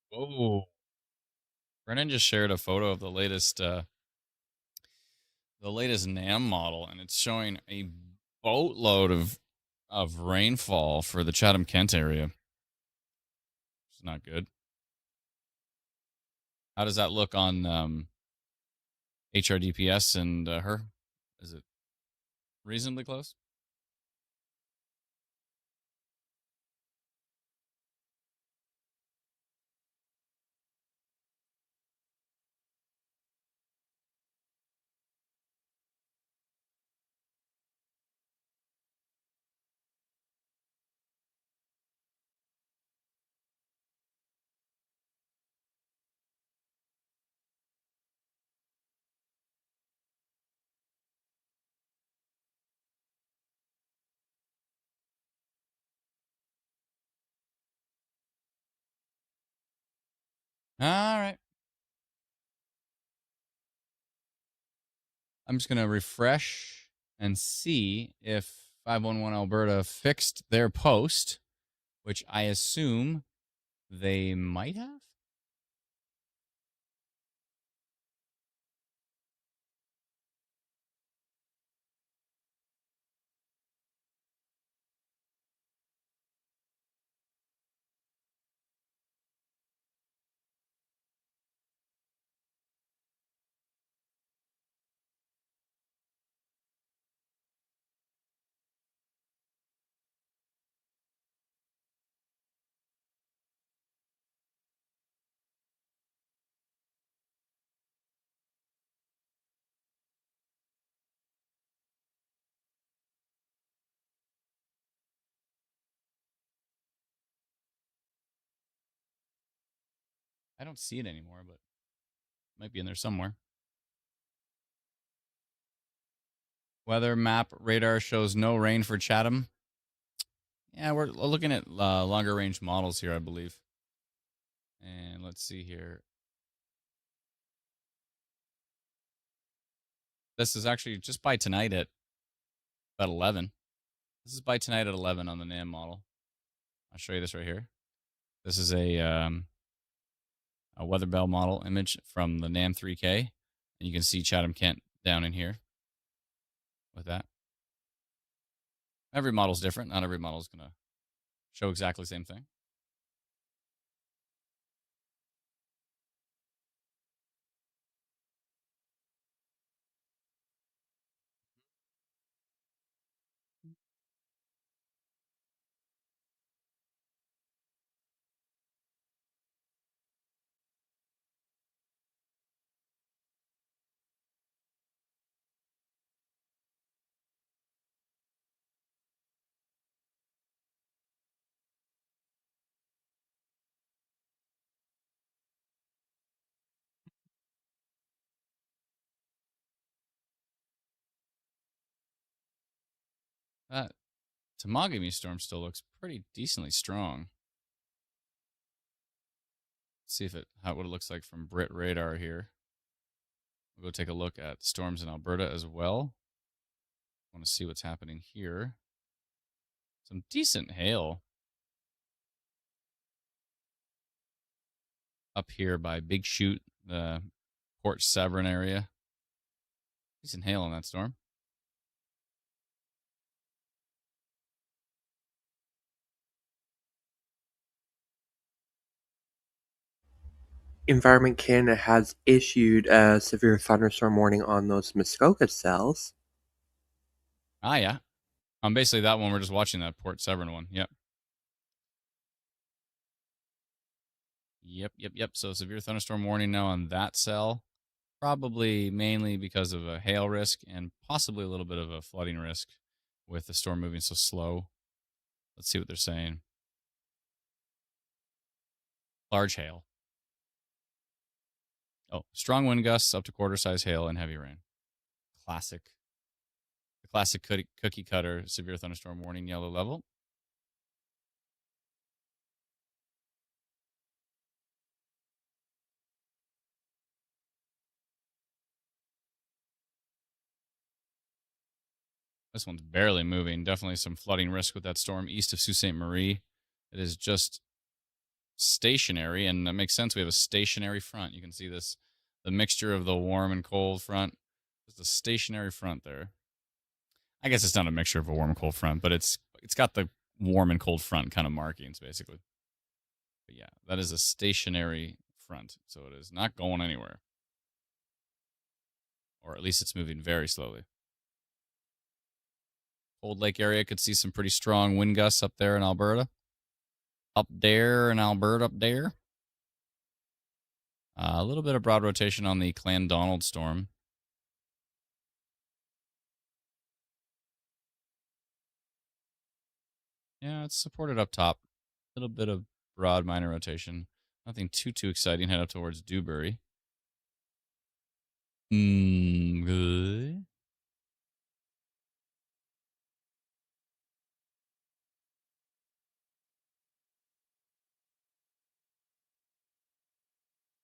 Whoa. Brennan just shared a photo of the latest NAM model, and it's showing a boatload of rainfall for the Chatham Kent area. It's not good. How does that look on HRDPS and her? Is it reasonably close? All right. I'm just going to refresh and see if 511 Alberta fixed their post, which I assume they might have. I don't see it anymore, but it might be in there somewhere. Weather map radar shows no rain for Chatham. Yeah, we're looking at longer range models here, I believe. And let's see here. This is actually just by tonight at about 11. This is by tonight at 11 on the NAM model. I'll show you this right here. This is a weather bell model image from the NAM 3K. And you can see Chatham Kent down in here with that. Every model's different. Not every model is going to show exactly the same thing. That Temagami storm still looks pretty decently strong. Let's see what it looks like from Brit radar here. We'll go take a look at storms in Alberta as well. Want to see what's happening here. Some decent hail up here by Big Chute, the Port Severn area. Decent hail in that storm. Environment Canada has issued a severe thunderstorm warning on those Muskoka cells. Ah, yeah. Basically that one, we're just watching that Port Severn one. Yep. Yep. So severe thunderstorm warning now on that cell. Probably mainly because of a hail risk and possibly a little bit of a flooding risk with the storm moving so slow. Let's see what they're saying. Large hail. Oh, strong wind gusts up to quarter size hail and heavy rain. Classic. The classic cookie cutter severe thunderstorm warning yellow level. This one's barely moving. Definitely some flooding risk with that storm east of Sault Ste. Marie. It is just stationary, and that makes sense. We have a stationary front. You can see this, the mixture of the warm and cold front. Just a stationary front there. I guess it's not a mixture of a warm and cold front, but it's got the warm and cold front kind of markings, basically. But yeah, that is a stationary front, so it is not going anywhere. Or at least it's moving very slowly. Cold Lake area could see some pretty strong wind gusts up there in Alberta. Up there. A little bit of broad rotation on the Clan Donald storm. Yeah, it's supported up top. A little bit of broad minor rotation. Nothing too exciting. Head up towards Dewberry. Good.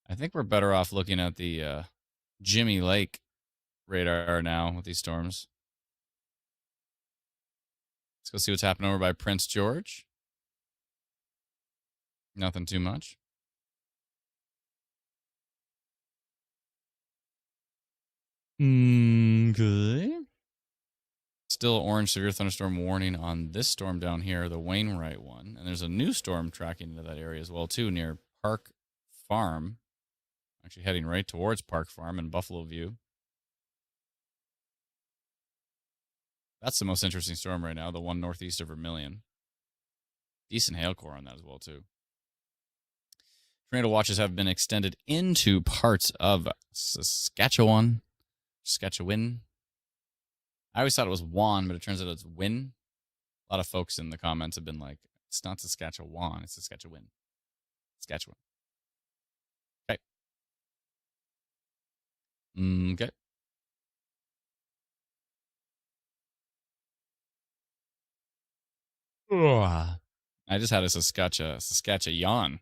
I think we're better off looking at the Jimmy Lake radar now with these storms. Let's go see what's happening over by Prince George. Nothing too much. Good. Still orange severe thunderstorm warning on this storm down here, the Wainwright one. And there's a new storm tracking into that area as well, too, near Park Farm. Actually heading right towards Park Farm in Buffalo View. That's the most interesting storm right now, the one northeast of Vermilion. Decent hail core on that as well, too. Tornado watches have been extended into parts of Saskatchewan. I always thought it was Wan, but it turns out it's Win. A lot of folks in the comments have been like, it's not Saskatchewan, it's Saskatchewan. Saskatchewan. Okay. Okay. I just had a Saskatchewan.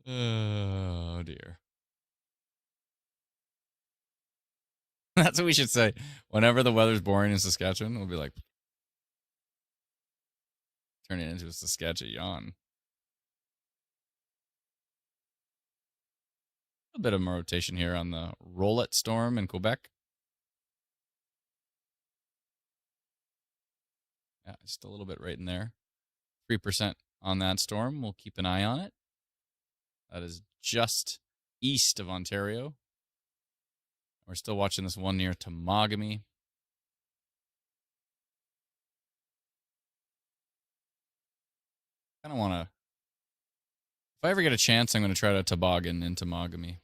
Oh, dear. That's what we should say. Whenever the weather's boring in Saskatchewan, we'll be like, turn it into a Saskatchewan. A bit of more rotation here on the Rolette storm in Quebec. Yeah, just a little bit right in there. 3% on that storm. We'll keep an eye on it. That is just east of Ontario. We're still watching this one near Temagami. Kind of want to, if I ever get a chance, I'm going to try to toboggan in Temagami.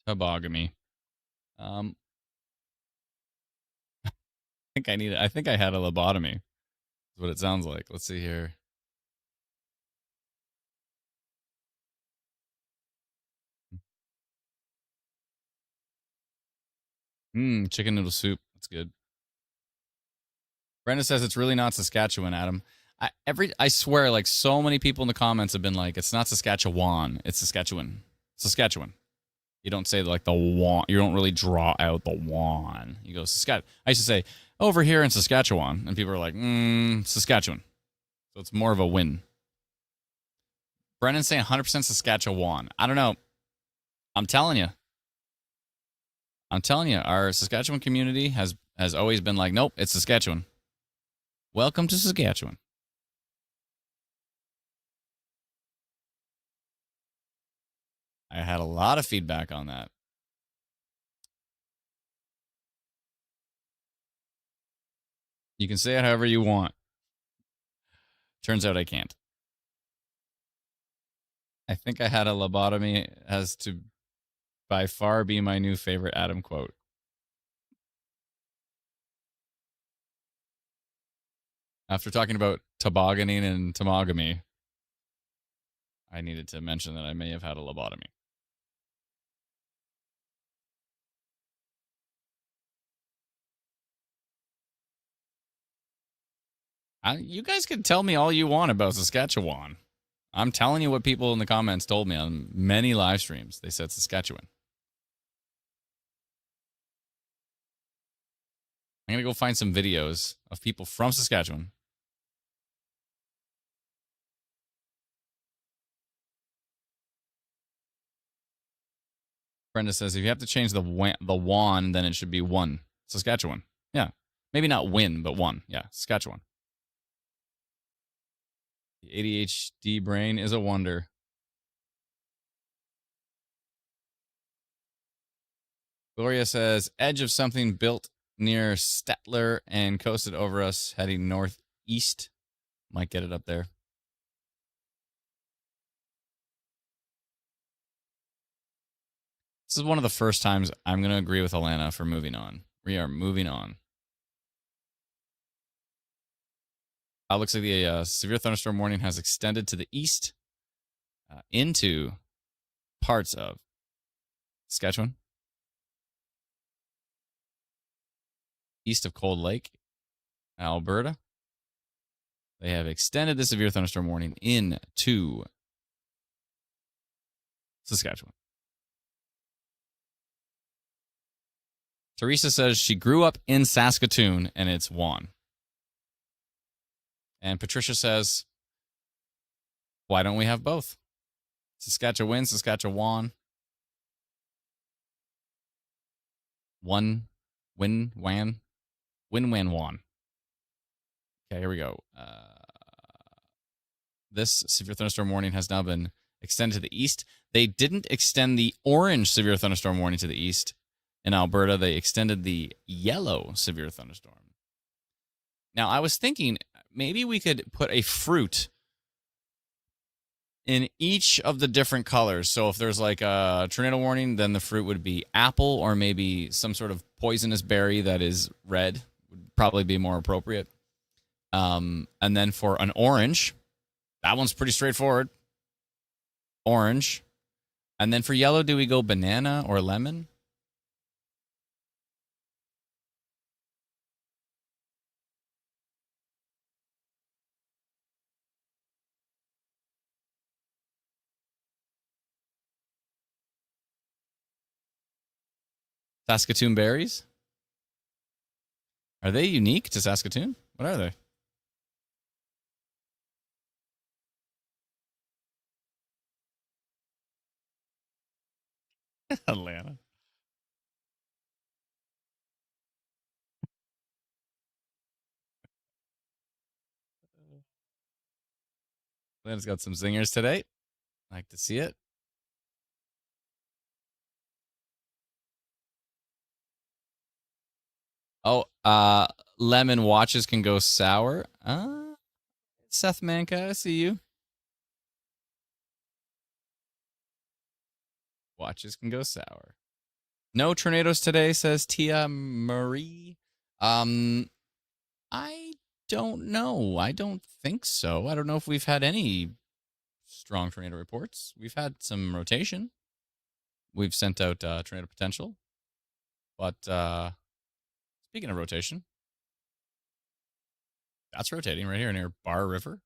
Tobogami. I think I had a lobotomy. Is what it sounds like. Let's see here. Chicken noodle soup. That's good. Brenda says it's really not Saskatchewan, Adam. I swear, like so many people in the comments have been like, it's not Saskatchewan, it's Saskatchewan. Saskatchewan. You don't say like the wan. You don't really draw out the wan. You go Saskatchewan. I used to say over here in Saskatchewan, and people are like, Saskatchewan. So it's more of a win. Brendan's saying 100% Saskatchewan. I don't know. I'm telling you. Our Saskatchewan community has always been like, nope, it's Saskatchewan. Welcome to Saskatchewan. I had a lot of feedback on that. You can say it however you want. Turns out I can't. I think I had a lobotomy has to by far be my new favorite Adam quote. After talking about tobogganing and tomogamy, I needed to mention that I may have had a lobotomy. You guys can tell me all you want about Saskatchewan. I'm telling you what people in the comments told me on many live streams. They said Saskatchewan. I'm going to go find some videos of people from Saskatchewan. Brenda says if you have to change the one, then it should be one. Saskatchewan. Yeah. Maybe not win, but one. Yeah. Saskatchewan. The ADHD brain is a wonder. Gloria says edge of something built near Stettler and coasted over us heading northeast. Might get it up there. This is one of the first times I'm going to agree with Alana for moving on. We are moving on. Looks like the severe thunderstorm warning has extended to the east into parts of Saskatchewan, east of Cold Lake, Alberta. They have extended the severe thunderstorm warning into Saskatchewan. Teresa says she grew up in Saskatoon and it's Juan. And Patricia says, why don't we have both? Saskatchewan, Saskatchewan. One, win, wan. Win, win, wan. Okay, here we go. This severe thunderstorm warning has now been extended to the east. They didn't extend the orange severe thunderstorm warning to the east. In Alberta, they extended the yellow severe thunderstorm. Now, I was thinking maybe we could put a fruit in each of the different colors. So if there's like a tornado warning, then the fruit would be apple or maybe some sort of poisonous berry that is red would probably be more appropriate. And then for an orange, that one's pretty straightforward. Orange. And then for yellow, do we go banana or lemon? Saskatoon berries? Are they unique to Saskatoon? What are they? Atlanta. Atlanta's got some zingers today. Like to see it. Oh, lemon watches can go sour. Seth Manka, I see you. Watches can go sour. No tornadoes today, says Tia Marie. I don't know. I don't think so. I don't know if we've had any strong tornado reports. We've had some rotation. We've sent out tornado potential. But speaking of rotation, that's rotating right here near Bar River.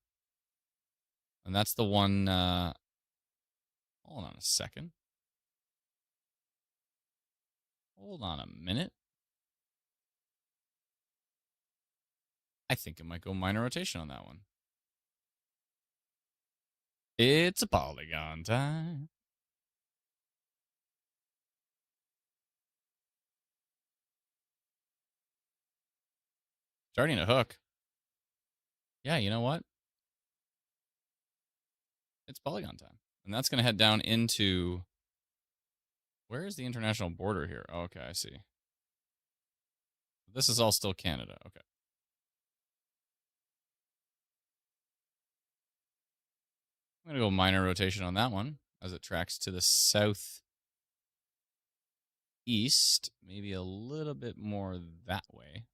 And that's the one. Hold on a second. Hold on a minute. I think it might go minor rotation on that one. It's a polygon time. Starting to hook. Yeah, you know what? It's polygon time. And that's going to head down into... Where is the international border here? Oh, okay, I see. This is all still Canada. Okay. I'm going to go minor rotation on that one as it tracks to the southeast. Maybe a little bit more that way.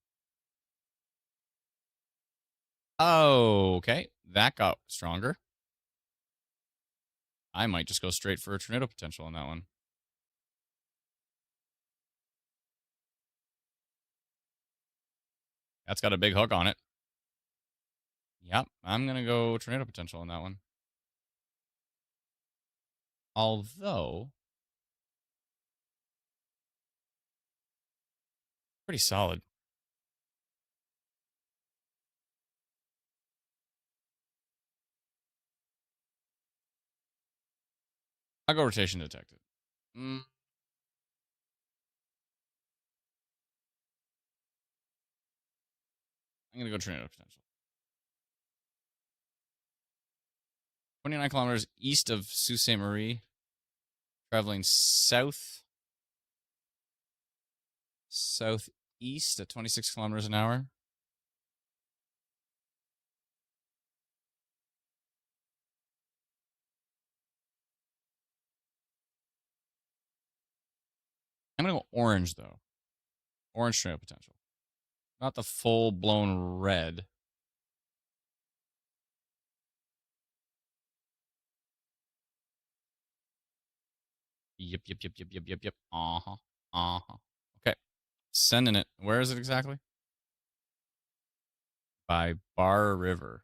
Oh, okay. That got stronger. I might just go straight for a tornado potential on that one. That's got a big hook on it. Yep, I'm going to go tornado potential on that one. Although, pretty solid. I'll go rotation detected. I'm going to go tornado potential. 29 kilometers east of Sault Ste. Marie, traveling southeast at 26 kilometers an hour. I'm going to go orange, though. Orange tornado potential. Not the full-blown red. Yep. Okay. Sending it. Where is it exactly? By Bar River.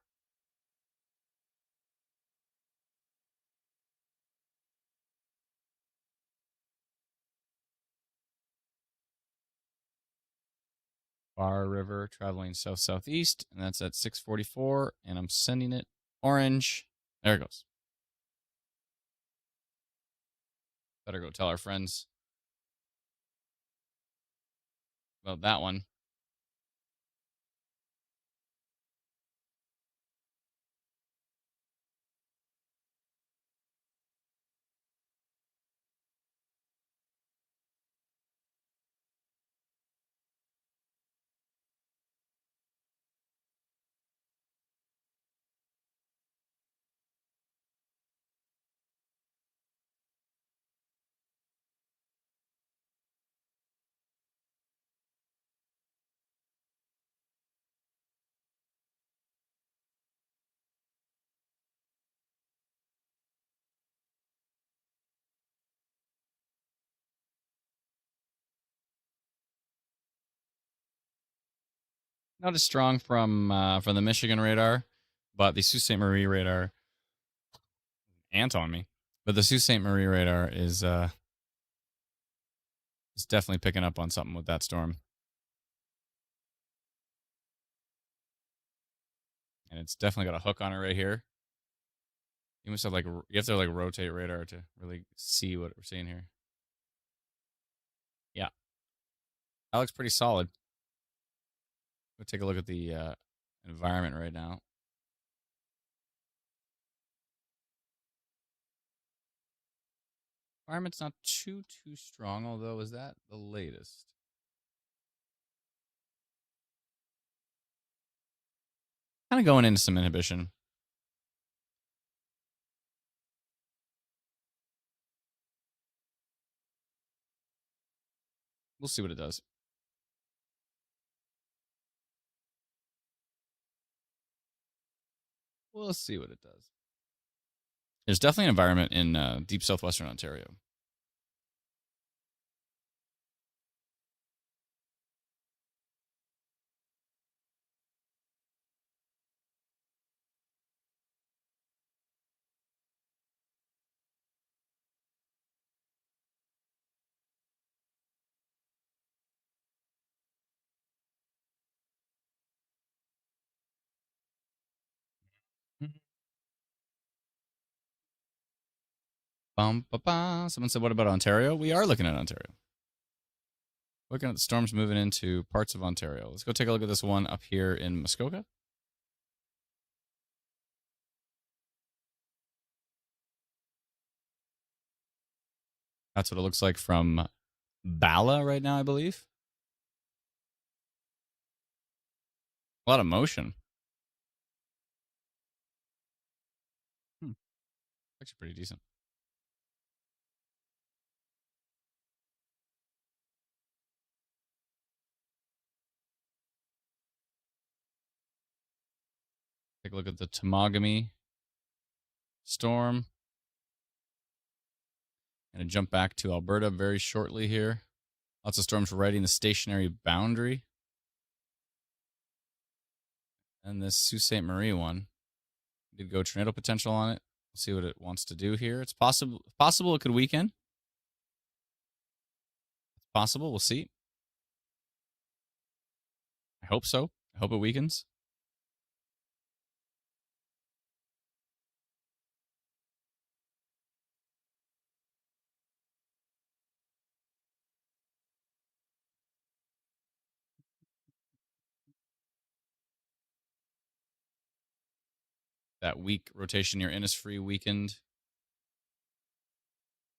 Bar River, traveling south-southeast, and that's at 6:44, and I'm sending it orange. There it goes. Better go tell our friends about that one. Not as strong from the Michigan radar, but the Sault Ste. Marie radar, ant on me. But the Sault Ste. Marie radar is definitely picking up on something with that storm. And it's definitely got a hook on it right here. You must have you have to rotate radar to really see what we're seeing here. Yeah, that looks pretty solid. We'll take a look at the environment right now. Environment's not too strong, although is that the latest? Kind of going into some inhibition. We'll see what it does. We'll see what it does. There's definitely an environment in deep southwestern Ontario. Someone said, what about Ontario? We are looking at Ontario. Looking at the storms moving into parts of Ontario. Let's go take a look at this one up here in Muskoka. That's what it looks like from Bala right now, I believe. A lot of motion. Actually, pretty decent. Take a look at the Temagami storm. Going to jump back to Alberta very shortly here. Lots of storms right in the stationary boundary. And this Sault Ste. Marie one did go tornado potential on it. We'll see what it wants to do here. It's possible it could weaken. It's possible. We'll see. I hope so. I hope it weakens. That weak rotation near Innisfree weakened.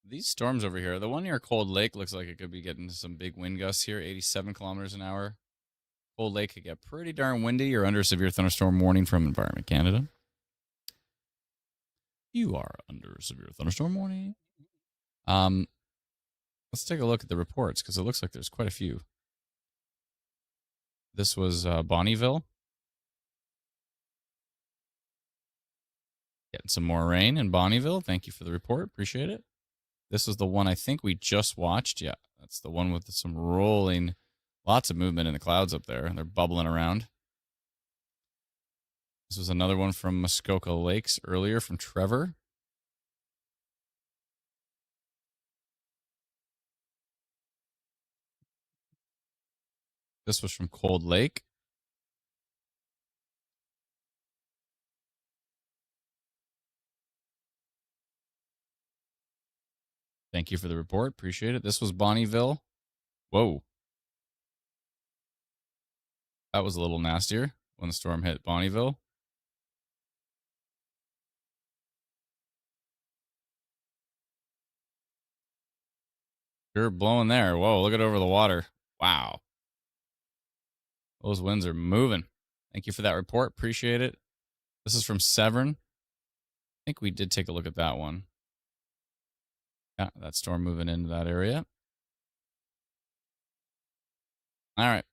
These storms over here, the one near Cold Lake looks like it could be getting some big wind gusts here, 87 kilometers an hour. Cold Lake could get pretty darn windy. You're under a severe thunderstorm warning from Environment Canada. You are under a severe thunderstorm warning. Let's take a look at the reports because it looks like there's quite a few. This was Bonnyville. Getting some more rain in Bonnyville. Thank you for the report. Appreciate it. This is the one I think we just watched. Yeah, that's the one with some rolling, lots of movement in the clouds up there. They're bubbling around. This was another one from Muskoka Lakes earlier from Trevor. This was from Cold Lake. Thank you for the report. Appreciate it. This was Bonnyville. Whoa. That was a little nastier when the storm hit Bonnyville. You're blowing there. Whoa, look at over the water. Wow. Those winds are moving. Thank you for that report. Appreciate it. This is from Severn. I think we did take a look at that one. Yeah, that storm moving into that area. All right.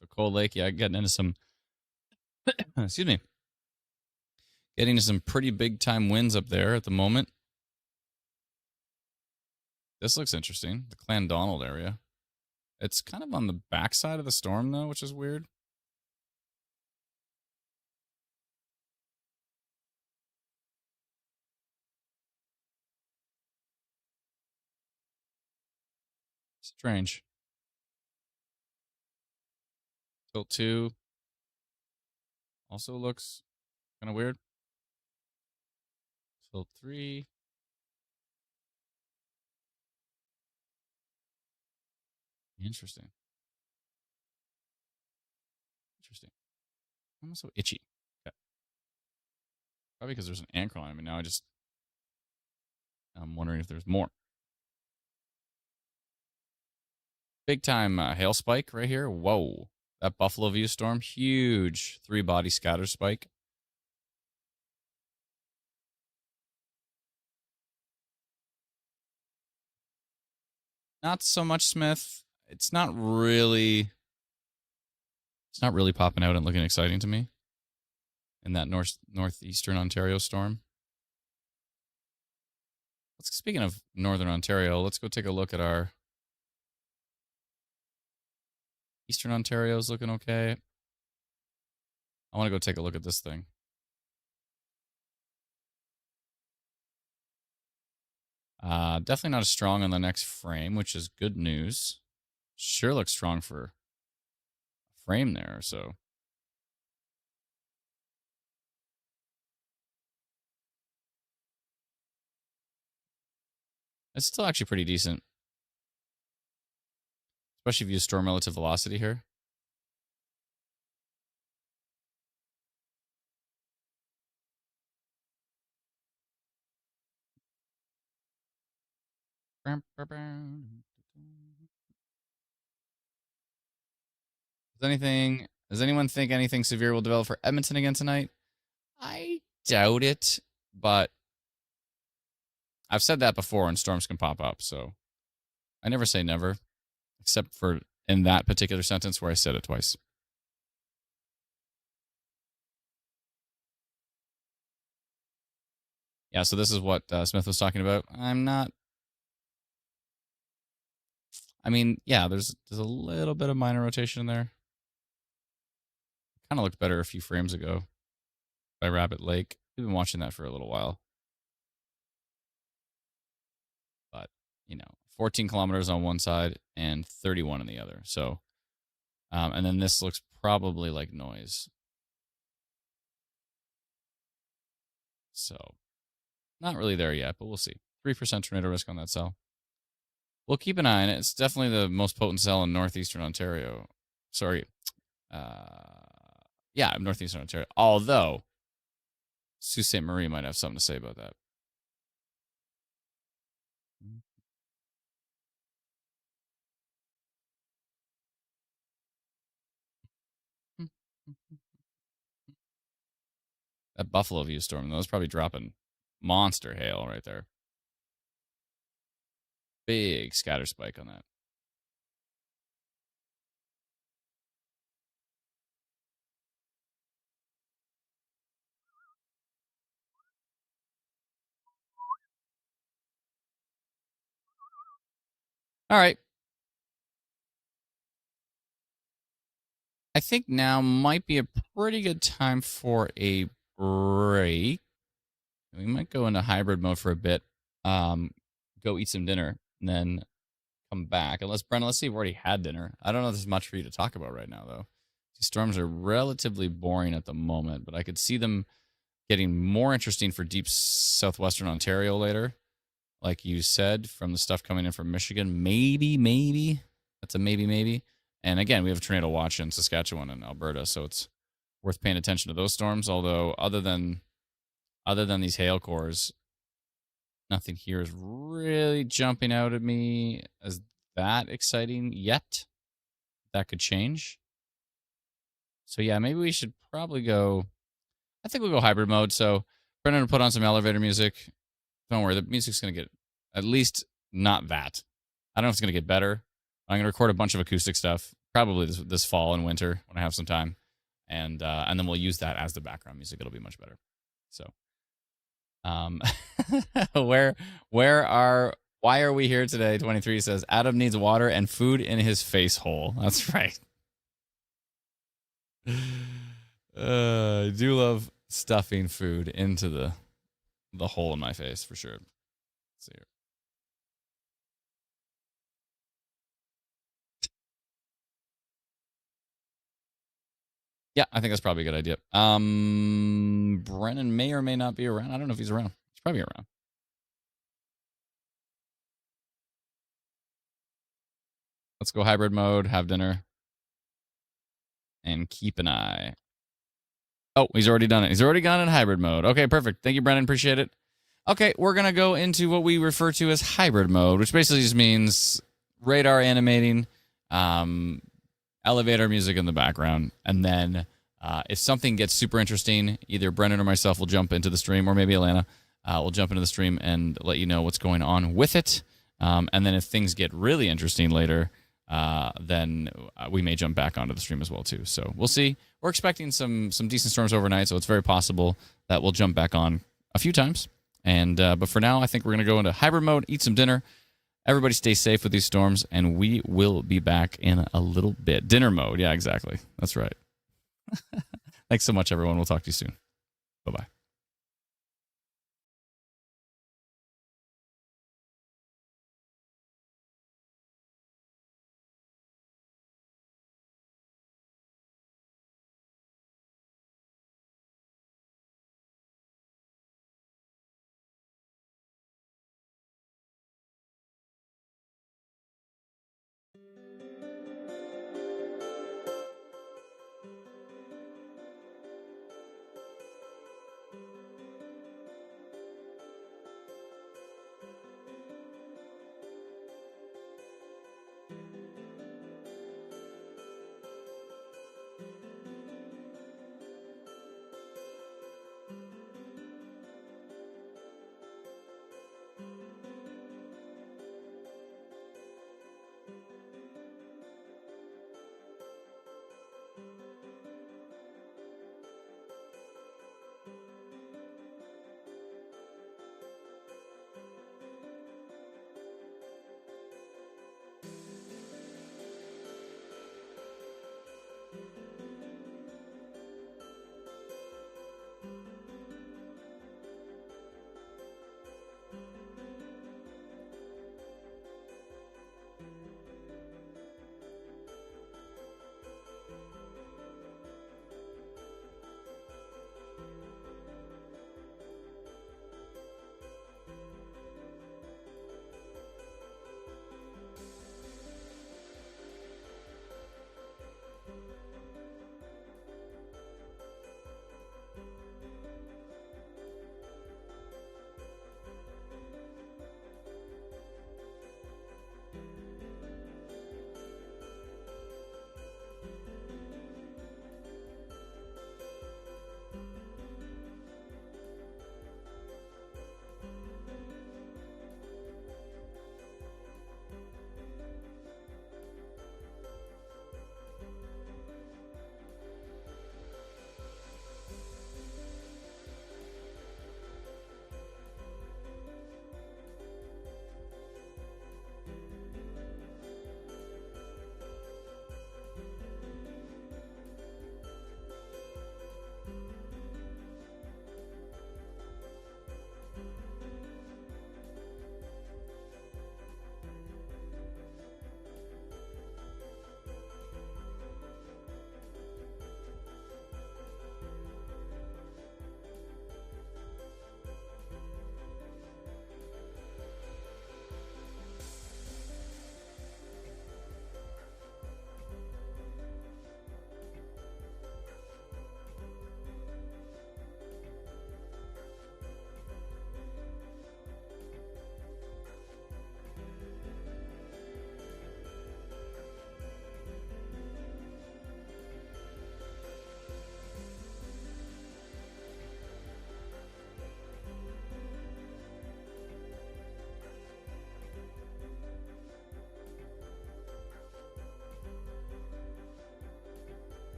So Cold Lake, yeah, getting into some, excuse me, getting into some pretty big time winds up there at the moment. This looks interesting. The Clandonald area. It's kind of on the backside of the storm, though, which is weird. Strange. Tilt 2 also looks kind of weird. Tilt 3. Interesting. Interesting. I'm so itchy. Okay. Probably because there's an ant crawling on me now. I'm wondering if there's more. Big time hail spike right here. Whoa. That Buffalo View storm. Huge 3-body scatter spike. Not so much Smith. It's not really popping out and looking exciting to me in that northeastern Ontario storm. Speaking of northern Ontario, let's go take a look at our eastern Ontario is looking okay. I want to go take a look at this thing. Definitely not as strong on the next frame, which is good news. Sure looks strong for a frame there, so. It's still actually pretty decent. Especially if you use storm relative velocity here. Does anyone think anything severe will develop for Edmonton again tonight? I doubt it, but I've said that before, and storms can pop up. So I never say never, except for in that particular sentence where I said it twice. Yeah, so this is what Smith was talking about. I mean, yeah, there's a little bit of minor rotation in there. Kind of looked better a few frames ago by Rabbit Lake. We've been watching that for a little while. But, 14 kilometers on one side and 31 on the other. So, and then this looks probably like noise. So, not really there yet, but we'll see. 3% tornado risk on that cell. We'll keep an eye on it. It's definitely the most potent cell in northeastern Ontario. Sorry. Yeah, northeastern Ontario. Although, Sault Ste. Marie might have something to say about that. That Buffalo View storm, though, is probably dropping monster hail right there. Big scatter spike on that. All right. I think now might be a pretty good time for a break. We might go into hybrid mode for a bit. Go eat some dinner and then come back. Unless, Brennan, let's see if we've already had dinner. I don't know if there's much for you to talk about right now, though. These storms are relatively boring at the moment, but I could see them getting more interesting for deep southwestern Ontario later. Like you said, from the stuff coming in from Michigan. Maybe. That's a maybe. And again, we have a tornado watch in Saskatchewan and Alberta, so it's worth paying attention to those storms. Although other than these hail cores, nothing here is really jumping out at me as that exciting yet. That could change. So yeah, maybe we should probably go. I think we'll go hybrid mode. So Brendan will put on some elevator music. Don't worry, the music's going to get at least not that. I don't know if it's going to get better. I'm going to record a bunch of acoustic stuff, probably this fall and winter when I have some time, and then we'll use that as the background music. It'll be much better. So, why are we here today? 23 says Adam needs water and food in his face hole. That's right. I do love stuffing food into the hole in my face for sure. Let's see here. Yeah, I think that's probably a good idea. Brennan may or may not be around. I don't know if he's around. He's probably around. Let's go hybrid mode, have dinner, and keep an eye. Oh, he's already done it. He's already gone in hybrid mode. Okay, perfect. Thank you, Brennan. Appreciate it. Okay, we're going to go into what we refer to as hybrid mode, which basically just means radar animating, elevator music in the background, and then if something gets super interesting, either Brennan or myself will jump into the stream, or maybe Alana will jump into the stream and let you know what's going on with it. And then if things get really interesting later, then we may jump back onto the stream as well too. So we'll see. We're expecting some decent storms overnight, so it's very possible that we'll jump back on a few times. And but for now, I think we're going to go into hybrid mode, eat some dinner. Everybody stay safe with these storms, and we will be back in a little bit. Dinner mode. Yeah, exactly. That's right. Thanks so much, everyone. We'll talk to you soon. Bye-bye.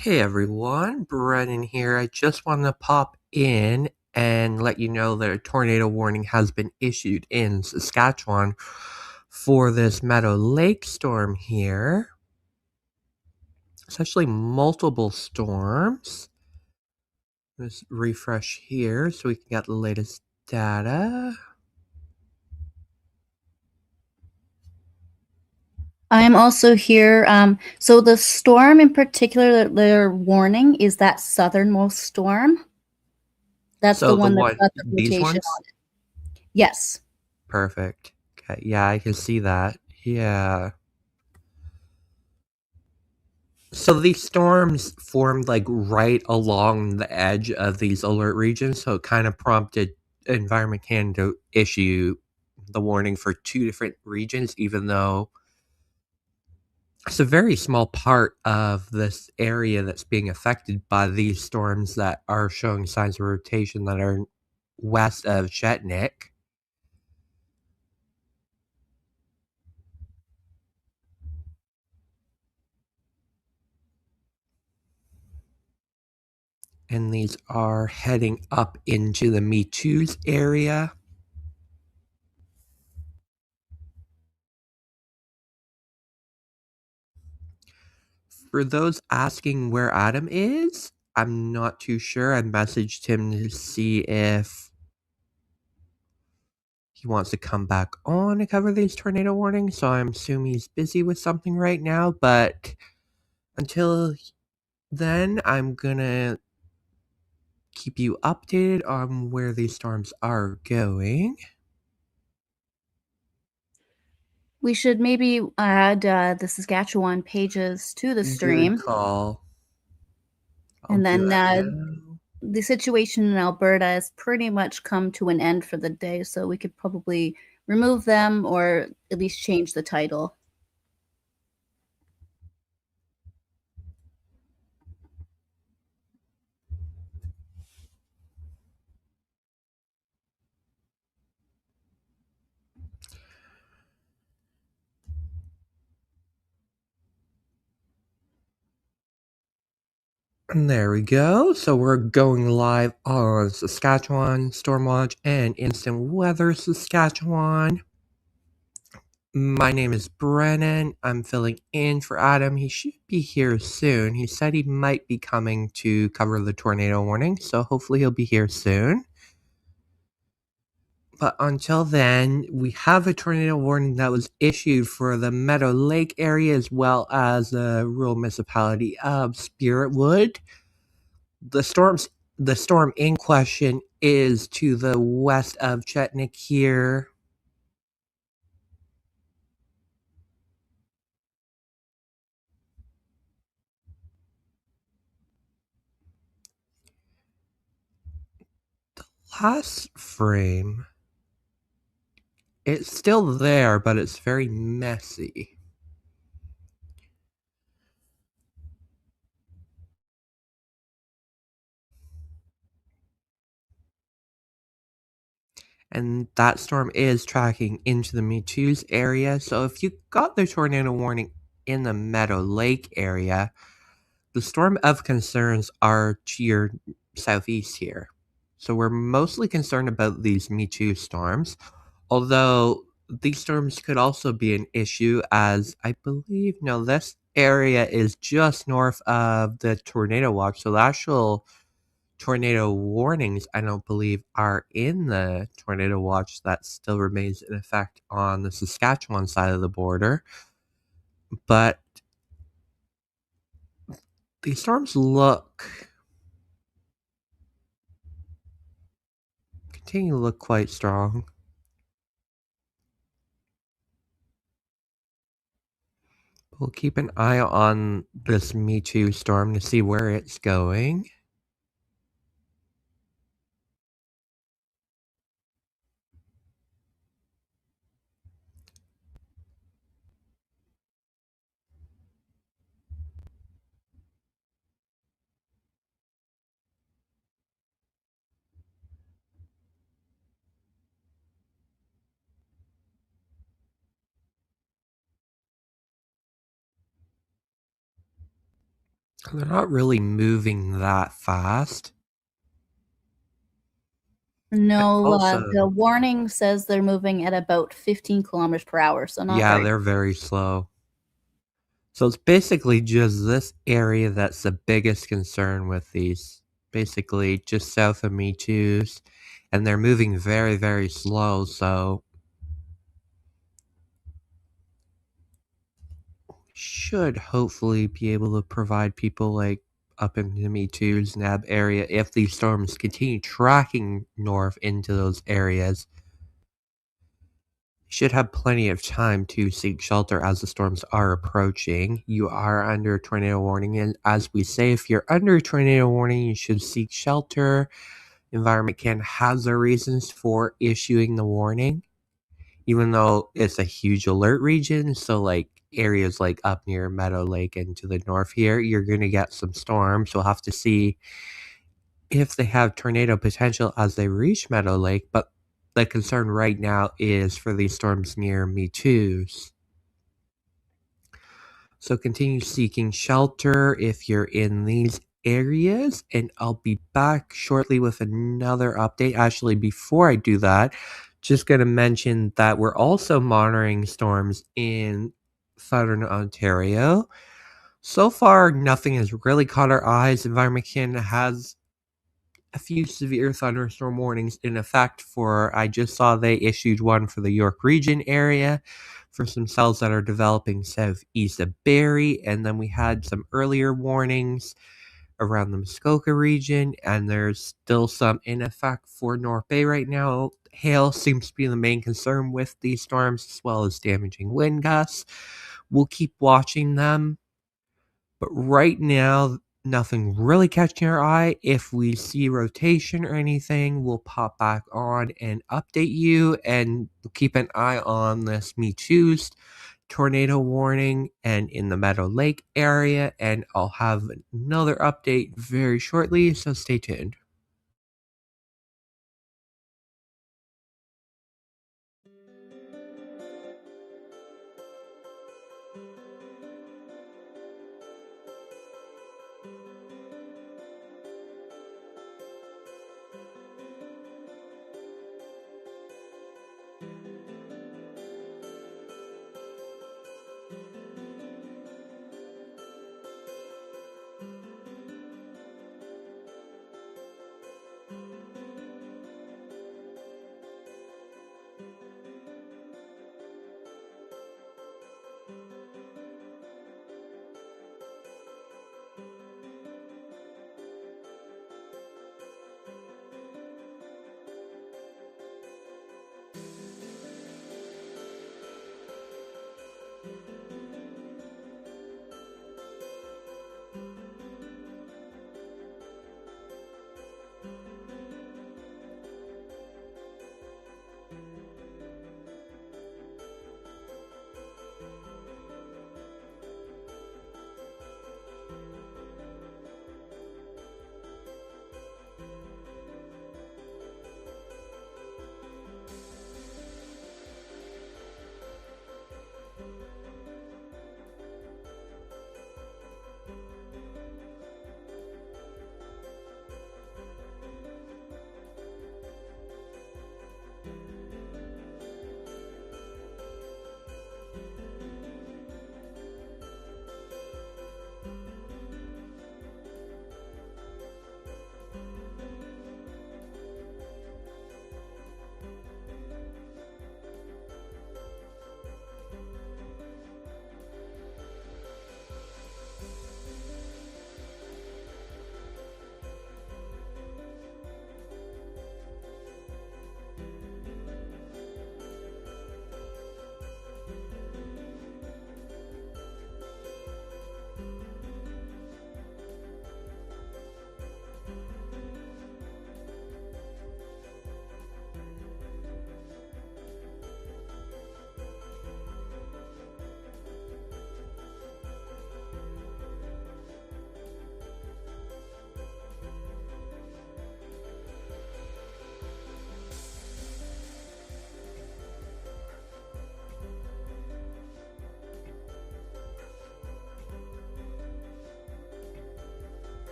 Hey everyone, Brennan here. I just wanted to pop in and let you know that a tornado warning has been issued in Saskatchewan for this Meadow Lake storm here. It's actually multiple storms. Let's refresh here so we can get the latest data. I am also here. So the storm in particular that they're warning is that southernmost storm. That's So the the one that's one, got the these rotation ones? on it. Yes. Perfect. Okay, yeah, I can see that. Yeah. So these storms formed like right along the edge of these alert regions, so it kind of prompted Environment Canada to issue the warning for two different regions, even though it's a very small part of this area that's being affected by these storms that are showing signs of rotation that are west of Shetnik. And these are heading up into the Me Too's area. For those asking where Adam is, I'm not too sure. I messaged him to see if he wants to come back on to cover these tornado warnings, so I'm assuming he's busy with something right now, but until then, I'm gonna keep you updated on where these storms are going. We should maybe add the Saskatchewan pages to the Good stream. call. I'll And do then that now. the situation in Alberta has pretty much come to an end for the day, so we could probably remove them or at least change the title. And there we go. So we're going live on Saskatchewan, Stormwatch, and Instant Weather Saskatchewan. My name is Brennan. I'm filling in for Adam. He should be here soon. He said he might be coming to cover the tornado warning, so hopefully he'll be here soon. But until then, we have a tornado warning that was issued for the Meadow Lake area as well as the rural municipality of Spiritwood. The storm in question is to the west of Chetnik here. Last frame, it's still there, but it's very messy. And that storm is tracking into the Me Too's area. So if you got the tornado warning in the Meadow Lake area, the storm of concerns are to your southeast here. So we're mostly concerned about these Me Too storms, although these storms could also be an issue as I believe, no, this area is just north of the tornado watch. So the actual tornado warnings, I don't believe, are in the tornado watch that still remains in effect on the Saskatchewan side of the border. But these storms continue to look quite strong. We'll keep an eye on this Me Too storm to see where it's going. They're not really moving that fast. No, Also, the warning says they're moving at about 15 kilometers per hour, so not yeah, very. they're very slow. So it's basically just this area that's the biggest concern with these. Basically, just south of me two's, and they're moving very, very slow. So should hopefully be able to provide people like up in the Me Too's Nab area if these storms continue tracking north into those areas. Should have plenty of time to seek shelter as the storms are approaching. You are under a tornado warning, and as we say, if you're under a tornado warning, you should seek shelter. Environment Canada has their reasons for issuing the warning, even though it's a huge alert region. So, like areas like up near Meadow Lake and to the north here, you're going to get some storms. We'll have to see if they have tornado potential as they reach Meadow Lake, but the concern right now is for these storms near Me Too's. So continue seeking shelter if you're in these areas, and I'll be back shortly with another update. Actually, before I do that, just going to mention that we're also monitoring storms in southern Ontario. So far, nothing has really caught our eyes. Environment Canada has a few severe thunderstorm warnings in effect for, I just saw they issued one for the York Region area for some cells that are developing southeast of Barrie, and then we had some earlier warnings around the Muskoka region, and there's still some in effect for North Bay right now. Hail seems to be the main concern with these storms, as well as damaging wind gusts. We'll keep watching them, but right now, nothing really catching our eye. If we see rotation or anything, we'll pop back on and update you, and we'll keep an eye on this Me Too's tornado warning and in the Meadow Lake area, and I'll have another update very shortly, so stay tuned.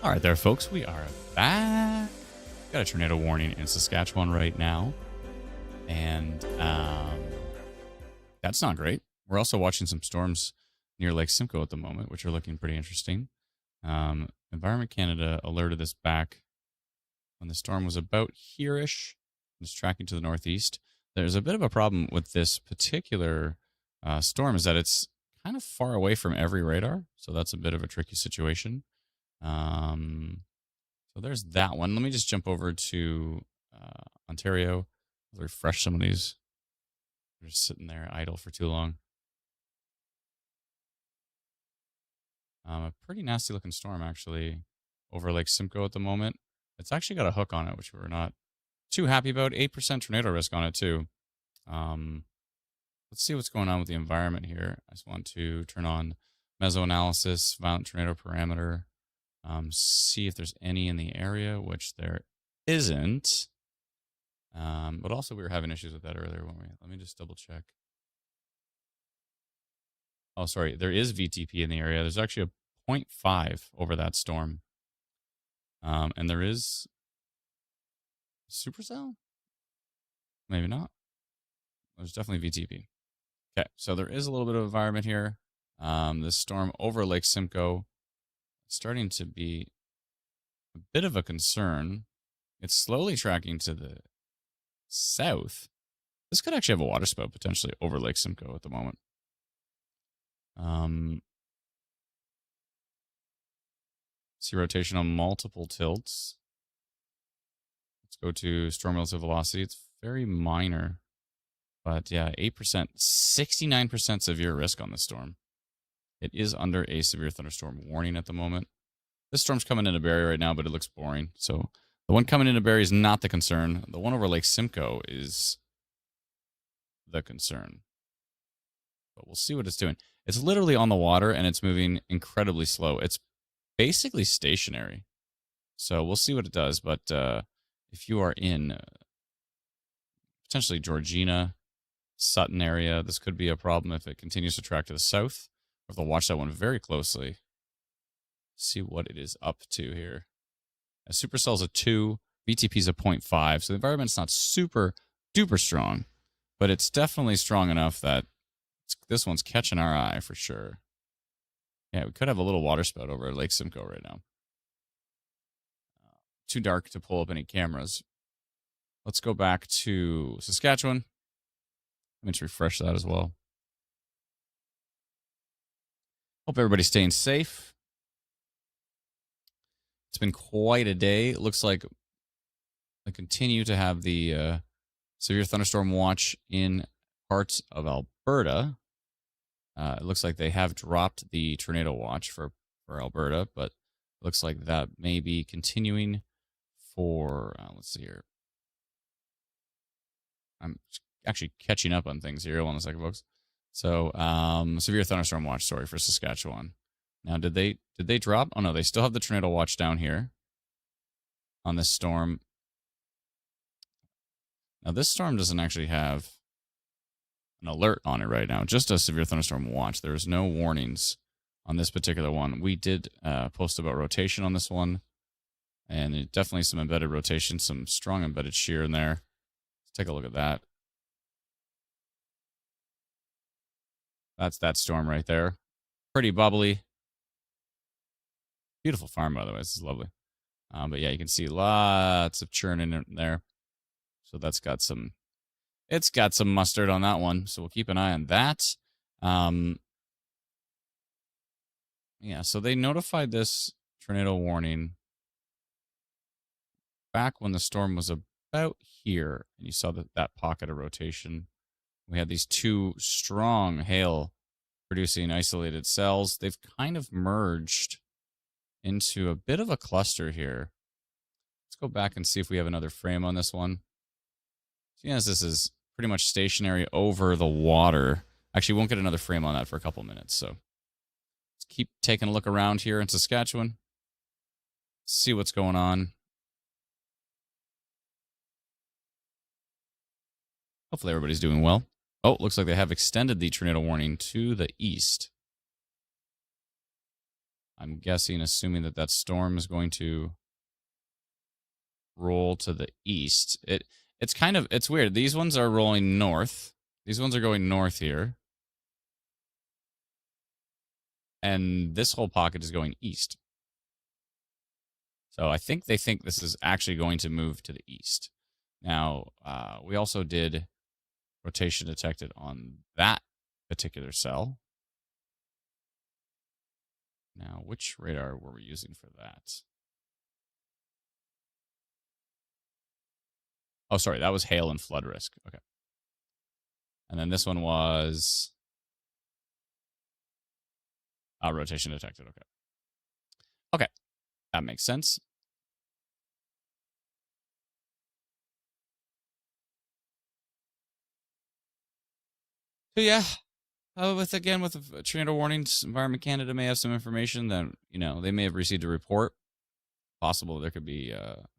All right, there, folks. We are back. Got a tornado warning in Saskatchewan right now. And that's not great. We're also watching some storms near Lake Simcoe at the moment, which are looking pretty interesting. Environment Canada alerted us back when the storm was about here-ish. It's tracking to the northeast. There's a bit of a problem with this particular storm is that it's kind of far away from every radar. So that's a bit of a tricky situation. So there's that one. Let me just jump over to Ontario. Refresh some of these. They're just sitting there idle for too long. A pretty nasty looking storm actually over Lake Simcoe at the moment. It's actually got a hook on it, which we're not too happy about. 8% tornado risk on it too. Let's see what's going on with the environment here. I just want to turn on mesoanalysis, violent tornado parameter, see if there's any in the area, which there isn't. But also we were having issues with that earlier, weren't we? Let me just double check. Oh, sorry. There is VTP in the area. There's actually a 0.5 over that storm. And there is supercell? Maybe not. There's definitely VTP. Okay, so there is a little bit of environment here. This storm over Lake Simcoe is starting to be a bit of a concern. It's slowly tracking to the south. This could actually have a water spout potentially over Lake Simcoe at the moment. See rotation on multiple tilts. Let's go to storm relative velocity. It's very minor. But yeah, 8%, 69% severe risk on this storm. It is under a severe thunderstorm warning at the moment. This storm's coming into Barrie right now, but it looks boring. So the one coming into Barrie is not the concern. The one over Lake Simcoe is the concern. But we'll see what it's doing. It's literally on the water, and it's moving incredibly slow. It's basically stationary. So we'll see what it does. But if you are in potentially Georgina, Sutton area, this could be a problem if it continues to track to the south. We have to watch that one very closely. See what it is up to here. A supercell's a 2, VTP's a 0.5, so the environment's not super duper strong, but it's definitely strong enough that this one's catching our eye for sure. Yeah, we could have a little water spout over Lake Simcoe right now. Too dark to pull up any cameras. Let's go back to Saskatchewan. Let me just refresh that as well. Hope everybody's staying safe. It's been quite a day. It looks like they continue to have the severe thunderstorm watch in parts of Alberta. It looks like they have dropped the tornado watch for Alberta, but it looks like that may be continuing for, let's see here. I'm actually catching up on things here. Hold on a second, folks. So, severe thunderstorm watch, sorry, for Saskatchewan. Now, did they drop? Oh, no, they still have the tornado watch down here on this storm. Now, this storm doesn't actually have an alert on it right now, just a severe thunderstorm watch. There's no warnings on this particular one. We did post about rotation on this one, and definitely some embedded rotation, some strong embedded shear in there. Let's take a look at that. That's that storm right there. Pretty bubbly. Beautiful farm, by the way. This is lovely. But yeah, you can see lots of churn in there. So that's got some, it's got some mustard on that one. So we'll keep an eye on that. Yeah, so they notified this tornado warning back when the storm was about here. And you saw that pocket of rotation. We had these two strong hail producing isolated cells. They've kind of merged into a bit of a cluster here. Let's go back and see if we have another frame on this one. Seeing as this is pretty much stationary over the water, actually won't get another frame on that for a couple minutes. So let's keep taking a look around here in Saskatchewan. See what's going on. Hopefully everybody's doing well. Oh, looks like they have extended the tornado warning to the east. I'm guessing, assuming that that storm is going to roll to the east. It's weird. These ones are rolling north. These ones are going north here. And this whole pocket is going east. So I think they think this is actually going to move to the east. Now, we also did rotation detected on that particular cell. Now, which radar were we using for that? Oh, sorry, that was hail and flood risk. Okay. And then this one was rotation detected. Okay. Okay, that makes sense. So yeah, with tornado warnings, Environment Canada may have some information that they may have received a report. Possible there could be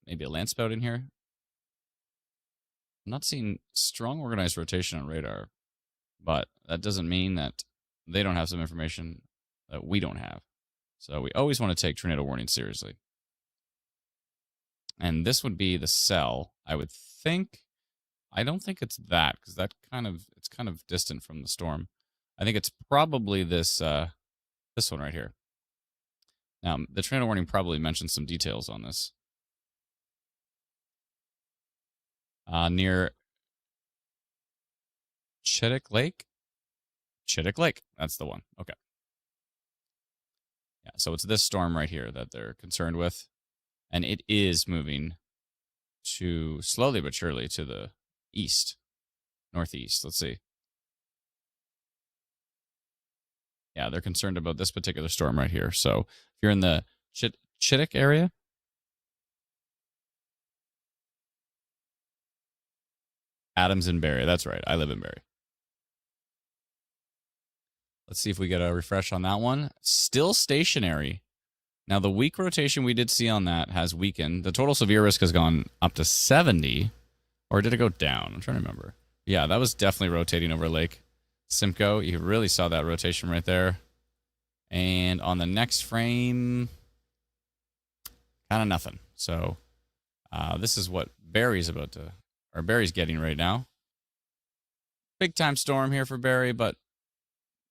maybe a land spout in here. I'm not seeing strong organized rotation on radar, but that doesn't mean that they don't have some information that we don't have. So we always want to take tornado warnings seriously. And this would be the cell, I would think. I don't think it's that, because it's kind of distant from the storm. I think it's probably this one right here. Now, the tornado warning probably mentions some details on this. Near Chittick Lake? Chittick Lake. That's the one. Okay. Yeah, so it's this storm right here that they're concerned with. And it is moving to slowly but surely to the east, northeast. Let's see. Yeah, they're concerned about this particular storm right here. So if you're in the Chittick area, Adams and Barrie. That's right. I live in Barrie. Let's see if we get a refresh on that one. Still stationary. Now, the weak rotation we did see on that has weakened. The total severe risk has gone up to 70. Or did it go down? I'm trying to remember. Yeah, that was definitely rotating over Lake Simcoe. You really saw that rotation right there. And on the next frame, kind of nothing. So this is what Barrie's getting right now. Big time storm here for Barrie, but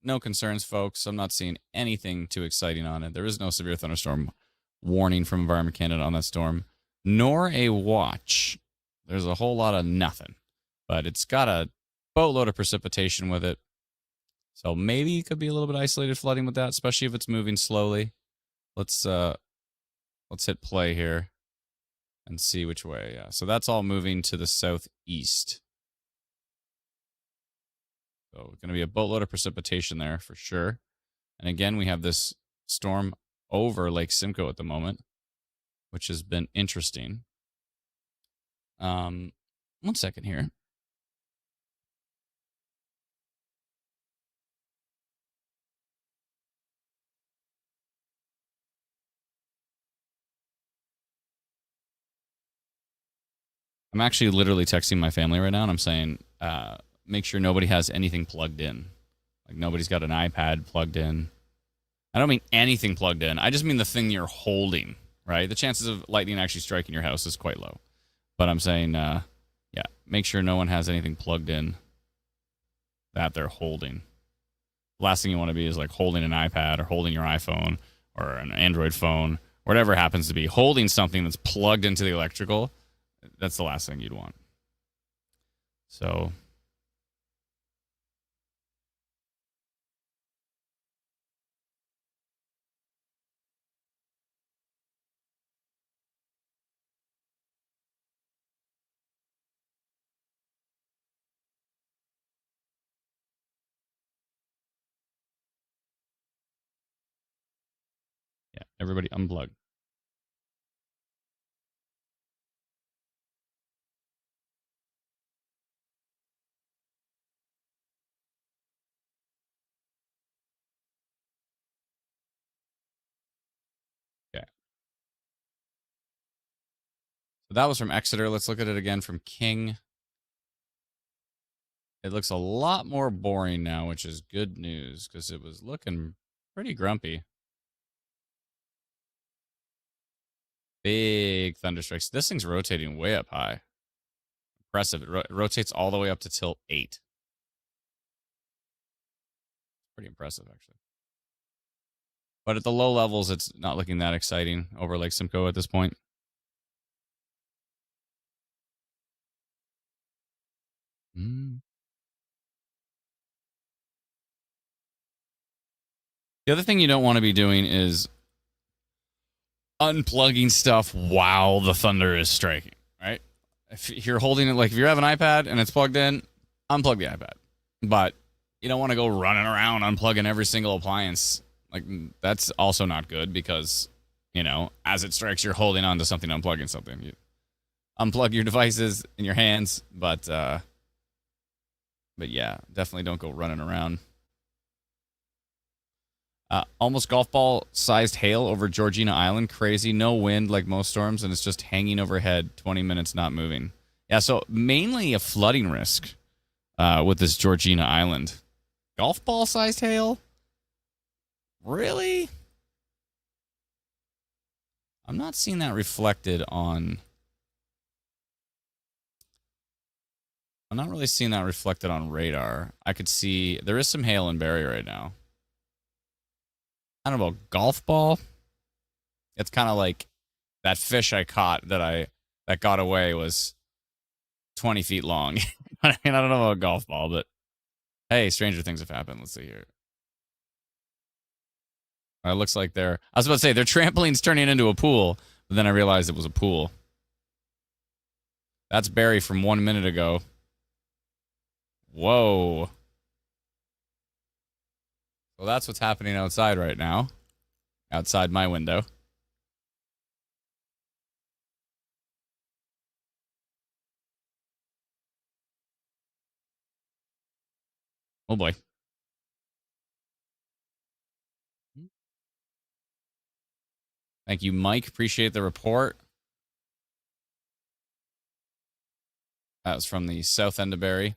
no concerns, folks. I'm not seeing anything too exciting on it. There is no severe thunderstorm warning from Environment Canada on that storm, nor a watch. There's a whole lot of nothing, but it's got a boatload of precipitation with it. So maybe it could be a little bit isolated flooding with that, especially if it's moving slowly. Let's hit play here and see which way. Yeah, so that's all moving to the southeast. So going to be a boatload of precipitation there for sure. And again, we have this storm over Lake Simcoe at the moment, which has been interesting. 1 second here. I'm actually literally texting my family right now, and I'm saying, make sure nobody has anything plugged in. Like, nobody's got an iPad plugged in. I don't mean anything plugged in. I just mean the thing you're holding, right? The chances of lightning actually striking your house is quite low. But I'm saying, make sure no one has anything plugged in that they're holding. Last thing you want to be is like holding an iPad or holding your iPhone or an Android phone, whatever it happens to be, holding something that's plugged into the electrical. That's the last thing you'd want. So yeah, everybody unplug. Okay. So that was from Exeter. Let's look at it again from King. It looks a lot more boring now, which is good news because it was looking pretty grumpy. Big thunder strikes. This thing's rotating way up high. Impressive. It rotates all the way up to tilt 8. Pretty impressive, actually. But at the low levels, it's not looking that exciting over Lake Simcoe at this point. The other thing you don't want to be doing is unplugging stuff while the thunder is striking, right? If you're holding it, like if you have an iPad and it's plugged in, unplug the iPad. But you don't want to go running around unplugging every single appliance. Like, that's also not good because, you know, as it strikes, you're holding on to something, unplugging something. You unplug your devices in your hands, but yeah, definitely don't go running around. Almost golf ball sized hail over Georgina Island. Crazy. No wind like most storms, and it's just hanging overhead, 20 minutes not moving. Yeah, so mainly a flooding risk with this Georgina Island. Golf ball sized hail? Really? I'm not seeing that reflected on... I'm not really seeing that reflected on radar. I could see... There is some hail in Barrie right now. I don't know about golf ball. It's kind of like that fish I caught that got away was 20 feet long. I mean, I don't know about golf ball, but hey, stranger things have happened. Let's see here. It looks like I was about to say their trampoline's turning into a pool, but then I realized it was a pool. That's Barrie from 1 minute ago. Whoa. Well, that's what's happening outside right now. Outside my window. Oh boy. Thank you, Mike. Appreciate the report. That was from the south end of Barrie.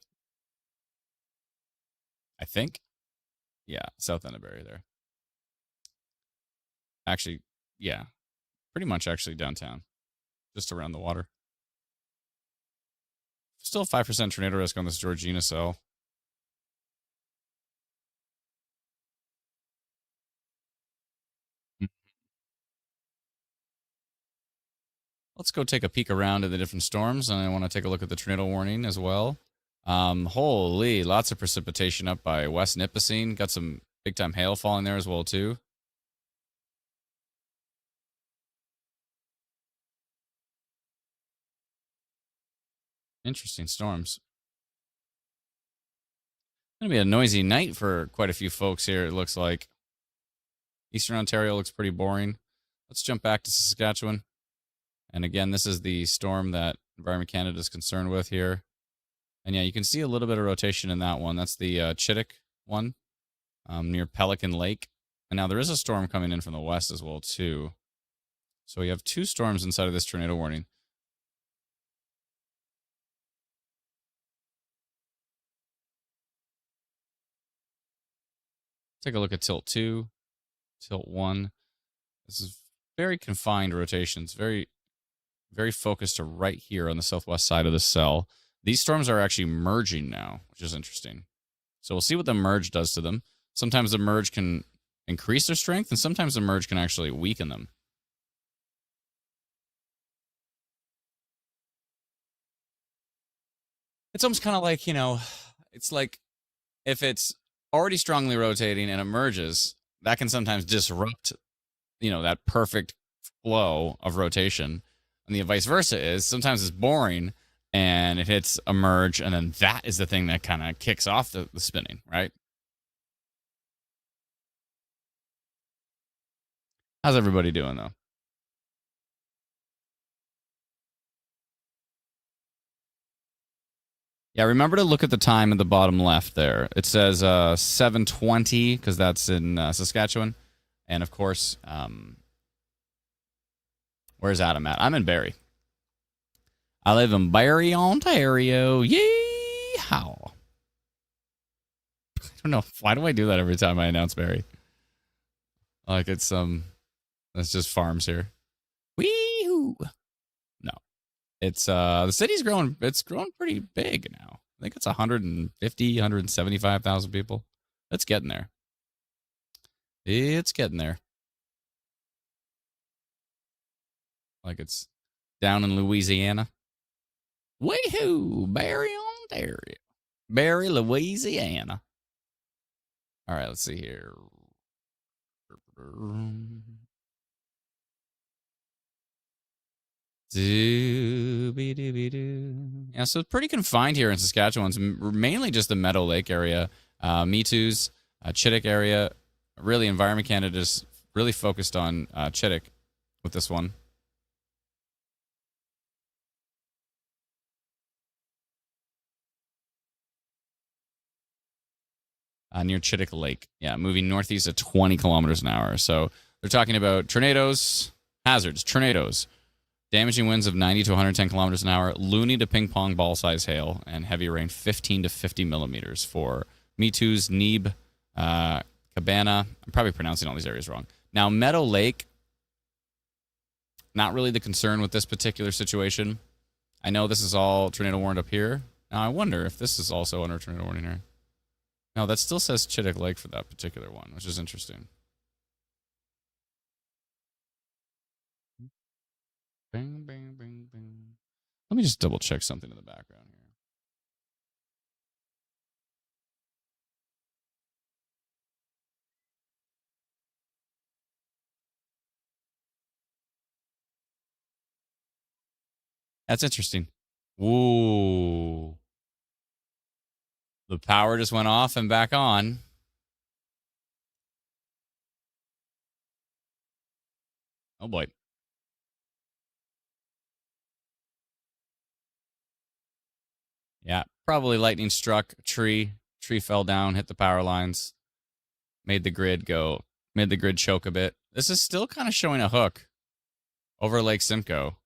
I think. Yeah, south end of Barrie there. Actually, yeah. Pretty much actually downtown. Just around the water. Still 5% tornado risk on this Georgina cell. Let's go take a peek around at the different storms, and I want to take a look at the tornado warning as well. Holy, lots of precipitation up by West Nipissing. Got some big-time hail falling there as well, too. Interesting storms. Going to be a noisy night for quite a few folks here, it looks like. Eastern Ontario looks pretty boring. Let's jump back to Saskatchewan. And again, this is the storm that Environment Canada is concerned with here. And yeah, you can see a little bit of rotation in that one. That's the Chittick one near Pelican Lake. And now there is a storm coming in from the west as well, too. So we have 2 storms inside of this tornado warning. Take a look at tilt 2, tilt 1. This is very confined rotations, very, very focused to right here on the southwest side of the cell. These storms are actually merging now, which is interesting. So we'll see what the merge does to them. Sometimes the merge can increase their strength, and sometimes the merge can actually weaken them. It's almost kind of like, you know, it's like if it's already strongly rotating and it merges, that can sometimes disrupt, you know, that perfect flow of rotation. And the vice versa is sometimes it's boring and it hits a merge, and then that is the thing that kind of kicks off the spinning, right? How's everybody doing, though? Yeah, remember to look at the time at the bottom left there. It says 7:20 because that's in Saskatchewan. And, of course, where's Adam at? I'm in Barrie. I live in Barrie, Ontario. Yeehaw. I don't know. Why do I do that every time I announce Barrie? Like it's just farms here. Wee-hoo. Woohoo! No, it's the city's growing. It's growing pretty big now. I think it's 150, 175,000 people. It's getting there. It's getting there. Like it's down in Louisiana. Woohoo! Barry, Ontario. Barry, Louisiana. All right, let's see here. Yeah, so it's pretty confined here in Saskatchewan. It's mainly just the Meadow Lake area, Metoo's, Chittick area. Really, Environment Canada is really focused on Chittick with this one. Near Chittick Lake. Yeah, moving northeast at 20 kilometers an hour. So they're talking about tornadoes, hazards, tornadoes, damaging winds of 90 to 110 kilometers an hour, loony to ping pong ball size hail, and heavy rain 15 to 50 millimeters for Metoo's, Neeb, Cabana. I'm probably pronouncing all these areas wrong. Now, Meadow Lake, not really the concern with this particular situation. I know this is all tornado warned up here. Now, I wonder if this is also under tornado warning here. No, that still says Chittick Lake for that particular one, which is interesting. Bing, bing, bing, bing. Let me just double check something in the background here. That's interesting. Ooh. The power just went off and back on. Oh boy. Yeah, probably lightning struck a tree. Tree fell down, hit the power lines, made the grid choke a bit. This is still kind of showing a hook over Lake Simcoe.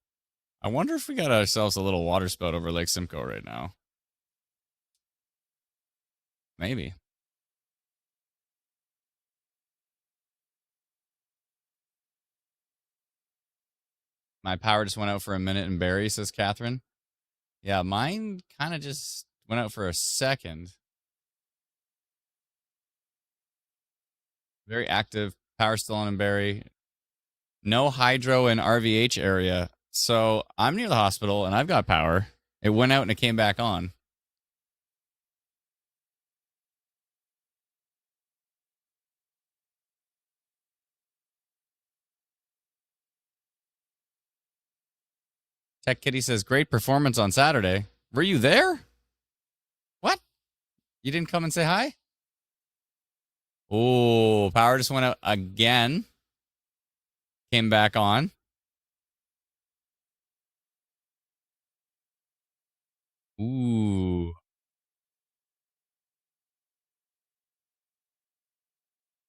I wonder if we got ourselves a little water spout over Lake Simcoe right now. Maybe. My power just went out for a minute in Barrie, says Catherine. Yeah, mine kind of just went out for a second. Very active. Power still on in Barrie. No hydro in RVH area. So I'm near the hospital and I've got power. It went out and it came back on. Tech Kitty says, great performance on Saturday. Were you there? What? You didn't come and say hi? Oh, power just went out again. Came back on. Ooh.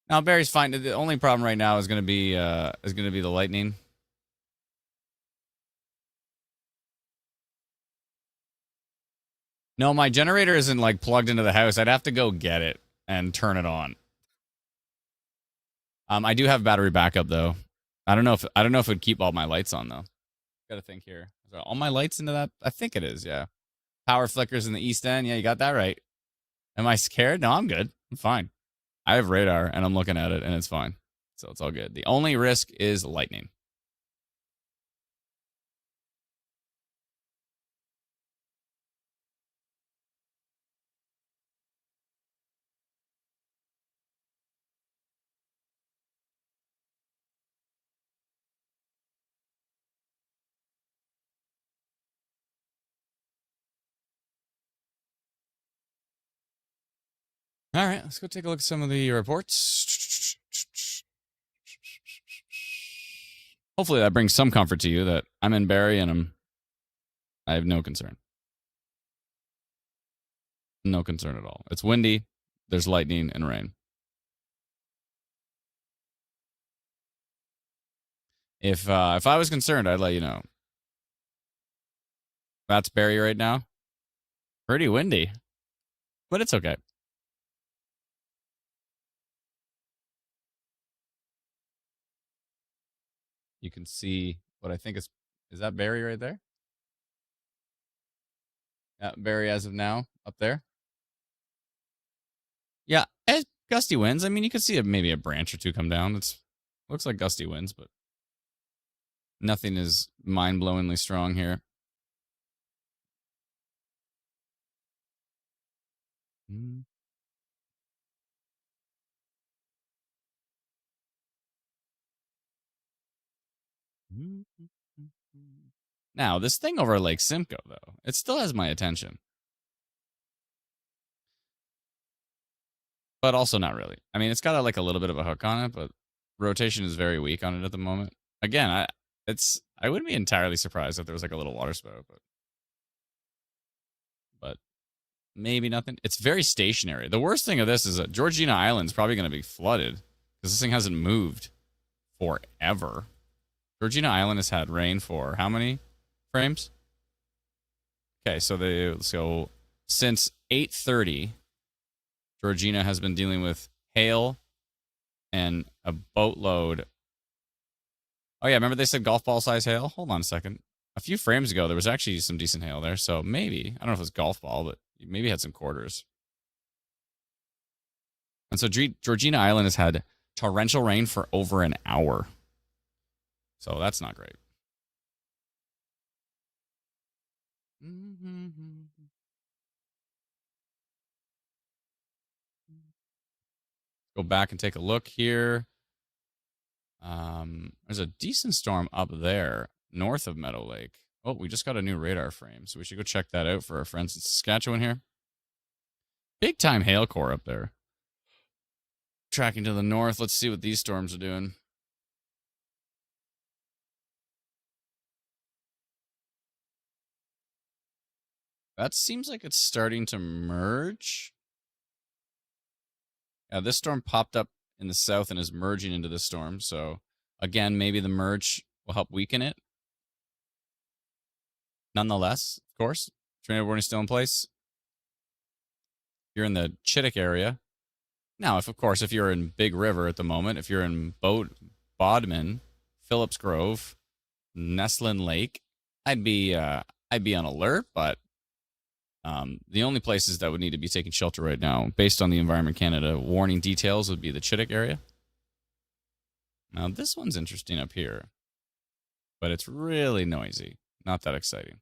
Now Barry's fine. The only problem right now is gonna be the lightning. No, my generator isn't like plugged into the house. I'd have to go get it and turn it on. I do have battery backup though. I don't know if it would keep all my lights on though. Gotta think here. Is all my lights into that? I think it is, yeah. Power flickers in the east end. Yeah, you got that right. Am I scared? No, I'm good. I'm fine. I have radar and I'm looking at it and it's fine. So it's all good. The only risk is lightning. All right, let's go take a look at some of the reports. Hopefully that brings some comfort to you that I'm in Barrie and I have no concern. No concern at all. It's windy, there's lightning and rain. If I was concerned, I'd let you know. That's Barrie right now. Pretty windy, but it's okay. You can see what I think is Is that Barry right there? Yeah, Barry as of now up there. Yeah, gusty winds. I mean, you could see maybe a branch or two come down. It's looks like gusty winds, but nothing is mind-blowingly strong here. Mm. Now, this thing over Lake Simcoe, though, it still has my attention. But also not really. I mean, it's got like a little bit of a hook on it, but rotation is very weak on it at the moment. Again, I wouldn't be entirely surprised if there was like a little water spout, but maybe nothing. It's very stationary. The worst thing of this is that Georgina Island's probably going to be flooded because this thing hasn't moved forever. Georgina Island has had rain for how many frames? Okay, so since 8:30, Georgina has been dealing with hail and a boatload. Oh yeah, remember they said golf ball size hail? Hold on a second. A few frames ago, there was actually some decent hail there, so maybe I don't know if it was golf ball, but maybe had some quarters. And so Georgina Island has had torrential rain for over an hour, so that's not great. Go back and take a look here. There's a decent storm up there north of Meadow Lake. Oh, we just got a new radar frame, so we should go check that out for our friends in Saskatchewan here. Big time hail core up there. Tracking to the north. Let's see what these storms are doing. That seems like it's starting to merge. Yeah, this storm popped up in the south and is merging into this storm. So, again, maybe the merge will help weaken it. Nonetheless, of course, tornado warning still in place. You're in the Chittick area. Now, if you're in Big River at the moment, if you're in Bodmin, Phillips Grove, Neslin Lake, I'd be on alert, but the only places that would need to be taking shelter right now, based on the Environment Canada warning details, would be the Chittick area. Now, this one's interesting up here, but it's really noisy. Not that exciting.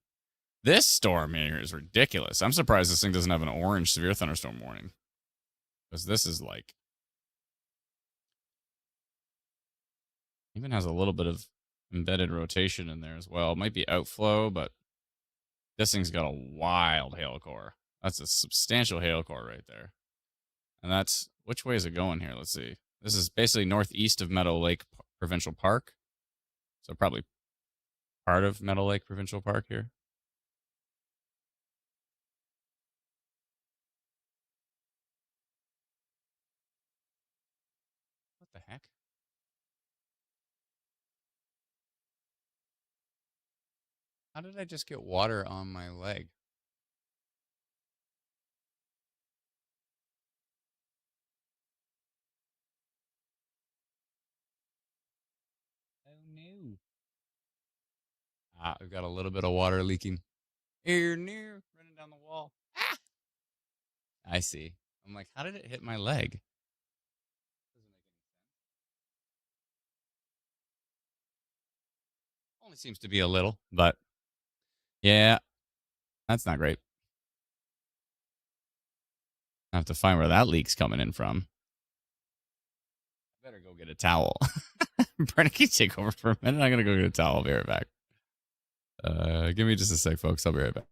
This storm here is ridiculous. I'm surprised this thing doesn't have an orange severe thunderstorm warning, because this is like even has a little bit of embedded rotation in there as well. It might be outflow, but this thing's got a wild hail core. That's a substantial hail core right there. And that's, which way is it going here? Let's see. This is basically northeast of Meadow Lake Provincial Park. So probably part of Meadow Lake Provincial Park here. What the heck? How did I just get water on my leg? Oh no. We've got a little bit of water leaking. Here, near, running down the wall. Ah! I see. I'm like, how did it hit my leg? Doesn't make any sense. Only seems to be a little, but yeah, that's not great. I have to find where that leak's coming in from. I better go get a towel. Brennan, can you take over for a minute? I'm gonna go get a towel. I'll be right back. Give me just a sec, folks. I'll be right back.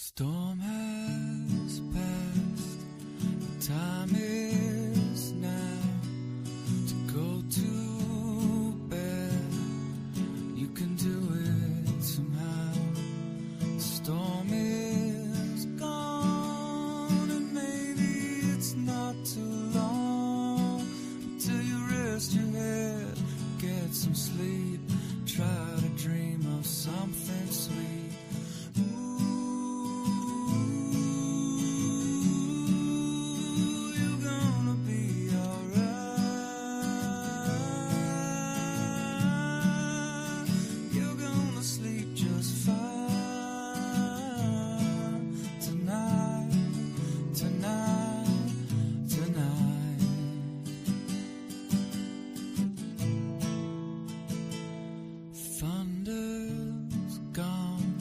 Storm has passed, the time is now to go to bed. You can do it somehow. The storm is gone, and maybe it's not too long until you rest your head, get some sleep, try to dream of something sweet. Thunder's gone,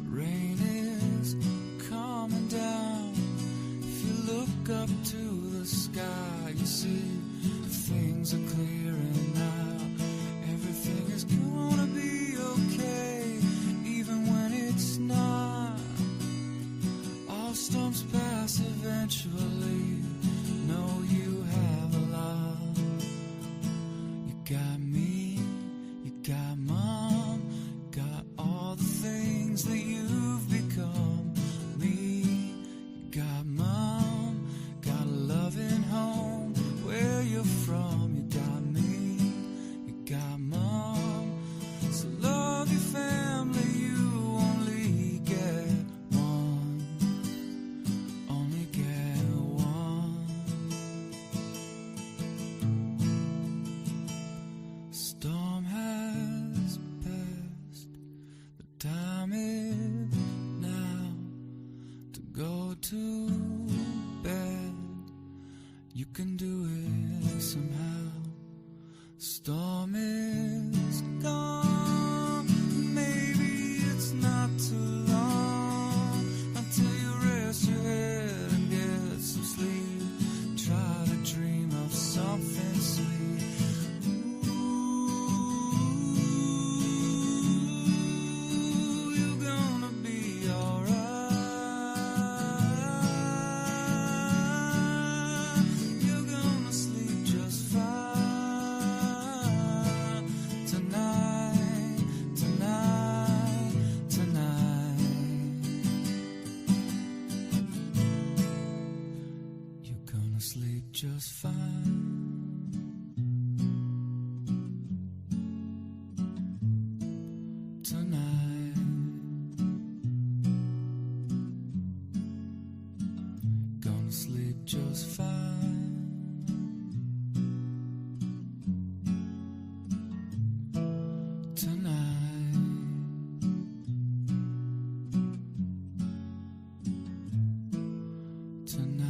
rain is coming down. If you look up to the sky, you see things are clearing now. Everything is gonna be okay, even when it's not. All storms pass eventually. Know you have a lot. You got me, you got mom, got all the things that you've become. Me, you got mom, got a loving home where you're from. You got me, you got mom. So love your family, you only get one. Only get one. Storm has passed, the time is now to go to bed. You can do it somehow. Storm is gone, maybe it's not too long until you rest your head and get some sleep. Try to dream of something sweet. You're gonna be alright. You're gonna sleep just fine tonight, tonight, tonight. You're gonna sleep just fine. Tonight, gonna sleep just fine. Tonight, tonight.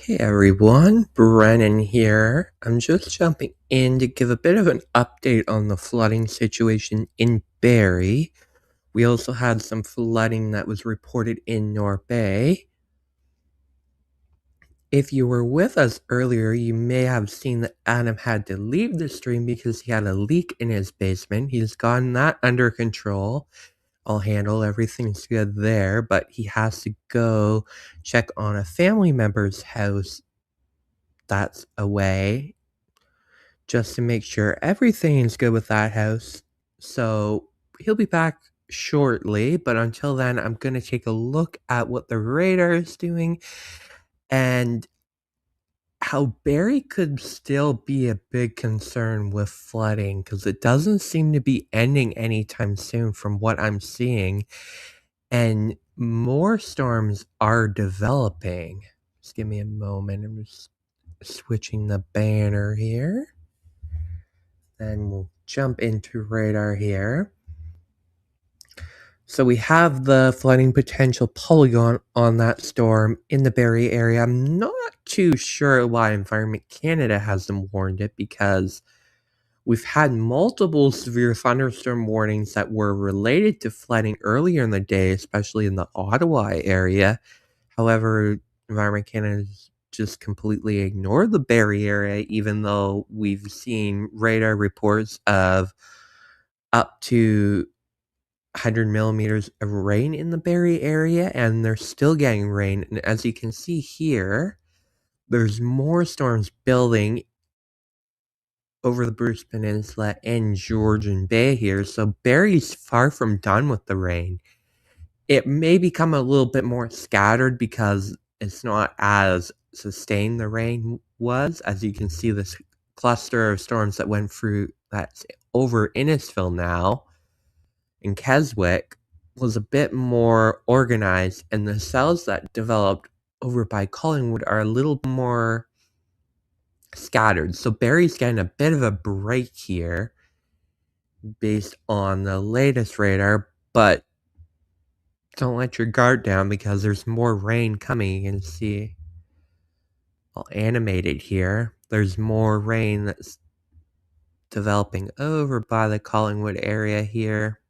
Hey everyone, Brennan here. I'm just jumping in to give a bit of an update on the flooding situation in Barrie. We also had some flooding that was reported in North Bay. If you were with us earlier, you may have seen that Adam had to leave the stream because he had a leak in his basement. He's gotten that under control. I'll handle everything's good there, but he has to go check on a family member's house that's away just to make sure everything's good with that house. So he'll be back shortly, but until then, I'm going to take a look at what the radar is doing and how Barrie could still be a big concern with flooding because it doesn't seem to be ending anytime soon from what I'm seeing. And more storms are developing. Just give me a moment. I'm just switching the banner here. Then we'll jump into radar here. So we have the flooding potential polygon on that storm in the Barrie area. I'm not too sure why Environment Canada hasn't warned it because we've had multiple severe thunderstorm warnings that were related to flooding earlier in the day, especially in the Ottawa area. However, Environment Canada just completely ignored the Barrie area, even though we've seen radar reports of up to 100 millimeters of rain in the Barrie area, and they're still getting rain. And as you can see here, there's more storms building over the Bruce Peninsula and Georgian Bay here, so Barrie's far from done with the rain. It may become a little bit more scattered because it's not as sustained the rain was. As you can see, this cluster of storms that went through that's over Innisfil now in Keswick was a bit more organized, and the cells that developed over by Collingwood are a little more scattered. So Barrie's getting a bit of a break here based on the latest radar, but don't let your guard down because there's more rain coming. You can see I'll animate it here. There's more rain that's developing over by the Collingwood area here.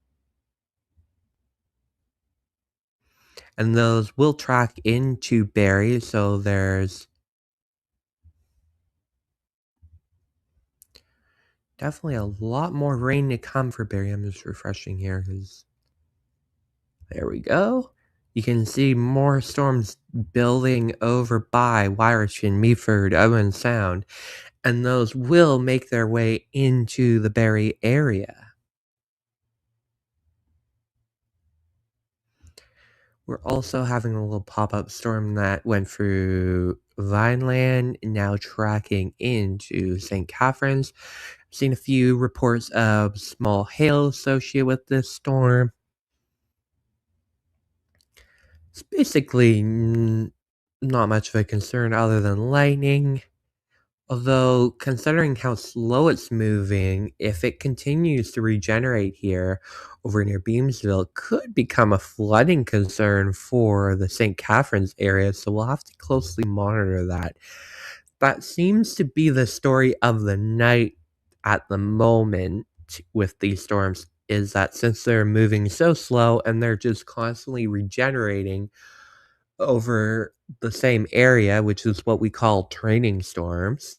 And those will track into Barrie, so there's definitely a lot more rain to come for Barrie. I'm just refreshing here because there we go. You can see more storms building over by Wyerton, Meaford, Owen Sound, and those will make their way into the Barrie area. We're also having a little pop-up storm that went through Vineland, now tracking into St. Catharines. I've seen a few reports of small hail associated with this storm. It's basically not much of a concern other than lightning. Although, considering how slow it's moving, if it continues to regenerate here over near Beamsville, it could become a flooding concern for the St. Catharines area, so we'll have to closely monitor that. That seems to be the story of the night at the moment with these storms, is that since they're moving so slow and they're just constantly regenerating over the same area, which is what we call training storms,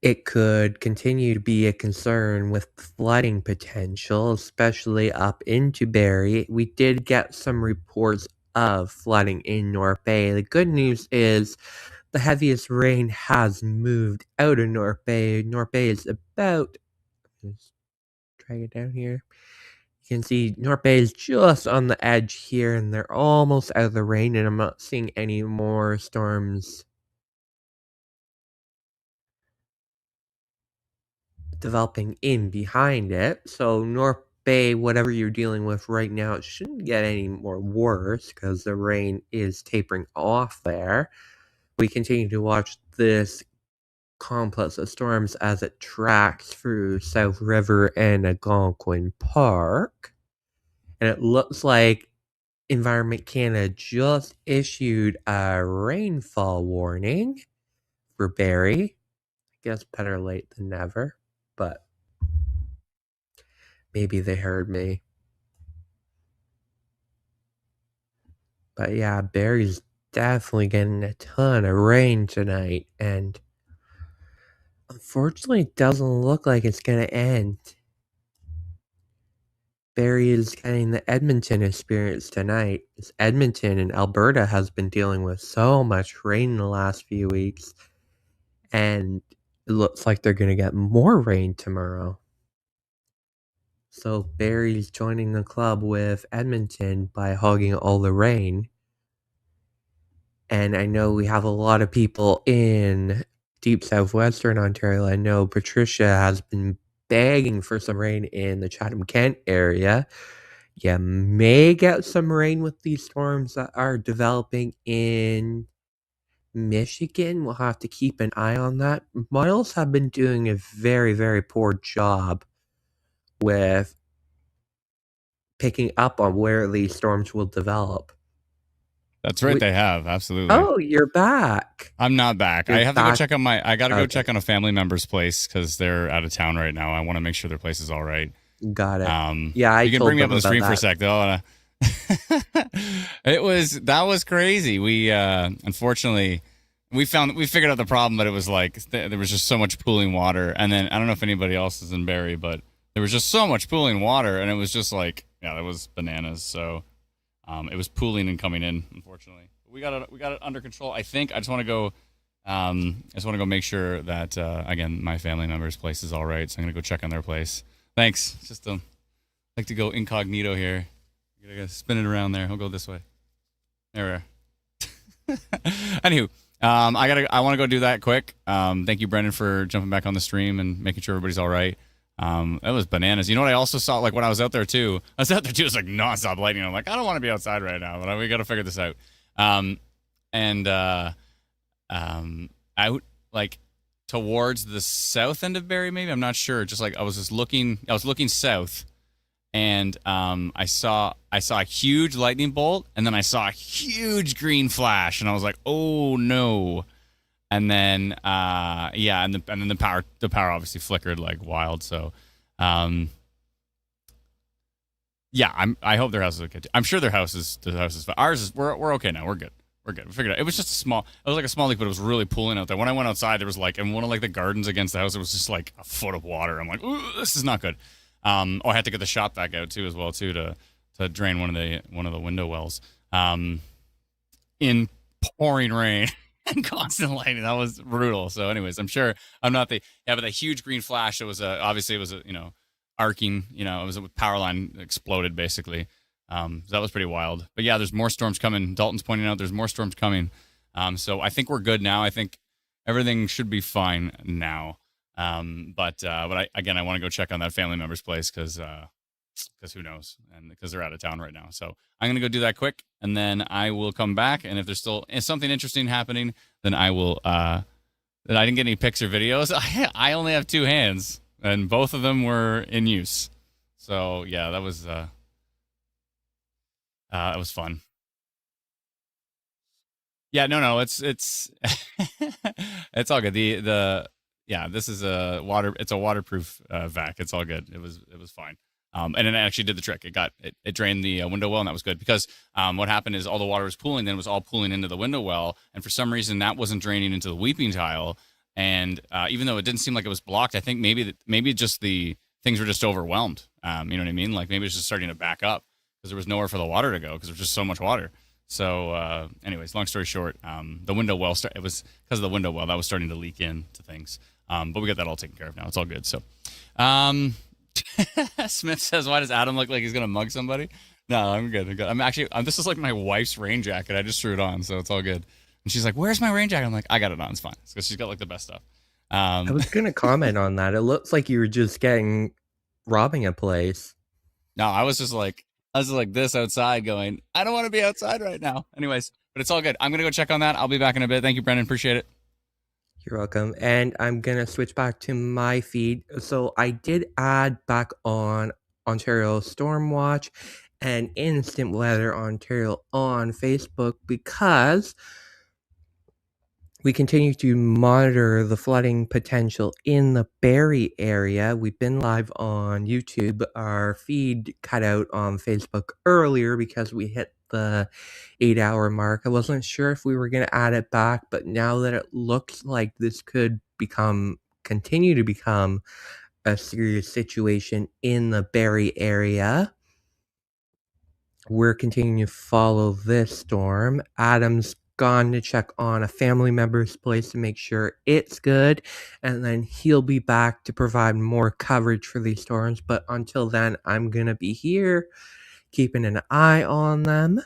it could continue to be a concern with flooding potential, especially up into Barrie. We did get some reports of flooding in North Bay. The good news is the heaviest rain has moved out of North Bay. North Bay is about, just drag it down here. You can see North Bay is just on the edge here, and they're almost out of the rain, and I'm not seeing any more storms developing in behind it. So North Bay, whatever you're dealing with right now, it shouldn't get any more worse because the rain is tapering off there. We continue to watch this complex of storms as it tracks through South River and Algonquin Park. And it looks like Environment Canada just issued a rainfall warning for Barrie. I guess better late than never, but maybe they heard me. But yeah, Barrie's definitely getting a ton of rain tonight, and unfortunately, it doesn't look like it's gonna end. Barrie is getting the Edmonton experience tonight. As Edmonton and Alberta has been dealing with so much rain in the last few weeks, and it looks like they're gonna get more rain tomorrow. So Barrie's joining the club with Edmonton by hogging all the rain. And I know we have a lot of people in deep southwestern Ontario. I know Patricia has been begging for some rain in the Chatham-Kent area. You may get some rain with these storms that are developing in Michigan. We'll have to keep an eye on that. Models have been doing a very, very poor job with picking up on where these storms will develop. That's right, they have, absolutely. Oh, you're back. I'm not back. You're I have to go back? check on I gotta go Okay. check on a family member's place because they're out of town right now. I want to make sure their place is all right. Got it. Yeah, you can told bring me up them on the about stream for a that. sec though. That was crazy. We unfortunately we figured out the problem, but it was like there was just so much pooling water, and then I don't know if anybody else is in Barrie, but there was just so much pooling water, and it was just like that was bananas. So it was pooling and coming in, unfortunately. We got it under control. I think I just want to go. I just want to go make sure that again my family member's place is all right. So I'm gonna go check on their place. Thanks. It's just like to go incognito here. I gotta spin it around there. I'll go this way. There we are. Anywho, I want to go do that quick. Thank you, Brendan, for jumping back on the stream and making sure everybody's all right. That was bananas. You know what I also saw, like when I was out there too? It was like nonstop lightning. I'm like, I don't want to be outside right now, but we got to figure this out. Out like towards the south end of Barrie, maybe, I'm not sure. Just like I was looking south, and I saw a huge lightning bolt, and then I saw a huge green flash, and I was like, oh no. And then and then the power obviously flickered like wild. So I hope their house is okay too. I'm sure the house is ours is we're okay now. We're good. We figured it out. It was just it was like a small leak, but it was really pooling out there. When I went outside, there was like in one of like the gardens against the house, there was just like a foot of water. I'm like, ooh, this is not good. I had to get the shop back out too, as well too, to drain one of the window wells. In pouring rain and constant lightning, that was brutal. So, anyways, I'm sure I'm not but that huge green flash. It was obviously it was arcing. It was a power line exploded basically. So that was pretty wild. But yeah, there's more storms coming. Dalton's pointing out there's more storms coming. So I think we're good now. I think everything should be fine now. But I want to go check on that family member's place because who knows, and because they're out of town right now. So I'm gonna go do that quick, and then I will come back. And if there's still something interesting happening, then I will. That I didn't get any pics or videos. I only have two hands, and both of them were in use. So yeah, that was fun. Yeah, no, it's it's all good. This is it's a waterproof vac. It's all good. It was fine. And it actually did the trick. It drained the window well, and that was good because what happened is all the water was pooling, then it was all pooling into the window well, and for some reason that wasn't draining into the weeping tile. And even though it didn't seem like it was blocked, I think maybe just the things were just overwhelmed. You know what I mean? Like maybe it's just starting to back up because there was nowhere for the water to go because there was just so much water. So, anyways, long story short, the window well it was because of the window well that was starting to leak into things. But we got that all taken care of now. It's all good. So, Smith says, "Why does Adam look like he's gonna mug somebody?" No, I'm good. This is like my wife's rain jacket. I just threw it on, so it's all good. And she's like, "Where's my rain jacket?" I'm like, "I got it on. It's fine." Because she's got like the best stuff. I was gonna comment on that. It looks like you were just robbing a place. No, I was like this outside going, I don't want to be outside right now. Anyways, but it's all good. I'm going to go check on that. I'll be back in a bit. Thank you, Brendan. Appreciate it. You're welcome. And I'm going to switch back to my feed. So I did add back on Ontario Storm Watch, and Instant Weather Ontario on Facebook because we continue to monitor the flooding potential in the Barrie area. We've been live on YouTube. Our feed cut out on Facebook earlier because we hit the 8-hour mark. I wasn't sure if we were going to add it back, but now that it looks like this could continue to become a serious situation in the Barrie area, we're continuing to follow this storm. Adam's gone to check on a family member's place to make sure it's good, and then he'll be back to provide more coverage for these storms. But until then, I'm going to be here keeping an eye on them.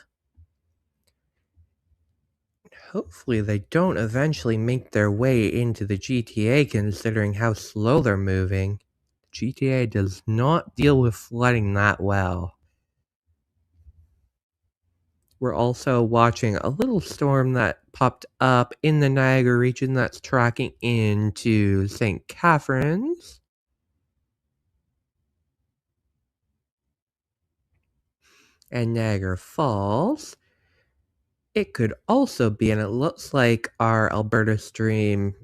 Hopefully they don't eventually make their way into the GTA, considering how slow they're moving. GTA does not deal with flooding that well. We're also watching a little storm that popped up in the Niagara region that's tracking into St. Catharines. And Niagara Falls. It could also be, and it looks like our Alberta stream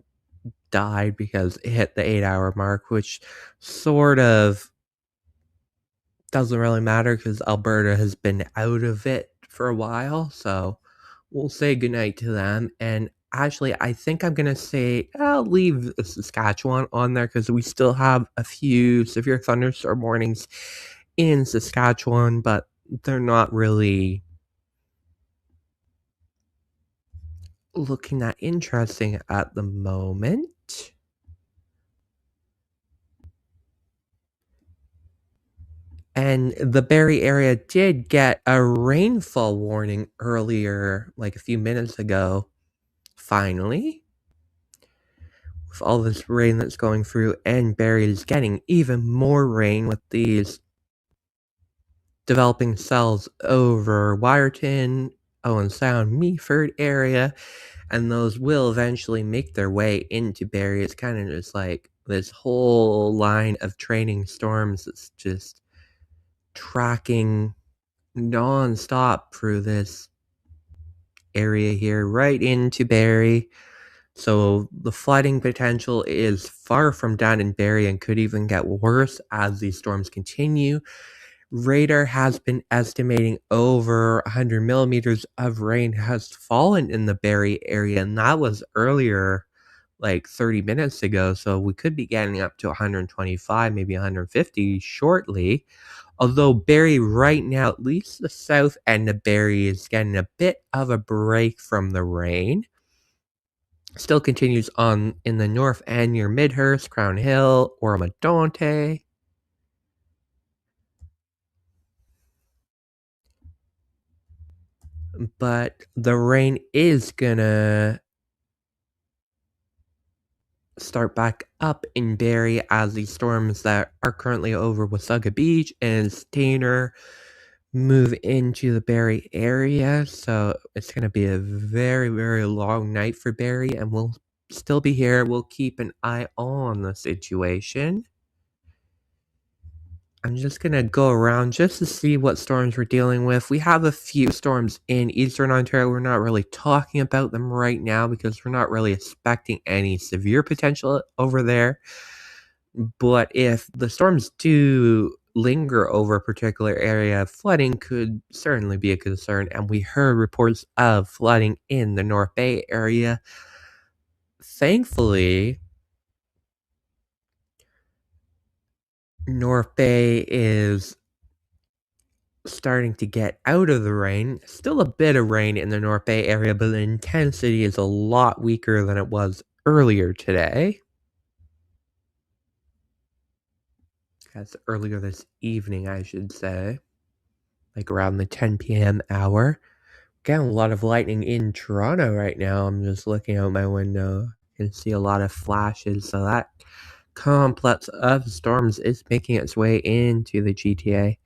died because it hit the 8-hour mark, which sort of doesn't really matter because Alberta has been out of it for a while, so we'll say goodnight to them. And actually, I think I'm going to say I'll leave Saskatchewan on there because we still have a few severe thunderstorm warnings in Saskatchewan, but they're not really looking that interesting at the moment. And the Barrie area did get a rainfall warning earlier, like a few minutes ago, finally. With all this rain that's going through, and Barrie is getting even more rain with these developing cells over Wyerton, Owen Sound, Meaford area, and those will eventually make their way into Barrie. It's kind of just like this whole line of training storms that's just tracking non-stop through this area here right into Barrie. So the flooding potential is far from done in Barrie and could even get worse as these storms continue. Radar has been estimating over 100 millimeters of rain has fallen in the Barrie area, and that was earlier, like 30 minutes ago. So we could be getting up to 125, maybe 150 shortly. Although Barrie right now, at least the south end of Barrie, is getting a bit of a break from the rain. Still continues on in the north end near Midhurst, Crown Hill, Oromodonte. But the rain is gonna start back up in Barrie as these storms that are currently over Wasaga Beach and Stainer move into the Barrie area. So it's going to be a very, very long night for Barrie, and we'll still be here. We'll keep an eye on the situation. I'm just going to go around just to see what storms we're dealing with. We have a few storms in Eastern Ontario. We're not really talking about them right now because we're not really expecting any severe potential over there. But if the storms do linger over a particular area, flooding could certainly be a concern. And we heard reports of flooding in the North Bay area. Thankfully, North Bay is starting to get out of the rain. Still a bit of rain in the North Bay area, but the intensity is a lot weaker than it was earlier today. That's earlier this evening, I should say. Like around the 10 p.m. hour. Getting a lot of lightning in Toronto right now. I'm just looking out my window and see a lot of flashes. So that complex of storms is making its way into the GTA.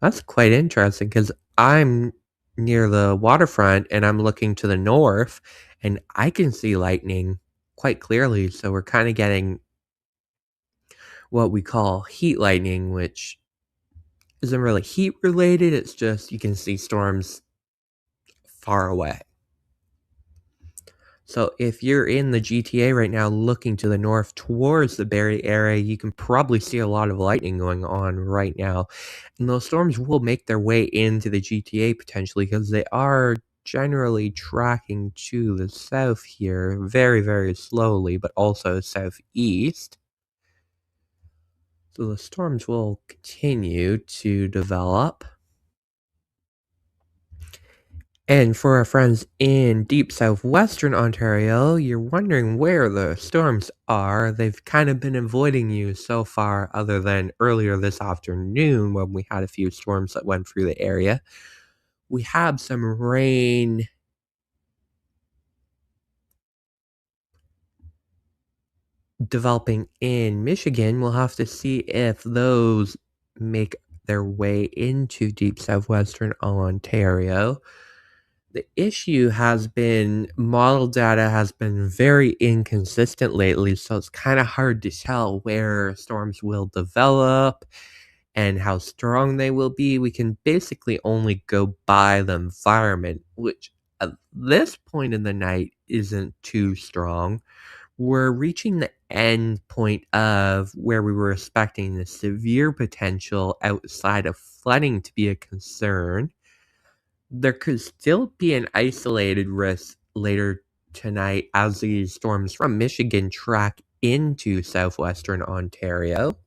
That's quite interesting because I'm near the waterfront and I'm looking to the north and I can see lightning quite clearly. So we're kind of getting what we call heat lightning, which isn't really heat related, it's just you can see storms far away. So if you're in the GTA right now looking to the north towards the Barrie area, you can probably see a lot of lightning going on right now. And those storms will make their way into the GTA potentially because they are generally tracking to the south here very, very slowly, but also southeast. So the storms will continue to develop. And for our friends in deep southwestern Ontario, you're wondering where the storms are. They've kind of been avoiding you so far, other than earlier this afternoon when we had a few storms that went through the area. We have some rain developing in Michigan. We'll have to see if those make their way into deep southwestern Ontario. The issue has been model data has been very inconsistent lately, so it's kind of hard to tell where storms will develop and how strong they will be. We can basically only go by the environment, which at this point in the night isn't too strong. We're reaching the end point of where we were expecting the severe potential outside of flooding to be a concern. There could still be an isolated risk later tonight as these storms from Michigan track into southwestern Ontario.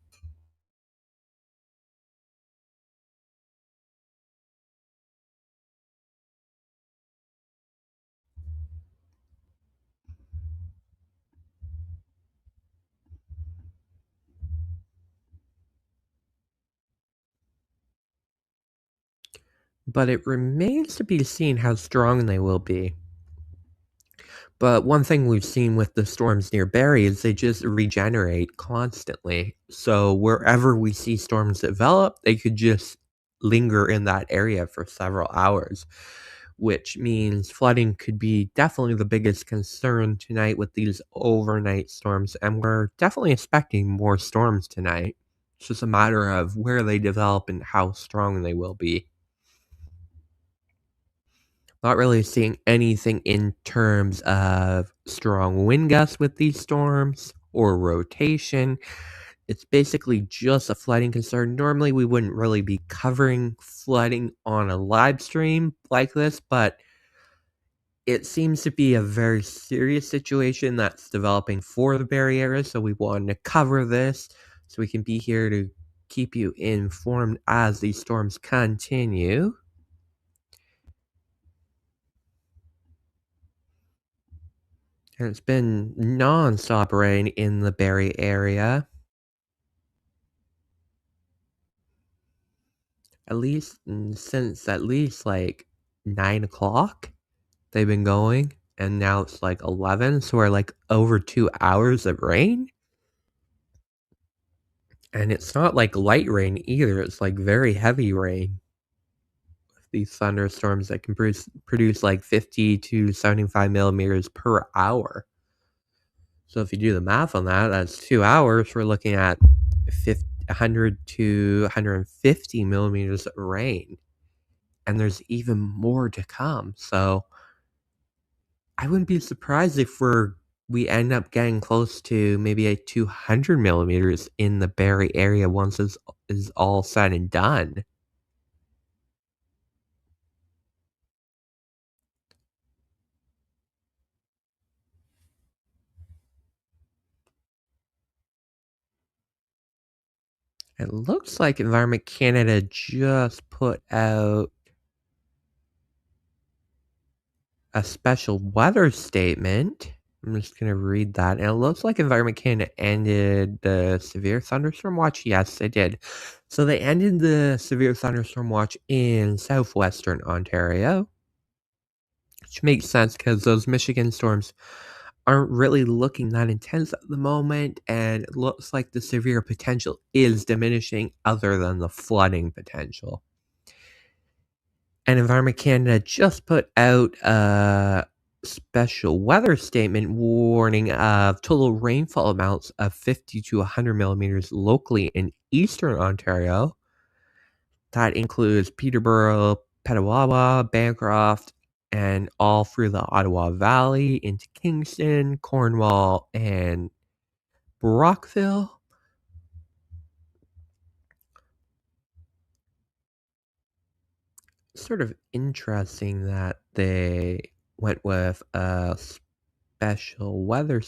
But it remains to be seen how strong they will be. But one thing we've seen with the storms near Barrie is they just regenerate constantly. So wherever we see storms develop, they could just linger in that area for several hours, which means flooding could be definitely the biggest concern tonight with these overnight storms. And we're definitely expecting more storms tonight. It's just a matter of where they develop and how strong they will be. Not really seeing anything in terms of strong wind gusts with these storms or rotation. It's basically just a flooding concern. Normally, we wouldn't really be covering flooding on a live stream like this, but it seems to be a very serious situation that's developing for the Barrie area, so we wanted to cover this so we can be here to keep you informed as these storms continue. And it's been non-stop rain in the Barrie area. At least since at least like 9 o'clock they've been going. And now it's like 11, so we're like over 2 hours of rain. And it's not like light rain either, it's like very heavy rain. These thunderstorms that can produce like 50 to 75 millimeters per hour. So if you do the math on that, that's 2 hours. We're looking at 100 to 150 millimeters of rain. And there's even more to come. So I wouldn't be surprised if we end up getting close to maybe a 200 millimeters in the Barrie area once this is all said and done. It looks like Environment Canada just put out a special weather statement. I'm just going to read that. And it looks like Environment Canada ended the severe thunderstorm watch. Yes, they did. So they ended the severe thunderstorm watch in southwestern Ontario, which makes sense because those Michigan storms aren't really looking that intense at the moment, and it looks like the severe potential is diminishing other than the flooding potential. And Environment Canada just put out a special weather statement warning of total rainfall amounts of 50 to 100 millimeters locally in eastern Ontario. That includes Peterborough, Petawawa, Bancroft, and all through the Ottawa Valley into Kingston, Cornwall, and Brockville. Sort of interesting that they went with a special weather.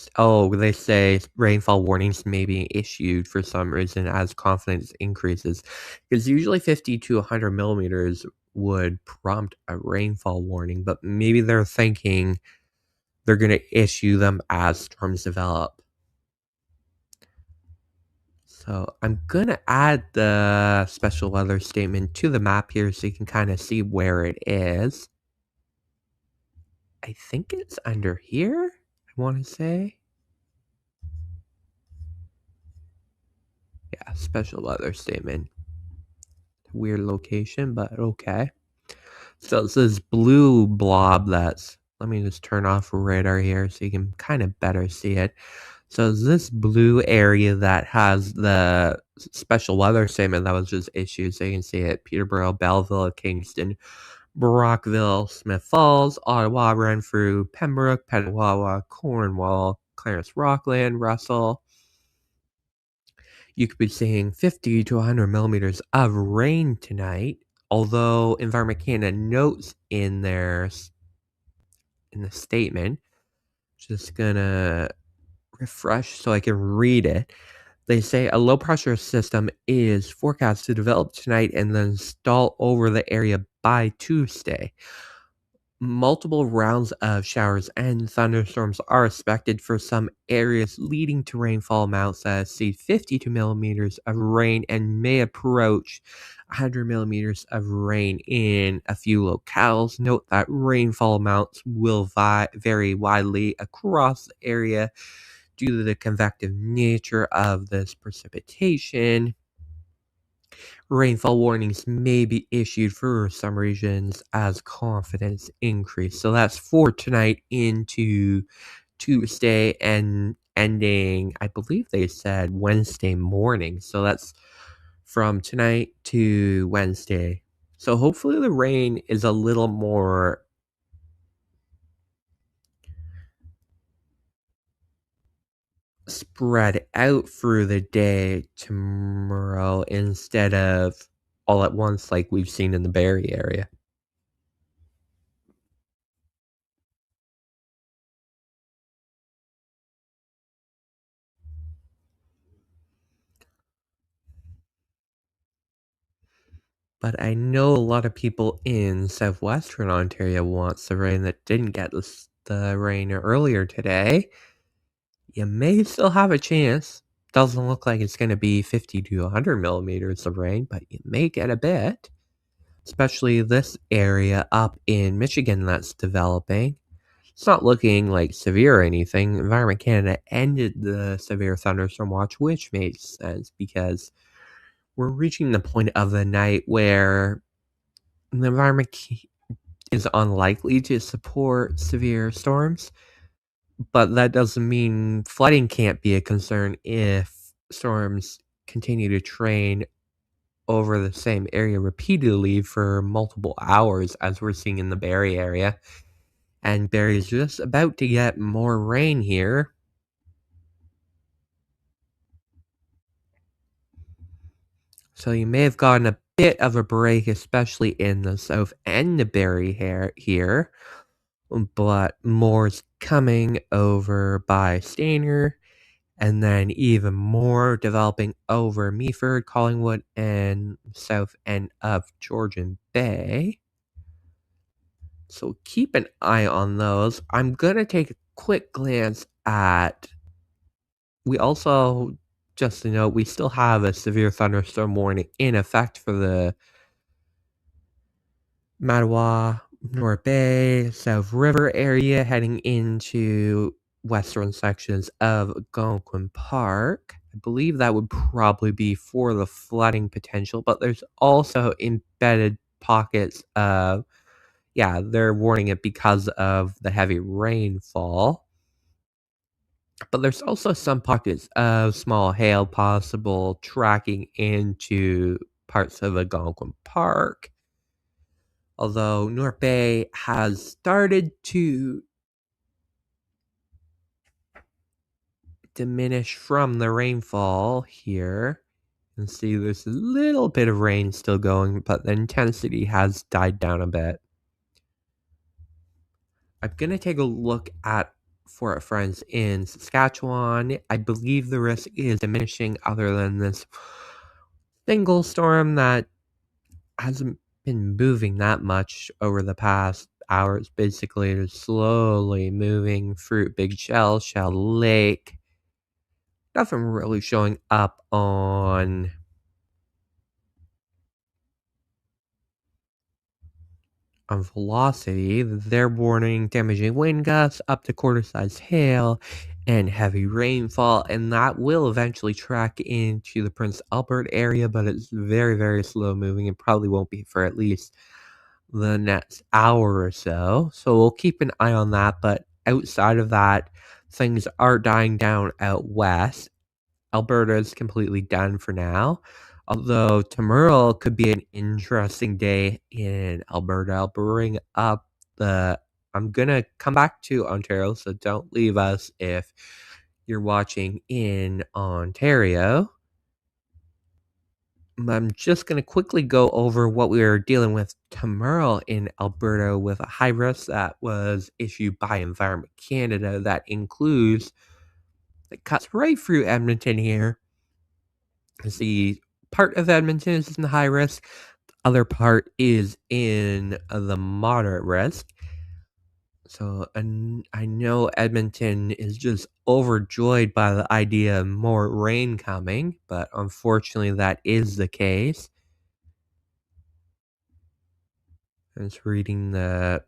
They say rainfall warnings may be issued for some reason as confidence increases. Because usually 50 to 100 millimeters would prompt a rainfall warning, but maybe they're thinking they're going to issue them as storms develop. So I'm going to add the special weather statement to the map here so you can kind of see where it is. I think it's under here, I want to say. Yeah, special weather statement. Weird location, but okay. So it's this blue blob that's... Let me just turn off radar here so you can kind of better see it. So it's this blue area that has the special weather statement that was just issued. So you can see it: Peterborough, Belleville, Kingston, Brockville, Smith Falls, Ottawa, Renfrew, Pembroke, Petawawa, Cornwall, Clarence, Rockland, Russell. You could be seeing 50 to 100 millimeters of rain tonight, although Environment Canada notes in the statement, just gonna refresh so I can read it. They say a low pressure system is forecast to develop tonight and then stall over the area by Tuesday. Multiple rounds of showers and thunderstorms are expected for some areas, leading to rainfall amounts that exceed 52 millimeters of rain and may approach 100 millimeters of rain in a few locales. Note that rainfall amounts will vary widely across the area due to the convective nature of this precipitation. Rainfall warnings may be issued for some regions as confidence increases. So that's for tonight into Tuesday and ending, I believe they said Wednesday morning. So that's from tonight to Wednesday. So hopefully the rain is a little more spread out through the day tomorrow instead of all at once like we've seen in the Barrie area. But I know a lot of people in southwestern Ontario wants the rain that didn't get the rain earlier today. You may still have a chance. Doesn't look like it's going to be 50 to 100 millimeters of rain, but you may get a bit. Especially this area up in Michigan that's developing. It's not looking like severe or anything. Environment Canada ended the severe thunderstorm watch, which makes sense because we're reaching the point of the night where the environment is unlikely to support severe storms, but that doesn't mean flooding can't be a concern if storms continue to train over the same area repeatedly for multiple hours, as we're seeing in the Barrie area. And Barrie is just about to get more rain here. So you may have gotten a bit of a break, especially in the south and the Barrie here. But more's coming over by Stayner, and then even more developing over Meaford, Collingwood, and south end of Georgian Bay. So keep an eye on those. I'm going to take a quick glance at... We also, just to note, we still have a severe thunderstorm warning in effect for the Mattawa, North Bay, South River area heading into western sections of Algonquin Park. I believe that would probably be for the flooding potential, but there's also embedded pockets of... Yeah, they're warning it because of the heavy rainfall. But there's also some pockets of small hail possible tracking into parts of Algonquin Park. Although North Bay has started to diminish from the rainfall here. You can see there's a little bit of rain still going, but the intensity has died down a bit. I'm going to take a look at for our friends in Saskatchewan. I believe the risk is diminishing other than this single storm that hasn't been moving that much over the past hours. Basically, it's slowly moving through Big Shell Lake. Nothing really showing up on velocity. They're warning damaging wind gusts, up to quarter-size hail, and heavy rainfall, and that will eventually track into the Prince Albert area, but it's very, very slow moving. It probably won't be for at least the next hour or so. So we'll keep an eye on that, but outside of that, things are dying down out west. Alberta is completely done for now. Although tomorrow could be an interesting day in Alberta. I'll bring up I'm going to come back to Ontario, so don't leave us if you're watching in Ontario. I'm just going to quickly go over what we are dealing with tomorrow in Alberta with a high risk that was issued by Environment Canada that includes, it cuts right through Edmonton here. The part of Edmonton is in the high risk. The other part is in the moderate risk. So I know Edmonton is just overjoyed by the idea of more rain coming, but unfortunately that is the case. I was reading the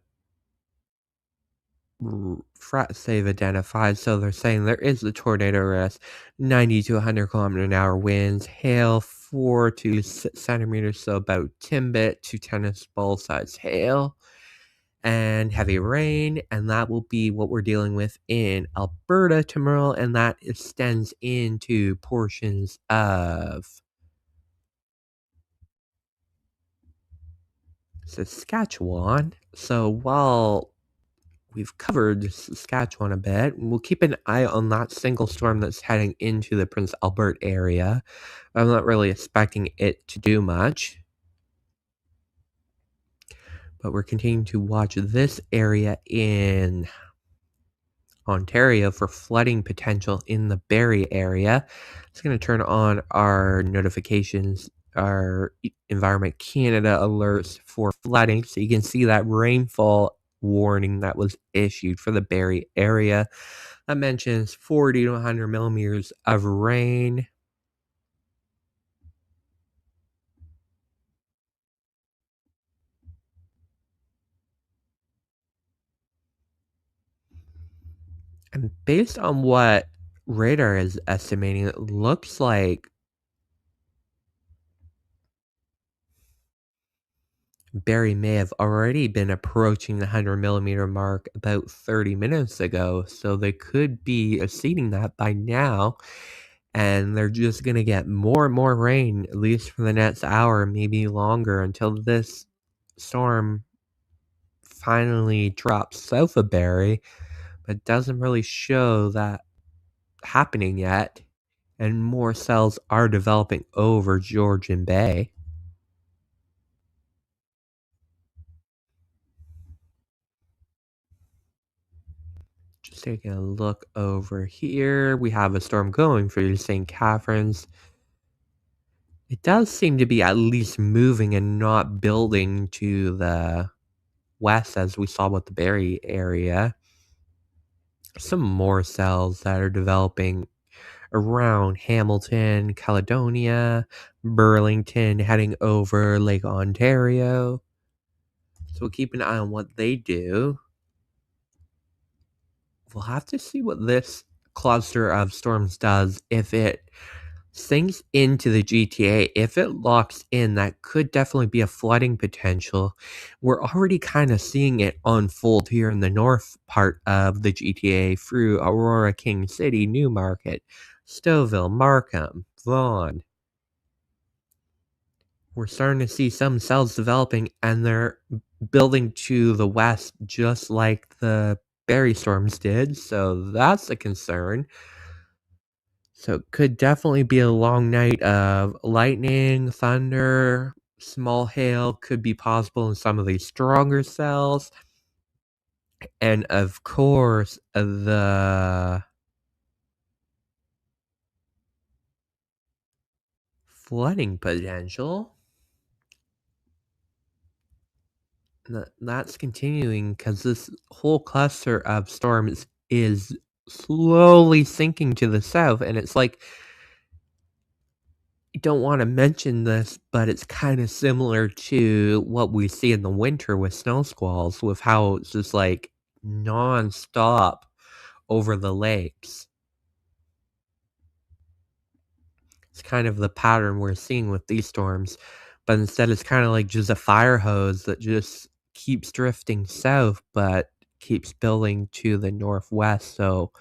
frats they've identified, so they're saying there is a tornado risk, 90 to 100 kilometer an hour winds, hail 4 to 6 centimeters, so about Timbit to tennis ball size hail, and heavy rain, and that will be what we're dealing with in Alberta tomorrow, and that extends into portions of Saskatchewan. So while we've covered Saskatchewan a bit, we'll keep an eye on that single storm that's heading into the Prince Albert area. I'm not really expecting it to do much, but we're continuing to watch this area in Ontario for flooding potential in the Barrie area. It's going to turn on our notifications, our Environment Canada alerts for flooding, so you can see that rainfall warning that was issued for the Barrie area. That mentions 40 to 100 millimeters of rain. And based on what radar is estimating, it looks like Barrie may have already been approaching the 100 millimeter mark about 30 minutes ago, so they could be exceeding that by now, and they're just going to get more and more rain, at least for the next hour, maybe longer, until this storm finally drops south of Barrie, but doesn't really show that happening yet, and more cells are developing over Georgian Bay. Just taking a look over here, we have a storm going through St. Catharines. It does seem to be at least moving and not building to the west as we saw with the Barrie area. Some more cells that are developing around Hamilton, Caledonia, Burlington, heading over Lake Ontario. So we'll keep an eye on what they do. We'll have to see what this cluster of storms does. If it sinks into the GTA, if it locks in, that could definitely be a flooding potential. We're already kind of seeing it unfold here in the north part of the GTA through Aurora, King City, Newmarket, Stouffville, Markham, Vaughan. we're starting to see some cells developing, and they're building to the west just like the berry storms did, so that's a concern. So it could definitely be a long night of lightning, thunder, small hail could be possible in some of these stronger cells. And of course, the flooding potential. That's continuing because this whole cluster of storms is slowly sinking to the south, and it's like, I don't want to mention this, but it's kind of similar to what we see in the winter with snow squalls, with how it's just like non-stop over the lakes. It's kind of the pattern we're seeing with these storms, but instead it's kind of like just a fire hose that just keeps drifting south, but keeps building to the northwest, so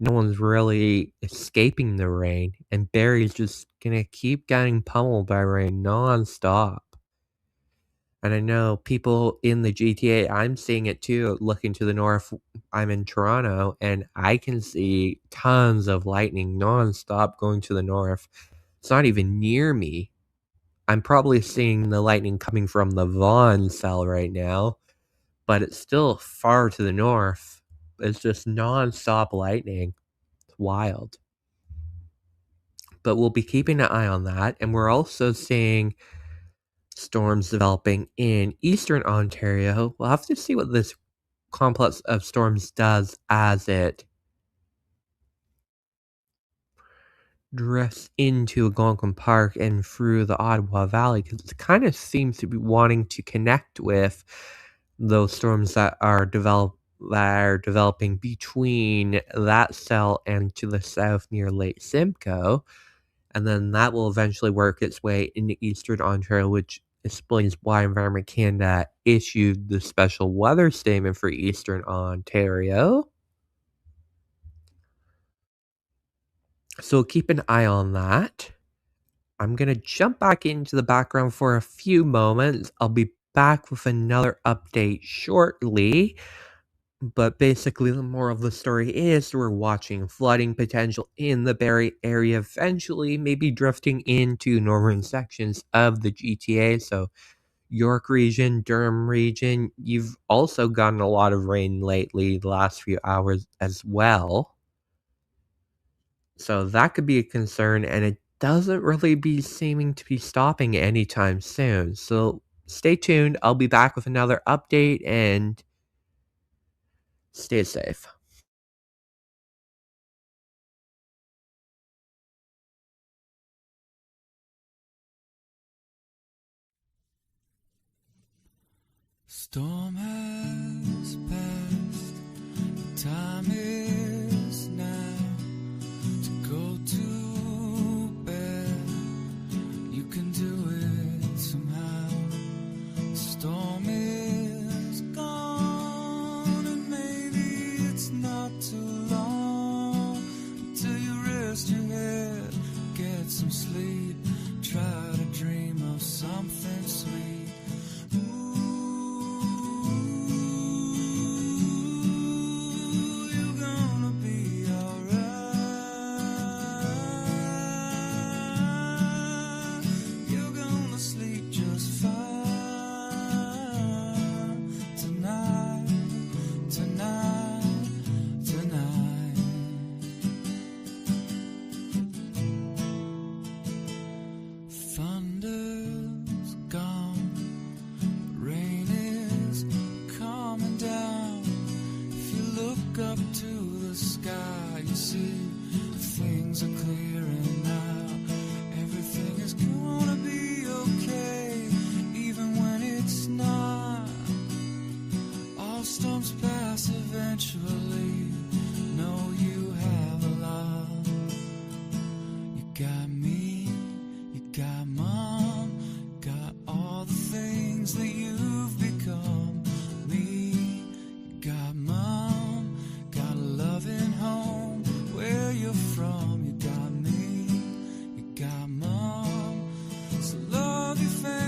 no one's really escaping the rain, and Barry's just gonna keep getting pummeled by rain non-stop. And I know people in the GTA, I'm seeing it too, looking to the north. I'm in Toronto, and I can see tons of lightning non-stop going to the north. It's not even near me. I'm probably seeing the lightning coming from the Vaughan cell right now, but it's still far to the north. It's just non-stop lightning. It's wild. But we'll be keeping an eye on that, and we're also seeing storms developing in eastern Ontario. We'll have to see what this complex of storms does as it drifts into Algonquin Park and through the Ottawa Valley, because it kind of seems to be wanting to connect with those storms that are developing between that cell and to the south near Lake Simcoe, and then that will eventually work its way into eastern Ontario, which explains why Environment Canada issued the special weather statement for eastern Ontario. So keep an eye on that. I'm going to jump back into the background for a few moments. I'll be back with another update shortly. But basically, the moral of the story is we're watching flooding potential in the Barrie area, eventually maybe drifting into northern sections of the GTA. So York region, Durham region, you've also gotten a lot of rain lately the last few hours as well. So that could be a concern, and it doesn't really be seeming to be stopping anytime soon. So stay tuned. I'll be back with another update, and stay safe. Storm has passed, the time is now to go to bed. You can do it somehow. The storm is gone, and maybe it's not too long until you rest your head, get some sleep, try to dream of something sweet. Thunder's gone, rain is coming down. If you look up to the sky, you see things are clearing now. Everything is gonna be okay, even when it's not. All storms pass eventually. Know you have a lot. You got me, you got mom, got all the things that you've become. Me, you got mom, got a loving home where you're from. You got me, you got mom, so love your family.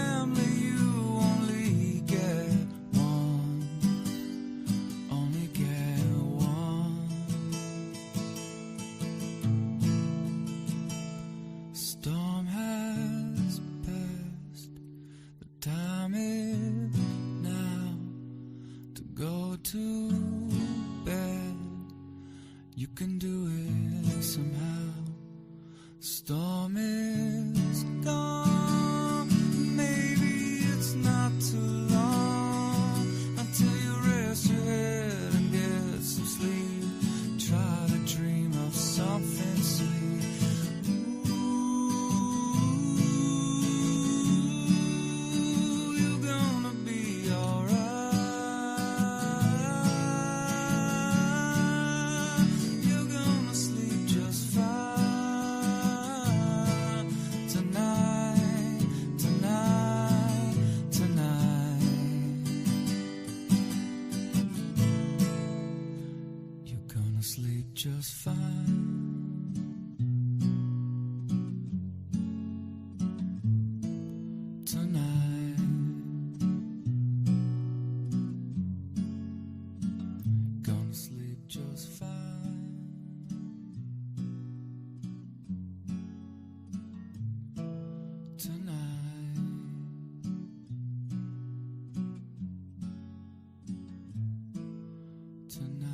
Storm is gone. Maybe it's not too long until you rest your head and get some sleep. Try to dream of something sweet. Ooh, you're gonna be alright. You're gonna sleep just fine tonight, tonight, tonight. You're gonna sleep just fine. Tonight, gonna sleep just fine. Tonight, tonight.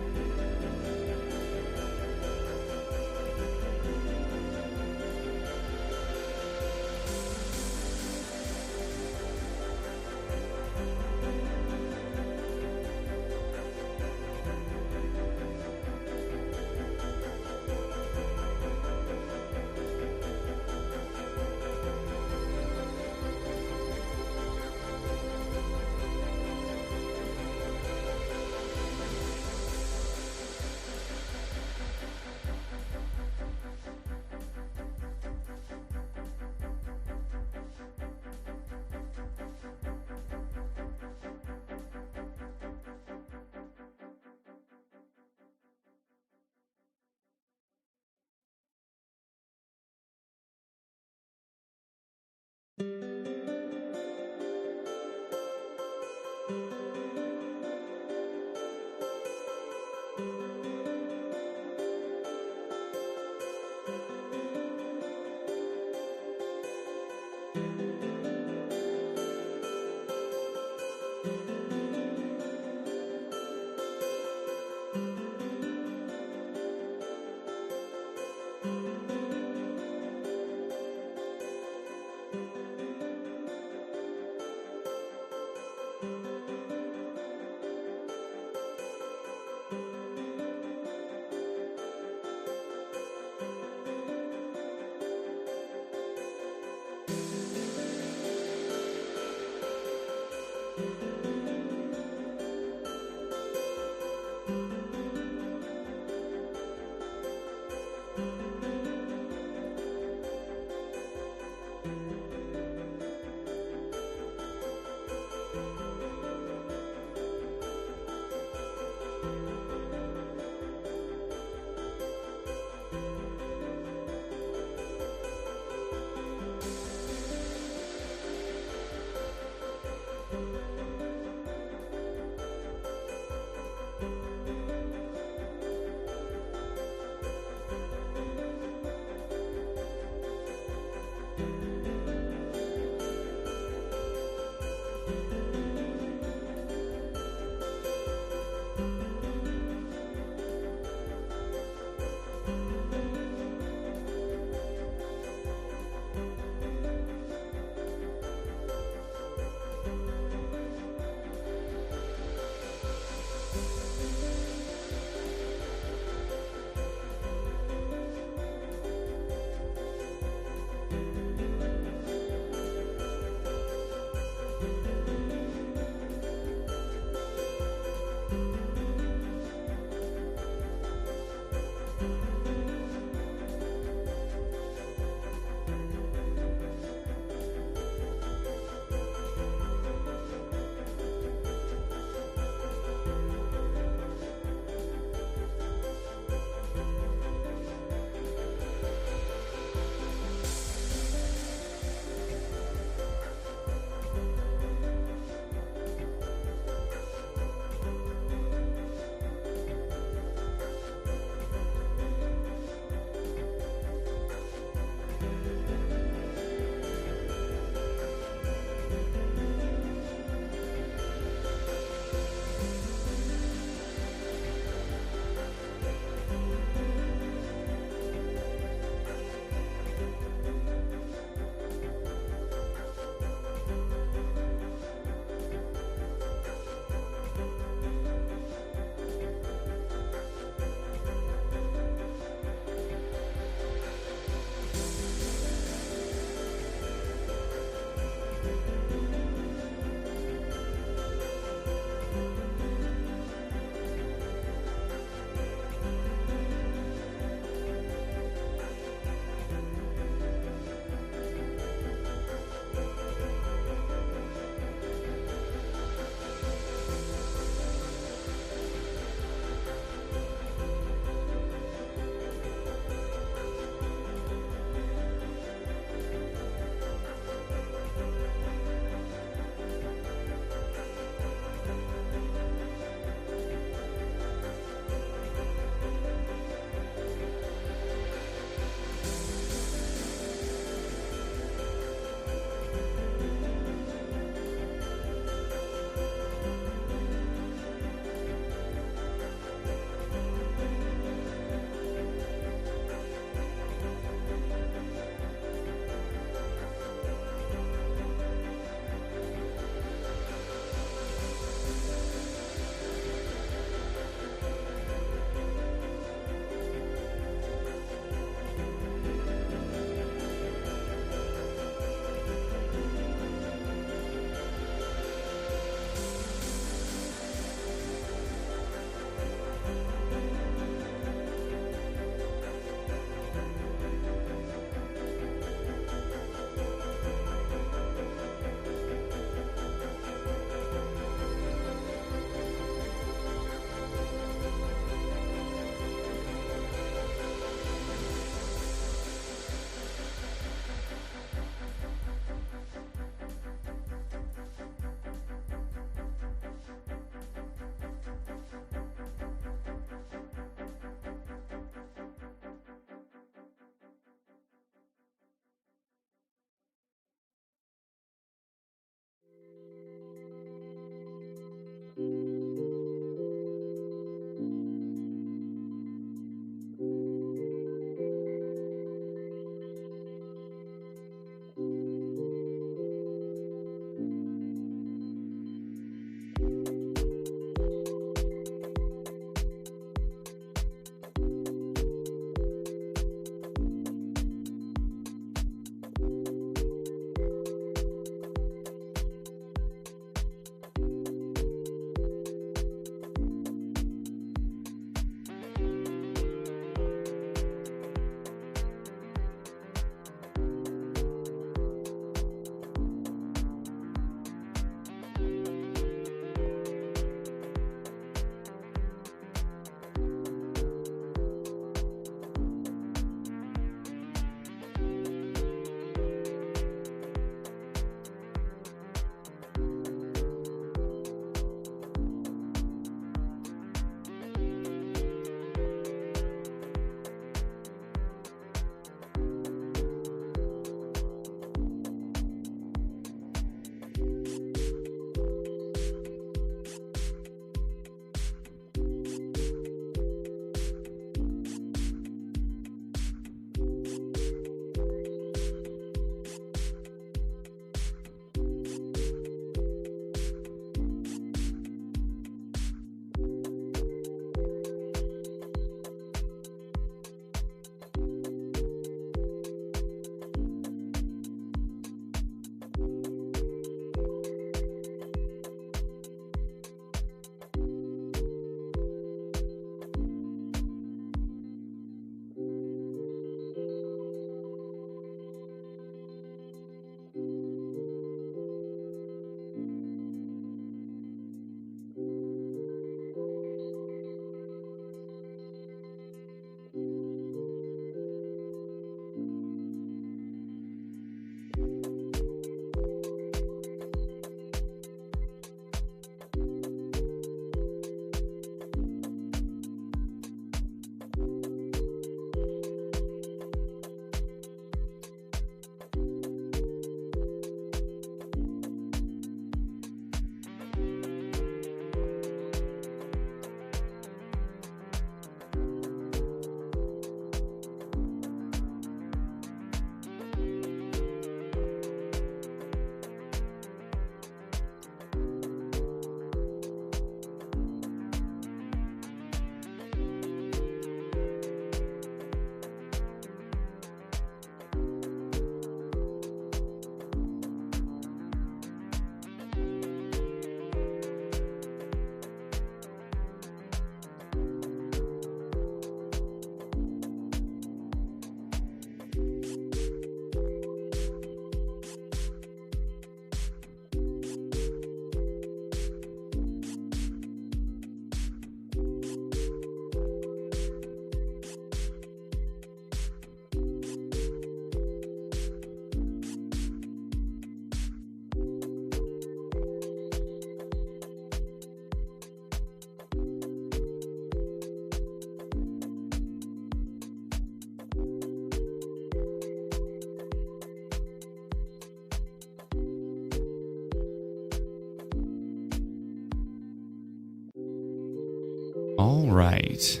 right.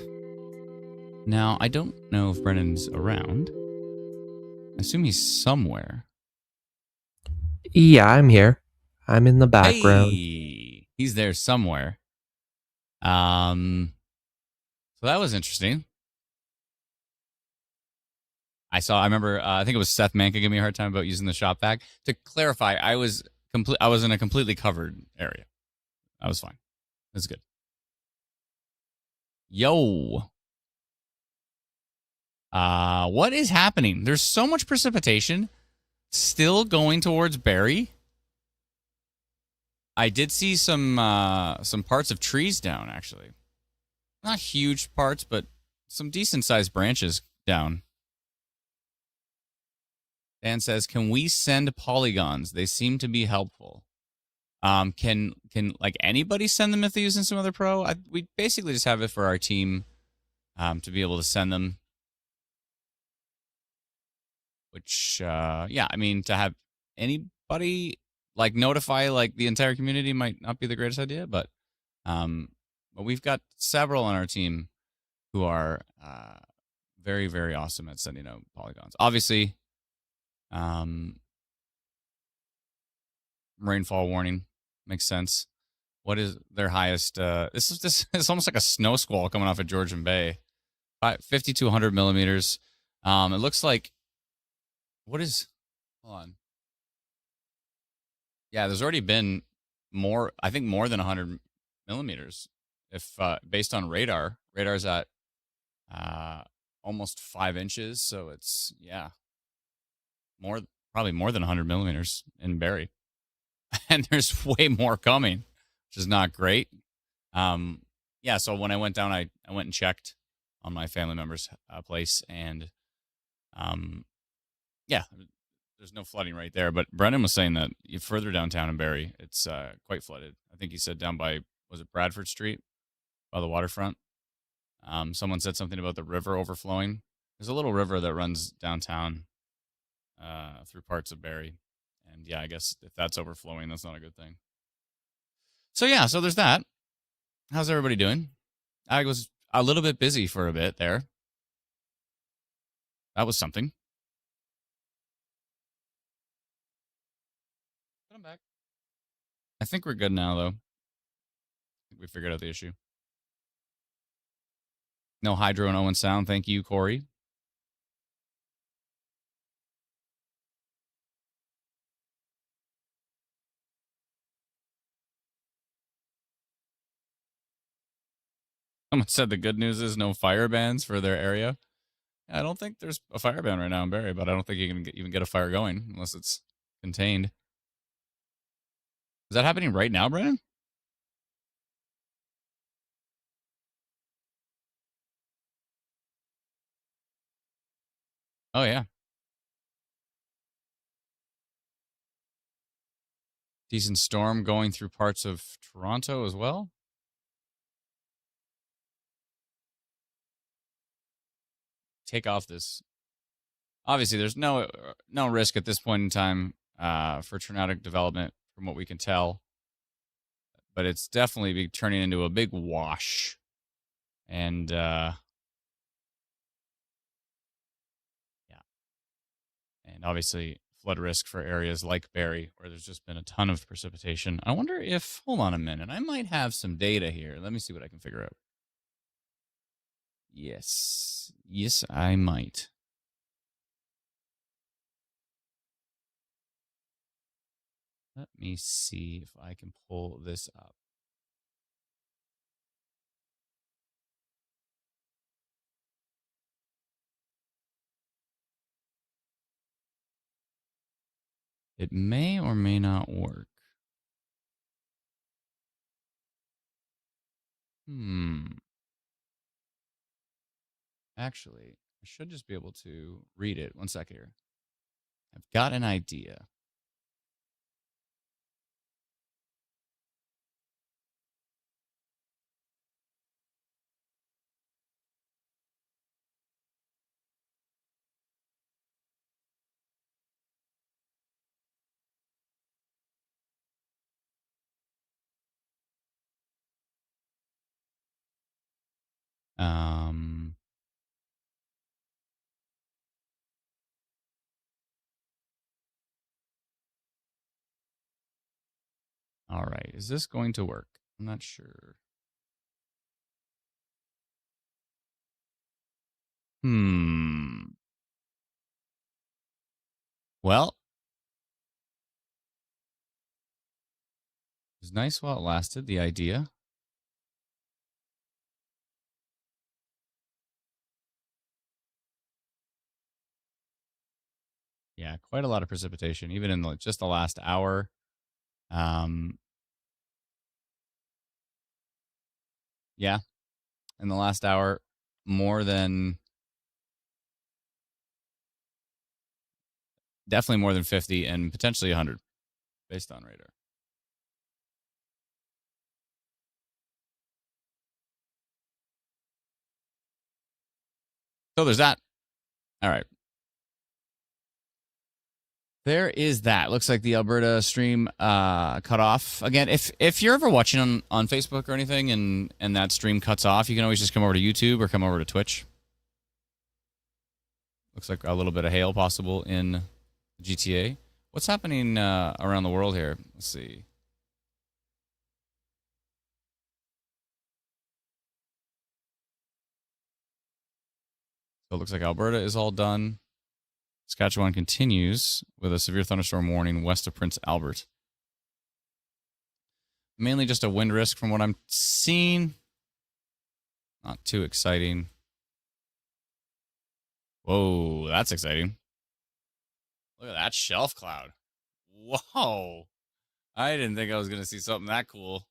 Now, I don't know if Brennan's around. I assume he's somewhere. Yeah, I'm here. I'm in the background. Hey, he's there somewhere. So that was interesting. I remember, I think it was Seth Manka giving me a hard time about using the shop vac. To clarify, I was in a completely covered area. I was fine. That's good. Yo. What is happening? There's so much precipitation still going towards Barrie. I did see some parts of trees down, actually. Not huge parts, but some decent sized branches down. Dan says, "Can we send polygons? They seem to be helpful." Can like anybody send them if they're using some other pro? We basically just have it for our team to be able to send them. Which yeah, I mean, to have anybody like notify like the entire community might not be the greatest idea, but we've got several on our team who are very, very awesome at sending out polygons. Obviously, rainfall warning makes sense. What is their highest? This is almost like a snow squall coming off of Georgian Bay. 50 to 100 millimeters. It looks like, what is, hold on. Yeah, there's already been more, I think more than 100 millimeters. If based on radar's at almost 5 inches. So it's, yeah, probably more than 100 millimeters in Barrie. And there's way more coming, which is not great. Yeah, so when I went down, I went and checked on my family member's place, and yeah, there's no flooding right there. But Brendan was saying that further downtown in Barrie, it's quite flooded. I think he said down by, was it Bradford Street, by the waterfront? Someone said something about the river overflowing. There's a little river that runs downtown through parts of Barrie. And yeah, I guess if that's overflowing, that's not a good thing. So yeah, so there's that. How's everybody doing? I was a little bit busy for a bit there. That was something. But I'm back. I think we're good now, though. I think we figured out the issue. No hydro and Owen Sound. Thank you, Corey. Someone said the good news is no fire bans for their area. I don't think there's a fire ban right now in Barrie, but I don't think you can even get a fire going unless it's contained. Is that happening right now, Brennan? Oh, yeah. Decent storm going through parts of Toronto as well. Take off this. Obviously, there's no risk at this point in time for tornadic development from what we can tell. But it's definitely be turning into a big wash. And yeah. And obviously flood risk for areas like Barrie, where there's just been a ton of precipitation. I wonder if, hold on a minute, I might have some data here. Let me see what I can figure out. Yes, I might. Let me see if I can pull this up. It may or may not work. Actually, I should just be able to read it. One sec here. I've got an idea. Um, all right. Is this going to work? I'm not sure. Well, it was nice while it lasted, the idea. Yeah, quite a lot of precipitation, even in just the last hour. Yeah, in the last hour, definitely more than 50 and potentially 100 based on radar. So there's that. All right. There is that. Looks like the Alberta stream cut off. Again, if you're ever watching on Facebook or anything and that stream cuts off, you can always just come over to YouTube or come over to Twitch. Looks like a little bit of hail possible in GTA. What's happening around the world here? Let's see. So it looks like Alberta is all done. Saskatchewan continues with a severe thunderstorm warning west of Prince Albert. Mainly just a wind risk from what I'm seeing. Not too exciting. Whoa, that's exciting. Look at that shelf cloud. Whoa. I didn't think I was going to see something that cool.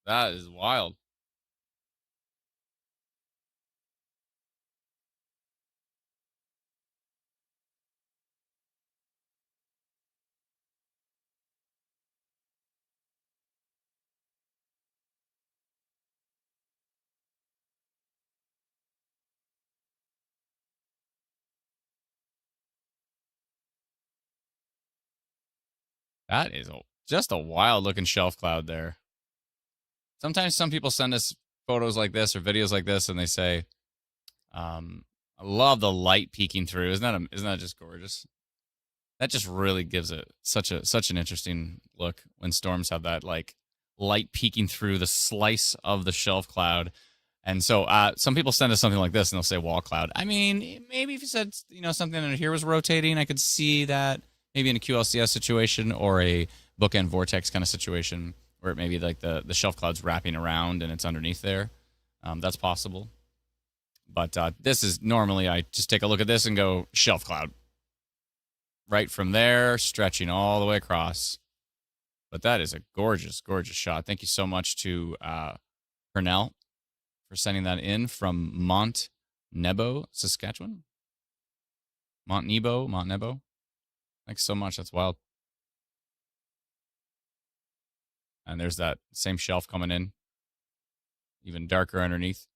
That is wild. That is just a wild looking shelf cloud there. Sometimes some people send us photos like this or videos like this and they say, I love the light peeking through. Isn't that just gorgeous? That just really gives it such an interesting look when storms have that like light peeking through the slice of the shelf cloud. And so some people send us something like this and they'll say wall cloud. I mean, maybe if you said, something in here was rotating, I could see that maybe in a QLCS situation or a bookend vortex kind of situation where it may be like the shelf cloud's wrapping around and it's underneath there. That's possible. But this is normally I just take a look at this and go shelf cloud. Right from there, stretching all the way across. But that is a gorgeous, gorgeous shot. Thank you so much to Pernell for sending that in from Mont Nebo, Saskatchewan. Mont Nebo. Thanks so much. That's wild. And there's that same shelf coming in. Even darker underneath.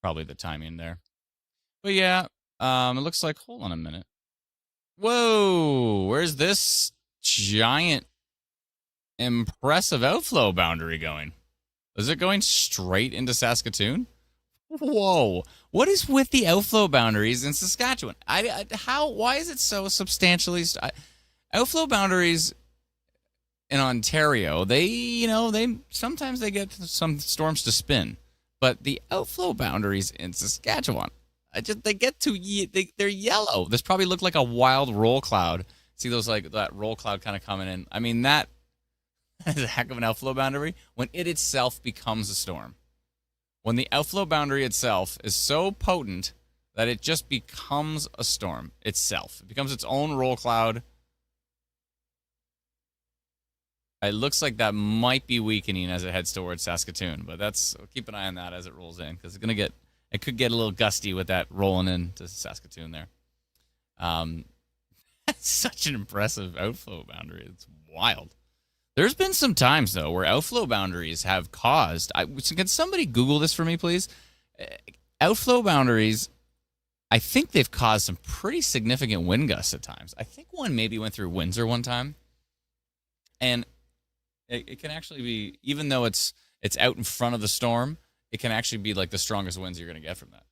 Probably the timing there. But yeah, it looks like, hold on a minute. Whoa, where's this giant, impressive outflow boundary going? Is it going straight into Saskatoon? Whoa, what is with the outflow boundaries in Saskatchewan? Why is it so substantially? Outflow boundaries in Ontario, they sometimes they get some storms to spin, but the outflow boundaries in Saskatchewan, they're yellow. This probably looked like a wild roll cloud. See those like that roll cloud kind of coming in. I mean that is a heck of an outflow boundary when it itself becomes a storm. When the outflow boundary itself is so potent that it just becomes a storm itself. It becomes its own roll cloud. It looks like that might be weakening as it heads towards Saskatoon, but keep an eye on that as it rolls in because it could get a little gusty with that rolling into Saskatoon there. That's such an impressive outflow boundary. It's wild. There's been some times, though, where outflow boundaries have caused... can somebody Google this for me, please? Outflow boundaries, I think they've caused some pretty significant wind gusts at times. I think one maybe went through Windsor one time. And it can actually be... Even though it's it's out in front of the storm, it can actually be like the strongest winds you're going to get from that.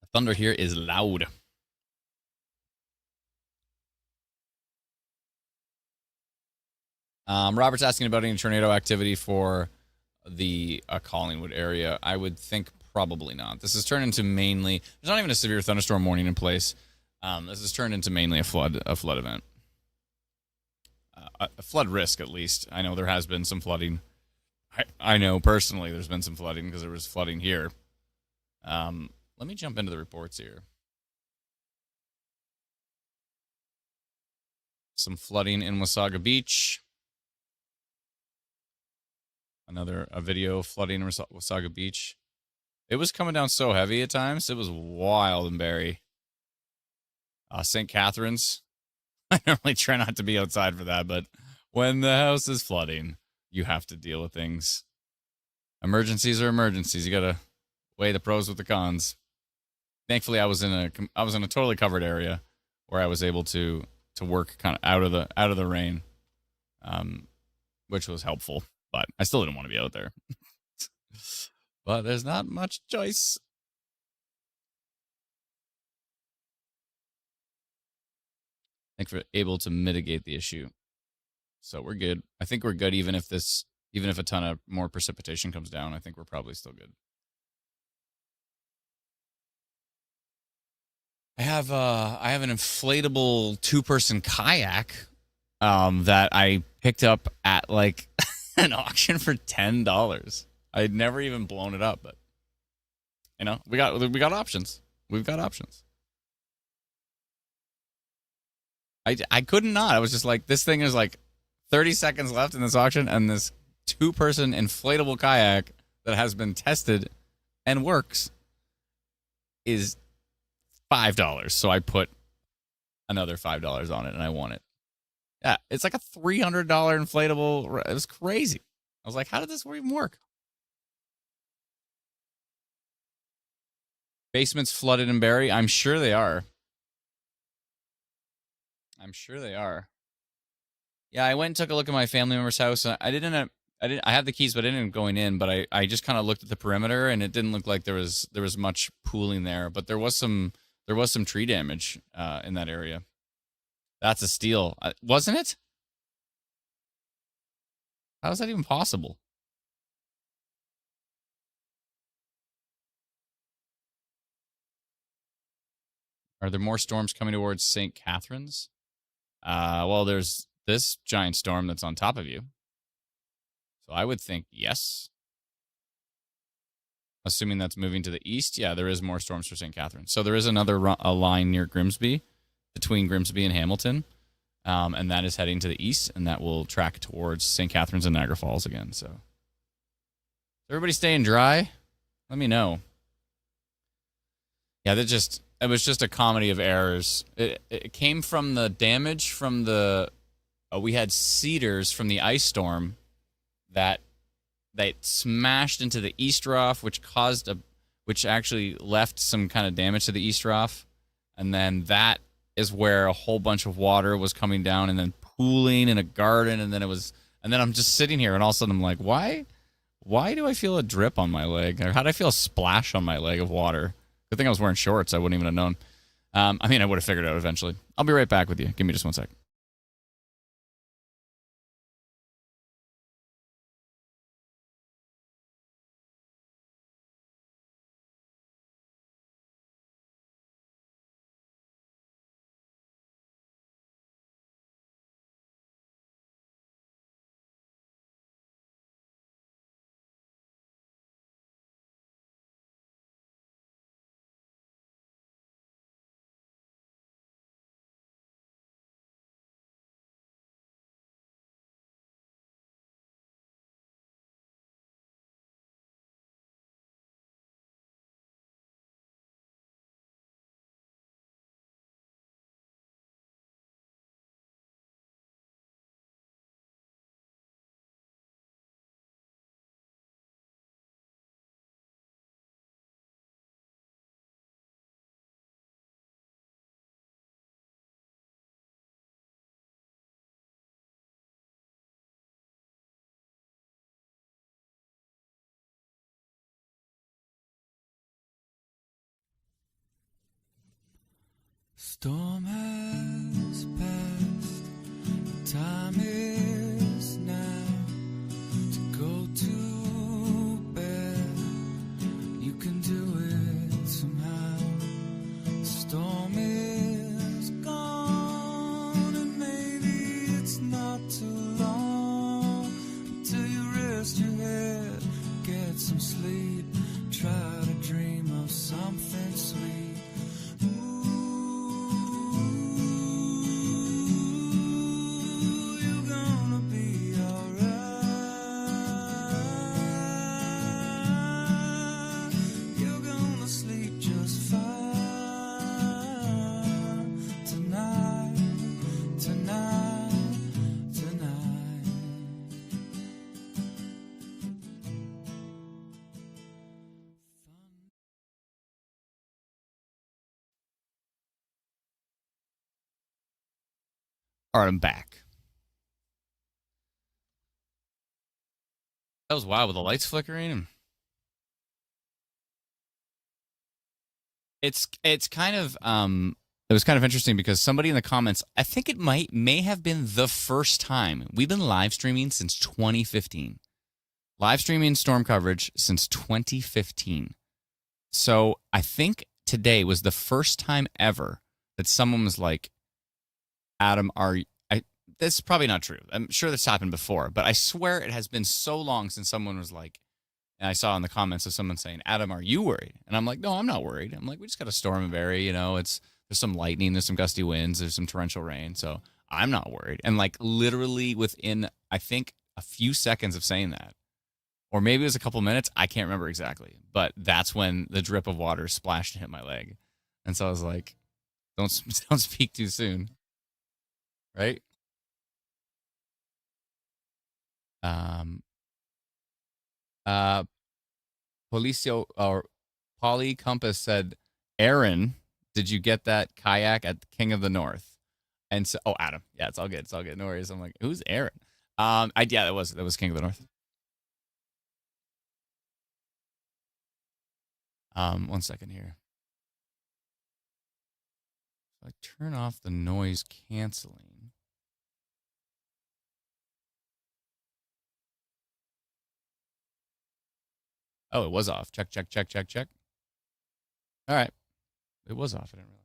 The thunder here is loud. Robert's asking about any tornado activity for the Collingwood area. I would think probably not. This has turned into mainly, there's not even a severe thunderstorm warning in place. This has turned into mainly a flood event. A flood risk, at least. I know there has been some flooding. I know personally there's been some flooding because there was flooding here. Let me jump into the reports here. Some flooding in Wasaga Beach. A video of flooding in Wasaga Beach. It was coming down so heavy at times. It was wild in Barrie. St. Catharines. I normally try not to be outside for that, but when the house is flooding, you have to deal with things. Emergencies are emergencies. You got to weigh the pros with the cons. Thankfully, I was in a totally covered area where I was able to work kind of out of the rain, which was helpful. But I still didn't want to be out there. But there's not much choice. I think we're able to mitigate the issue. So we're good. I think we're good even if a ton of more precipitation comes down. I think we're probably still good. I have an inflatable 2-person kayak that I picked up at like an auction for $10. I'd never even blown it up, but you know, we got options. We've got options. I couldn't not. I was just like, this thing is like 30 seconds left in this auction, and this 2-person inflatable kayak that has been tested and works is $5. So I put another $5 on it, and I won it. Yeah, it's like a $300 inflatable. It was crazy. I was like, how did this even work? Basements flooded in Barrie? I'm sure they are. Yeah, I went and took a look at my family member's house. I had the keys, but I didn't end up going in. But I just kind of looked at the perimeter, and it didn't look like there was much pooling there. But there was some tree damage in that area. That's a steal, wasn't it? How is that even possible? Are there more storms coming towards St. Catharines? Well, there's this giant storm that's on top of you. So I would think yes. Assuming that's moving to the east, yeah, there is more storms for St. Catharines. So there is a line near Grimsby, between Grimsby and Hamilton, and that is heading to the east, and that will track towards St. Catharines and Niagara Falls again. So, everybody staying dry? Let me know. Yeah, it was just a comedy of errors. It came from the damage from we had cedars from the ice storm that smashed into the east roof, which actually left some kind of damage to the east roof, and then that is where a whole bunch of water was coming down and then pooling in a garden, and then I'm just sitting here, and all of a sudden I'm like, why do I feel a drip on my leg? Or how did I feel a splash on my leg of water? Good thing I was wearing shorts. I wouldn't even have known. I mean, I would have figured it out eventually. I'll be right back with you. Give me just 1 sec. storm has passed. The time is now to go to bed. You can do it somehow. The storm is gone, and maybe it's not too long until you rest your head, get some sleep, try to dream of something sweet. All right, I'm back. That was wild with the lights flickering. It's kind of it was kind of interesting because somebody in the comments, I think it may have been the first time we've been live streaming since 2015. Live streaming storm coverage since 2015. So I think today was the first time ever that someone was like, Adam, that's probably not true. I'm sure this happened before, but I swear it has been so long since someone was like, and I saw in the comments of someone saying, Adam, are you worried? And I'm like, no, I'm not worried. I'm like, we just got a storm in Barrie, there's some lightning, there's some gusty winds, there's some torrential rain, so I'm not worried. And like literally within, I think, a few seconds of saying that, or maybe it was a couple minutes, I can't remember exactly, but that's when the drip of water splashed and hit my leg. And so I was like, don't speak too soon. Right? Policio or Polly Compass said, Aaron, did you get that kayak at King of the North? And so, Adam, yeah, it's all good. It's all good. No worries. I'm like, who's Aaron? Yeah, that was King of the North. 1 second here. So I turn off the noise canceling. Oh, it was off. Check. All right. It was off. I didn't realize.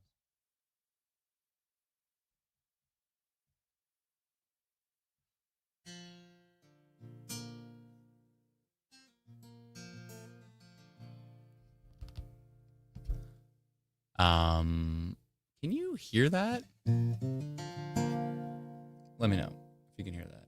Can you hear that? Let me know if you can hear that.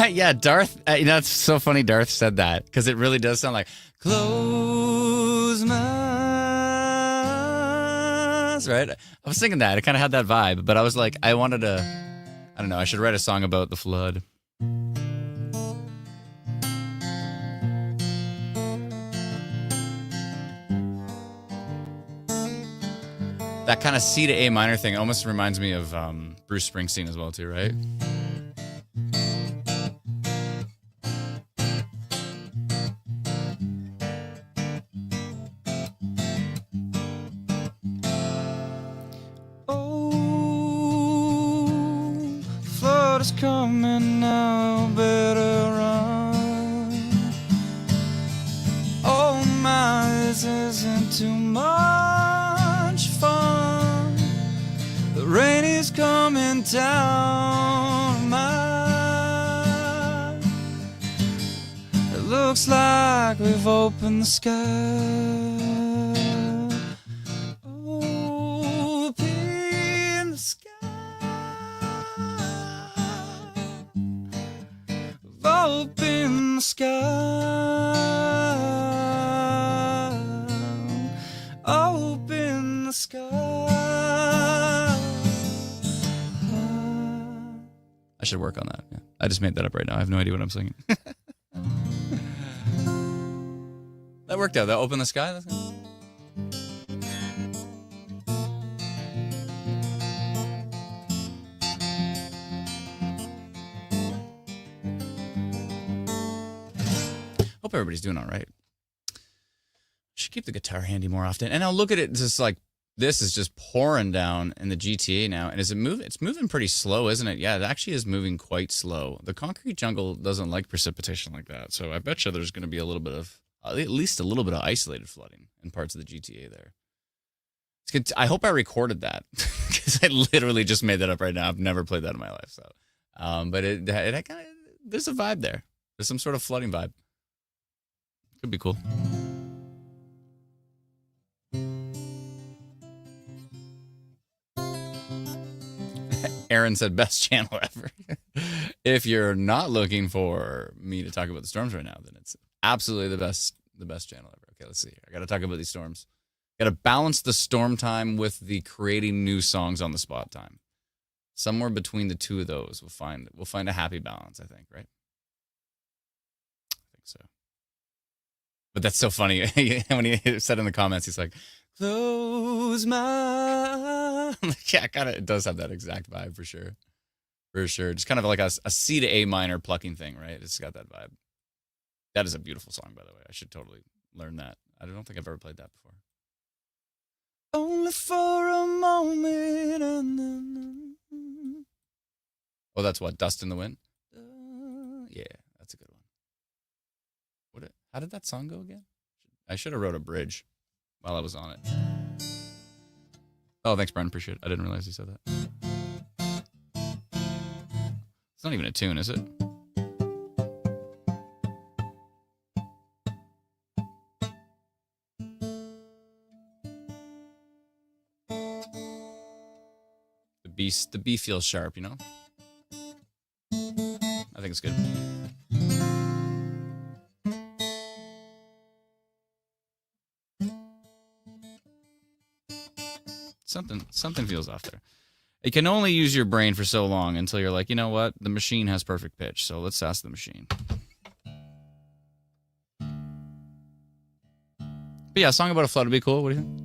Yeah, Darth, it's so funny Darth said that because it really does sound like close my eyes, right? I was thinking that. It kind of had that vibe, but I was like, I don't know, I should write a song about the flood. That kind of C to A minor thing almost reminds me of Bruce Springsteen as well too, right? Coming now, better run. Oh my, this isn't too much fun. The rain is coming down my. It looks like like we've opened the sky. Open the sky. We've opened the sky. Open the sky. I should work on that. Yeah. I just made that up right now. I have no idea what I'm singing. That worked out. That opened the sky. That's good. Hope everybody's doing all right. Should keep the guitar handy more often. And I'll look at it just like this is just pouring down in the GTA now. And is it moving? It's moving pretty slow, isn't it? Yeah, it actually is moving quite slow. The concrete jungle doesn't like precipitation like that. So I bet you there's going to be a little bit of, at least a little bit of isolated flooding in parts of the GTA there. It's good. I hope I recorded that because I literally just made that up right now. I've never played that in my life. So, but it kind of, there's a vibe there. There's some sort of flooding vibe. Could be cool. Aaron said best channel ever. If you're not looking for me to talk about the storms right now, then it's absolutely the best channel ever. Okay, let's see. I got to talk about these storms. Got to balance the storm time with the creating new songs on the spot time. Somewhere between the two of those, we'll find a happy balance, I think, right? I think so. But that's so funny. When he said in the comments, he's like, close my eyes. Yeah, it does have that exact vibe for sure. For sure. Just kind of like a C to A minor plucking thing, right? It's got that vibe. That is a beautiful song, by the way. I should totally learn that. I don't think I've ever played that before. Only for a moment and then... Oh, that's what? Dust in the Wind? Yeah, that's a good one. How did that song go again? I should have wrote a bridge while I was on it. Oh, thanks, Brian. Appreciate it. I didn't realize you said that. It's not even a tune, is it? The B feels sharp, you know? I think it's good. Something feels off there. You can only use your brain for so long until you're like, you know what? The machine has perfect pitch, so let's ask the machine. But yeah, a song about a flood would be cool. What do you think?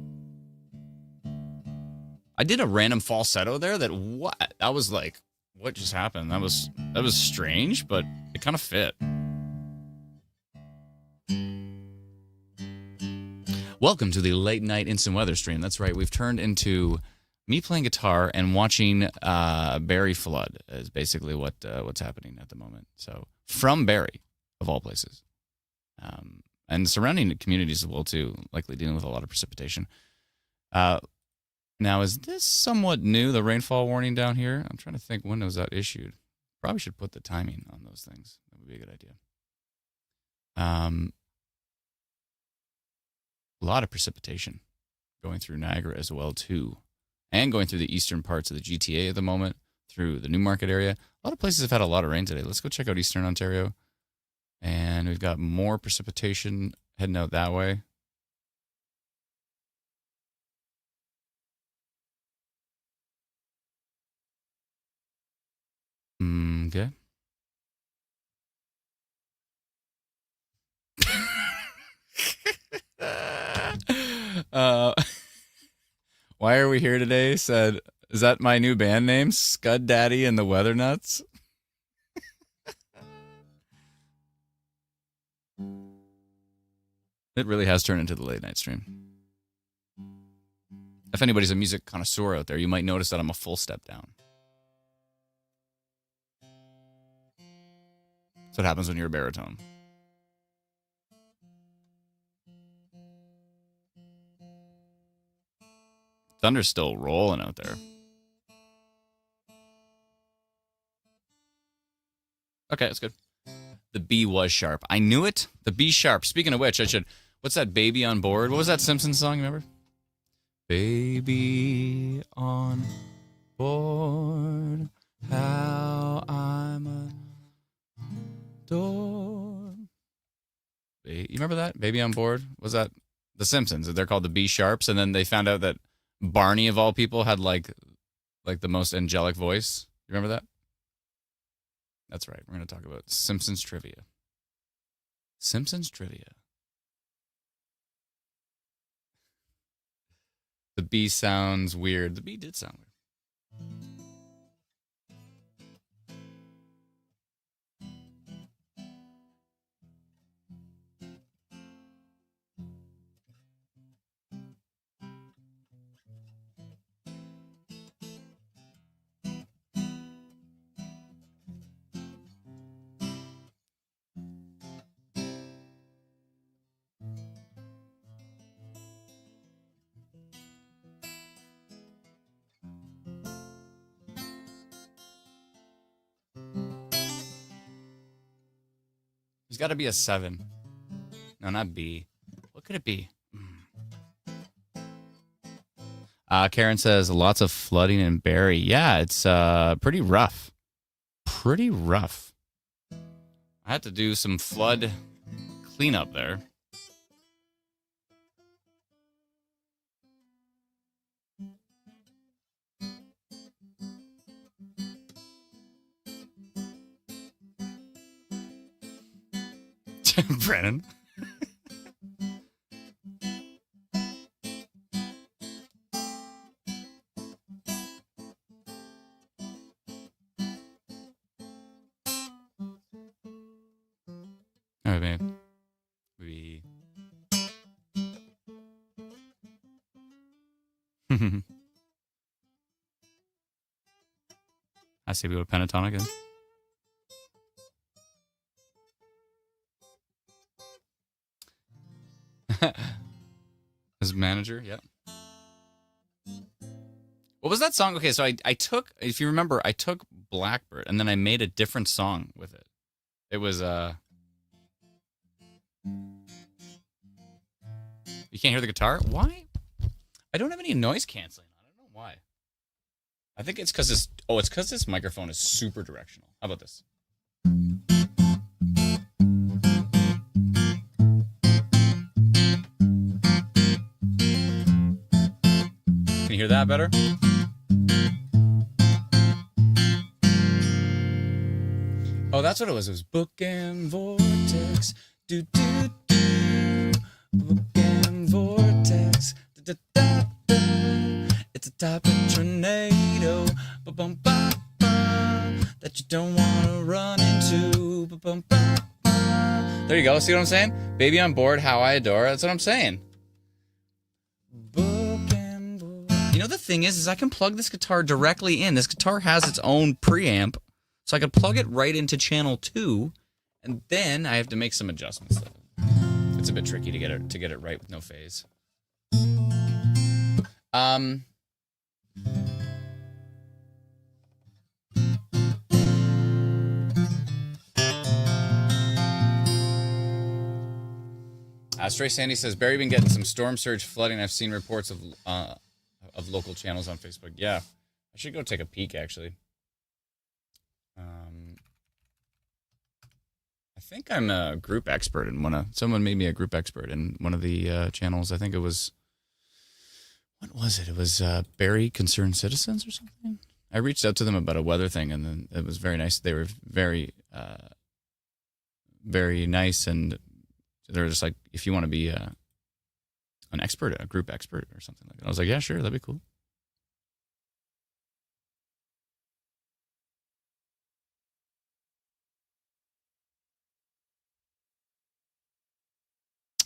I did a random falsetto there that was like, what just happened? That was strange, but it kind of fit. Welcome to the late night instant weather stream. That's right. We've turned into me playing guitar and watching Barrie flood is basically what's happening at the moment. So from Barrie, of all places, and surrounding communities as well too, likely dealing with a lot of precipitation. Now, is this somewhat new? The rainfall warning down here. I'm trying to think, when was that issued? Probably should put the timing on those things. That would be a good idea. A lot of precipitation going through Niagara as well too, and going through the eastern parts of the GTA at the moment, through the Newmarket area. A lot of places have had a lot of rain today. Let's go check out Eastern Ontario, and we've got more precipitation heading out that way. Okay. Why are we here today? Said, is that my new band name? Scud Daddy and the Weather Nuts? It really has turned into the late night stream. If anybody's a music connoisseur out there, you might notice that I'm a full step down. That's what happens when you're a baritone. Thunder's still rolling out there. Okay, that's good. The B was sharp. I knew it. The B sharp. Speaking of which, I should. What's that? Baby on board. What was that Simpsons song? Remember? Baby on board. How I'm adored. You remember that? Baby on board. Was that the Simpsons? They're called the B sharps, and then they found out that Barney of all people had like the most angelic voice. You remember that? That's right. We're going to talk about Simpsons trivia. Simpsons trivia. The B sounds weird. The B did sound weird. There's got to be a 7. No, not B. What could it be? Karen says lots of flooding in Barrie. Yeah, it's pretty rough. Pretty rough. I had to do some flood cleanup there. Brennan. All right, man. I see what pentatonic is. As manager, yeah. What was that song? Okay, so I took, if you remember, I took Blackbird and then I made a different song with it. It was you can't hear the guitar? Why? I don't have any noise canceling on. I don't know why. I think it's because this microphone is super directional. How about this? Can you hear that better? Oh, that's what it was. It was Book and Vortex. Do, do, do. Book and Vortex. Da, da, da, da. It's a type of tornado. Ba-bum, ba, ba, that you don't want to run into. Ba-bum, ba, ba. There you go. See what I'm saying? Baby on board, how I adore. That's what I'm saying. Book and Vortex. You know, the thing is I can plug this guitar directly in. This guitar has its own preamp. So I could plug it right into channel 2, and then I have to make some adjustments. It's a bit tricky to get it right with no phase. Stray Sandy says Barry been getting some storm surge flooding. I've seen reports of local channels on Facebook. Yeah, I should go take a peek actually. I think I'm a group expert in someone made me a group expert in one of the channels. I think it was, what was it? It was Barrie Concerned Citizens or something. I reached out to them about a weather thing, and then it was very nice. They were very, very nice, and they're just like, if you want to be an expert, a group expert or something like that. I was like, yeah, sure, that'd be cool.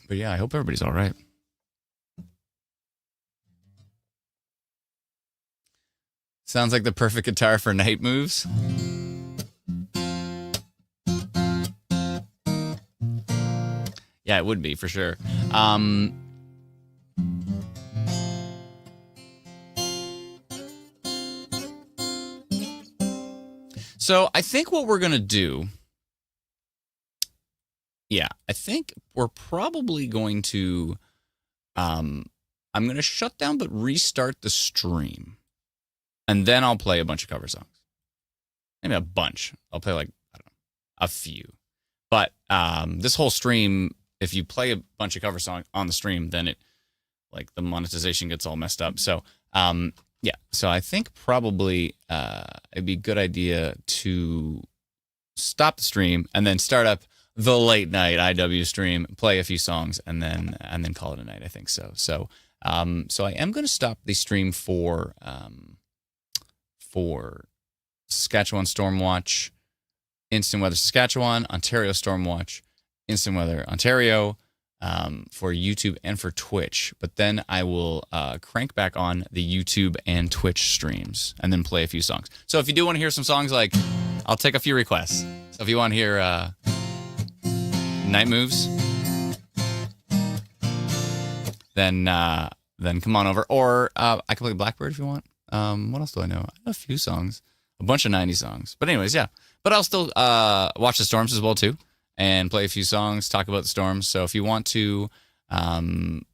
But yeah, I hope everybody's all right. Sounds like the perfect guitar for night moves. Yeah, it would be for sure. So I think what we're going to do Yeah, I think we're probably going to. I'm going to shut down, but restart the stream, and then I'll play a bunch of cover songs. Maybe a bunch. I'll play like, I don't know, a few. But this whole stream, if you play a bunch of cover songs on the stream, then it like the monetization gets all messed up. So yeah, so I think probably it'd be a good idea to stop the stream and then start up the late night IW stream, play a few songs, and then call it a night. I think so. So I am going to stop the stream for Saskatchewan Stormwatch, Instant Weather Saskatchewan, Ontario Stormwatch, Instant Weather Ontario, for YouTube and for Twitch. But then I will crank back on the YouTube and Twitch streams and then play a few songs. So if you do want to hear some songs, like, I'll take a few requests. So if you want to hear Night Moves, then come on over. Or I can play Blackbird if you want. What else do I know? I know a few songs. A bunch of 90s songs. But anyways, yeah. But I'll still watch the storms as well, too, and play a few songs, talk about the storms. So if you want to come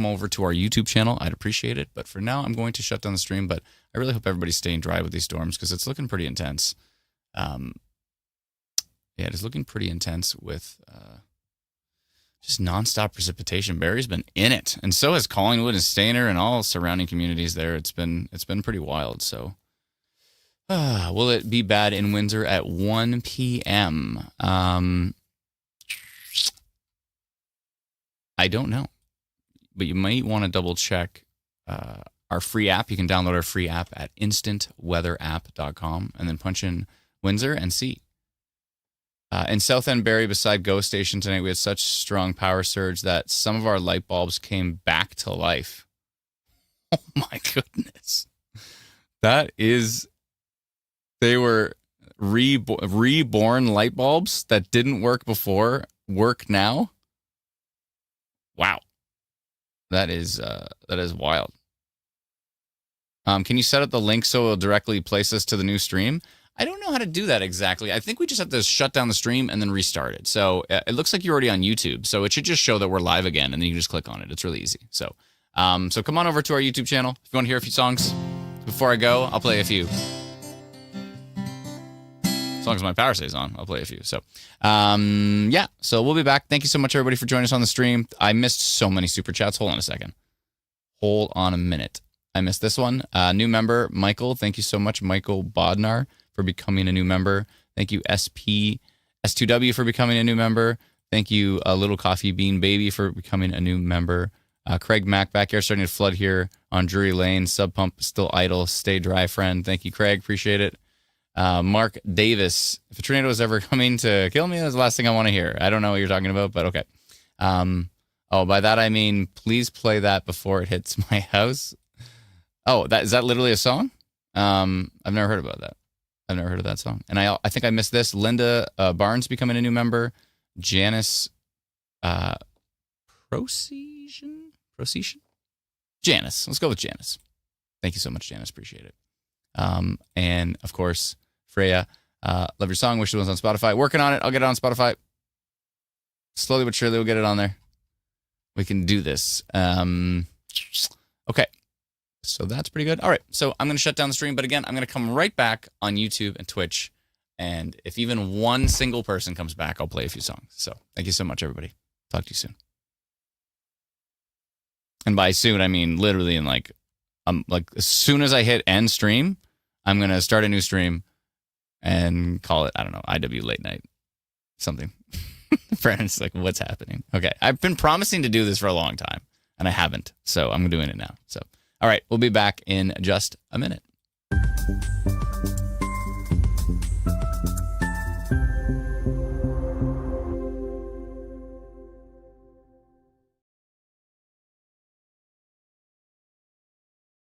over to our YouTube channel, I'd appreciate it. But for now, I'm going to shut down the stream. But I really hope everybody's staying dry with these storms because it's looking pretty intense. Yeah, it is looking pretty intense with just nonstop precipitation. Barrie's been in it, and so has Collingwood and Stayner and all surrounding communities there. It's been pretty wild. So. Will it be bad in Windsor at 1 p.m.? I don't know. But you might want to double check our free app. You can download our free app at instantweatherapp.com and then punch in Windsor and see. In South End Barrie, beside Go Station tonight, we had such strong power surge that some of our light bulbs came back to life. Oh my goodness. That is... They were reborn light bulbs that didn't work before, work now. Wow. That is wild. Can you set up the link so it'll directly place us to the new stream? I don't know how to do that exactly. I think we just have to shut down the stream and then restart it. So it looks like you're already on YouTube. So it should just show that we're live again, and then you can just click on it. It's really easy. So come on over to our YouTube channel. If you want to hear a few songs before I go, I'll play a few. As long as my power stays on, I'll play a few. So, yeah. So we'll be back. Thank you so much, everybody, for joining us on the stream. I missed so many super chats. Hold on a second. Hold on a minute. I missed this one. New member, Michael. Thank you so much, Michael Bodnar, for becoming a new member. Thank you, S2W, for becoming a new member. Thank you, Little Coffee Bean Baby, for becoming a new member. Craig Mack back here, starting to flood here on Drury Lane. Sub pump still idle. Stay dry, friend. Thank you, Craig. Appreciate it. Mark Davis, if a tornado is ever coming to kill me, that's the last thing I want to hear. I don't know what you're talking about, but okay. By that I mean, please play that before it hits my house. Oh, is that literally a song? I've never heard about that. I've never heard of that song. And I think I missed this. Linda Barnes becoming a new member. Janice Procession? Janice. Let's go with Janice. Thank you so much, Janice. Appreciate it. And of course, Freya, love your song. Wish it was on Spotify. Working on it. I'll get it on Spotify. Slowly but surely, we'll get it on there. We can do this. Okay. So that's pretty good. All right. So I'm going to shut down the stream. But again, I'm going to come right back on YouTube and Twitch. And if even one single person comes back, I'll play a few songs. So thank you so much, everybody. Talk to you soon. And by soon, I mean literally in like as soon as I hit end stream, I'm going to start a new stream and call it, I don't know, IW Late Night. Something. Brandon's like, what's happening? Okay. I've been promising to do this for a long time, and I haven't. So I'm doing it now. So, all right. We'll be back in just a minute.